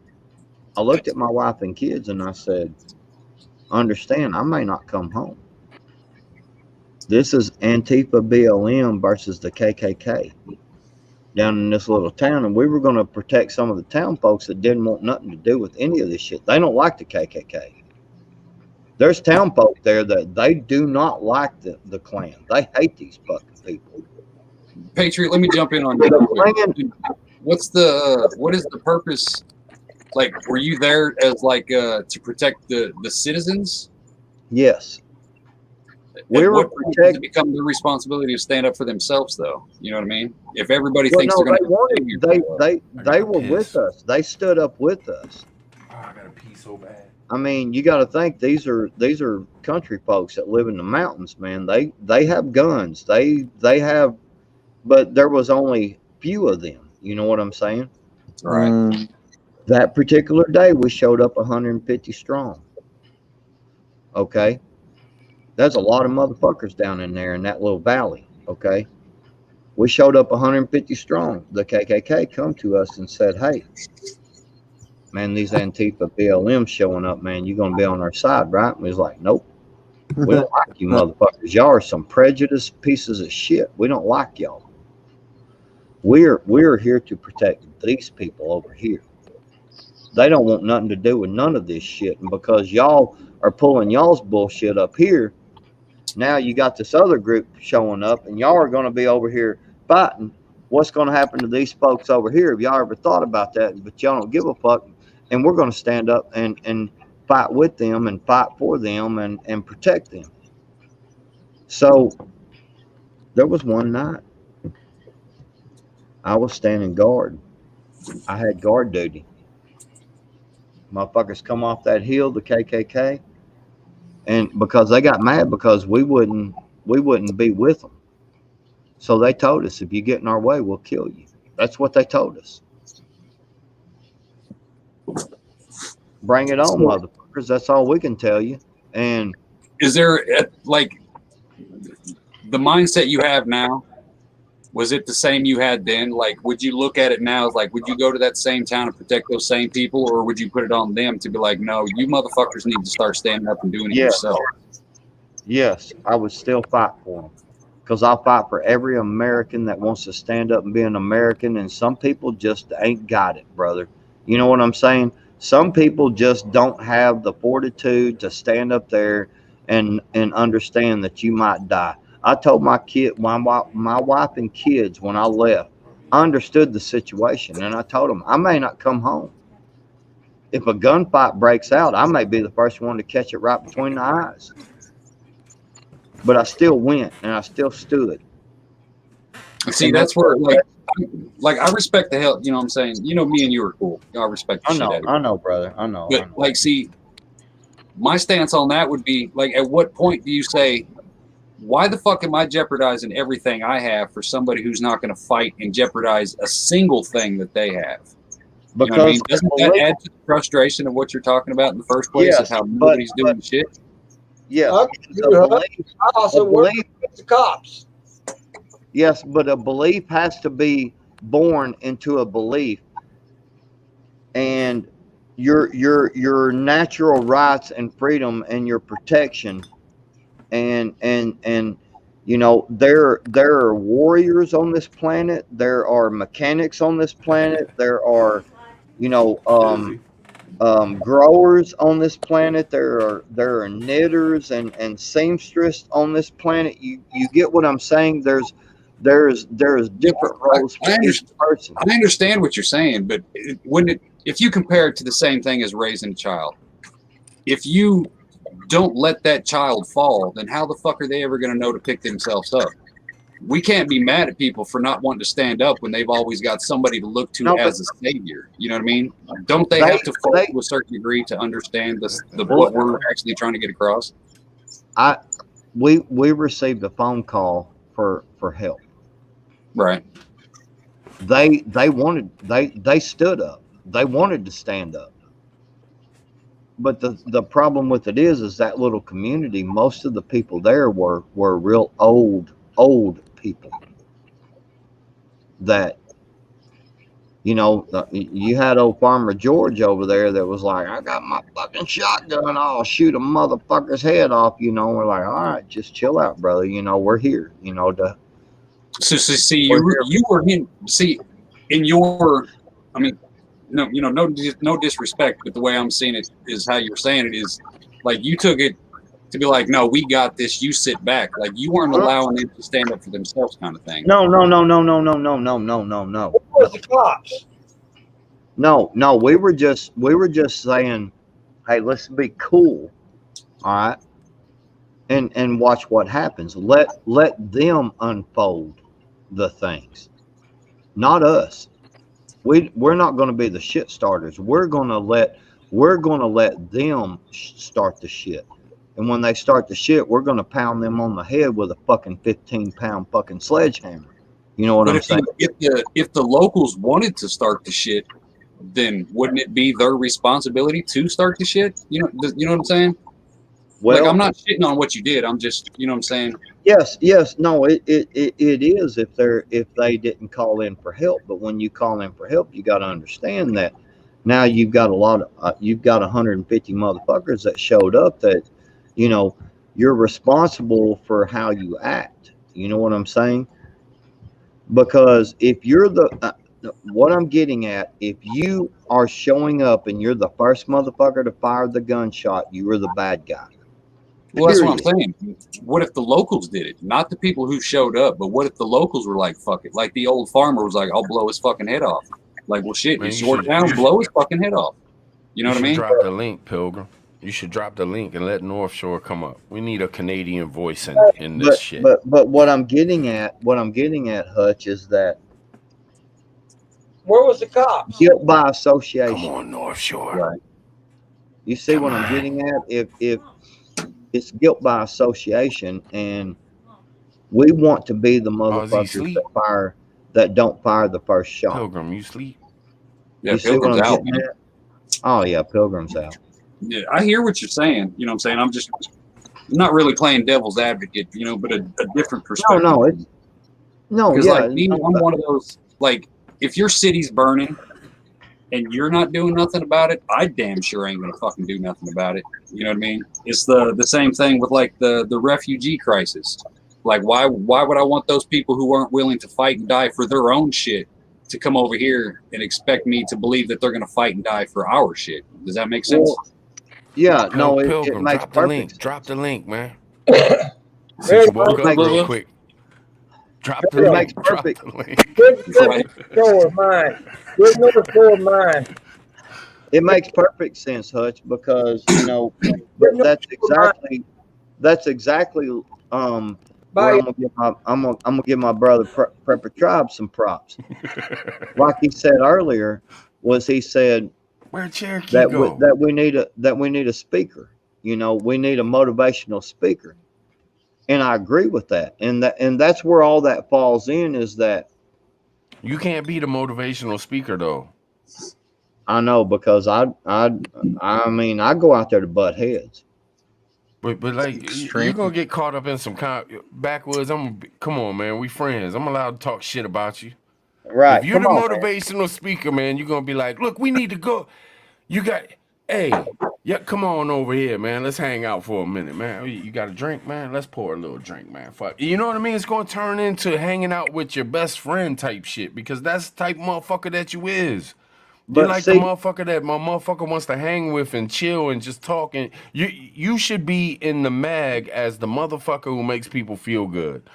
I looked at my wife and kids and I said, understand, I may not come home. This is Antifa BLM versus the KKK down in this little town, and we were going to protect some of the town folks that didn't want nothing to do with any of this shit. They don't like the KKK. There's town folk there that they do not like the Klan. They hate these fucking people. Patriot, let me jump in on you real quick. What is the purpose? Like, were you there as like to protect the citizens? Yes. We were protecting. It become the responsibility to stand up for themselves, though. You know what I mean? If everybody thinks they're going to, they were with us. They stood up with us. Oh, I gotta pee so bad. I mean, you got to think these are country folks that live in the mountains, man. They have guns. They have, but there was only few of them. You know what I'm saying? Right. That particular day, we showed up 150 strong. Okay. There's a lot of motherfuckers down in there in that little valley, okay? We showed up 150 strong. The KKK come to us and said, hey, man, these Antifa BLM showing up, man, you going to be on our side, right? And we was like, nope. We don't like you motherfuckers. Y'all are some prejudiced pieces of shit. We don't like y'all. We're here to protect these people over here. They don't want nothing to do with none of this shit. And because y'all are pulling y'all's bullshit up here, now you got this other group showing up, and y'all are going to be over here fighting. What's going to happen to these folks over here? Have y'all ever thought about that? But y'all don't give a fuck. And we're going to stand up and fight with them and fight for them and protect them. So there was one night I was standing guard. I had guard duty. Motherfuckers come off that hill, the KKK. And because they got mad because we wouldn't be with them. So they told us, if you get in our way, we'll kill you. That's what they told us. Bring it on, motherfuckers. That's all we can tell you. And is there like the mindset you have now? Was it the same you had then? Like, would you look at it now as like, would you go to that same town and protect those same people, or would you put it on them to be like, no, you motherfuckers need to start standing up and doing it yourself? Yes, I would still fight for them, because I'll fight for every American that wants to stand up and be an American. And some people just ain't got it, brother. You know what I'm saying? Some people just don't have the fortitude to stand up there and understand that you might die. I told my wife and kids when I left, I understood the situation, and I told them I may not come home. If a gunfight breaks out, I may be the first one to catch it right between the eyes. But I still went, and I still stood. See, and that's where like I respect the hell. You know what I'm saying? You know, me and you are cool. I respect the shit out of you. I know, brother. I know. But like, see, my stance on that would be like, at what point do you say, why the fuck am I jeopardizing everything I have for somebody who's not going to fight and jeopardize a single thing that they have? You know what I mean? Doesn't that add to the frustration of what you're talking about in the first place, of how nobody's doing shit? Yeah. I also work with the cops. Yes, but a belief has to be born into a belief, and your natural rights and freedom and your protection. And you know, there are warriors on this planet. There are mechanics on this planet. There are, you know, growers on this planet. There are knitters and seamstress on this planet. You get what I'm saying? There's different roles for each person. I understand what you're saying, but if you compare it to the same thing as raising a child, if you don't let that child fall, then how the fuck are they ever going to know to pick themselves up? We can't be mad at people for not wanting to stand up when they've always got somebody to look to as a savior. You know what I mean? Don't they have to fall to a certain degree to understand what we're actually trying to get across? We received a phone call for help. Right. They stood up. They wanted to stand up. But the problem with it is that little community, most of the people there were real old people that You know, you had old Farmer George over there that was like, I got my fucking shotgun. I'll shoot a motherfucker's head off. You know, we're like, all right, just chill out, brother. You know, we're here. You know, So see, you were in. See, in your, I mean, no, you know, no disrespect, but the way I'm seeing it is how you're saying it is, like you took it to be like, no, we got this. You sit back, like you weren't allowing them to stand up for themselves, kind of thing. No. What was the cops? No. We were just saying, hey, let's be cool, all right, and watch what happens. Let them unfold the things, not us. We're not going to be the shit starters. We're gonna let them start the shit. And when they start the shit, we're going to pound them on the head with a fucking 15-pound fucking sledgehammer. You know what I'm saying? If the locals wanted to start the shit, then wouldn't it be their responsibility to start the shit? You know what I'm saying? Well, like I'm not shitting on what you did. I'm just, you know what I'm saying? Yes. No, it is if they didn't call in for help. But when you call in for help, you got to understand that now you've got you've got 150 motherfuckers that showed up that, you know, you're responsible for how you act. You know what I'm saying? Because if you're what I'm getting at, if you are showing up and you're the first motherfucker to fire the gunshot, you are the bad guy. Well, that's what I'm saying. What if the locals did it? Not the people who showed up, but what if the locals were like, fuck it? Like the old farmer was like, I'll blow his fucking head off. Like, well, shit, it's your town, blow his fucking head off. You know what I mean? Drop the link, Pilgrim. You should drop the link and let North Shore come up. We need a Canadian voice in this shit. But what I'm getting at, Hutch, is that where was the cops? Guilt by association. Come on, North Shore. Right. You see what I'm getting at? If it's guilt by association, and we want to be the motherfuckers that don't fire the first shot. Pilgrim, you sleep? Yeah, Pilgrim's out, man. Oh yeah, Pilgrim's out. Yeah, I hear what you're saying. You know what I'm saying? I'm just not really playing devil's advocate, you know, but a different perspective. Because like me, I'm one of those, like, if your city's burning and you're not doing nothing about it, I damn sure ain't gonna fucking do nothing about it. You know what I mean? It's the same thing with like the refugee crisis. Like, why would I want those people who aren't willing to fight and die for their own shit to come over here and expect me to believe that they're gonna fight and die for our shit? Does that make sense? Well, yeah, no, Pilgrim, it makes drop the link. sense. Drop the link, man. Since you woke up real quick, drop the link. Drop the link. Good North mine. Good North Shore mine. It makes perfect sense, Hutch, because you know that's exactly where I'm gonna give my brother Prepper Tribe some props. Like he said earlier, he said where'd Cherokee go? that we need a speaker. You know, we need a motivational speaker, and I agree with that. And that's where all that falls in, is that you can't be the motivational speaker though. I know, because I mean I go out there to butt heads. But like you're gonna get caught up in some kind of backwoods. Come on, man. We friends. I'm allowed to talk shit about you. Right. If you're the motivational speaker, man, you're gonna be like, look, we need to go. Come on over here, man. Let's hang out for a minute, man. You got a drink, man? Let's pour a little drink, man. Fuck. You know what I mean? It's gonna turn into hanging out with your best friend type shit, because that's the type of motherfucker that you is. You're like the motherfucker that my motherfucker wants to hang with and chill and just talk. And you should be in the mag as the motherfucker who makes people feel good,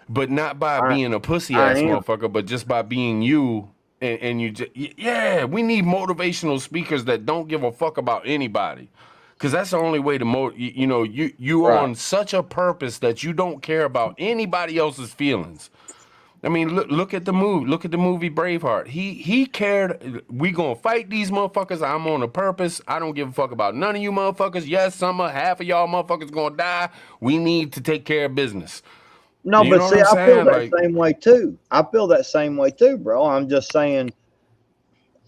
but not by being a pussy ass motherfucker, but just by being you. And you just, we need motivational speakers that don't give a fuck about anybody, because that's the only way to you are on such a purpose that you don't care about anybody else's feelings. I mean, look at the movie. Look at the movie Braveheart. He cared. We gonna fight these motherfuckers. I'm on a purpose. I don't give a fuck about none of you motherfuckers. Yes, half of y'all motherfuckers gonna die. We need to take care of business. No, but see, I feel that same way too. I feel that same way too, bro. I'm just saying.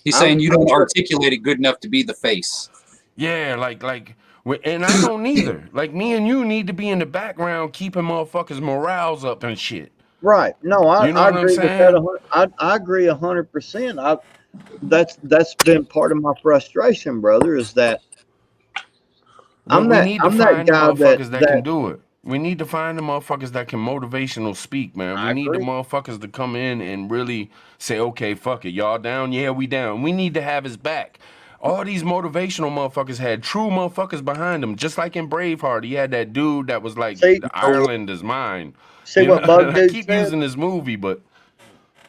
He's saying you don't articulate it good enough to be the face. Yeah, and I don't either. Like, me and you need to be in the background keeping motherfuckers' morals up and shit. Right. No, I agree with that. I agree 100%. that's been part of my frustration, brother, is that We need to I'm that find the guy motherfuckers that can that do it. We need to find the motherfuckers that can motivational speak, man. We I need the agree. motherfuckers to come in and really say, okay, fuck it. Y'all down? Yeah, we down. We need to have his back. All these motivational motherfuckers had true motherfuckers behind them. Just like in Braveheart, he had that dude that was like, See, Ireland is mine. see You know, what Bug I Dude keep said? using this movie, but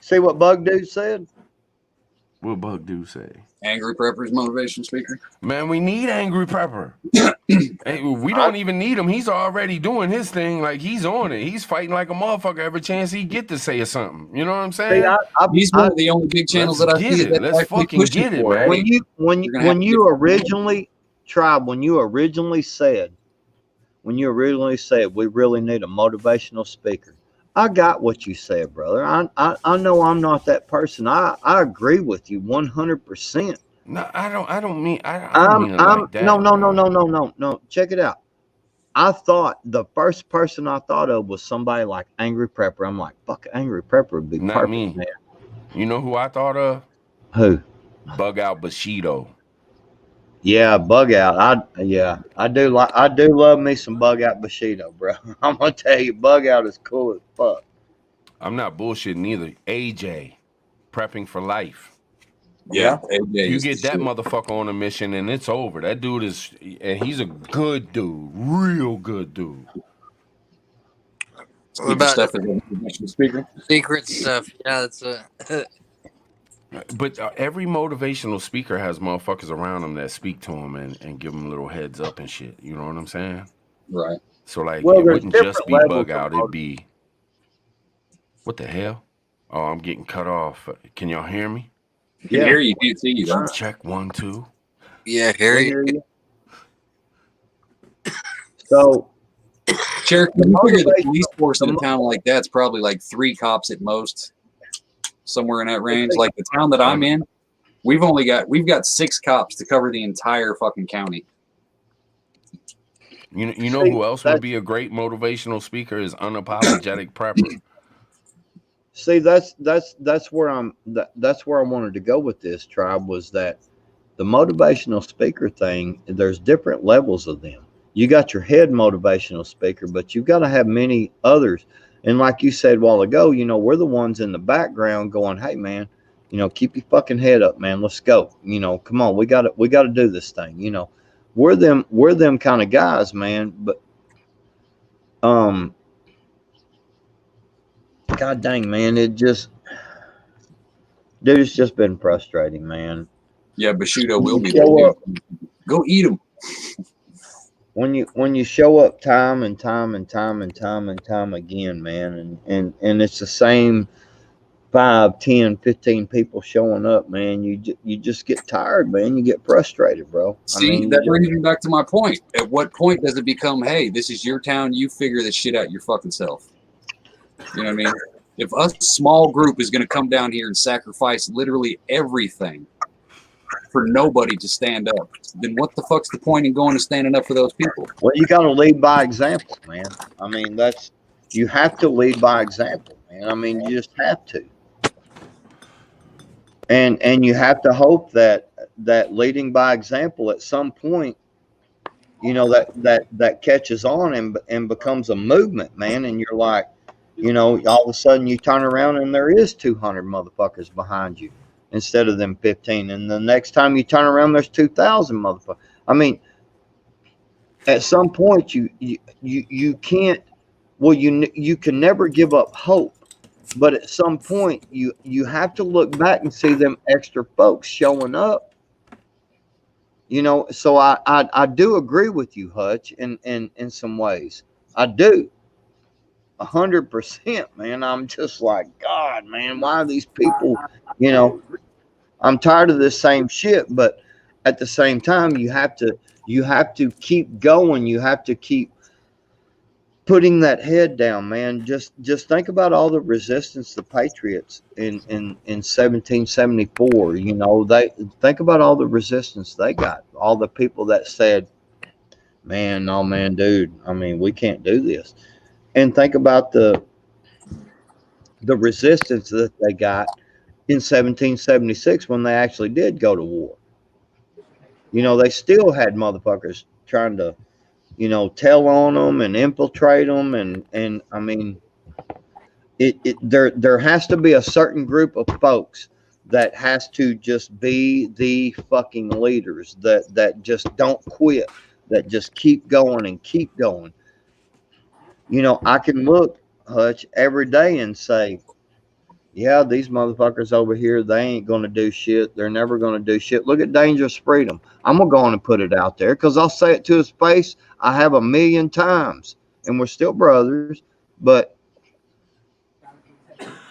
See what Bug Dude said? what Bug do say? Angry Prepper's motivational speaker. Man, we need Angry Prepper. Hey, we don't even need him. He's already doing his thing. Like, he's on it. He's fighting like a motherfucker every chance he get to say something. You know what I'm saying? See, He's one of the only big channels that I Let's see get it. that Let's actually fucking push get it, for man. Hey, when you're gonna have you to get- originally tribe, when you originally said we really need a motivational speaker, I got what you said, brother. I know I'm not that person. I agree with you 100%. No, I don't mean I don't mean it like that. No. Check it out. I thought the first person I thought of was somebody like Angry Prepper. I'm like, fuck, Angry Prepper would be Not perfect, me. man. You know who I thought of? Who? Bug Out Bushido. Yeah, Bug Out. I do love me some Bug Out Bushido, bro. I'm gonna tell you, Bug Out is cool as fuck. I'm not bullshitting either. AJ, prepping for life. Yeah, AJ You is get the that shit. motherfucker on a mission and it's over. That dude is, and he's a good dude, real good dude. Speaker about- stuff is a motivational speaker. Secret stuff. Yeah, that's But every motivational speaker has motherfuckers around them that speak to him and give them little heads up and shit. You know what I'm saying? Right. So like, Well, it there's wouldn't just different be levels Bug of Out. It'd be, what the hell? Oh, I'm getting cut off. Can y'all hear me? I can hear you, can't see you though. Check 1, 2. yeah. I Harry. hear you. So Cherokee, you figure the motivation- police force in a the- town like that's probably like 3 cops at most, somewhere in that range. Like the town that I'm in, we've got 6 cops to cover the entire fucking county. You know See, who else would be a great motivational speaker is Unapologetic Prepper. see, that's where that's where I wanted to go with this, tribe, was that the motivational speaker thing, there's different levels of them. You got your head motivational speaker, but you've got to have many others. And like you said a while ago, we're the ones in the background going, hey man, keep your fucking head up, man. Let's go. Come on, we gotta do this thing. We're them kind of guys, man. But God dang, man, it's just been frustrating, man. Yeah, Bushido will be Show there. up. Go eat them. When you show up time and time again, man, and it's the same 5, 10, 15 people showing up, man, you just get tired, man. You get frustrated, bro. See, that brings me back to my point. At what point does it become, hey, this is your town, you figure this shit out your fucking self? You know what I mean? If a small group is going to come down here and sacrifice literally everything for nobody to stand up, then what the fuck's the point in going and standing up for those people? Well, you got to lead by example, man. I mean, you have to lead by example, man. I mean, you just have to. And you have to hope that leading by example at some point, that catches on and becomes a movement, man. And you're like, all of a sudden you turn around and there is 200 motherfuckers behind you instead of them 15. And the next time you turn around, there's 2,000 motherfuckers. I mean, at some point you can't. Well, you can never give up hope. But at some point, you have to look back and see them extra folks showing up. So I do agree with you, Hutch, in some ways. I do. 100%, man. I'm just like, God, man, why are these people, I'm tired of this same shit, but at the same time, you have to keep going. You have to keep putting that head down, man. Just think about all the resistance the Patriots in 1774. They think about all the resistance they got. All the people that said, "Man, no, man, dude. I mean, we can't do this." And think about the resistance that they got in 1776 when they actually did go to war. You know, they still had motherfuckers trying to, you know, tell on them and infiltrate them, and I mean, there has to be a certain group of folks that has to just be the fucking leaders that just don't quit, that just keep going and keep going. You know, I can look, Hutch, every day and say, yeah, these motherfuckers over here, they ain't going to do shit. They're never going to do shit. Look at Dangerous Freedom. I'm going to go on and put it out there because I'll say it to his face. I have 1,000,000 times, and we're still brothers. But,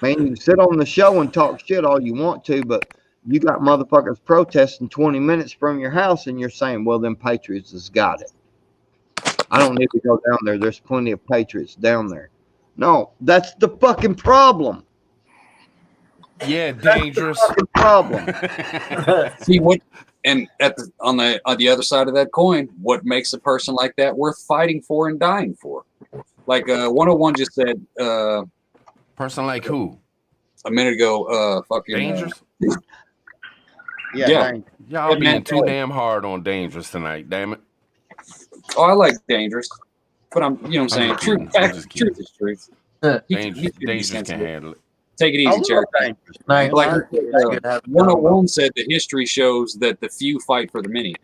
man, you can sit on the show and talk shit all you want to, but you got motherfuckers protesting 20 minutes from your house, and you're saying, well, them Patriots has got it. I don't need to go down there. There's plenty of Patriots down there. No, that's the fucking problem. Yeah, dangerous. Problem. See what, and on the other side of that coin, what makes a person like that worth fighting for and dying for? Like 101 just said. Person like who? A minute ago, fucking Dangerous. Yeah. Y'all being too damn hard on Dangerous tonight. Damn it. Oh, I like Dangerous, but you know what I'm saying. Truth is truth. Dangerous can handle it. Take it easy, Cherry. Like 101 said, the history shows that the few fight for the many,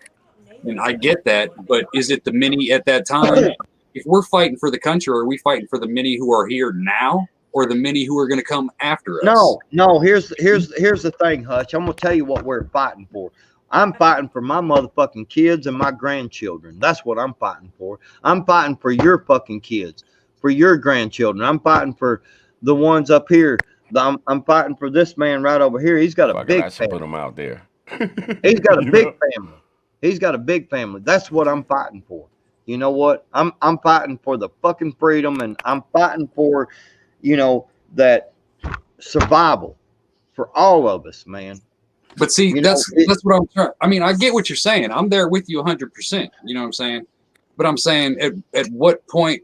and I get that. But is it the many at that time? If we're fighting for the country, are we fighting for the many who are here now, or the many who are going to come after us? No. Here's the thing, Hutch. I'm gonna tell you what we're fighting for. I'm fighting for my motherfucking kids and my grandchildren. That's what I'm fighting for. I'm fighting for your fucking kids, for your grandchildren. I'm fighting for the ones up here. I'm fighting for this man right over here. He's got a big family. Put him out there. He's got a big family. He's got a big family. That's what I'm fighting for. You know what? I'm fighting for the fucking freedom, and I'm fighting for, you know, that survival for all of us, man. But see, that's what I'm trying. I mean, I get what you're saying. I'm there with you 100%. You know what I'm saying? But I'm saying, at what point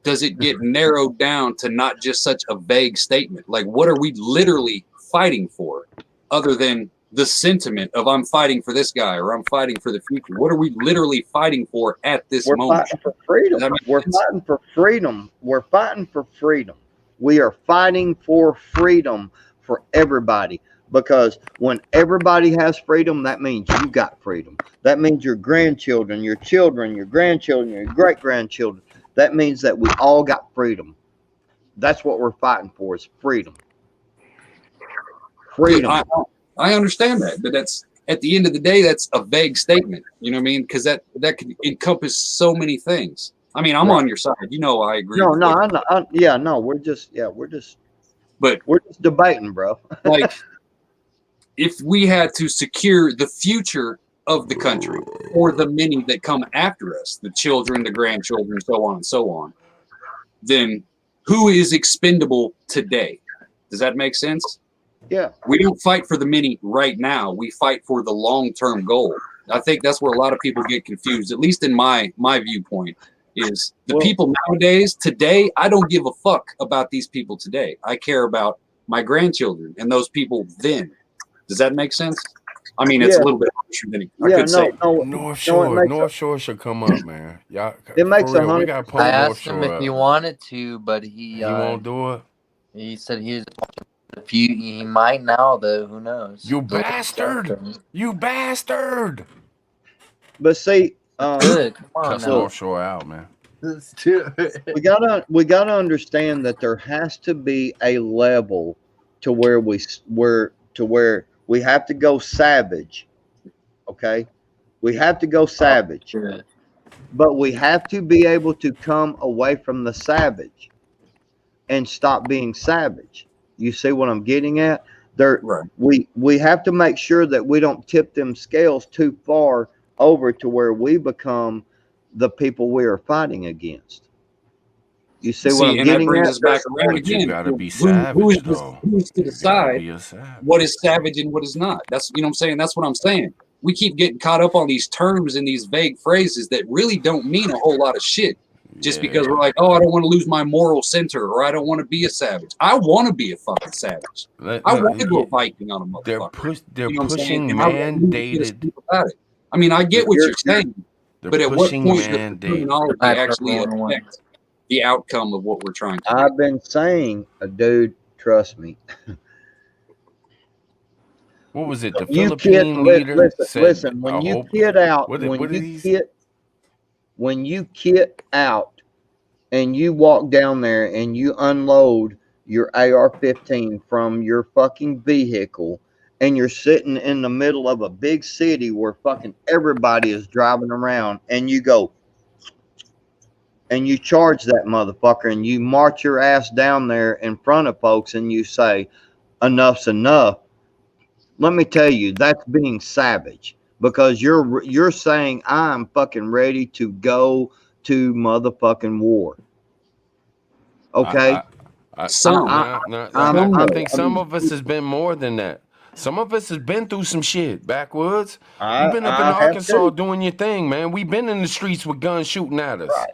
does it get narrowed down to not just such a vague statement? Like, what are we literally fighting for, other than the sentiment of I'm fighting for this guy or I'm fighting for the future? What are we literally fighting for at this moment? We're fighting for freedom. We're fighting for freedom. We're fighting for freedom. We are fighting for freedom for everybody. Because when everybody has freedom, that means you got freedom. That means your grandchildren, your children, your grandchildren, your great-grandchildren. That means that we all got freedom. That's what we're fighting for, is freedom. Freedom. I understand that, but that's, at the end of the day, that's a vague statement. You know what I mean? Because that could encompass so many things. I mean, I'm on your side. You know, I agree. We're just debating, bro. Like, if we had to secure the future of the country or the many that come after us, the children, the grandchildren, so on and so on, then who is expendable today? Does that make sense? Yeah. We don't fight for the many right now. We fight for the long-term goal. I think that's where a lot of people get confused, at least in my viewpoint, is the people nowadays, today, I don't give a fuck about these people today. I care about my grandchildren and those people then. Does that make sense? I mean, it's a little bit harsher than I could say. North Shore should come up, man. Y'all, it makes we got I asked him if he wanted to, but he won't do it. He said he might now, though. Who knows? You bastard! You bastard! But see, good. Come on, cut North Shore out, man. Let's do it. We gotta understand that there has to be a level to where we have to go savage. Okay, we have to go savage, but we have to be able to come away from the savage and stop being savage. You see what I'm getting at? We have to make sure that we don't tip them scales too far over to where we become the people we are fighting against. You see what I'm getting at? Back around again. You gotta be savage, who's to decide what is savage and what is not? That's, you know what I'm saying? That's what I'm saying. We keep getting caught up on these terms and these vague phrases that really don't mean a whole lot of shit. just because we're like, oh, I don't want to lose my moral center, or I don't want to be a savage. I want to be a fucking savage. I want to go biking on a motherfucker. They're you know pushing mandated. I mean, I get what you're saying, but at what point does the terminology actually affect the outcome of what we're trying to do? I've been saying, dude, trust me. What was it? The Philippine leader said, listen. When you kid out, when you kid out, and you walk down there and you unload your AR-15 from your fucking vehicle, and you're sitting in the middle of a big city where fucking everybody is driving around, and you go and you charge that motherfucker, and you march your ass down there in front of folks, and you say, "Enough's enough." Let me tell you, that's being savage, because you're saying I'm fucking ready to go to motherfucking war. Okay. I think some of us has been more than that. Some of us has been through some shit. Backwoods. You've been up in Arkansas doing your thing, man. We've been in the streets with guns shooting at us. Right.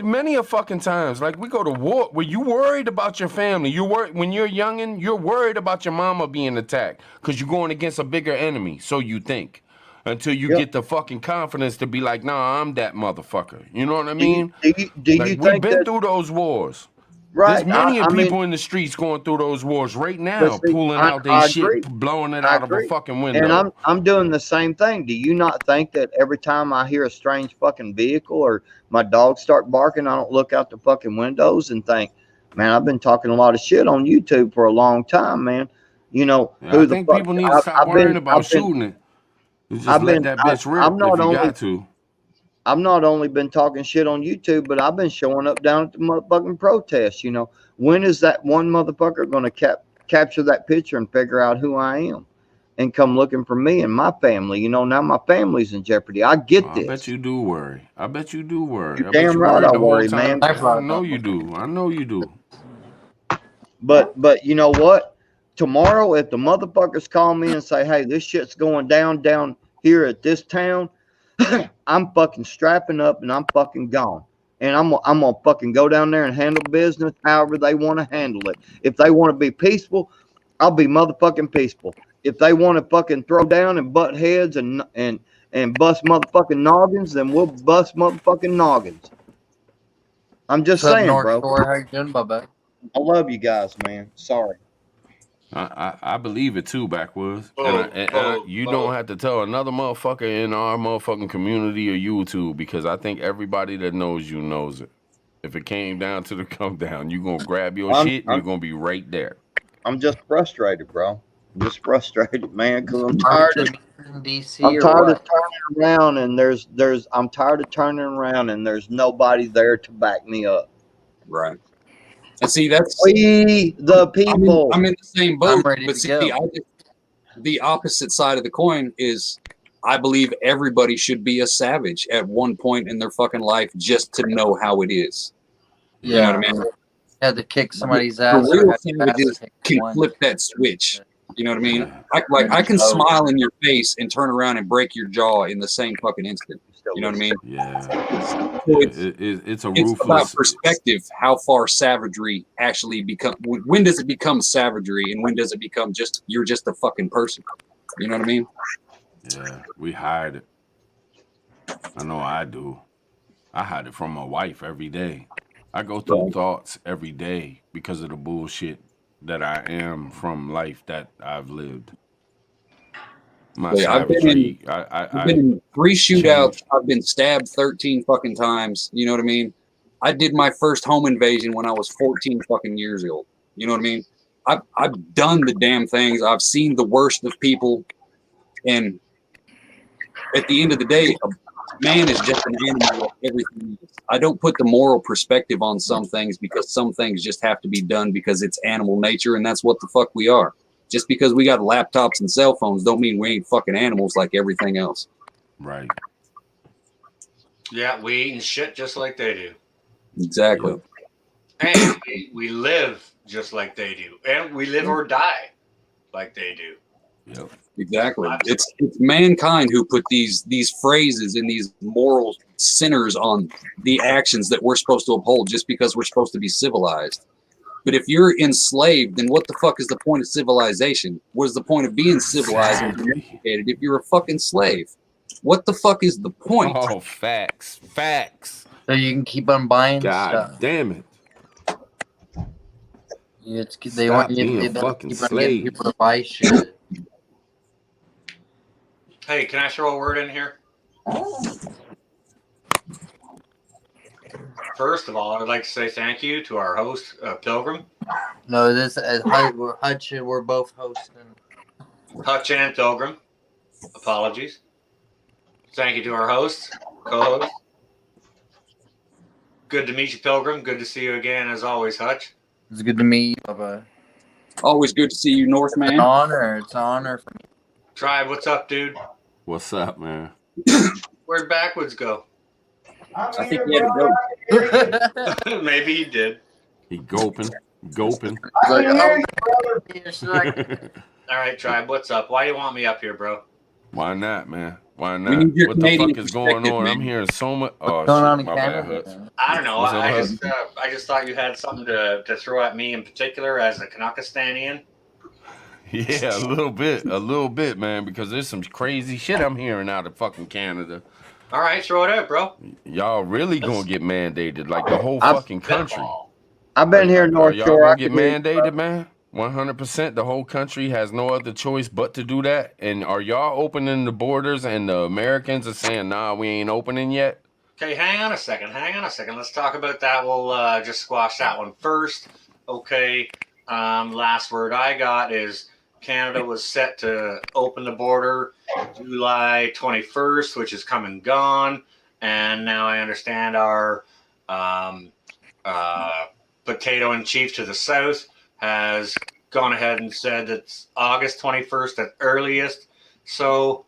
Many a fucking times. Like, we go to war. Were you worried about your family? You worried when you're youngin'. You're worried about your mama being attacked because you're going against a bigger enemy. So you think. Until you get the fucking confidence to be like, nah, I'm that motherfucker. You know what I mean? Do you think we've been through those wars? Right. There's many people in the streets going through those wars right now, pulling out their shit, blowing it out of a fucking window. And I'm doing the same thing. Do you not think that every time I hear a strange fucking vehicle or my dogs start barking, I don't look out the fucking windows and think, man, I've been talking a lot of shit on YouTube for a long time, man. You know, I think people need to stop worrying about shooting it. Just let that bitch rip if you got to. I've not only been talking shit on YouTube, but I've been showing up down at the motherfucking protests. You know, when is that one motherfucker going to capture that picture and figure out who I am and come looking for me and my family? You know, now my family's in jeopardy. I get this. I bet you do worry. You're damn right I worry, man. I know you do. But you know what? Tomorrow, if the motherfuckers call me and say, hey, this shit's going down here at this town, I'm fucking strapping up and I'm fucking gone. And I'm gonna fucking go down there and handle business however they want to handle it. If they want to be peaceful, I'll be motherfucking peaceful. If they want to fucking throw down and butt heads and bust motherfucking noggins, then we'll bust motherfucking noggins. I'm just saying, bro. How you doing, Bubba? I love you guys, man. Sorry. I believe it too, Backwoods. You don't have to tell another motherfucker in our motherfucking community or YouTube, because I think everybody that knows you knows it. If it came down to the come down, you're going to grab your shit and you're going to be right there. I'm just frustrated, bro. I'm just frustrated, man, because I'm tired of turning around and I'm tired of turning around and there's nobody there to back me up. Right. And see, that's we the people. I'm in the same boat, but see, the opposite side of the coin is I believe everybody should be a savage at one point in their fucking life just to know how it is. Yeah. You know what I mean? Had to kick somebody's ass. The real savages can flip that switch. You know what I mean? I can smile in your face and turn around and break your jaw in the same fucking instant. You know what I mean? Yeah. It's about perspective. How far savagery actually become? When does it become savagery, and when does it become you're just a fucking person? You know what I mean? Yeah, we hide it. I know I do. I hide it from my wife every day. I go through thoughts every day because of the bullshit that I am from life that I've lived. I've been in 3 shootouts. I've been stabbed 13 fucking times. You know what I mean? I did my first home invasion when I was 14 fucking years old. You know what I mean? I've done the damn things. I've seen the worst of people. And at the end of the day, a man is just an animal of everything. I don't put the moral perspective on some things because some things just have to be done because it's animal nature, and that's what the fuck we are. Just because we got laptops and cell phones don't mean we ain't fucking animals like everything else. Right. Yeah, we eating shit just like they do. Exactly. Yep. And we live just like they do. And we live or die like they do. Yep. Exactly. It's mankind who put these phrases and these moral centers on the actions that we're supposed to uphold just because we're supposed to be civilized. But if you're enslaved, then what the fuck is the point of civilization? What is the point of being civilized and domesticated if you're a fucking slave? What the fuck is the point? Oh, facts. So you can keep on buying God stuff. damn it. They want you being to fucking keep on getting slaves. people to buy shit. Hey, can I throw a word in here? First of all, I would like to say thank you to our host, Pilgrim. No, we're Hutch. We're both hosting. Hutch and Pilgrim. Apologies. Thank you to our hosts, co-host. Good to meet you, Pilgrim. Good to see you again, as always, Hutch. It's good to meet you, Bubba. Always good to see you, Northman. It's an honor for me. Tribe, what's up, dude? What's up, man? Where'd Backwoods go? I think he had to go. Maybe he did. He gulping. Like, All right, Tribe, what's up? Why do you want me up here, bro? Why not, man? Why We not? need your What the Canadian fuck is going perspective, on? man. I'm hearing so much. Oh, going on shit, in my bad, Canada? Hutch. I don't know. What's up, I just thought you had something to throw at me in particular as a Kanakistanian. Yeah, a little bit, man, because there's some crazy shit I'm hearing out of fucking Canada. All right, throw it out, bro. Y'all really gonna get mandated, like the whole fucking country. I've been here in Are North y'all Shore. gonna get mandated, man? 100%. The whole country has no other choice but to do that. And are y'all opening the borders and the Americans are saying, nah, we ain't opening yet? Okay, hang on a second. Let's talk about that. We'll just squash that one first. Okay. Last word I got is Canada was set to open the border July 21st, which is come and gone. And now I understand our potato in chief to the south has gone ahead and said it's August 21st at earliest. So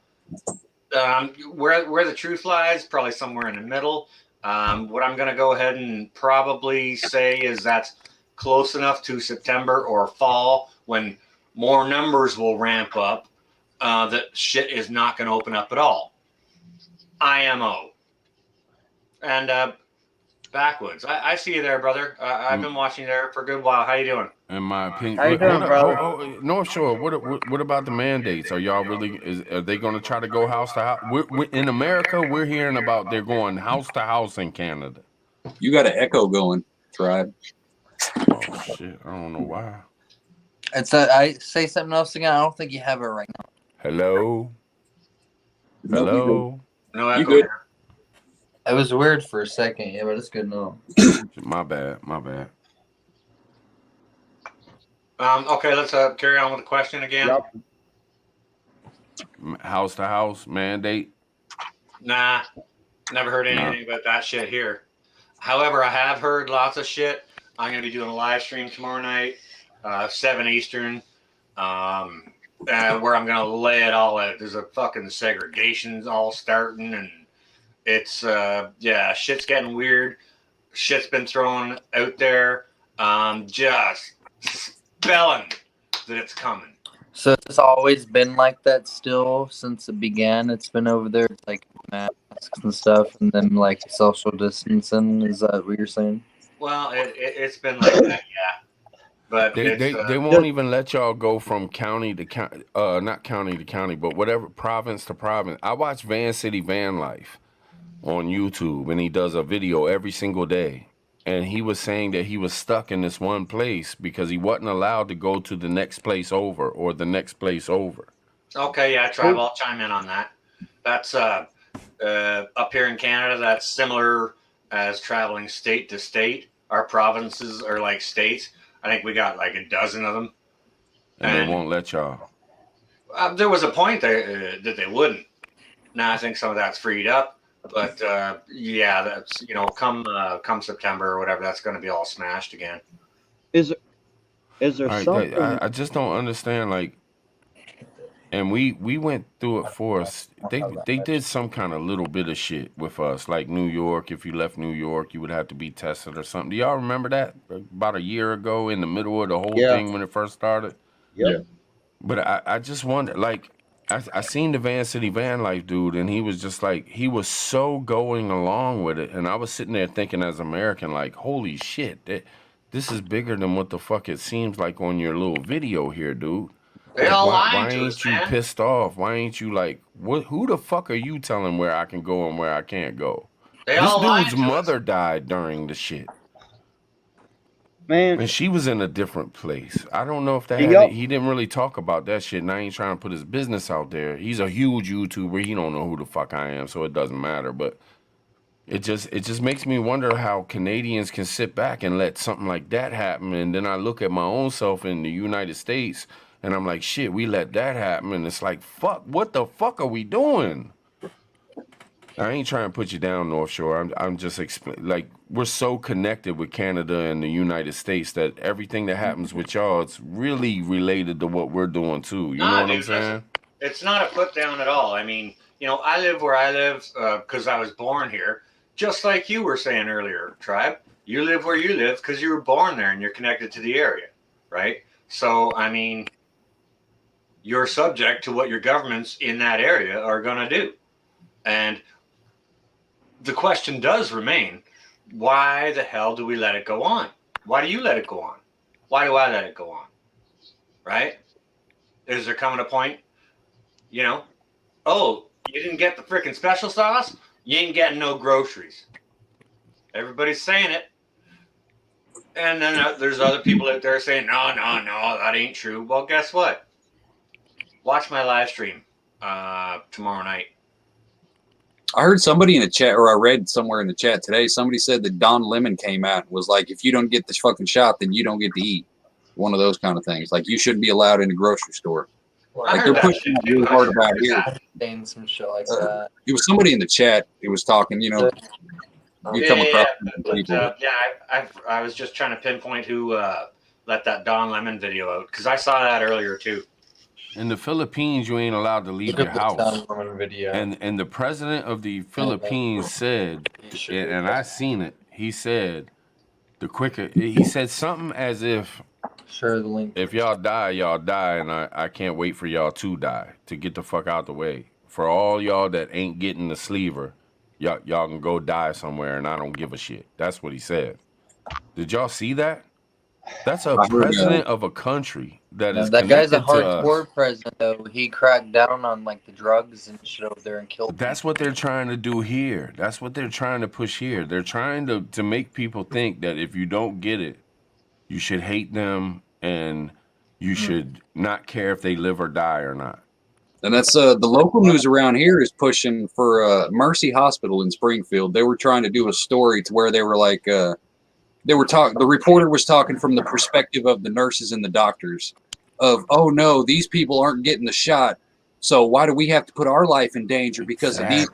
where the truth lies, probably somewhere in the middle. What I'm going to go ahead and probably say is that's close enough to September or fall when more numbers will ramp up that shit is not going to open up at all. IMO. And Backwoods. I see you there, brother. I've been watching you there for a good while. How you doing? In my opinion, How you doing, brother? North Shore. What about the mandates? Are y'all really? Are they going to try to go house to house? In America, we're hearing about they're going house to house in Canada. You got an echo going, Tribe. Oh shit! I don't know why. I say something else again. I don't think you have it right now. Hello. No echo. You good? It was weird for a second, yeah, but it's good now. My bad. Okay, let's carry on with the question again. Yep. House to house mandate. Nah, never heard anything about that shit here. However, I have heard lots of shit. I'm going to be doing a live stream tomorrow night, 7 Eastern, where I'm going to lay it all out. There's a fucking segregation all starting, and it's, shit's getting weird. Shit's been thrown out there. Just spelling that it's coming. So it's always been like that still since it began. It's been over there, like masks and stuff, and then like social distancing. Is that what you're saying? Well, it's been like that, yeah. But they won't even let y'all go from county to county, not county to county, but whatever, province to province. I watch Van City Van Life on YouTube, and he does a video every single day. And he was saying that he was stuck in this one place because he wasn't allowed to go to the next place over or the next place over. Okay, yeah, Tribe, I'll chime in on that. That's up here in Canada, that's similar as traveling state to state. Our provinces are like states. I think we got like a dozen of them. And they won't let y'all. There was a point that they wouldn't. Now I think some of that's freed up. But yeah, that's come September or whatever, that's going to be all smashed again. Is there something? I just don't understand. Like, and we went through it for us. They did some kind of little bit of shit with us, like New York. If you left New York, you would have to be tested or something. Do y'all remember that? About a year ago, in the middle of the whole thing when it first started. Yep. But I just wonder, like, I seen the Van City Van Life dude, and he was just like, he was so going along with it, and I was sitting there thinking as American, like, holy shit, this is bigger than what the fuck it seems like on your little video here, dude. They Like, all why lying to ain't us, you man. pissed off? Why ain't you like, what? Who the fuck are you telling where I can go and where I can't go? They This all lying dude's to us. mother died during the shit. Man, And she was in a different place. I don't know if that do had y'all it. He didn't really talk about that shit, and I ain't trying to put his business out there. He's a huge YouTuber. He don't know who the fuck I am, so it doesn't matter. But it just makes me wonder how Canadians can sit back and let something like that happen. And then I look at my own self in the United States, and I'm like, shit, we let that happen. And it's like, fuck, what the fuck are we doing? I ain't trying to put you down, North Shore. I'm just like, we're so connected with Canada and the United States that everything that happens with y'all, it's really related to what we're doing too. You know Nah, what I'm dude, saying? it's not a put down at all. I mean, I live where I live because I was born here, just like you were saying earlier, Tribe. You live where you live because you were born there and you're connected to the area, right? So, I mean, you're subject to what your governments in that area are going to do. And the question does remain, why the hell do we let it go on? Why do you let it go on? Why do I let it go on? Right? Is there coming a point, oh, you didn't get the freaking special sauce? You ain't getting no groceries. Everybody's saying it. And then there's other people out there saying, no, that ain't true. Well, guess what? Watch my live stream tomorrow night. I heard somebody in the chat, or I read somewhere in the chat today, somebody said that Don Lemon came out and was like, if you don't get this fucking shot, then you don't get to eat. One of those kind of things. Like, you shouldn't be allowed in the grocery store. Well, Like, I they're heard that pushing shit that too. really hard about here. Saying some shit like that. It was somebody in the chat who was talking, you come across people. I was just trying to pinpoint who let that Don Lemon video out because I saw that earlier too. In the Philippines, you ain't allowed to leave your house. Video. And the president of the Philippines said, and I seen it. He said, he said something as if, Share the link. if y'all die, and I can't wait for y'all to die, to get the fuck out the way. For all y'all that ain't getting the sleever, y'all can go die somewhere, and I don't give a shit. That's what he said. Did y'all see that? That's a president of a country that is that guy's a connected to us. hardcore president, though. He cracked down on like the drugs and shit over there and killed. That's what they're trying to do here. That's what they're trying to push here. They're trying to make people think that if you don't get it, you should hate them and you should not care if they live or die or not. And that's the local news around here is pushing for Mercy Hospital in Springfield. They were trying to do a story to where they were like, the reporter was talking from the perspective of the nurses and the doctors of, oh no, these people aren't getting the shot. So why do we have to put our life in danger because of these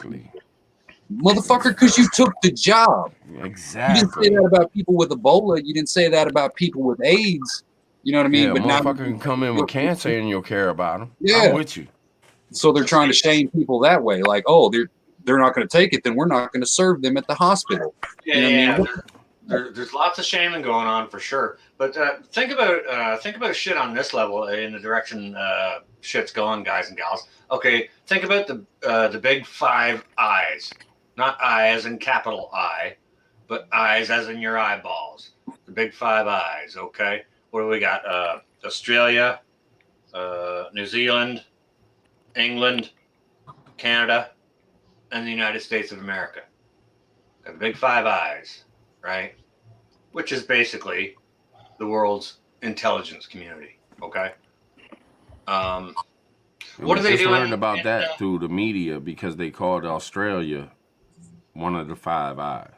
motherfucker? Because you took the job. Exactly. You didn't say that about people with Ebola. You didn't say that about people with AIDS. You know what I mean? Yeah, but motherfucker now can come in with cancer and you'll care about them. Yeah. I'm with you. So they're trying to shame people that way. Like, oh, they're not going to take it, then we're not going to serve them at the hospital. Yeah, you know what I mean? There's lots of shaming going on for sure. But think about shit on this level in the direction shit's going, guys and gals. Okay, think about the big 5 eyes, not I as in capital I, but eyes as in your eyeballs. The big 5 eyes. Okay, what do we got? Australia, New Zealand, England, Canada, and the United States of America. The big 5 eyes. Right? Which is basically the world's intelligence community. Okay. What are they doing? Learned about that through the media because they called Australia one of the 5 eyes.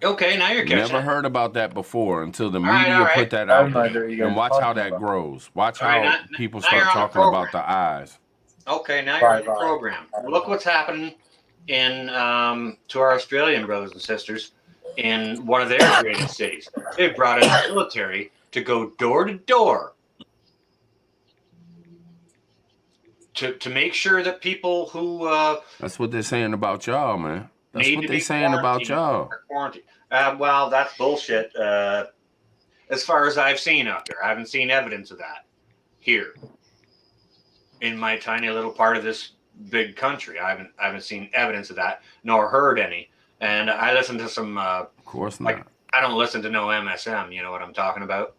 Okay, now you're catching. Never heard about that before until the media put that out there. And watch how that grows. Watch how people start talking about the eyes. Okay, now you're on the program. Look what's happening in to our Australian brothers and sisters in one of their greatest cities. They brought in the military to go door to door to make sure that people who that's what they're saying about y'all, man. That's what they're saying about y'all. Well, that's bullshit. As far as I've seen out there, I haven't seen evidence of that here. in my tiny little part of this big country. I haven't seen evidence of that, nor heard any. And I listen to some. Of course not. Like, I don't listen to no MSM. You know what I'm talking about?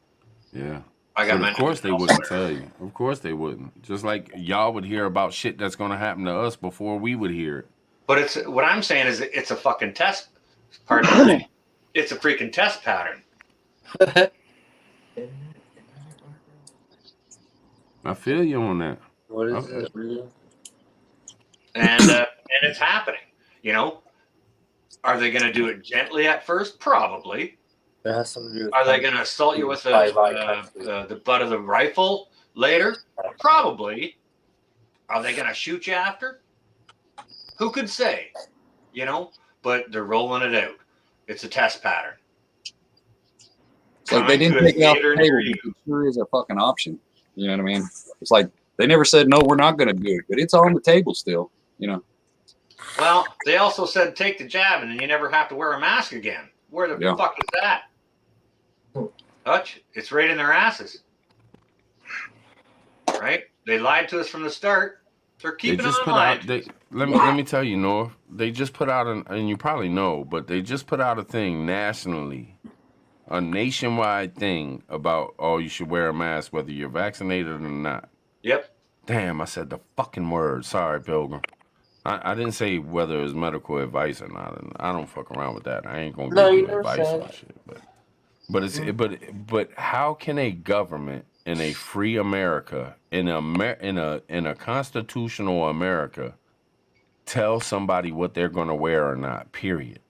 Yeah. I got. But of course they wouldn't tell you. Of course they wouldn't. Just like y'all would hear about shit that's gonna happen to us before we would hear it. But it's what I'm saying is it's a fucking test. Pardon me. It's a freaking test pattern. I feel you on that. What is Okay. it? And it's happening. You know, are they going to do it gently at first? Probably. It has something to do with Are they going to assault you with the butt of the rifle later? Probably. Are they going to shoot you after? Who could say? You know, but they're rolling it out. It's a test pattern. It's like they didn't take it off the table, but it sure is a fucking option. You know what I mean? It's like they never said no, we're not going to do it, but it's on the table still. You know. Well, they also said take the jab and then you never have to wear a mask again. Where the fuck is that? Hutch, it's right in their asses. Right? They lied to us from the start. They're keeping on lying. Let me tell you, North. They just put out and you probably know, but they just put out a thing nationally, a nationwide thing about you should wear a mask whether you're vaccinated or not. Yep. Damn, I said the fucking word. Sorry, Pilgrim. I didn't say whether it's medical advice or not. And I don't fuck around with that. I ain't gonna give you advice on shit. But how can a government in a free America, in a constitutional America, tell somebody what they're gonna wear or not? Period.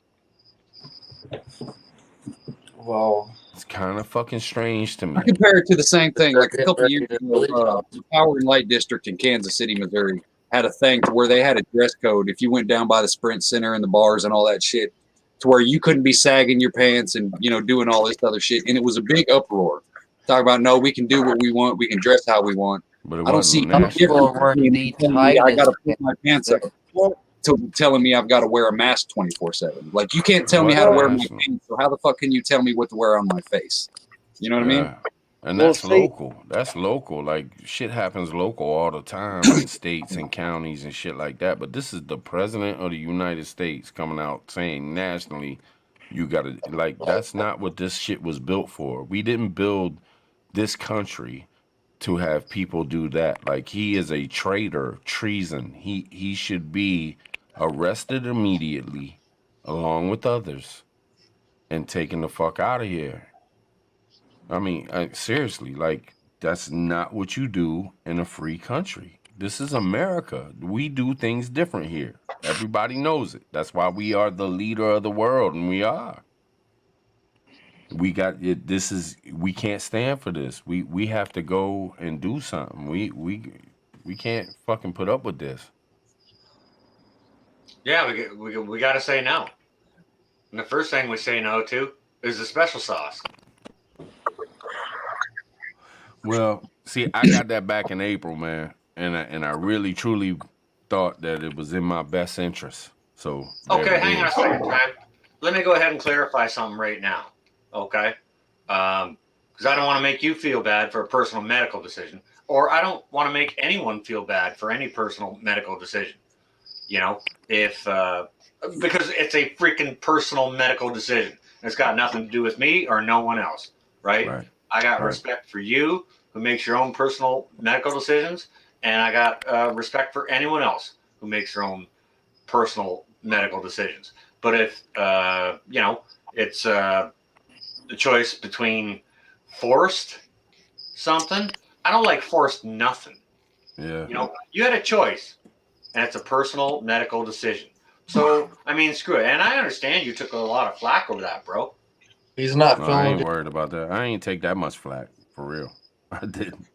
Well, it's kind of fucking strange to me. I compare it to the same thing. Like a couple years ago, the Power and Light District in Kansas City, Missouri, had a thing to where they had a dress code. If you went down by the Sprint Center and the bars and all that shit, to where you couldn't be sagging your pants and doing all this other shit, and it was a big uproar. Talk about no, we can do what we want, we can dress how we want. But I don't see any difference between I got to put my pants up to telling me I've got to wear a mask 24/7. Like you can't tell me how to wear my pants, so how the fuck can you tell me what to wear on my face? You know what I mean? And that's local. That's local. Like shit happens local all the time in states and counties and shit like that. But this is the president of the United States coming out saying nationally, you gotta that's not what this shit was built for. We didn't build this country to have people do that. Like he is a traitor, treason. He should be arrested immediately along with others and taken the fuck out of here. I mean, seriously, like, that's not what you do in a free country. This is America. We do things different here. Everybody knows it. That's why we are the leader of the world, and we are. We got it. We can't stand for this. We have to go and do something. We can't fucking put up with this. Yeah, we got to say no. And the first thing we say no to is the special sauce. Well, see, I got that back in April, man, and I really truly thought that it was in my best interest. So okay, hang on a second, Time. Let me go ahead and clarify something right now, okay? Because I don't want to make you feel bad for a personal medical decision, or I don't want to make anyone feel bad for any personal medical decision. If because it's a freaking personal medical decision. It's got nothing to do with me or no one else, right? I got respect for you who makes your own personal medical decisions, and I got respect for anyone else who makes their own personal medical decisions. But if, it's the choice between forced something, I don't like forced nothing. Yeah. You had a choice, and it's a personal medical decision. So, I mean, screw it. And I understand you took a lot of flack over that, bro. He's not feeling I ain't worried about that. I ain't take that much flack, for real. I didn't.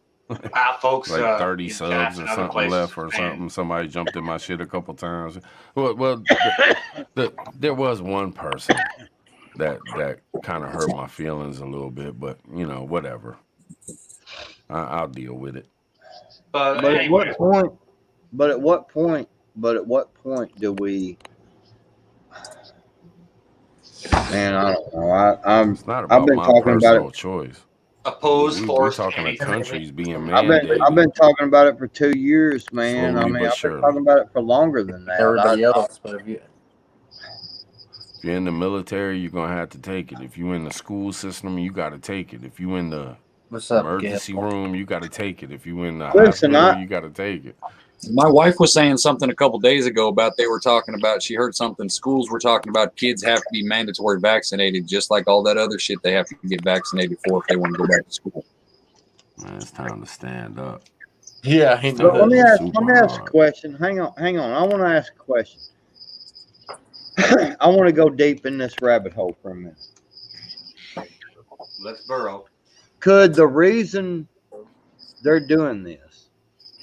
Folks, like 30 subs or something left or something. Somebody jumped in my shit a couple times. Well, there was one person that kind of hurt my feelings a little bit, but whatever. I'll deal with it. But at what point? But at what point do we? Man, I don't know. It's not about my personal choice. oppose We're forced talking about anti-slavery. countries being I've mandated. been talking about it for 2 years, man. Slowly I mean, but I've been surely. talking about it for longer than that. Everybody else, but if you If you're in the military, you're gonna have to take it. If you're in the school system, you got to take it. If you're in the what's up, emergency Gil? room, you got to take it. If you're in the Listen, hospital, you got to take it. My wife was saying something a couple days ago about they were talking about, she heard something, schools were talking about kids have to be mandatory vaccinated, just like all that other shit they have to get vaccinated for if they want to go back to school. Man, it's time to stand up. Yeah, he But let me knows. ask a question. Hang on. I want to ask a question. I want to go deep in this rabbit hole for a minute. Let's burrow. Could the reason they're doing this,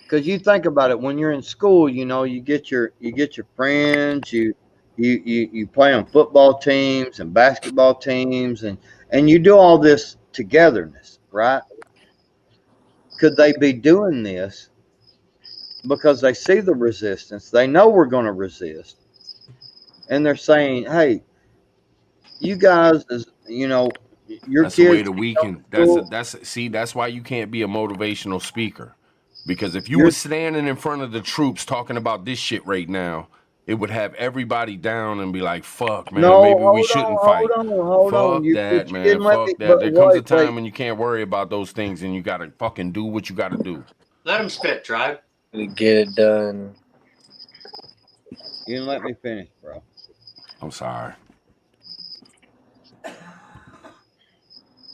because you think about it, when you're in school, you know, you get your friends, you play on football teams and basketball teams, and you do all this togetherness, right? Could they be doing this because they see the resistance? They know we're going to resist, and they're saying, "Hey, you guys, you know, your That's a way kids to can weaken. go to That's why you can't be a motivational speaker. Because if you You're- were standing in front of the troops talking about this shit right now, it would have everybody down and be like, "Fuck, man, No, maybe we hold shouldn't on, fight." hold on. Fuck You, that, but you man. didn't let me. Fuck that. But There comes a wait, time when you can't worry about those things and you gotta fucking do what you gotta do. Let him spit, Tribe. To get it done. You didn't let me finish, bro. I'm sorry.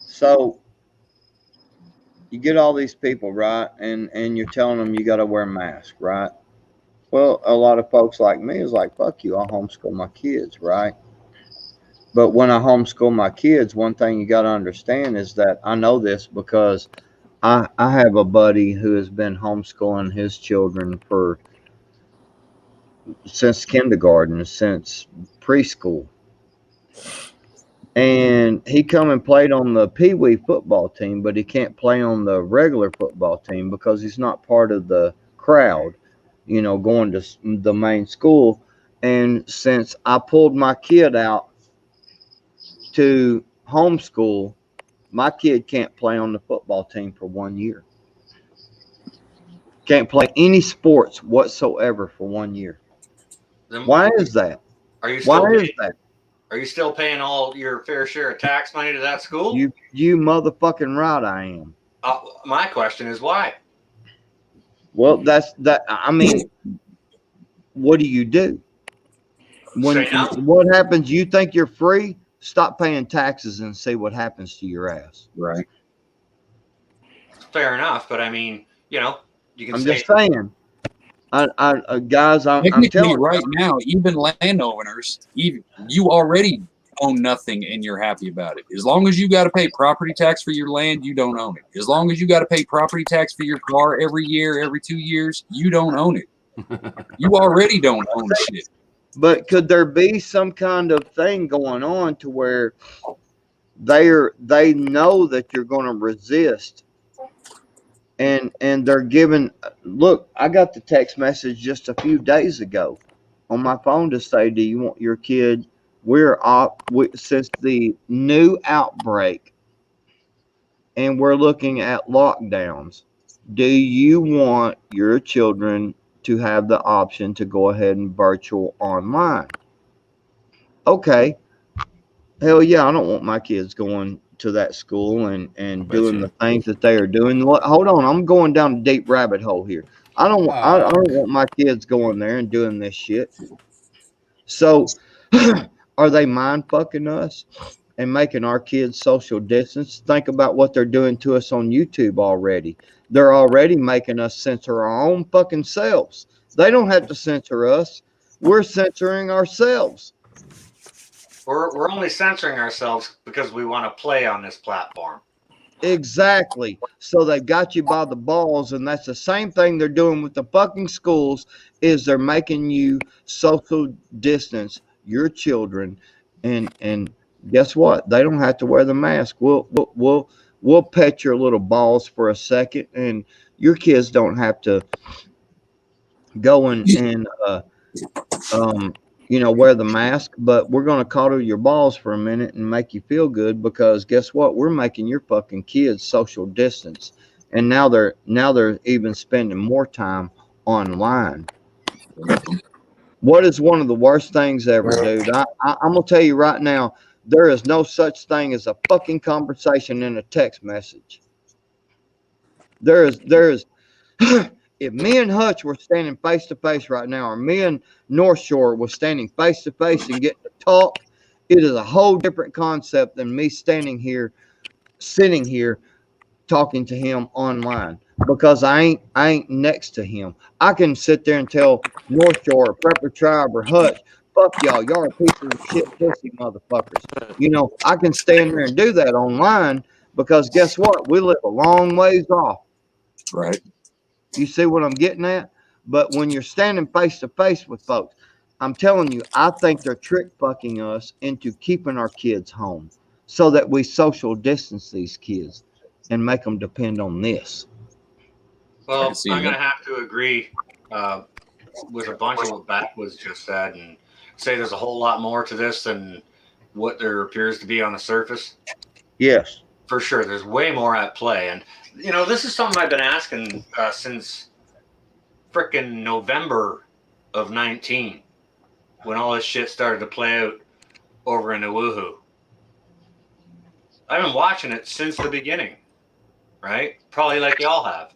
So you get all these people, right? And you're telling them you got to wear a mask, right? Well, a lot of folks like me is like, fuck you, I'll homeschool my kids, right? But when I homeschool my kids, one thing you got to understand is that I know this because I have a buddy who has been homeschooling his children since kindergarten, since preschool. And he come and played on the Pee Wee football team, but he can't play on the regular football team because he's not part of the crowd, you know, going to the main school. And since I pulled my kid out to homeschool, my kid can't play on the football team for 1 year. Can't play any sports whatsoever for 1 year. Then Why is that? Are you still Why paying, is that? Are you still paying all your fair share of tax money to that school? You motherfucking right I am. My question is why? Well, that's that. I mean, what do you do? When Say no. what happens? You think you're free? Stop paying taxes and see what happens to your ass. Right. Fair enough, but I mean, you know, you can I'm say just saying. Guys, I'm Technically, telling you. right now, even landowners, even you already own nothing and you're happy about it. As long as you got to pay property tax for your land, you don't own it. As long as you got to pay property tax for your car every year, every 2 years, you don't own it. You already don't own shit. But could there be some kind of thing going on to where they know that you're going to resist, and they're giving? Look, I got the text message just a few days ago on my phone to say, "Do you want your kid?" Since the new outbreak, and we're looking at lockdowns. Do you want your children to have the option to go ahead and virtual online? Okay. Hell yeah, I don't want my kids going to that school and doing the things that they are doing. Hold on, I'm going down a deep rabbit hole here. I don't want my kids going there and doing this shit. So are they mind fucking us and making our kids social distance? Think about what they're doing to us on YouTube already. They're already making us censor our own fucking selves. They don't have to censor us. We're censoring ourselves. we're only censoring ourselves because we want to play on this platform. Exactly. So they got you by the balls, and that's the same thing they're doing with the fucking schools. Is they're making you social distance your children, and guess what? They don't have to wear the mask. We'll pet your little balls for a second, and your kids don't have to go and wear the mask, but we're going to coddle your balls for a minute and make you feel good, because guess what? We're making your fucking kids social distance. And now they're even spending more time online. What is one of the worst things ever, dude? I'm going to tell you right now, there is no such thing as a fucking conversation in a text message. There is if me and Hutch were standing face to face right now, or me and North Shore was standing face to face and getting to talk, it is a whole different concept than me sitting here talking to him online, because I ain't next to him. I can sit there and tell North Shore or Prepper Tribe or Hutch, fuck y'all are pieces of shit pussy motherfuckers. I can stand there and do that online, because guess what? We live a long ways off. Right. You see what I'm getting at? But when you're standing face to face with folks, I'm telling you, I think they're trick fucking us into keeping our kids home so that we social distance these kids and make them depend on this. Well, I'm going to have to agree with a bunch of what Backwoods just said, and say there's a whole lot more to this than what there appears to be on the surface. Yes. For sure. There's way more at play. And, this is something I've been asking since frickin' November of 19, when all this shit started to play out over in the Woohoo. I've been watching it since the beginning, right? Probably like y'all have.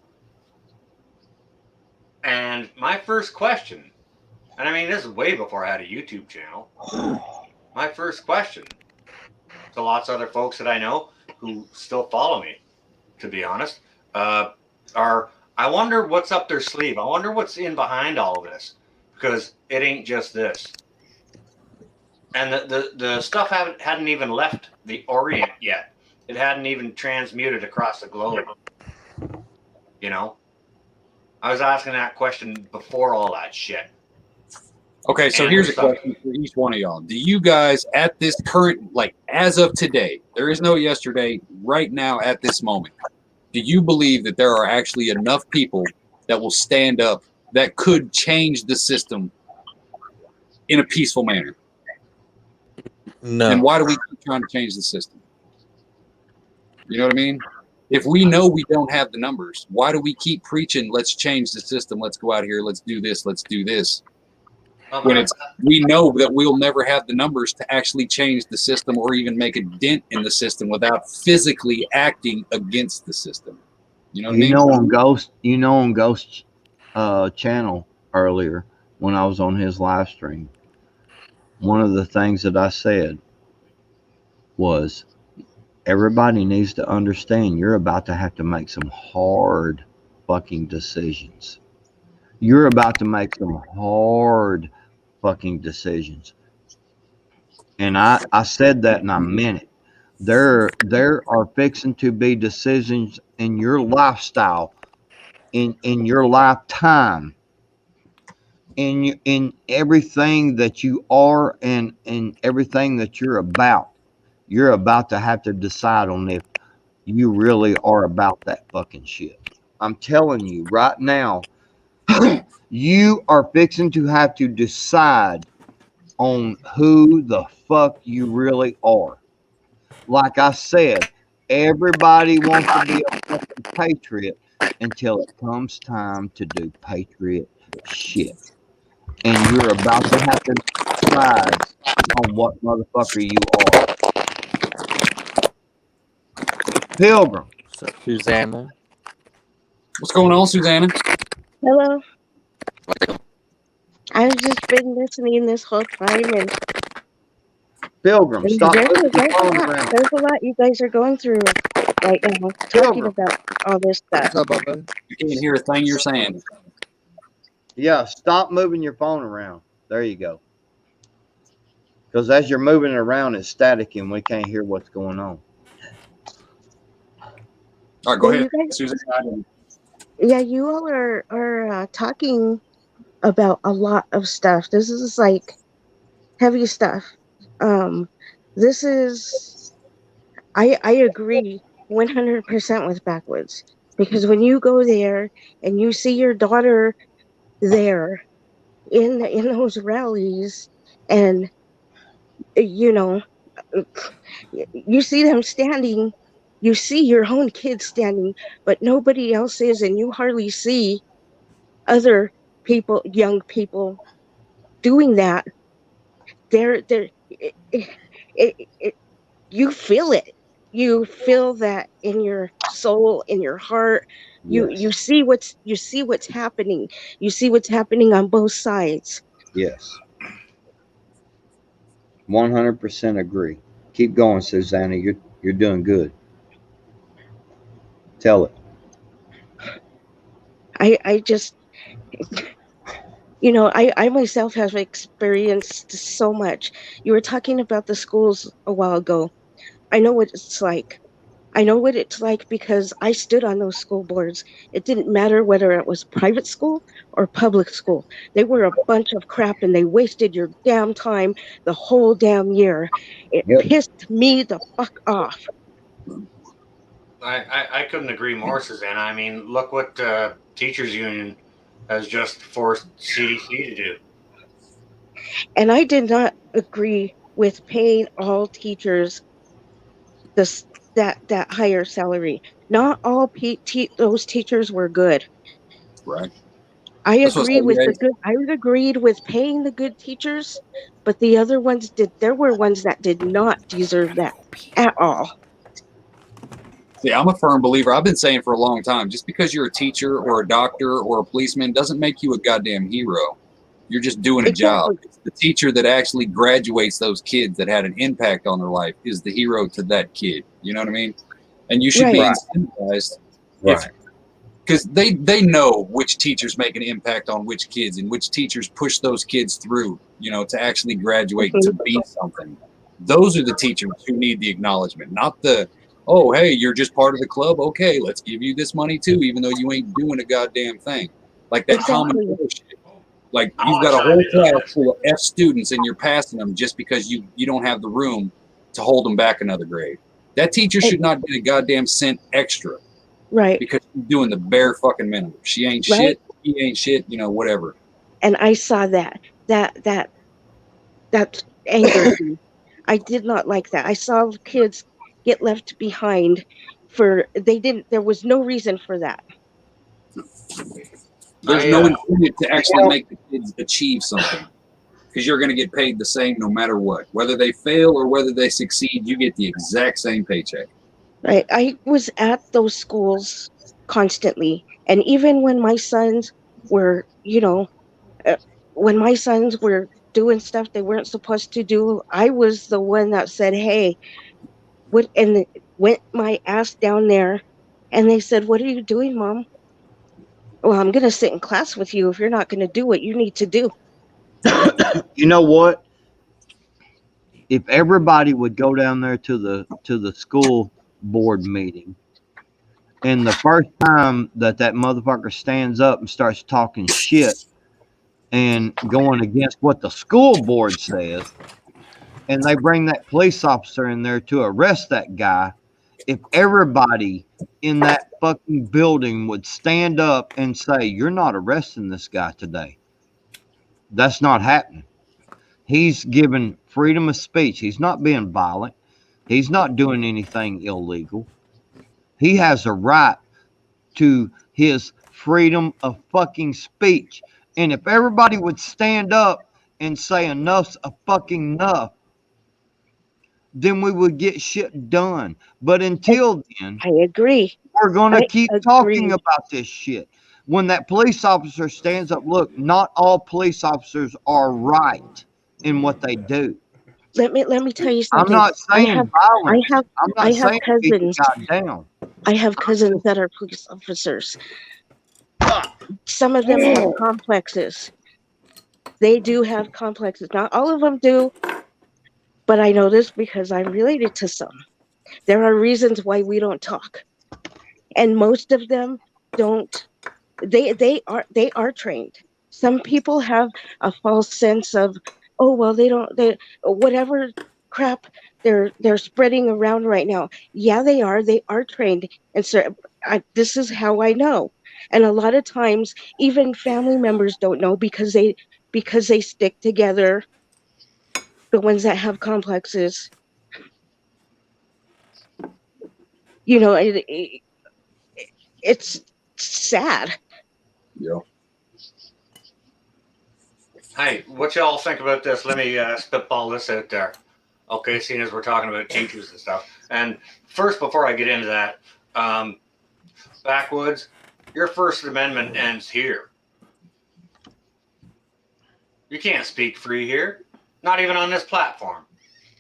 And my first question, and I mean, this is way before I had a YouTube channel. My first question to lots of other folks that I know who still follow me, to be honest, are, I wonder what's up their sleeve. I wonder what's in behind all of this, because it ain't just this. And the stuff hadn't even left the Orient yet. It hadn't even transmuted across the globe. I was asking that question before all that shit. Okay, so here's a question for each one of y'all. Do you guys, at this current, as of today, there is no yesterday, right now at this moment, do you believe that there are actually enough people that will stand up that could change the system in a peaceful manner? No. And why do we keep trying to change the system? You know what I mean? If we know we don't have the numbers, why do we keep preaching, let's change the system, let's go out here, let's do this, let's do this? When we know that we'll never have the numbers to actually change the system or even make a dent in the system without physically acting against the system. You know what I mean? On Ghost channel earlier, when I was on his live stream, one of the things that I said was, everybody needs to understand you're about to have to make some hard fucking decisions. You're about to make some hard fucking decisions. And I said that and I meant it. There are fixing to be decisions in your lifestyle, in your lifetime, in everything that you are and in everything that you're about. You're about to have to decide on if you really are about that fucking shit. I'm telling you right now, you are fixing to have to decide on who the fuck you really are. Like I said, everybody wants to be a fucking patriot until it comes time to do patriot shit. And you're about to have to decide on what motherfucker you are. Pilgrim. So, Susanna. What's going on, Susanna? Hello. I've just been listening this whole time, and Pilgrim, stop. there's a lot you guys are going through right now, talking about all this stuff. You can't hear a thing you're saying. Yeah, stop moving your phone around. There you go. Because as you're moving it around, it's static and we can't hear what's going on. All right, go ahead, Susan. Yeah, you all are talking about a lot of stuff. This is like heavy stuff. This is, I agree 100% with Backwoods, because when you go there and you see your daughter there in those rallies and you know, you see them standing, you see your own kids standing, but nobody else is, and you hardly see other people, young people, doing that. They're it, you feel it. You feel that in your soul, in your heart. You Yes. you see what's happening. You see what's happening on both sides. Yes. 100% agree. Keep going, Susanna. You're doing good. Tell it. I just, I myself have experienced so much. You were talking about the schools a while ago. I know what it's like. I know what it's like because I stood on those school boards. It didn't matter whether it was private school or public school. They were a bunch of crap and they wasted your damn time the whole damn year. It Yep. pissed me the fuck off. I couldn't agree more, Susanna. I mean, look what teachers union has just forced CDC to do. And I did not agree with paying all teachers this that higher salary. Not all those teachers were good. Right. I That's what's agree with the like, good. I agreed with paying the good teachers, but the other ones did. There were ones that did not deserve that at all. see, I'm a firm believer. I've been saying for a long time, just because you're a teacher or a doctor or a policeman doesn't make you a goddamn hero. You're just doing a job. Exactly. It's the teacher that actually graduates those kids that had an impact on their life is the hero to that kid. You know what I mean? And you should be Right. incentivized Right. because they know which teachers make an impact on which kids and which teachers push those kids through, to actually graduate to be something. Those are the teachers who need the acknowledgement, not the, oh, hey, you're just part of the club. Okay, let's give you this money too, even though you ain't doing a goddamn thing. Like that common Exactly. bullshit. Like you've got a whole class full of F students and you're passing them just because you don't have the room to hold them back another grade. That teacher should not get a goddamn cent extra Right. because she's doing the bare fucking minimum. She ain't Right. shit. He ain't shit. Whatever. And I saw that angered me. I did not like that. I saw kids get left behind for they didn't. There was no reason for that. There's I, no uh, incentive to actually make the kids achieve something because you're going to get paid the same no matter what. Whether they fail or whether they succeed, you get the exact same paycheck. Right. I was at those schools constantly, and even when my sons were, uh, when my sons were doing stuff they weren't supposed to do, I was the one that said, "Hey, what?" And went my ass down there, and they said, "What are you doing, Mom?" Well, I'm going to sit in class with you if you're not going to do what you need to do. You know what? If everybody would go down there to the school board meeting, and the first time that motherfucker stands up and starts talking shit and going against what the school board says, and they bring that police officer in there to arrest that guy, if everybody in that fucking building would stand up and say, "You're not arresting this guy today," that's not happening. He's given freedom of speech. He's not being violent. He's not doing anything illegal. He has a right to his freedom of fucking speech. And if everybody would stand up and say enough's a fucking enough, then we would get shit done. But until then, I agree. we're going to keep talking agree. about this shit. When that police officer stands up, look, not all police officers are right in what they do. Let me tell you I'm something. not saying violence. I'm I not have saying beat the cousins. guy down. I have cousins that are police officers. Some of them have complexes. They do have complexes. Not all of them do, but I know this because I'm related to some. There are reasons why we don't talk, and most of them don't. They are trained. Some people have a false sense of, oh well, they whatever crap they're spreading around right now. Yeah, they are trained, and so this is how I know. And a lot of times, even family members don't know because they stick together the ones that have complexes. You know, it's sad. Yeah. Hey, what y'all think about this? Let me spitball this out there. Okay, seeing as we're talking about teachers and stuff. And first, before I get into that, Backwoods, your First Amendment ends here. You can't speak free here, not even on this platform.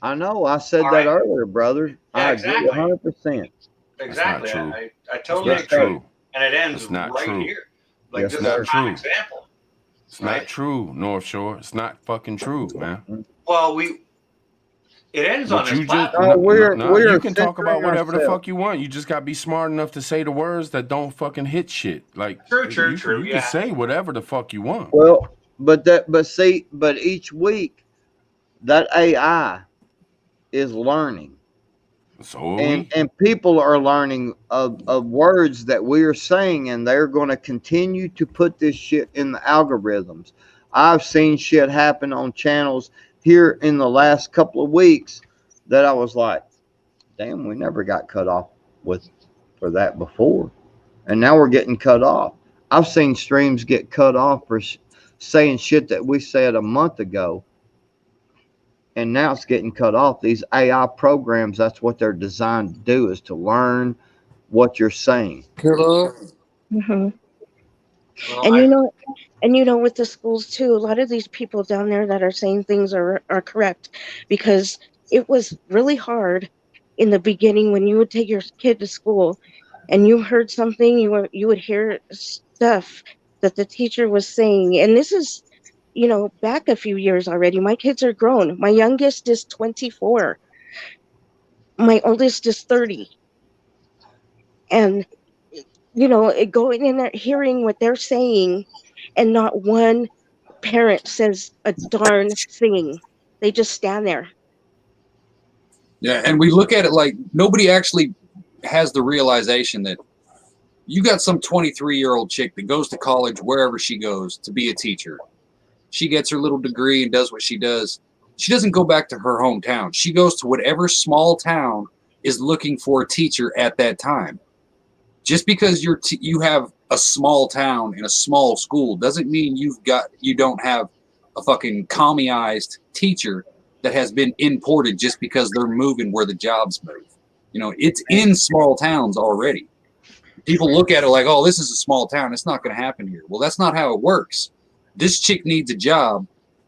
I know. I said All that right. earlier, brother. Yeah, I exactly. agree 100%. Exactly. That's not true. I totally It's agree. not true. And it ends It's not right true. here. Like, Yes, this It's is not a prime true. example. It's Right? not true, North Shore. It's not fucking true, man. Well, it ends on But this you just platform. We're you can talk about censoring whatever the ourselves. fuck you want. You just gotta be smart enough to say the words that don't fucking hit shit. Like True, you can yeah. say whatever the fuck you want. Well, but each week that AI is learning. So are we. And people are learning of words that we are saying, and they're going to continue to put this shit in the algorithms. I've seen shit happen on channels here in the last couple of weeks that I was like, damn, we never got cut off for that before, and now we're getting cut off. I've seen streams get cut off for saying shit that we said a month ago, and now it's getting cut off. These AI programs, that's what they're designed to do, is to learn what you're saying. Mm-hmm. Well, And with the schools too, a lot of these people down there that are saying things are correct, because it was really hard in the beginning when you would take your kid to school and you heard something, you would hear stuff that the teacher was saying, and this is back a few years already. My kids are grown. My youngest is 24. My oldest is 30. And going in there, hearing what they're saying, and not one parent says a darn thing. They just stand there. Yeah, and we look at it like nobody actually has the realization that you got some 23-year-old chick that goes to college wherever she goes to be a teacher. She gets her little degree and does what she does. She doesn't go back to her hometown. She goes to whatever small town is looking for a teacher at that time. Just because you have a small town and a small school doesn't mean you don't have a fucking commieized teacher that has been imported just because they're moving where the jobs move. It's in small towns already. People look at it like, oh, this is a small town. It's not going to happen here. Well, that's not how it works. This chick needs a job.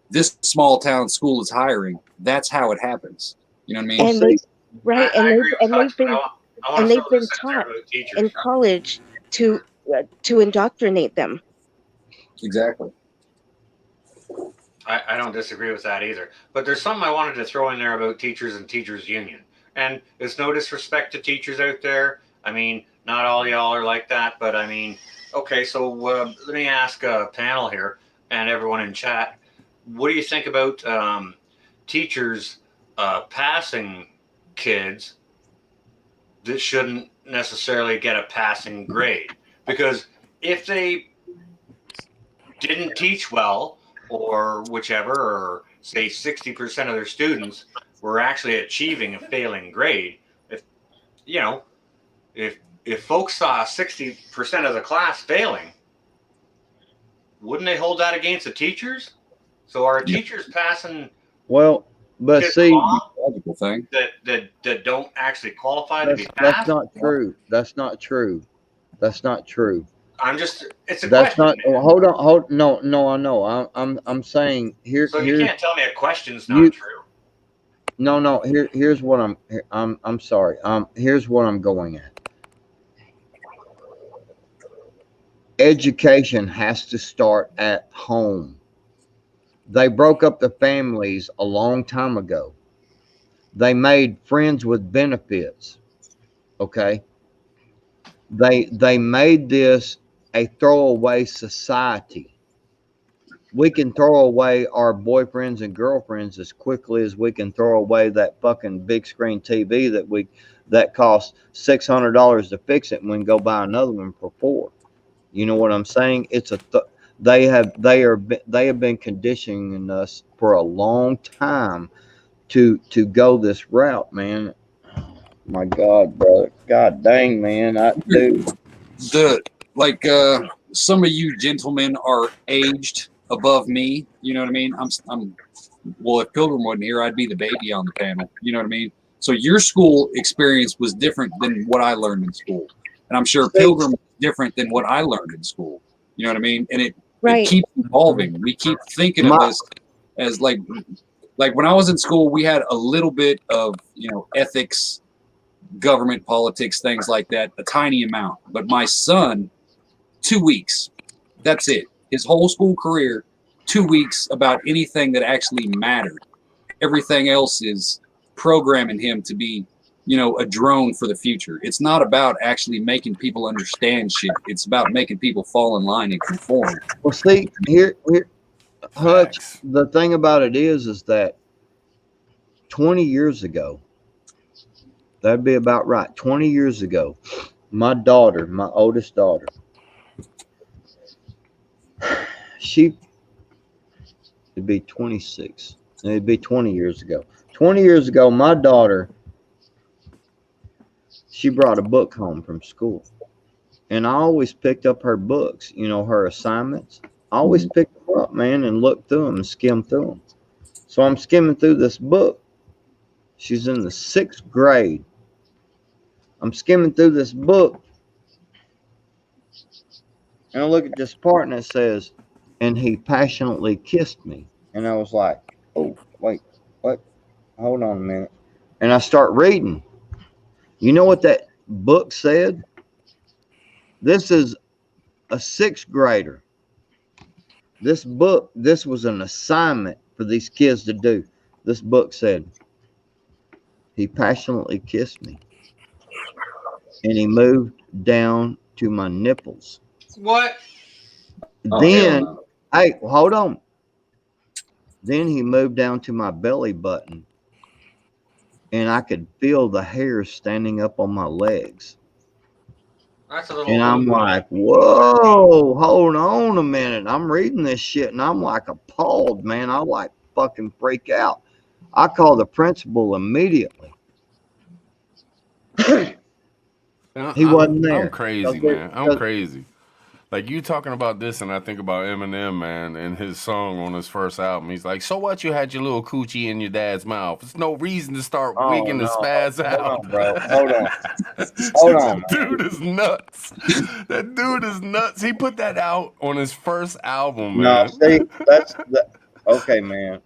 This small town school is hiring. That's how it happens. You know what I mean? And they, right, I agree with Hutch, but I want to throw been this out there taught about teachers. in college to indoctrinate them. Exactly. I don't disagree with that either. But there's something I wanted to throw in there about teachers and teachers union. And it's no disrespect to teachers out there. I mean, not all y'all are like that, but I mean, okay, so let me ask a panel here and everyone in chat. What do you think about teachers passing kids that shouldn't necessarily get a passing grade? Because if they didn't teach well, or whichever, or say 60% of their students were actually achieving a failing grade, if folks saw 60% of the class failing, wouldn't they hold that against the teachers? So are teachers passing? Well, but see, logical thing that don't actually qualify to be passed. That's not true. That's not true. That's not true. It's a That's question. not. Hold. No. I know. I'm saying here. So you can't tell me a question's not true. No. Here's what I'm sorry. Here's what I'm going at. Education has to start at home. They broke up the families a long time ago. They made friends with benefits. Okay. They made this a throwaway society. We can throw away our boyfriends and girlfriends as quickly as we can throw away that fucking big screen TV that costs $600 to fix it, and we can go buy another one for $4. You know what I'm saying? They have been conditioning us for a long time to go this route, man. My God, brother. God dang, man. I do. Some of you gentlemen are aged above me. You know what I mean? Well, if Pilgrim wasn't here, I'd be the baby on the panel. You know what I mean? So your school experience was different than what I learned in school, and I'm sure Pilgrim was different than what I learned in school. You know what I mean? And it keeps evolving. We keep thinking of this as like when I was in school, we had a little bit of ethics, government, politics, things like that, a tiny amount. But my son, 2 weeks, that's it. His whole school career, 2 weeks about anything that actually mattered. Everything else is programming him to be, a drone for the future. It's not about actually making people understand shit. It's about making people fall in line and conform. Well, see, here, Hutch, the thing about it is that 20 years ago, that'd be about right. 20 years ago, my daughter, my oldest daughter, it'd be 26. It'd be 20 years ago. 20 years ago, my daughter, she brought a book home from school. And I always picked up her books, her assignments. I always picked them up, man, and looked through them and skimmed through them. So I'm skimming through this book. She's in the 6th grade. I'm skimming through this book. And I look at this part and it says, and he passionately kissed me. And I was like, oh, wait, what? Hold on a minute. And I start reading. You know what that book said? This is a 6th grader. This was an assignment for these kids to do. This book said, he passionately kissed me. And he moved down to my nipples. What? Then, hey, hold on. Then he moved down to my belly button. And I could feel the hair standing up on my legs. That's a little. And I'm like, whoa, hold on a minute. I'm reading this shit and I'm like appalled, man. I like fucking freak out. I call the principal immediately. He wasn't there. I'm crazy, man. I'm crazy. Like, you talking about this, and I think about Eminem, man, and his song on his first album. He's like, so what, you had your little coochie in your dad's mouth? There's no reason to start wigging the spaz out. Hold on, bro. Hold on. Dude is nuts. That dude is nuts. He put that out on his first album, man. No, see, okay, man.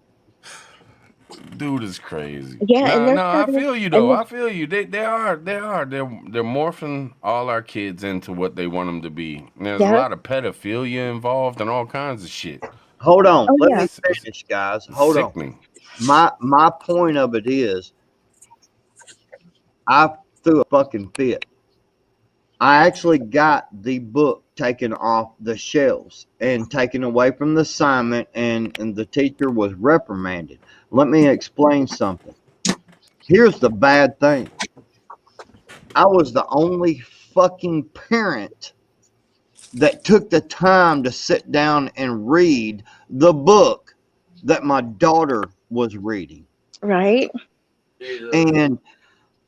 Dude is crazy. Yeah, I feel you though. I feel you. They're morphing all our kids into what they want them to be. And there's a lot of pedophilia involved and all kinds of shit. Hold on. Let me finish, guys. Hold on. My point of it is, I threw a fucking fit. I actually got the book taken off the shelves and taken away from the assignment, and the teacher was reprimanded. Let me explain something. Here's the bad thing. I was the only fucking parent that took the time to sit down and read the book that my daughter was reading. Right. And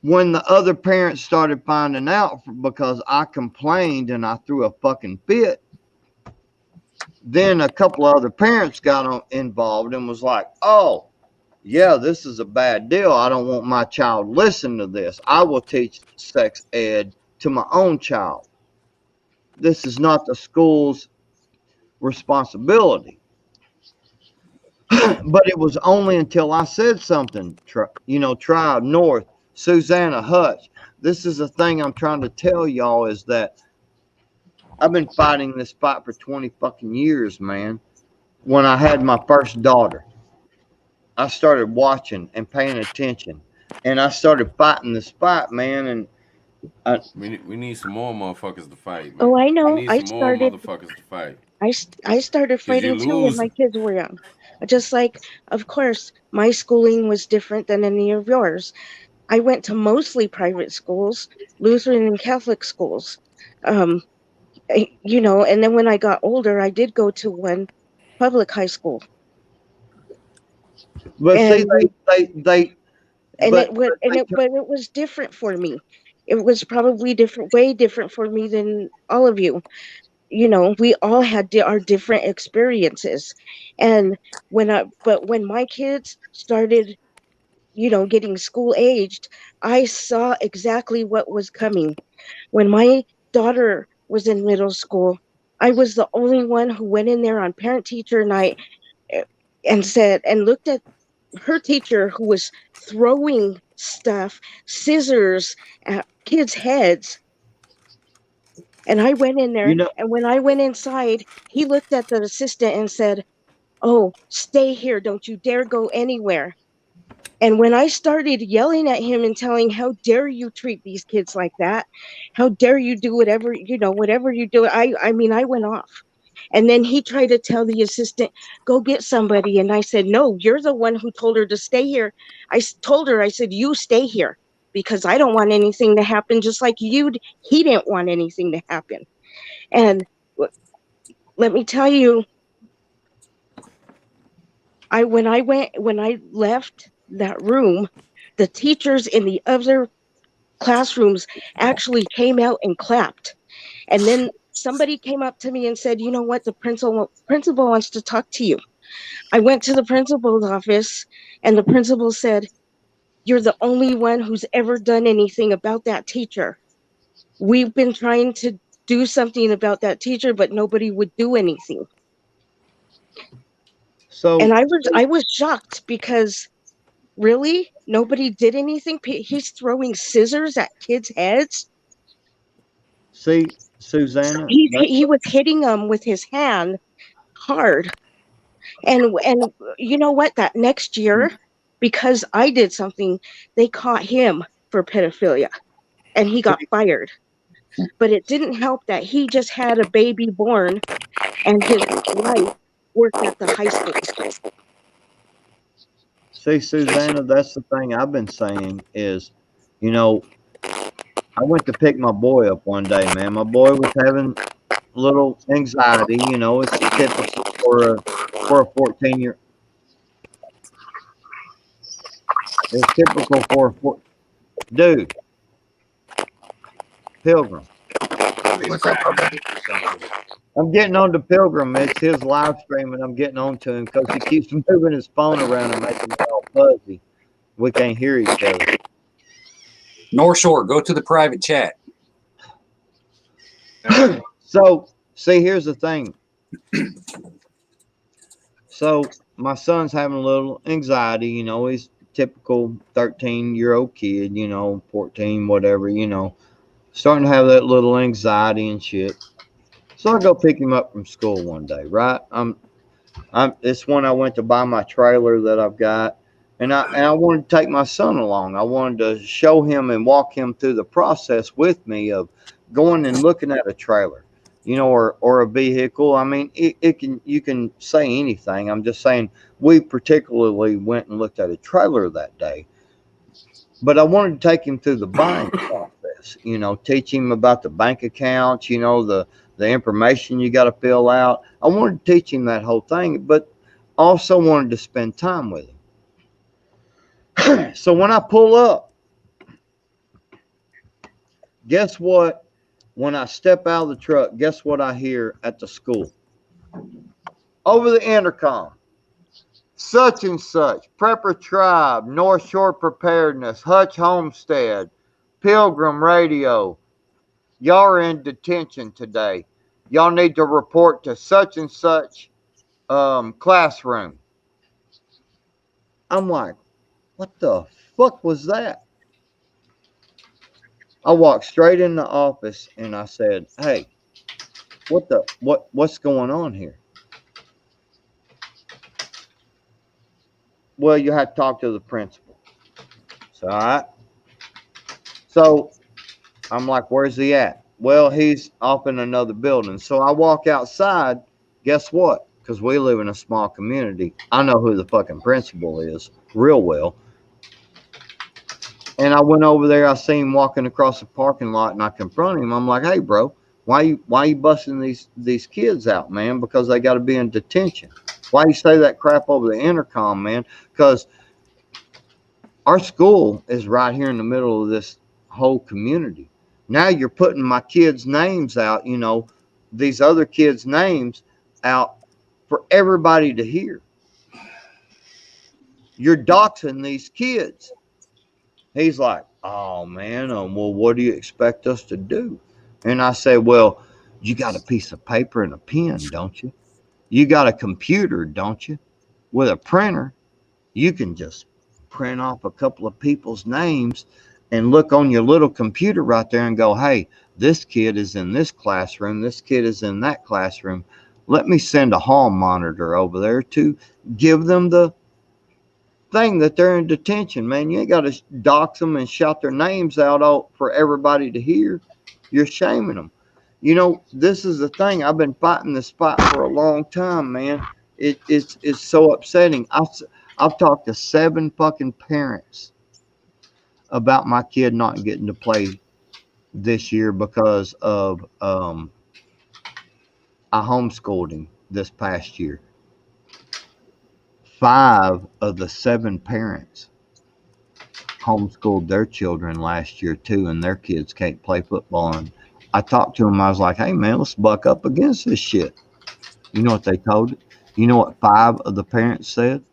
when the other parents started finding out because I complained and I threw a fucking fit, then a couple of other parents got involved and was like, oh, yeah, this is a bad deal. I don't want my child listening to this. I will teach sex ed to my own child. This is not the school's responsibility. But it was only until I said something, Tribe North, Susanna Hutch. This is the thing I'm trying to tell y'all is that I've been fighting this fight for 20 fucking years, man. When I had my first daughter, I started watching and paying attention, and I started fighting this fight, man. And we need some more motherfuckers to fight, man. Oh, I know. We need some more motherfuckers to fight. I started fighting too when my kids were young. Just like, of course, my schooling was different than any of yours. I went to mostly private schools, Lutheran and Catholic schools. And then when I got older, I did go to one public high school. But see, And they and but it would and it but it was different for me. It was probably different, way different for me than all of you. You know, we all had our different experiences. And when my kids started, getting school aged, I saw exactly what was coming. When my daughter was in middle school, I was the only one who went in there on parent teacher night, eh, and looked at her teacher, who was throwing stuff, scissors, at kids' heads. And I went in you there, know, and when I went inside, he looked at the assistant and said, "Oh, stay here. Don't you dare go anywhere." And when I started yelling at him and telling, "How dare you treat these kids like that? How dare you do whatever you do?" I mean, I went off. And then he tried to tell the assistant, "Go get somebody." And I said, "No, you're the one who told her to stay here." Told her, I said, "You stay here, because I don't want anything to happen, just like he didn't want anything to happen." And let me tell you, when I left that room, the teachers in the other classrooms actually came out and clapped. And then somebody came up to me and said, "You know what? The principal wants to talk to you." I went to the principal's office, and the principal said, "You're the only one who's ever done anything about that teacher. We've been trying to do something about that teacher, but nobody would do anything." And so I was shocked, because really nobody did anything. He's throwing scissors at kids' heads. see, Susanna, He was hitting them with his hand hard. And you know what? That next year, because I did something, they caught him for pedophilia, and he got fired. But it didn't help that he just had a baby born, and his wife worked at the high school. see, Susanna, that's the thing I've been saying is, you know, I went to pick my boy up one day, man. My boy was having a little anxiety. It's typical for a 14-year. It's typical for a dude. Pilgrim. What's up, brother? I'm getting on to Pilgrim. It's his live stream, and I'm getting on to him because he keeps moving his phone around and making it all fuzzy. We can't hear each other. North Shore, go to the private chat. So, see, here's the thing. So, my son's having a little anxiety. He's a typical 13-year-old kid, 14, whatever, starting to have that little anxiety and shit. So I go pick him up from school one day, right? It's when I went to buy my trailer that I've got, and I wanted to take my son along. I wanted to show him and walk him through the process with me of going and looking at a trailer, or a vehicle. I mean, you can say anything. I'm just saying we particularly went and looked at a trailer that day, but I wanted to take him through the buying process. Teach him about the bank accounts. The information you got to fill out. I wanted to teach him that whole thing, but also wanted to spend time with him. So when I pull up, guess what? When I step out of the truck, guess what I hear at the school? Over the intercom. Such and such, Prepper Tribe, North Shore Preparedness, Hutch Homestead, Pilgrim Radio. Y'all are in detention today. Y'all need to report to such and such classroom. I'm like, what the fuck was that? I walked straight in the office and I said, "Hey, what's going on here?" "Well, you have to talk to the principal." So, all right. So I'm like, "Where's he at?" "Well, he's off in another building." So I walk outside. Guess what? Because we live in a small community, I know who the fucking principal is real well. And I went over there. I seen him walking across the parking lot, and I confronted him. I'm like, "Hey, bro, why you busting these kids out, man? Because they got to be in detention." Why you say that crap over the intercom, man? Because our school is right here in the middle of this whole community. Now you're putting my kids' names out, you know, these other kids' names out for everybody to hear. You're doxing these kids. He's like, oh, man, well, what do you expect us to do? And I say, well, you got a piece of paper and a pen, don't you? You got a computer, don't you? With a printer, you can just print off a couple of people's names and look on your little computer right there and go, hey, this kid is in this classroom. This kid is in that classroom. Let me send a hall monitor over there to give them the thing that they're in detention, man. You ain't got to dox them and shout their names out all for everybody to hear. You're shaming them. You know, this is the thing. I've been fighting this fight for a long time, man. It's so upsetting. I've talked to 7 fucking parents about my kid not getting to play this year because of I homeschooled him this past year. 5 of the 7 parents homeschooled their children last year too, and their kids can't play football. And I talked to them. I was like, hey, man, let's buck up against this shit. You know what they told it? You know what 5 of the parents said?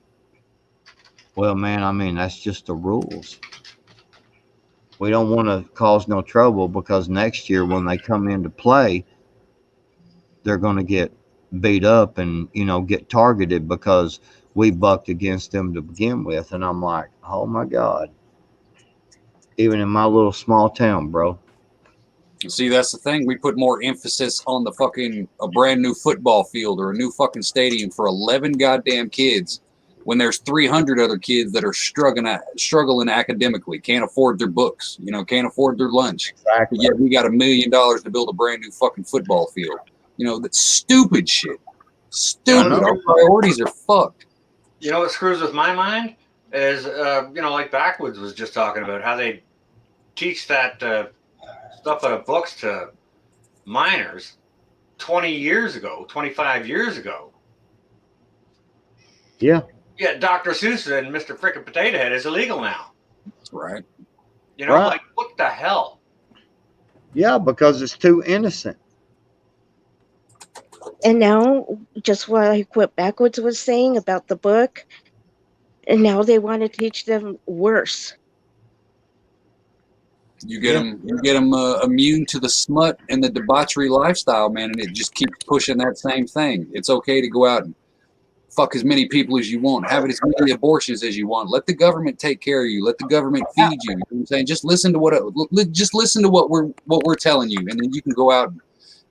Well, man, I mean, that's just the rules. We don't want to cause no trouble because next year when they come in to play, they're going to get beat up and, you know, get targeted because we bucked against them to begin with. And I'm like, oh, my God. Even in my little small town, bro. See, that's the thing. We put more emphasis on the fucking a brand new football field or a new fucking stadium for 11 goddamn kids when there's 300 other kids that are struggling academically, can't afford their books, you know, can't afford their lunch. Exactly. But yet we got $1 million to build a brand new fucking football field. You know, that's stupid shit. Stupid. Our priorities are fucked. You know what screws with my mind is, you know, like Backwoods was just talking about how they teach that stuff out of books to minors 20 years ago, 25 years ago. Yeah. Yeah, Dr. Seuss and Mr. Frickin' Potato Head is illegal now. Right. You know, like, what the hell? Yeah, because it's too innocent. And now, just like what Backwoods was saying about the book, and now they want to teach them worse. You get them immune to the smut and the debauchery lifestyle, man, and it just keeps pushing that same thing. It's okay to go out and fuck as many people as you want, have as many abortions as you want. Let the government take care of you. Let the government feed you. You know what I'm saying? Just listen to what we're telling you, and then you can go out and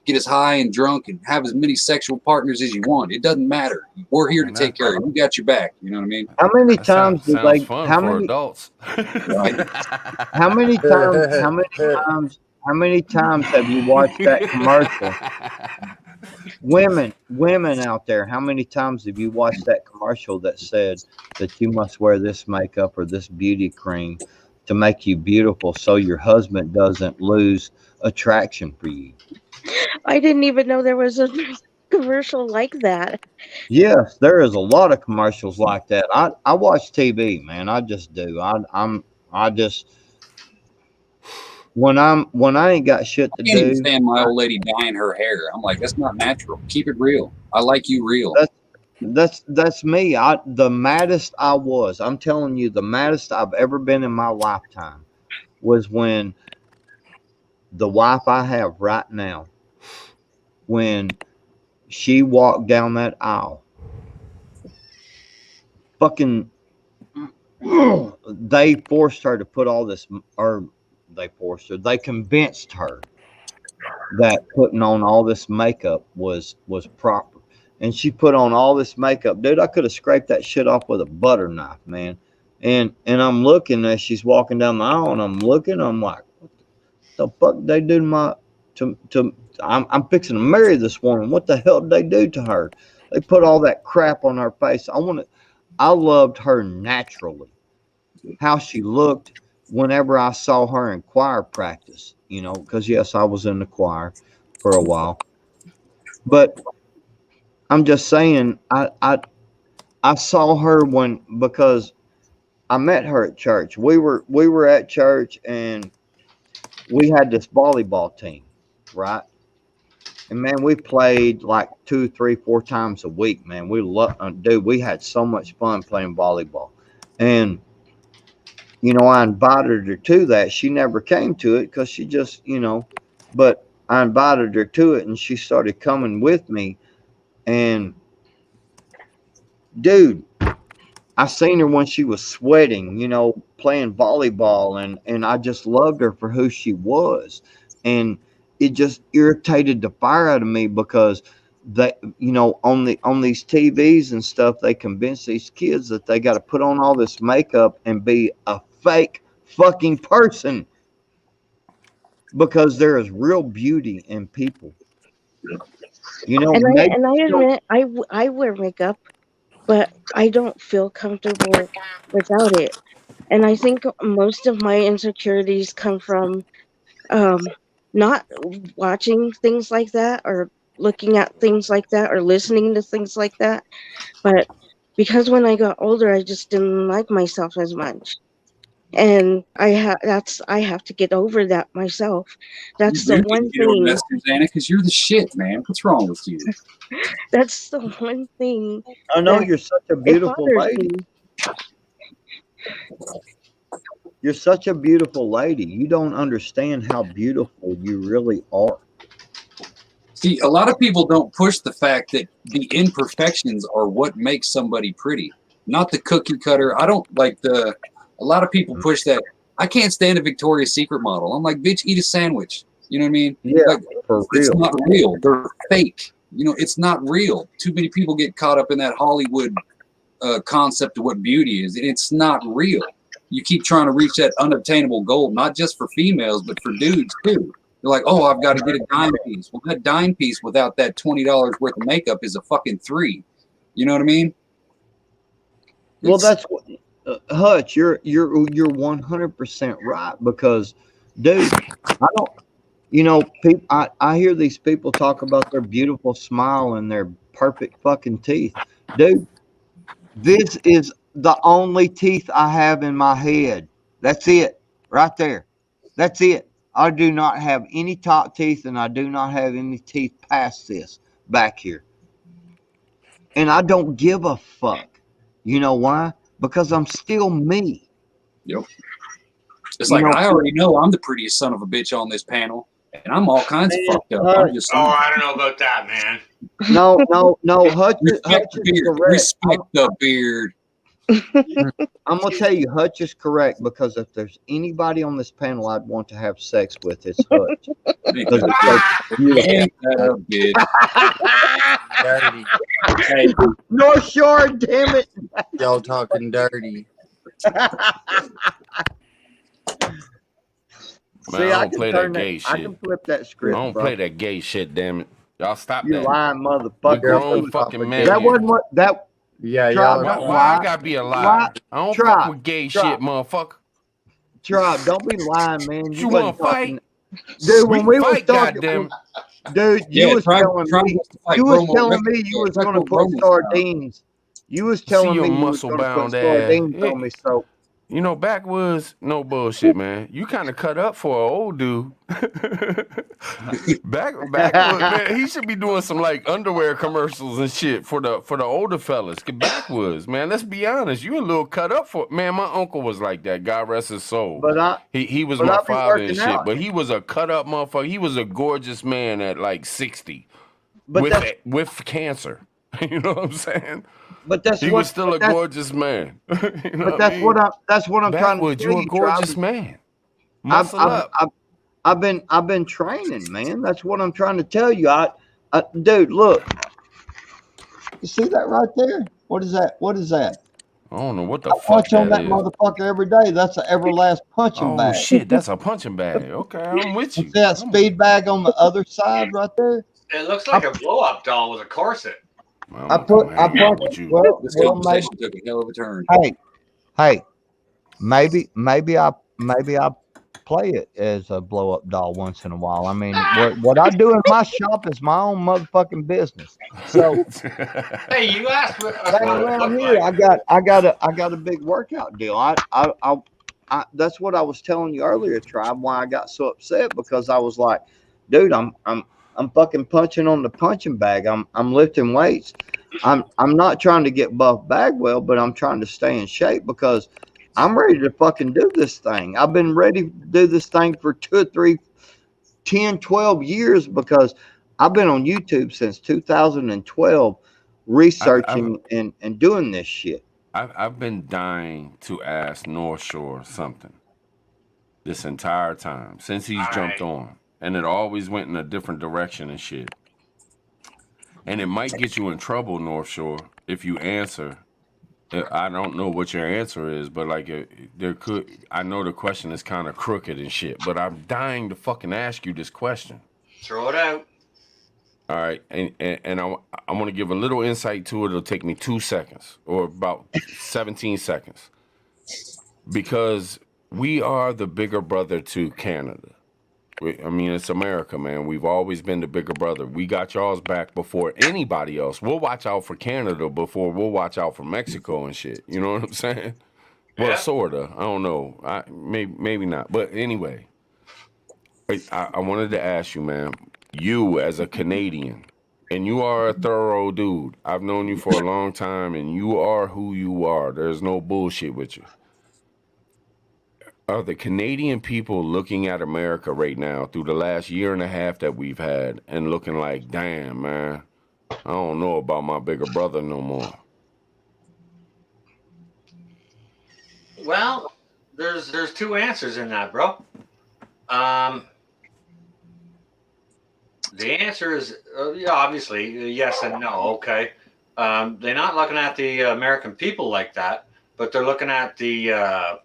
get as high and drunk and have as many sexual partners as you want. It doesn't matter. We're here to take care of you. We got your back. You know what I mean? How many times do they? How many adults? How many times? How many times have you watched that commercial? Women out there, how many times have you watched that commercial that said that you must wear this makeup or this beauty cream to make you beautiful so your husband doesn't lose attraction for you? I didn't even know there was a commercial like that. Yes, there is a lot of commercials like that. I watch TV, man. I just do. I just when I ain't got shit to I can't even do. stand my old lady dyeing her hair. I'm like, that's not natural. Keep it real. I like you real. That's me. The maddest I was. I'm telling you, the maddest I've ever been in my lifetime was when the wife I have right now, when she walked down that aisle, fucking, they forced her to put all this, or they convinced her that putting on all this makeup was proper. And she put on all this makeup. Dude, I could have scraped that shit off with a butter knife, man. And I'm looking as she's walking down the aisle, and I'm like, what the fuck did they do to I'm fixing to marry this woman. What the hell did they do to her? They put all that crap on her face. I loved her naturally. How she looked whenever I saw her in choir practice, you know, because yes, I was in the choir for a while. But I'm just saying, I saw her because I met her at church. We were at church and we had this volleyball team, right? And man, we played like 2, 3, 4 times a week. Man, dude. We had so much fun playing volleyball, and I invited her to that. She never came to it because she just, but I invited her to it, and she started coming with me. And dude, I seen her when she was sweating, playing volleyball, and I just loved her for who she was, and it just irritated the fire out of me because they, on these TVs and stuff, they convince these kids that they got to put on all this makeup and be a fake fucking person because there is real beauty in people. And I admit I wear makeup, but I don't feel comfortable without it. And I think most of my insecurities come from not watching things like that or looking at things like that or listening to things like that. But because when I got older, I just didn't like myself as much. And I have to get over that myself. You That's the do need one to get over thing. that, Susanna, because you're the shit, man. What's wrong with you? That's the one thing I know that you're such a it beautiful bothers lady. me. You're such a beautiful lady. You don't understand how beautiful you really are. See, a lot of people don't push the fact that the imperfections are what makes somebody pretty, not the cookie cutter. I don't like a lot of people push that. I can't stand a Victoria's Secret model. I'm like, bitch, eat a sandwich. You know what I mean? Yeah, like, for it's real. not real. They're fake. It's not real. Too many people get caught up in that Hollywood concept of what beauty is, and it's not real. You keep trying to reach that unobtainable goal, not just for females, but for dudes too. They're like, oh, I've got to get a dime piece. Well, that dime piece without that $20 worth of makeup is a fucking 3. You know what I mean? Well, that's what Hutch. You're 100% right because, dude, I don't. People. I hear these people talk about their beautiful smile and their perfect fucking teeth, dude. This is the only teeth I have in my head. That's it, right there. That's it. I do not have any top teeth, and I do not have any teeth past this back here. And I don't give a fuck. You know why? Because I'm still me. Yep. It's like, I already know I'm the prettiest son of a bitch on this panel, and I'm all kinds of fucked up. I'm just saying. Oh, I don't know about that, man. No. Hutch Respect the beard. Respect the beard. I'm gonna tell you, Hutch is correct because if there's anybody on this panel I'd want to have sex with, it's Hutch. Because Ain't that a bitch? Dirty. Hey, North Shore, damn it! Y'all talking dirty. Man, See, I I don't can play turn that gay I shit. can flip that I script, don't bro. play that gay shit, damn it. Y'all stop You that. lying We motherfucker. grown fucking men. That here. wasn't what that. Yeah, Tribe, y'all Why, don't why I lie. gotta be a Lie. liar? I don't fuck Tribe, with gay Tribe, shit, motherfucker. Tribe, don't be lying, man. You wanna fight? Dude, We when we was fight, talking, goddamn. dude, you yeah, was try telling me, wants to fight you was Romo. telling me you was gonna put Romo style. sardines. You was See telling your me you was muscle gonna put bound ass. sardines on me, so You know, backwoods, no bullshit, man. You kind of cut up for an old dude. Backwoods, man, he should be doing some like underwear commercials and shit for the older fellas. Get backwoods, man. Let's be honest. You a little cut up for man. My uncle was like that. God rest his soul. but He was but my I be father and working shit. out. But he was a cut up motherfucker. He was a gorgeous man at like 60 But that's with cancer. You know what I'm saying? but that's He what was still a that's gorgeous man. You know but that's what I'm trying to Backwoods, tell you a you, Tribe. gorgeous man. I've Muscle I've, up. I've been training, man. That's what I'm trying to tell you. Dude, look. You see that right there? What is that? What is that? I don't know what the I fuck punch on that that is. motherfucker every day. That's an everlast punching Oh bag. shit, that's a punching bag. Okay, I'm with You you. see that speed bag on the other side right there? It looks like a blow-up doll with a corset. I'm I gonna come hang out punch. with you. Well, This maybe. conversation took a hell of a turn. Hey, maybe I play it as a blow up doll once in a while. I mean, what I do in my shop is my own motherfucking business. So Hey, you asked us right what it around looked here, like. I got a big workout deal. I that's what I was telling you earlier, Tribe. Why I got so upset because I was like, dude, I'm fucking punching on the punching bag. I'm lifting weights. I'm not trying to get Buff Bagwell, but I'm trying to stay in shape because I'm ready to fucking do this thing. I've been ready to do this thing for 2 or 3, 10, 12 years because I've been on YouTube since 2012 I've researching and doing this shit. I've been dying to ask North Shore something this entire time since he's All jumped right. on, and it always went in a different direction and shit. And it might get you in trouble, North Shore, if you answer. I don't know what your answer is, but like there could. I know the question is kind of crooked and shit, but I'm dying to fucking ask you this question. Throw it out. All right, and I want to give a little insight to it. It'll take me 2 seconds or about 17 seconds because we are the bigger brother to Canada. I mean, it's America, man. We've always been the bigger brother. We got y'all's back before anybody else. We'll watch out for Canada before we'll watch out for Mexico and shit. You know what I'm saying? Well, Yeah. sorta. I don't know. Maybe not. But anyway, I wanted to ask you, man. You as a Canadian, and you are a thorough dude. I've known you for a long time, and you are who you are. There's no bullshit with you. Are the Canadian people looking at America right now through the last year and a half that we've had and looking like, damn, man, I don't know about my bigger brother no more? Well, there's two answers in that, bro. The answer is yeah, obviously yes and no. Okay, they're not looking at the American people like that, but they're looking at the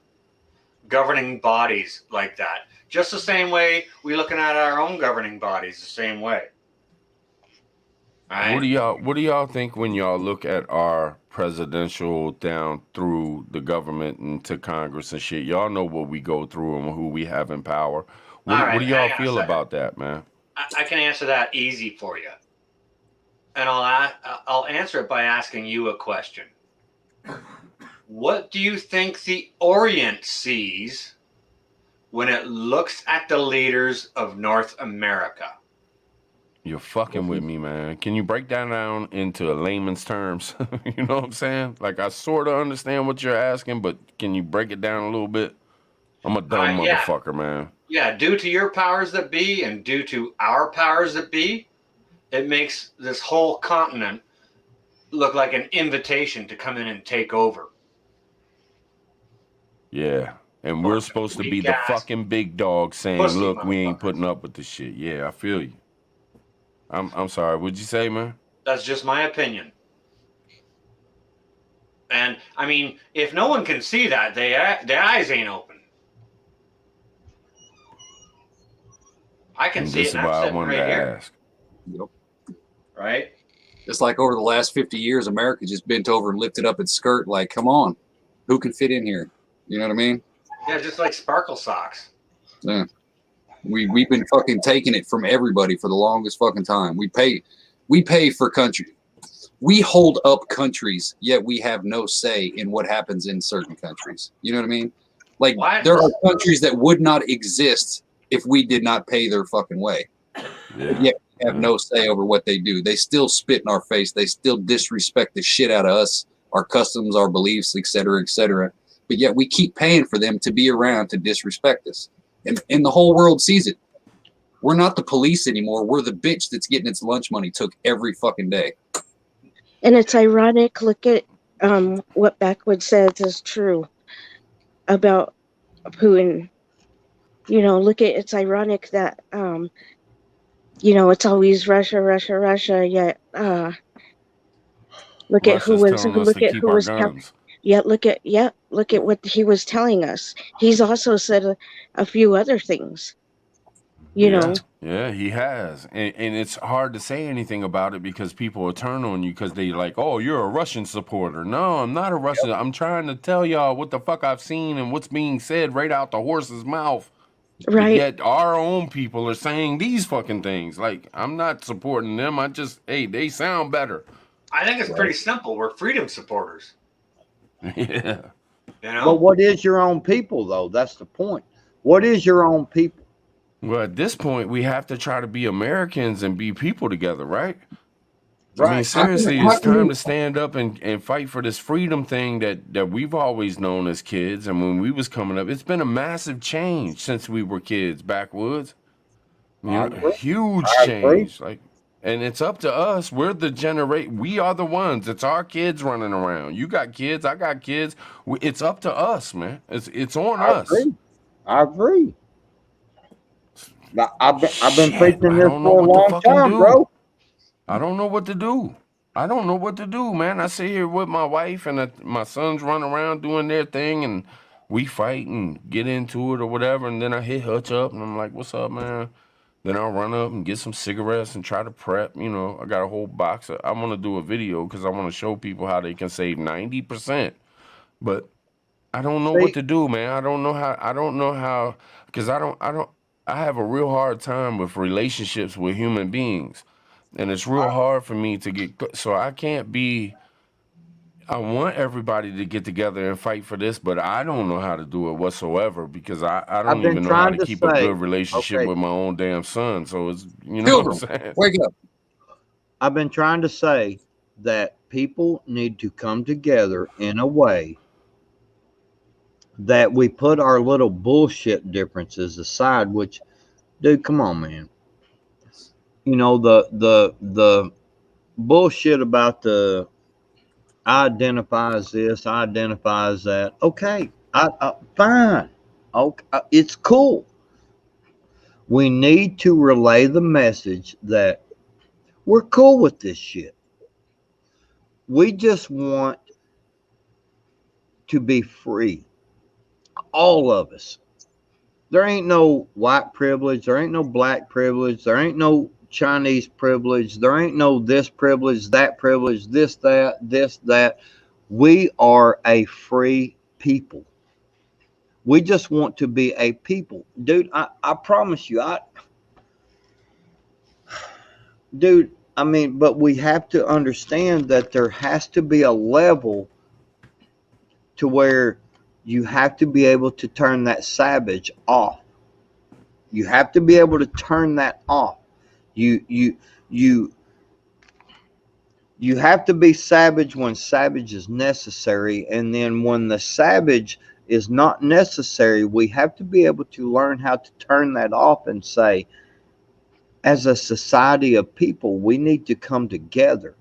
governing bodies like that. Just the same way we're looking at our own governing bodies the same way. Right? What do y'all think when y'all look at our presidential down through the government and to Congress and shit? Y'all know what we go through and who we have in power. What do y'all hang on a feel second. about that, man? I can answer that easy for you, and I'll answer it by asking you a question. What do you think the Orient sees when it looks at the leaders of North America? You're fucking with me, man. Can you break that down into a layman's terms? You know what I'm saying? Like, I sort of understand what you're asking, but can you break it down a little bit? I'm a dumb motherfucker, man. Yeah, due to your powers that be and due to our powers that be, it makes this whole continent look like an invitation to come in and take over. Yeah. And we're supposed to be the fucking big dog saying, Pussy look, we ain't putting up with this shit. Yeah, I feel you. I'm sorry. What'd you say, man? That's just my opinion. And, I mean, if no one can see that, their eyes ain't open. I can see it, and I'm sitting right here. Yep. Right? It's like over the last 50 years, America just bent over and lifted up its skirt like, come on, who can fit in here? You know what I mean? Yeah, just like sparkle socks. Yeah. We've been fucking taking it from everybody for the longest fucking time. We pay for country. We hold up countries, yet we have no say in what happens in certain countries. You know what I mean? Like, there are countries that would not exist if we did not pay their fucking way. Yeah. Yet we have no say over what they do. They still spit in our face. They still disrespect the shit out of us, our customs, our beliefs, et cetera, et cetera. But yet we keep paying for them to be around to disrespect us. And the whole world sees it. We're not the police anymore. We're the bitch that's getting its lunch money took every fucking day. And it's ironic. Look at what Backwood says is true about Putin. You know, it's ironic that you know, it's always Russia, Russia, Russia. Yet look at who was look at what he was telling us. He's also said a few other things. You know. Yeah, he has. And it's hard to say anything about it because people will turn on you because they like, oh, you're a Russian supporter. No, I'm not a Russian. I'm trying to tell y'all what the fuck I've seen and what's being said right out the horse's mouth. But Right. yet our own people are saying these fucking things. Like, I'm not supporting them. I just, hey, they sound better. I think it's Right. pretty simple. We're freedom supporters. Yeah. You But know? what is your own people, though? That's the point. What is your own people? Well, at this point, we have to try to be Americans and be people together, right? I mean, Right. seriously, How it's can time you? to stand up and fight for this freedom thing that we've always known as kids. And when we was coming up, it's been a massive change since we were kids, backwoods. You I know, agree. huge I agree. change. Like, and it's up to us. We're the generate. We are the ones. It's our kids running around. You got kids. I got kids. It's up to us, man. It's on I us. agree. I agree. I've been Shit, preaching I this don't know for a what to long fucking time, do. bro. I don't know what to do. I don't know what to do, man. I sit here with my wife and my sons run around doing their thing, and we fight and get into it or whatever. And then I hit Hutch up, and I'm like, "What's up, man?" Then I'll run up and get some cigarettes and try to prep. You know, I got a whole box. I want to do a video because I want to show people how they can save 90%. But I don't know what See, to do, man. I don't know how. I don't know how because I don't. I have a real hard time with relationships with human beings, and it's real hard for me to get. So I can't be. I want everybody to get together and fight for this, but I don't know how to do it whatsoever because I I've don't been even know how trying to to keep a say, good relationship okay, with my own damn son. So it's you know what I'm Children, saying. wake up. I've been trying to say that people need to come together in a way that we put our little bullshit differences aside, which, dude, come on, man. You know, the bullshit about the I identify as this, I identify as that. Okay, fine. Okay, it's cool. We need to relay the message that we're cool with this shit. We just want to be free, all of us. There ain't no white privilege, there ain't no black privilege, there ain't no Chinese privilege, there ain't no this privilege, this, that. We are a free people. We just want to be a people. Dude, I promise you, dude, I mean, but we have to understand that there has to be a level to where you have to be able to turn that savage off. You have to be able to turn that off. You you you you have to be savage when savage is necessary, and then when the savage is not necessary, we have to be able to learn how to turn that off and say, as a society of people, we need to come together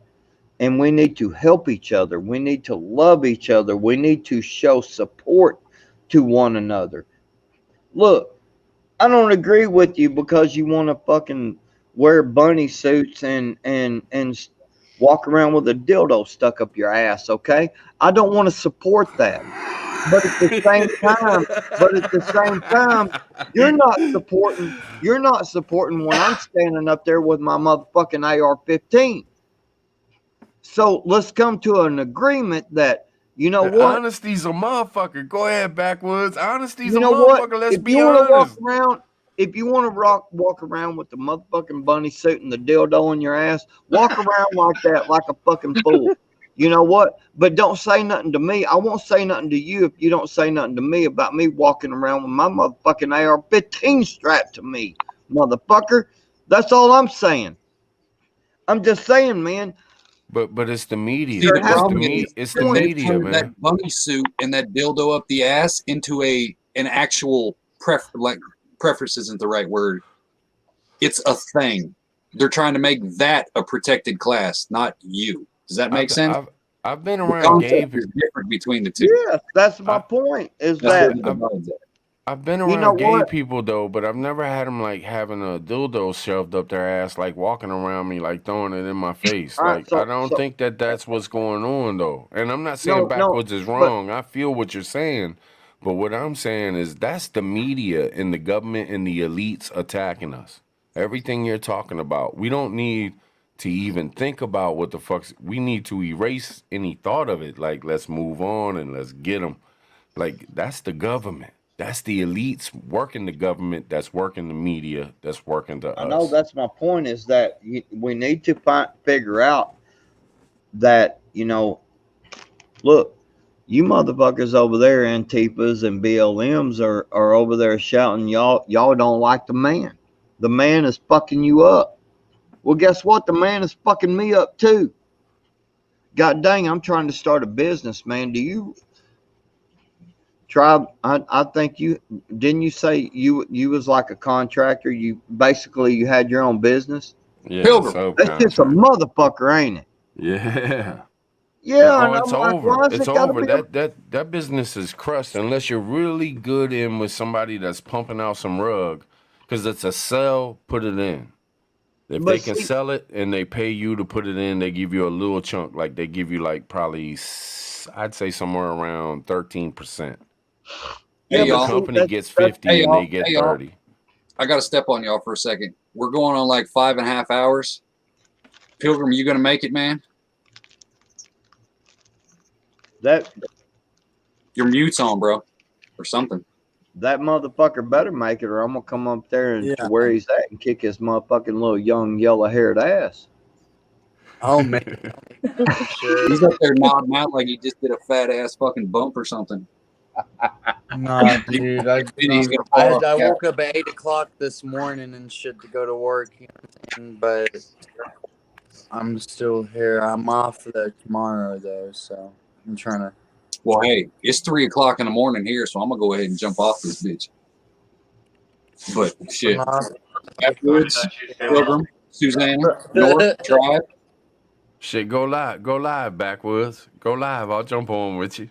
and we need to help each other. We need to love each other. We need to show support to one another. Look, I don't agree with you because you want to fucking wear bunny suits and walk around with a dildo stuck up your ass, okay? I don't want to support that. But at the same time, but at the same time, you're not supporting when I'm standing up there with my motherfucking AR-15. So let's come to an agreement that, you know what? Honesty's a motherfucker. Go ahead, backwoods. Honesty's You a know what? motherfucker. Let's If you be want to honest. if you want to walk around with the motherfucking bunny suit and the dildo in your ass, walk around like that, like a fucking fool. You know what? But don't say nothing to me. I won't say nothing to you if you don't say nothing to me about me walking around with my motherfucking AR-15 strapped to me, motherfucker. That's all I'm saying. I'm just saying, man. But it's the media. See, the There has to problem be is It's a the that point. they've media, turned that man. bunny suit and that dildo up the ass into an actual preference isn't the right word. It's a thing. They're trying to make that a protected class, not you. Does that make I've sense? I've I've been The around gay. concept is different between the two. Yes, that's my I, point. Is That's where that the I've divide's at. I've been you know around gay what? people though, but I've never had them like having a dildo shoved up their ass, like walking around me, like throwing it in my face. All right, Like I so don't think that that's what's going on though. And I'm not saying no, backwards is but wrong. I feel what you're saying, but what I'm saying is that's the media and the government and the elites attacking us. Everything you're talking about, we don't need to even think about what the fuck's. We need to erase any thought of it. Like let's move on and let's get them. Like that's the government. That's the elites working the government, that's working the media, that's working to I us. know that's my point is that we need to figure out that, look, you motherfuckers over there, Antifas and BLMs are over there shouting, y'all don't like the man. The man is fucking you up. Well, guess what? The man is fucking me up too. God dang, I'm trying to start a business, man. Do you try? I think didn't you say you was like a contractor? You had your own business. Yeah, Pilgrim. That's just a motherfucker, ain't it? Yeah. Yeah, and It's I'm like, over. why is It's it gotta over. be? That business is crushed unless you're really good in with somebody that's pumping out some rug, because it's a sell. Put it in. If they can sell it and they pay you to put it in, they give you a little chunk. Like they give you like probably, I'd say somewhere around 13%. Hey, And the y'all. company gets 50 Hey, and y'all. they get Hey, y'all. 30. I got to step on y'all for a second. We're going on like 5.5 hours. Pilgrim, you gonna make it, man? Your mute's on, bro, or something. That motherfucker better make it, or I'm gonna come up there and to where he's at and kick his motherfucking little young yellow-haired ass. Oh man, Sure. He's up there nodding out like he just did a fat ass fucking bump or something. Nah, dude. I woke up at 8 o'clock this morning and shit to go to work, but I'm still here. I'm off tomorrow though, so I'm trying to. Well, hey, it's 3 o'clock in the morning here, so I'm gonna go ahead and jump off this bitch. But shit, Backwoods, Pilgrim, Susanna, North, Tribe. Shit, go live, Backwoods. Go live. I'll jump on with you.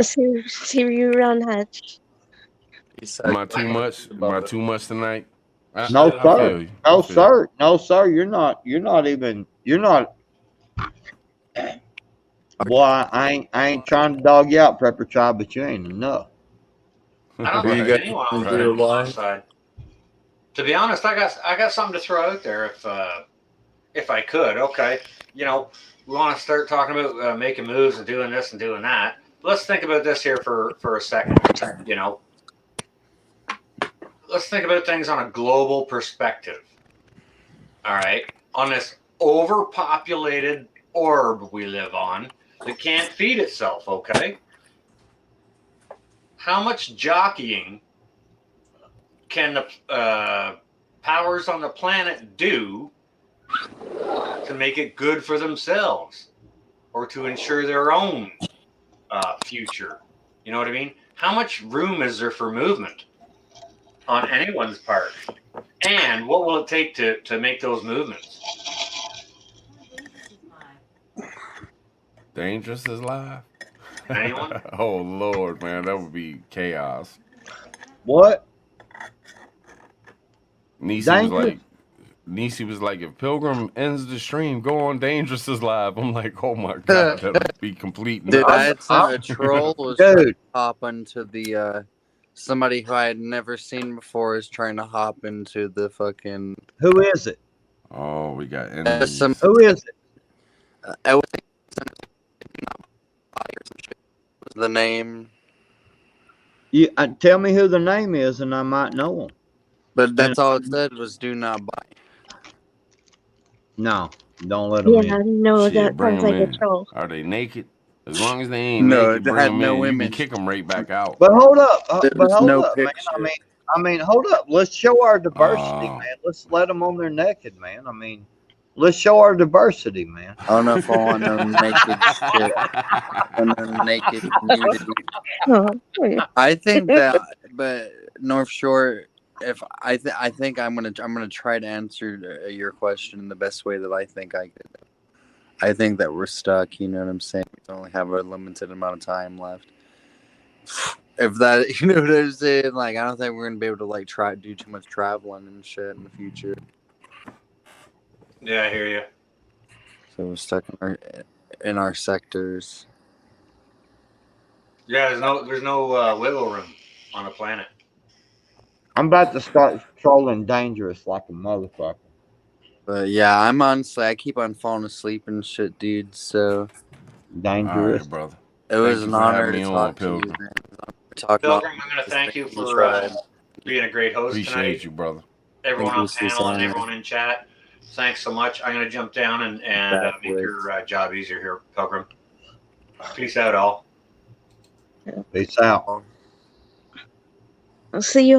See you around, Hutch. Am I too much? Am I too much tonight? No, I sir. feel you. No, sir. No, sir. You're not even. You're not. Boy, I ain't trying to dog you out, Prepper Tribe, but you ain't enough. I don't think there's anyone on the side. To be honest, I got something to throw out there if I could. Okay, we want to start talking about making moves and doing this and doing that. Let's think about this here for a second. Let's think about things on a global perspective. All right, on this overpopulated orb we live on that can't feed itself. Okay, how much jockeying can the powers on the planet do to make it good for themselves or to ensure their own future? You know what I mean? How much room is there for movement on anyone's part? And what will it take to make those movements? Dangerous is live? Anyone? Oh, Lord, man. That would be chaos. What? Nisi was like, if Pilgrim ends the stream, go on Dangerous is live. I'm like, oh my God, that would be complete. Dude, I had a troll was trying to hop into the somebody who I had never seen before is trying to hop into the fucking. Who is it? Oh, we got enemies. Who is it? The name. You tell me who the name is, and I might know them. But that's all it said was "do not buy." No, don't let them in. Yeah, no, Shit, that bring sounds them like a in. troll. Are they naked? As long as they ain't No, naked, it bring had them no in. image. You can kick them right back out. But hold up, There was no man. picture. I mean, hold up. Let's show our diversity, man. Let's let them on there naked, man. I mean, let's show our diversity, man. I don't know if I want no naked shit. No naked nudity. I think that, but North Shore. If I think I'm gonna try to answer your question in the best way that I think I could. I think that we're stuck. You know what I'm saying? We only have a limited amount of time left. If that, you know what I'm saying? Like, I don't think we're gonna be able to like try to do too much traveling and shit in the future. Yeah, I hear you. So we're stuck in our sectors. Yeah, there's no wiggle room on the planet. I'm about to start trolling Dangerous like a motherfucker. But yeah, I keep on falling asleep and shit, dude. So Dangerous, brother. It was an honor to talk to you, man. talking about Pilgrim, I'm going to thank you for tribe. being a great host Appreciate tonight. you, brother. Everyone Thank you, on panel and Susanna. everyone in chat, thanks so much. I'm going to jump down and make your job easier here, Pilgrim. Peace out, all. Peace out. I'll see you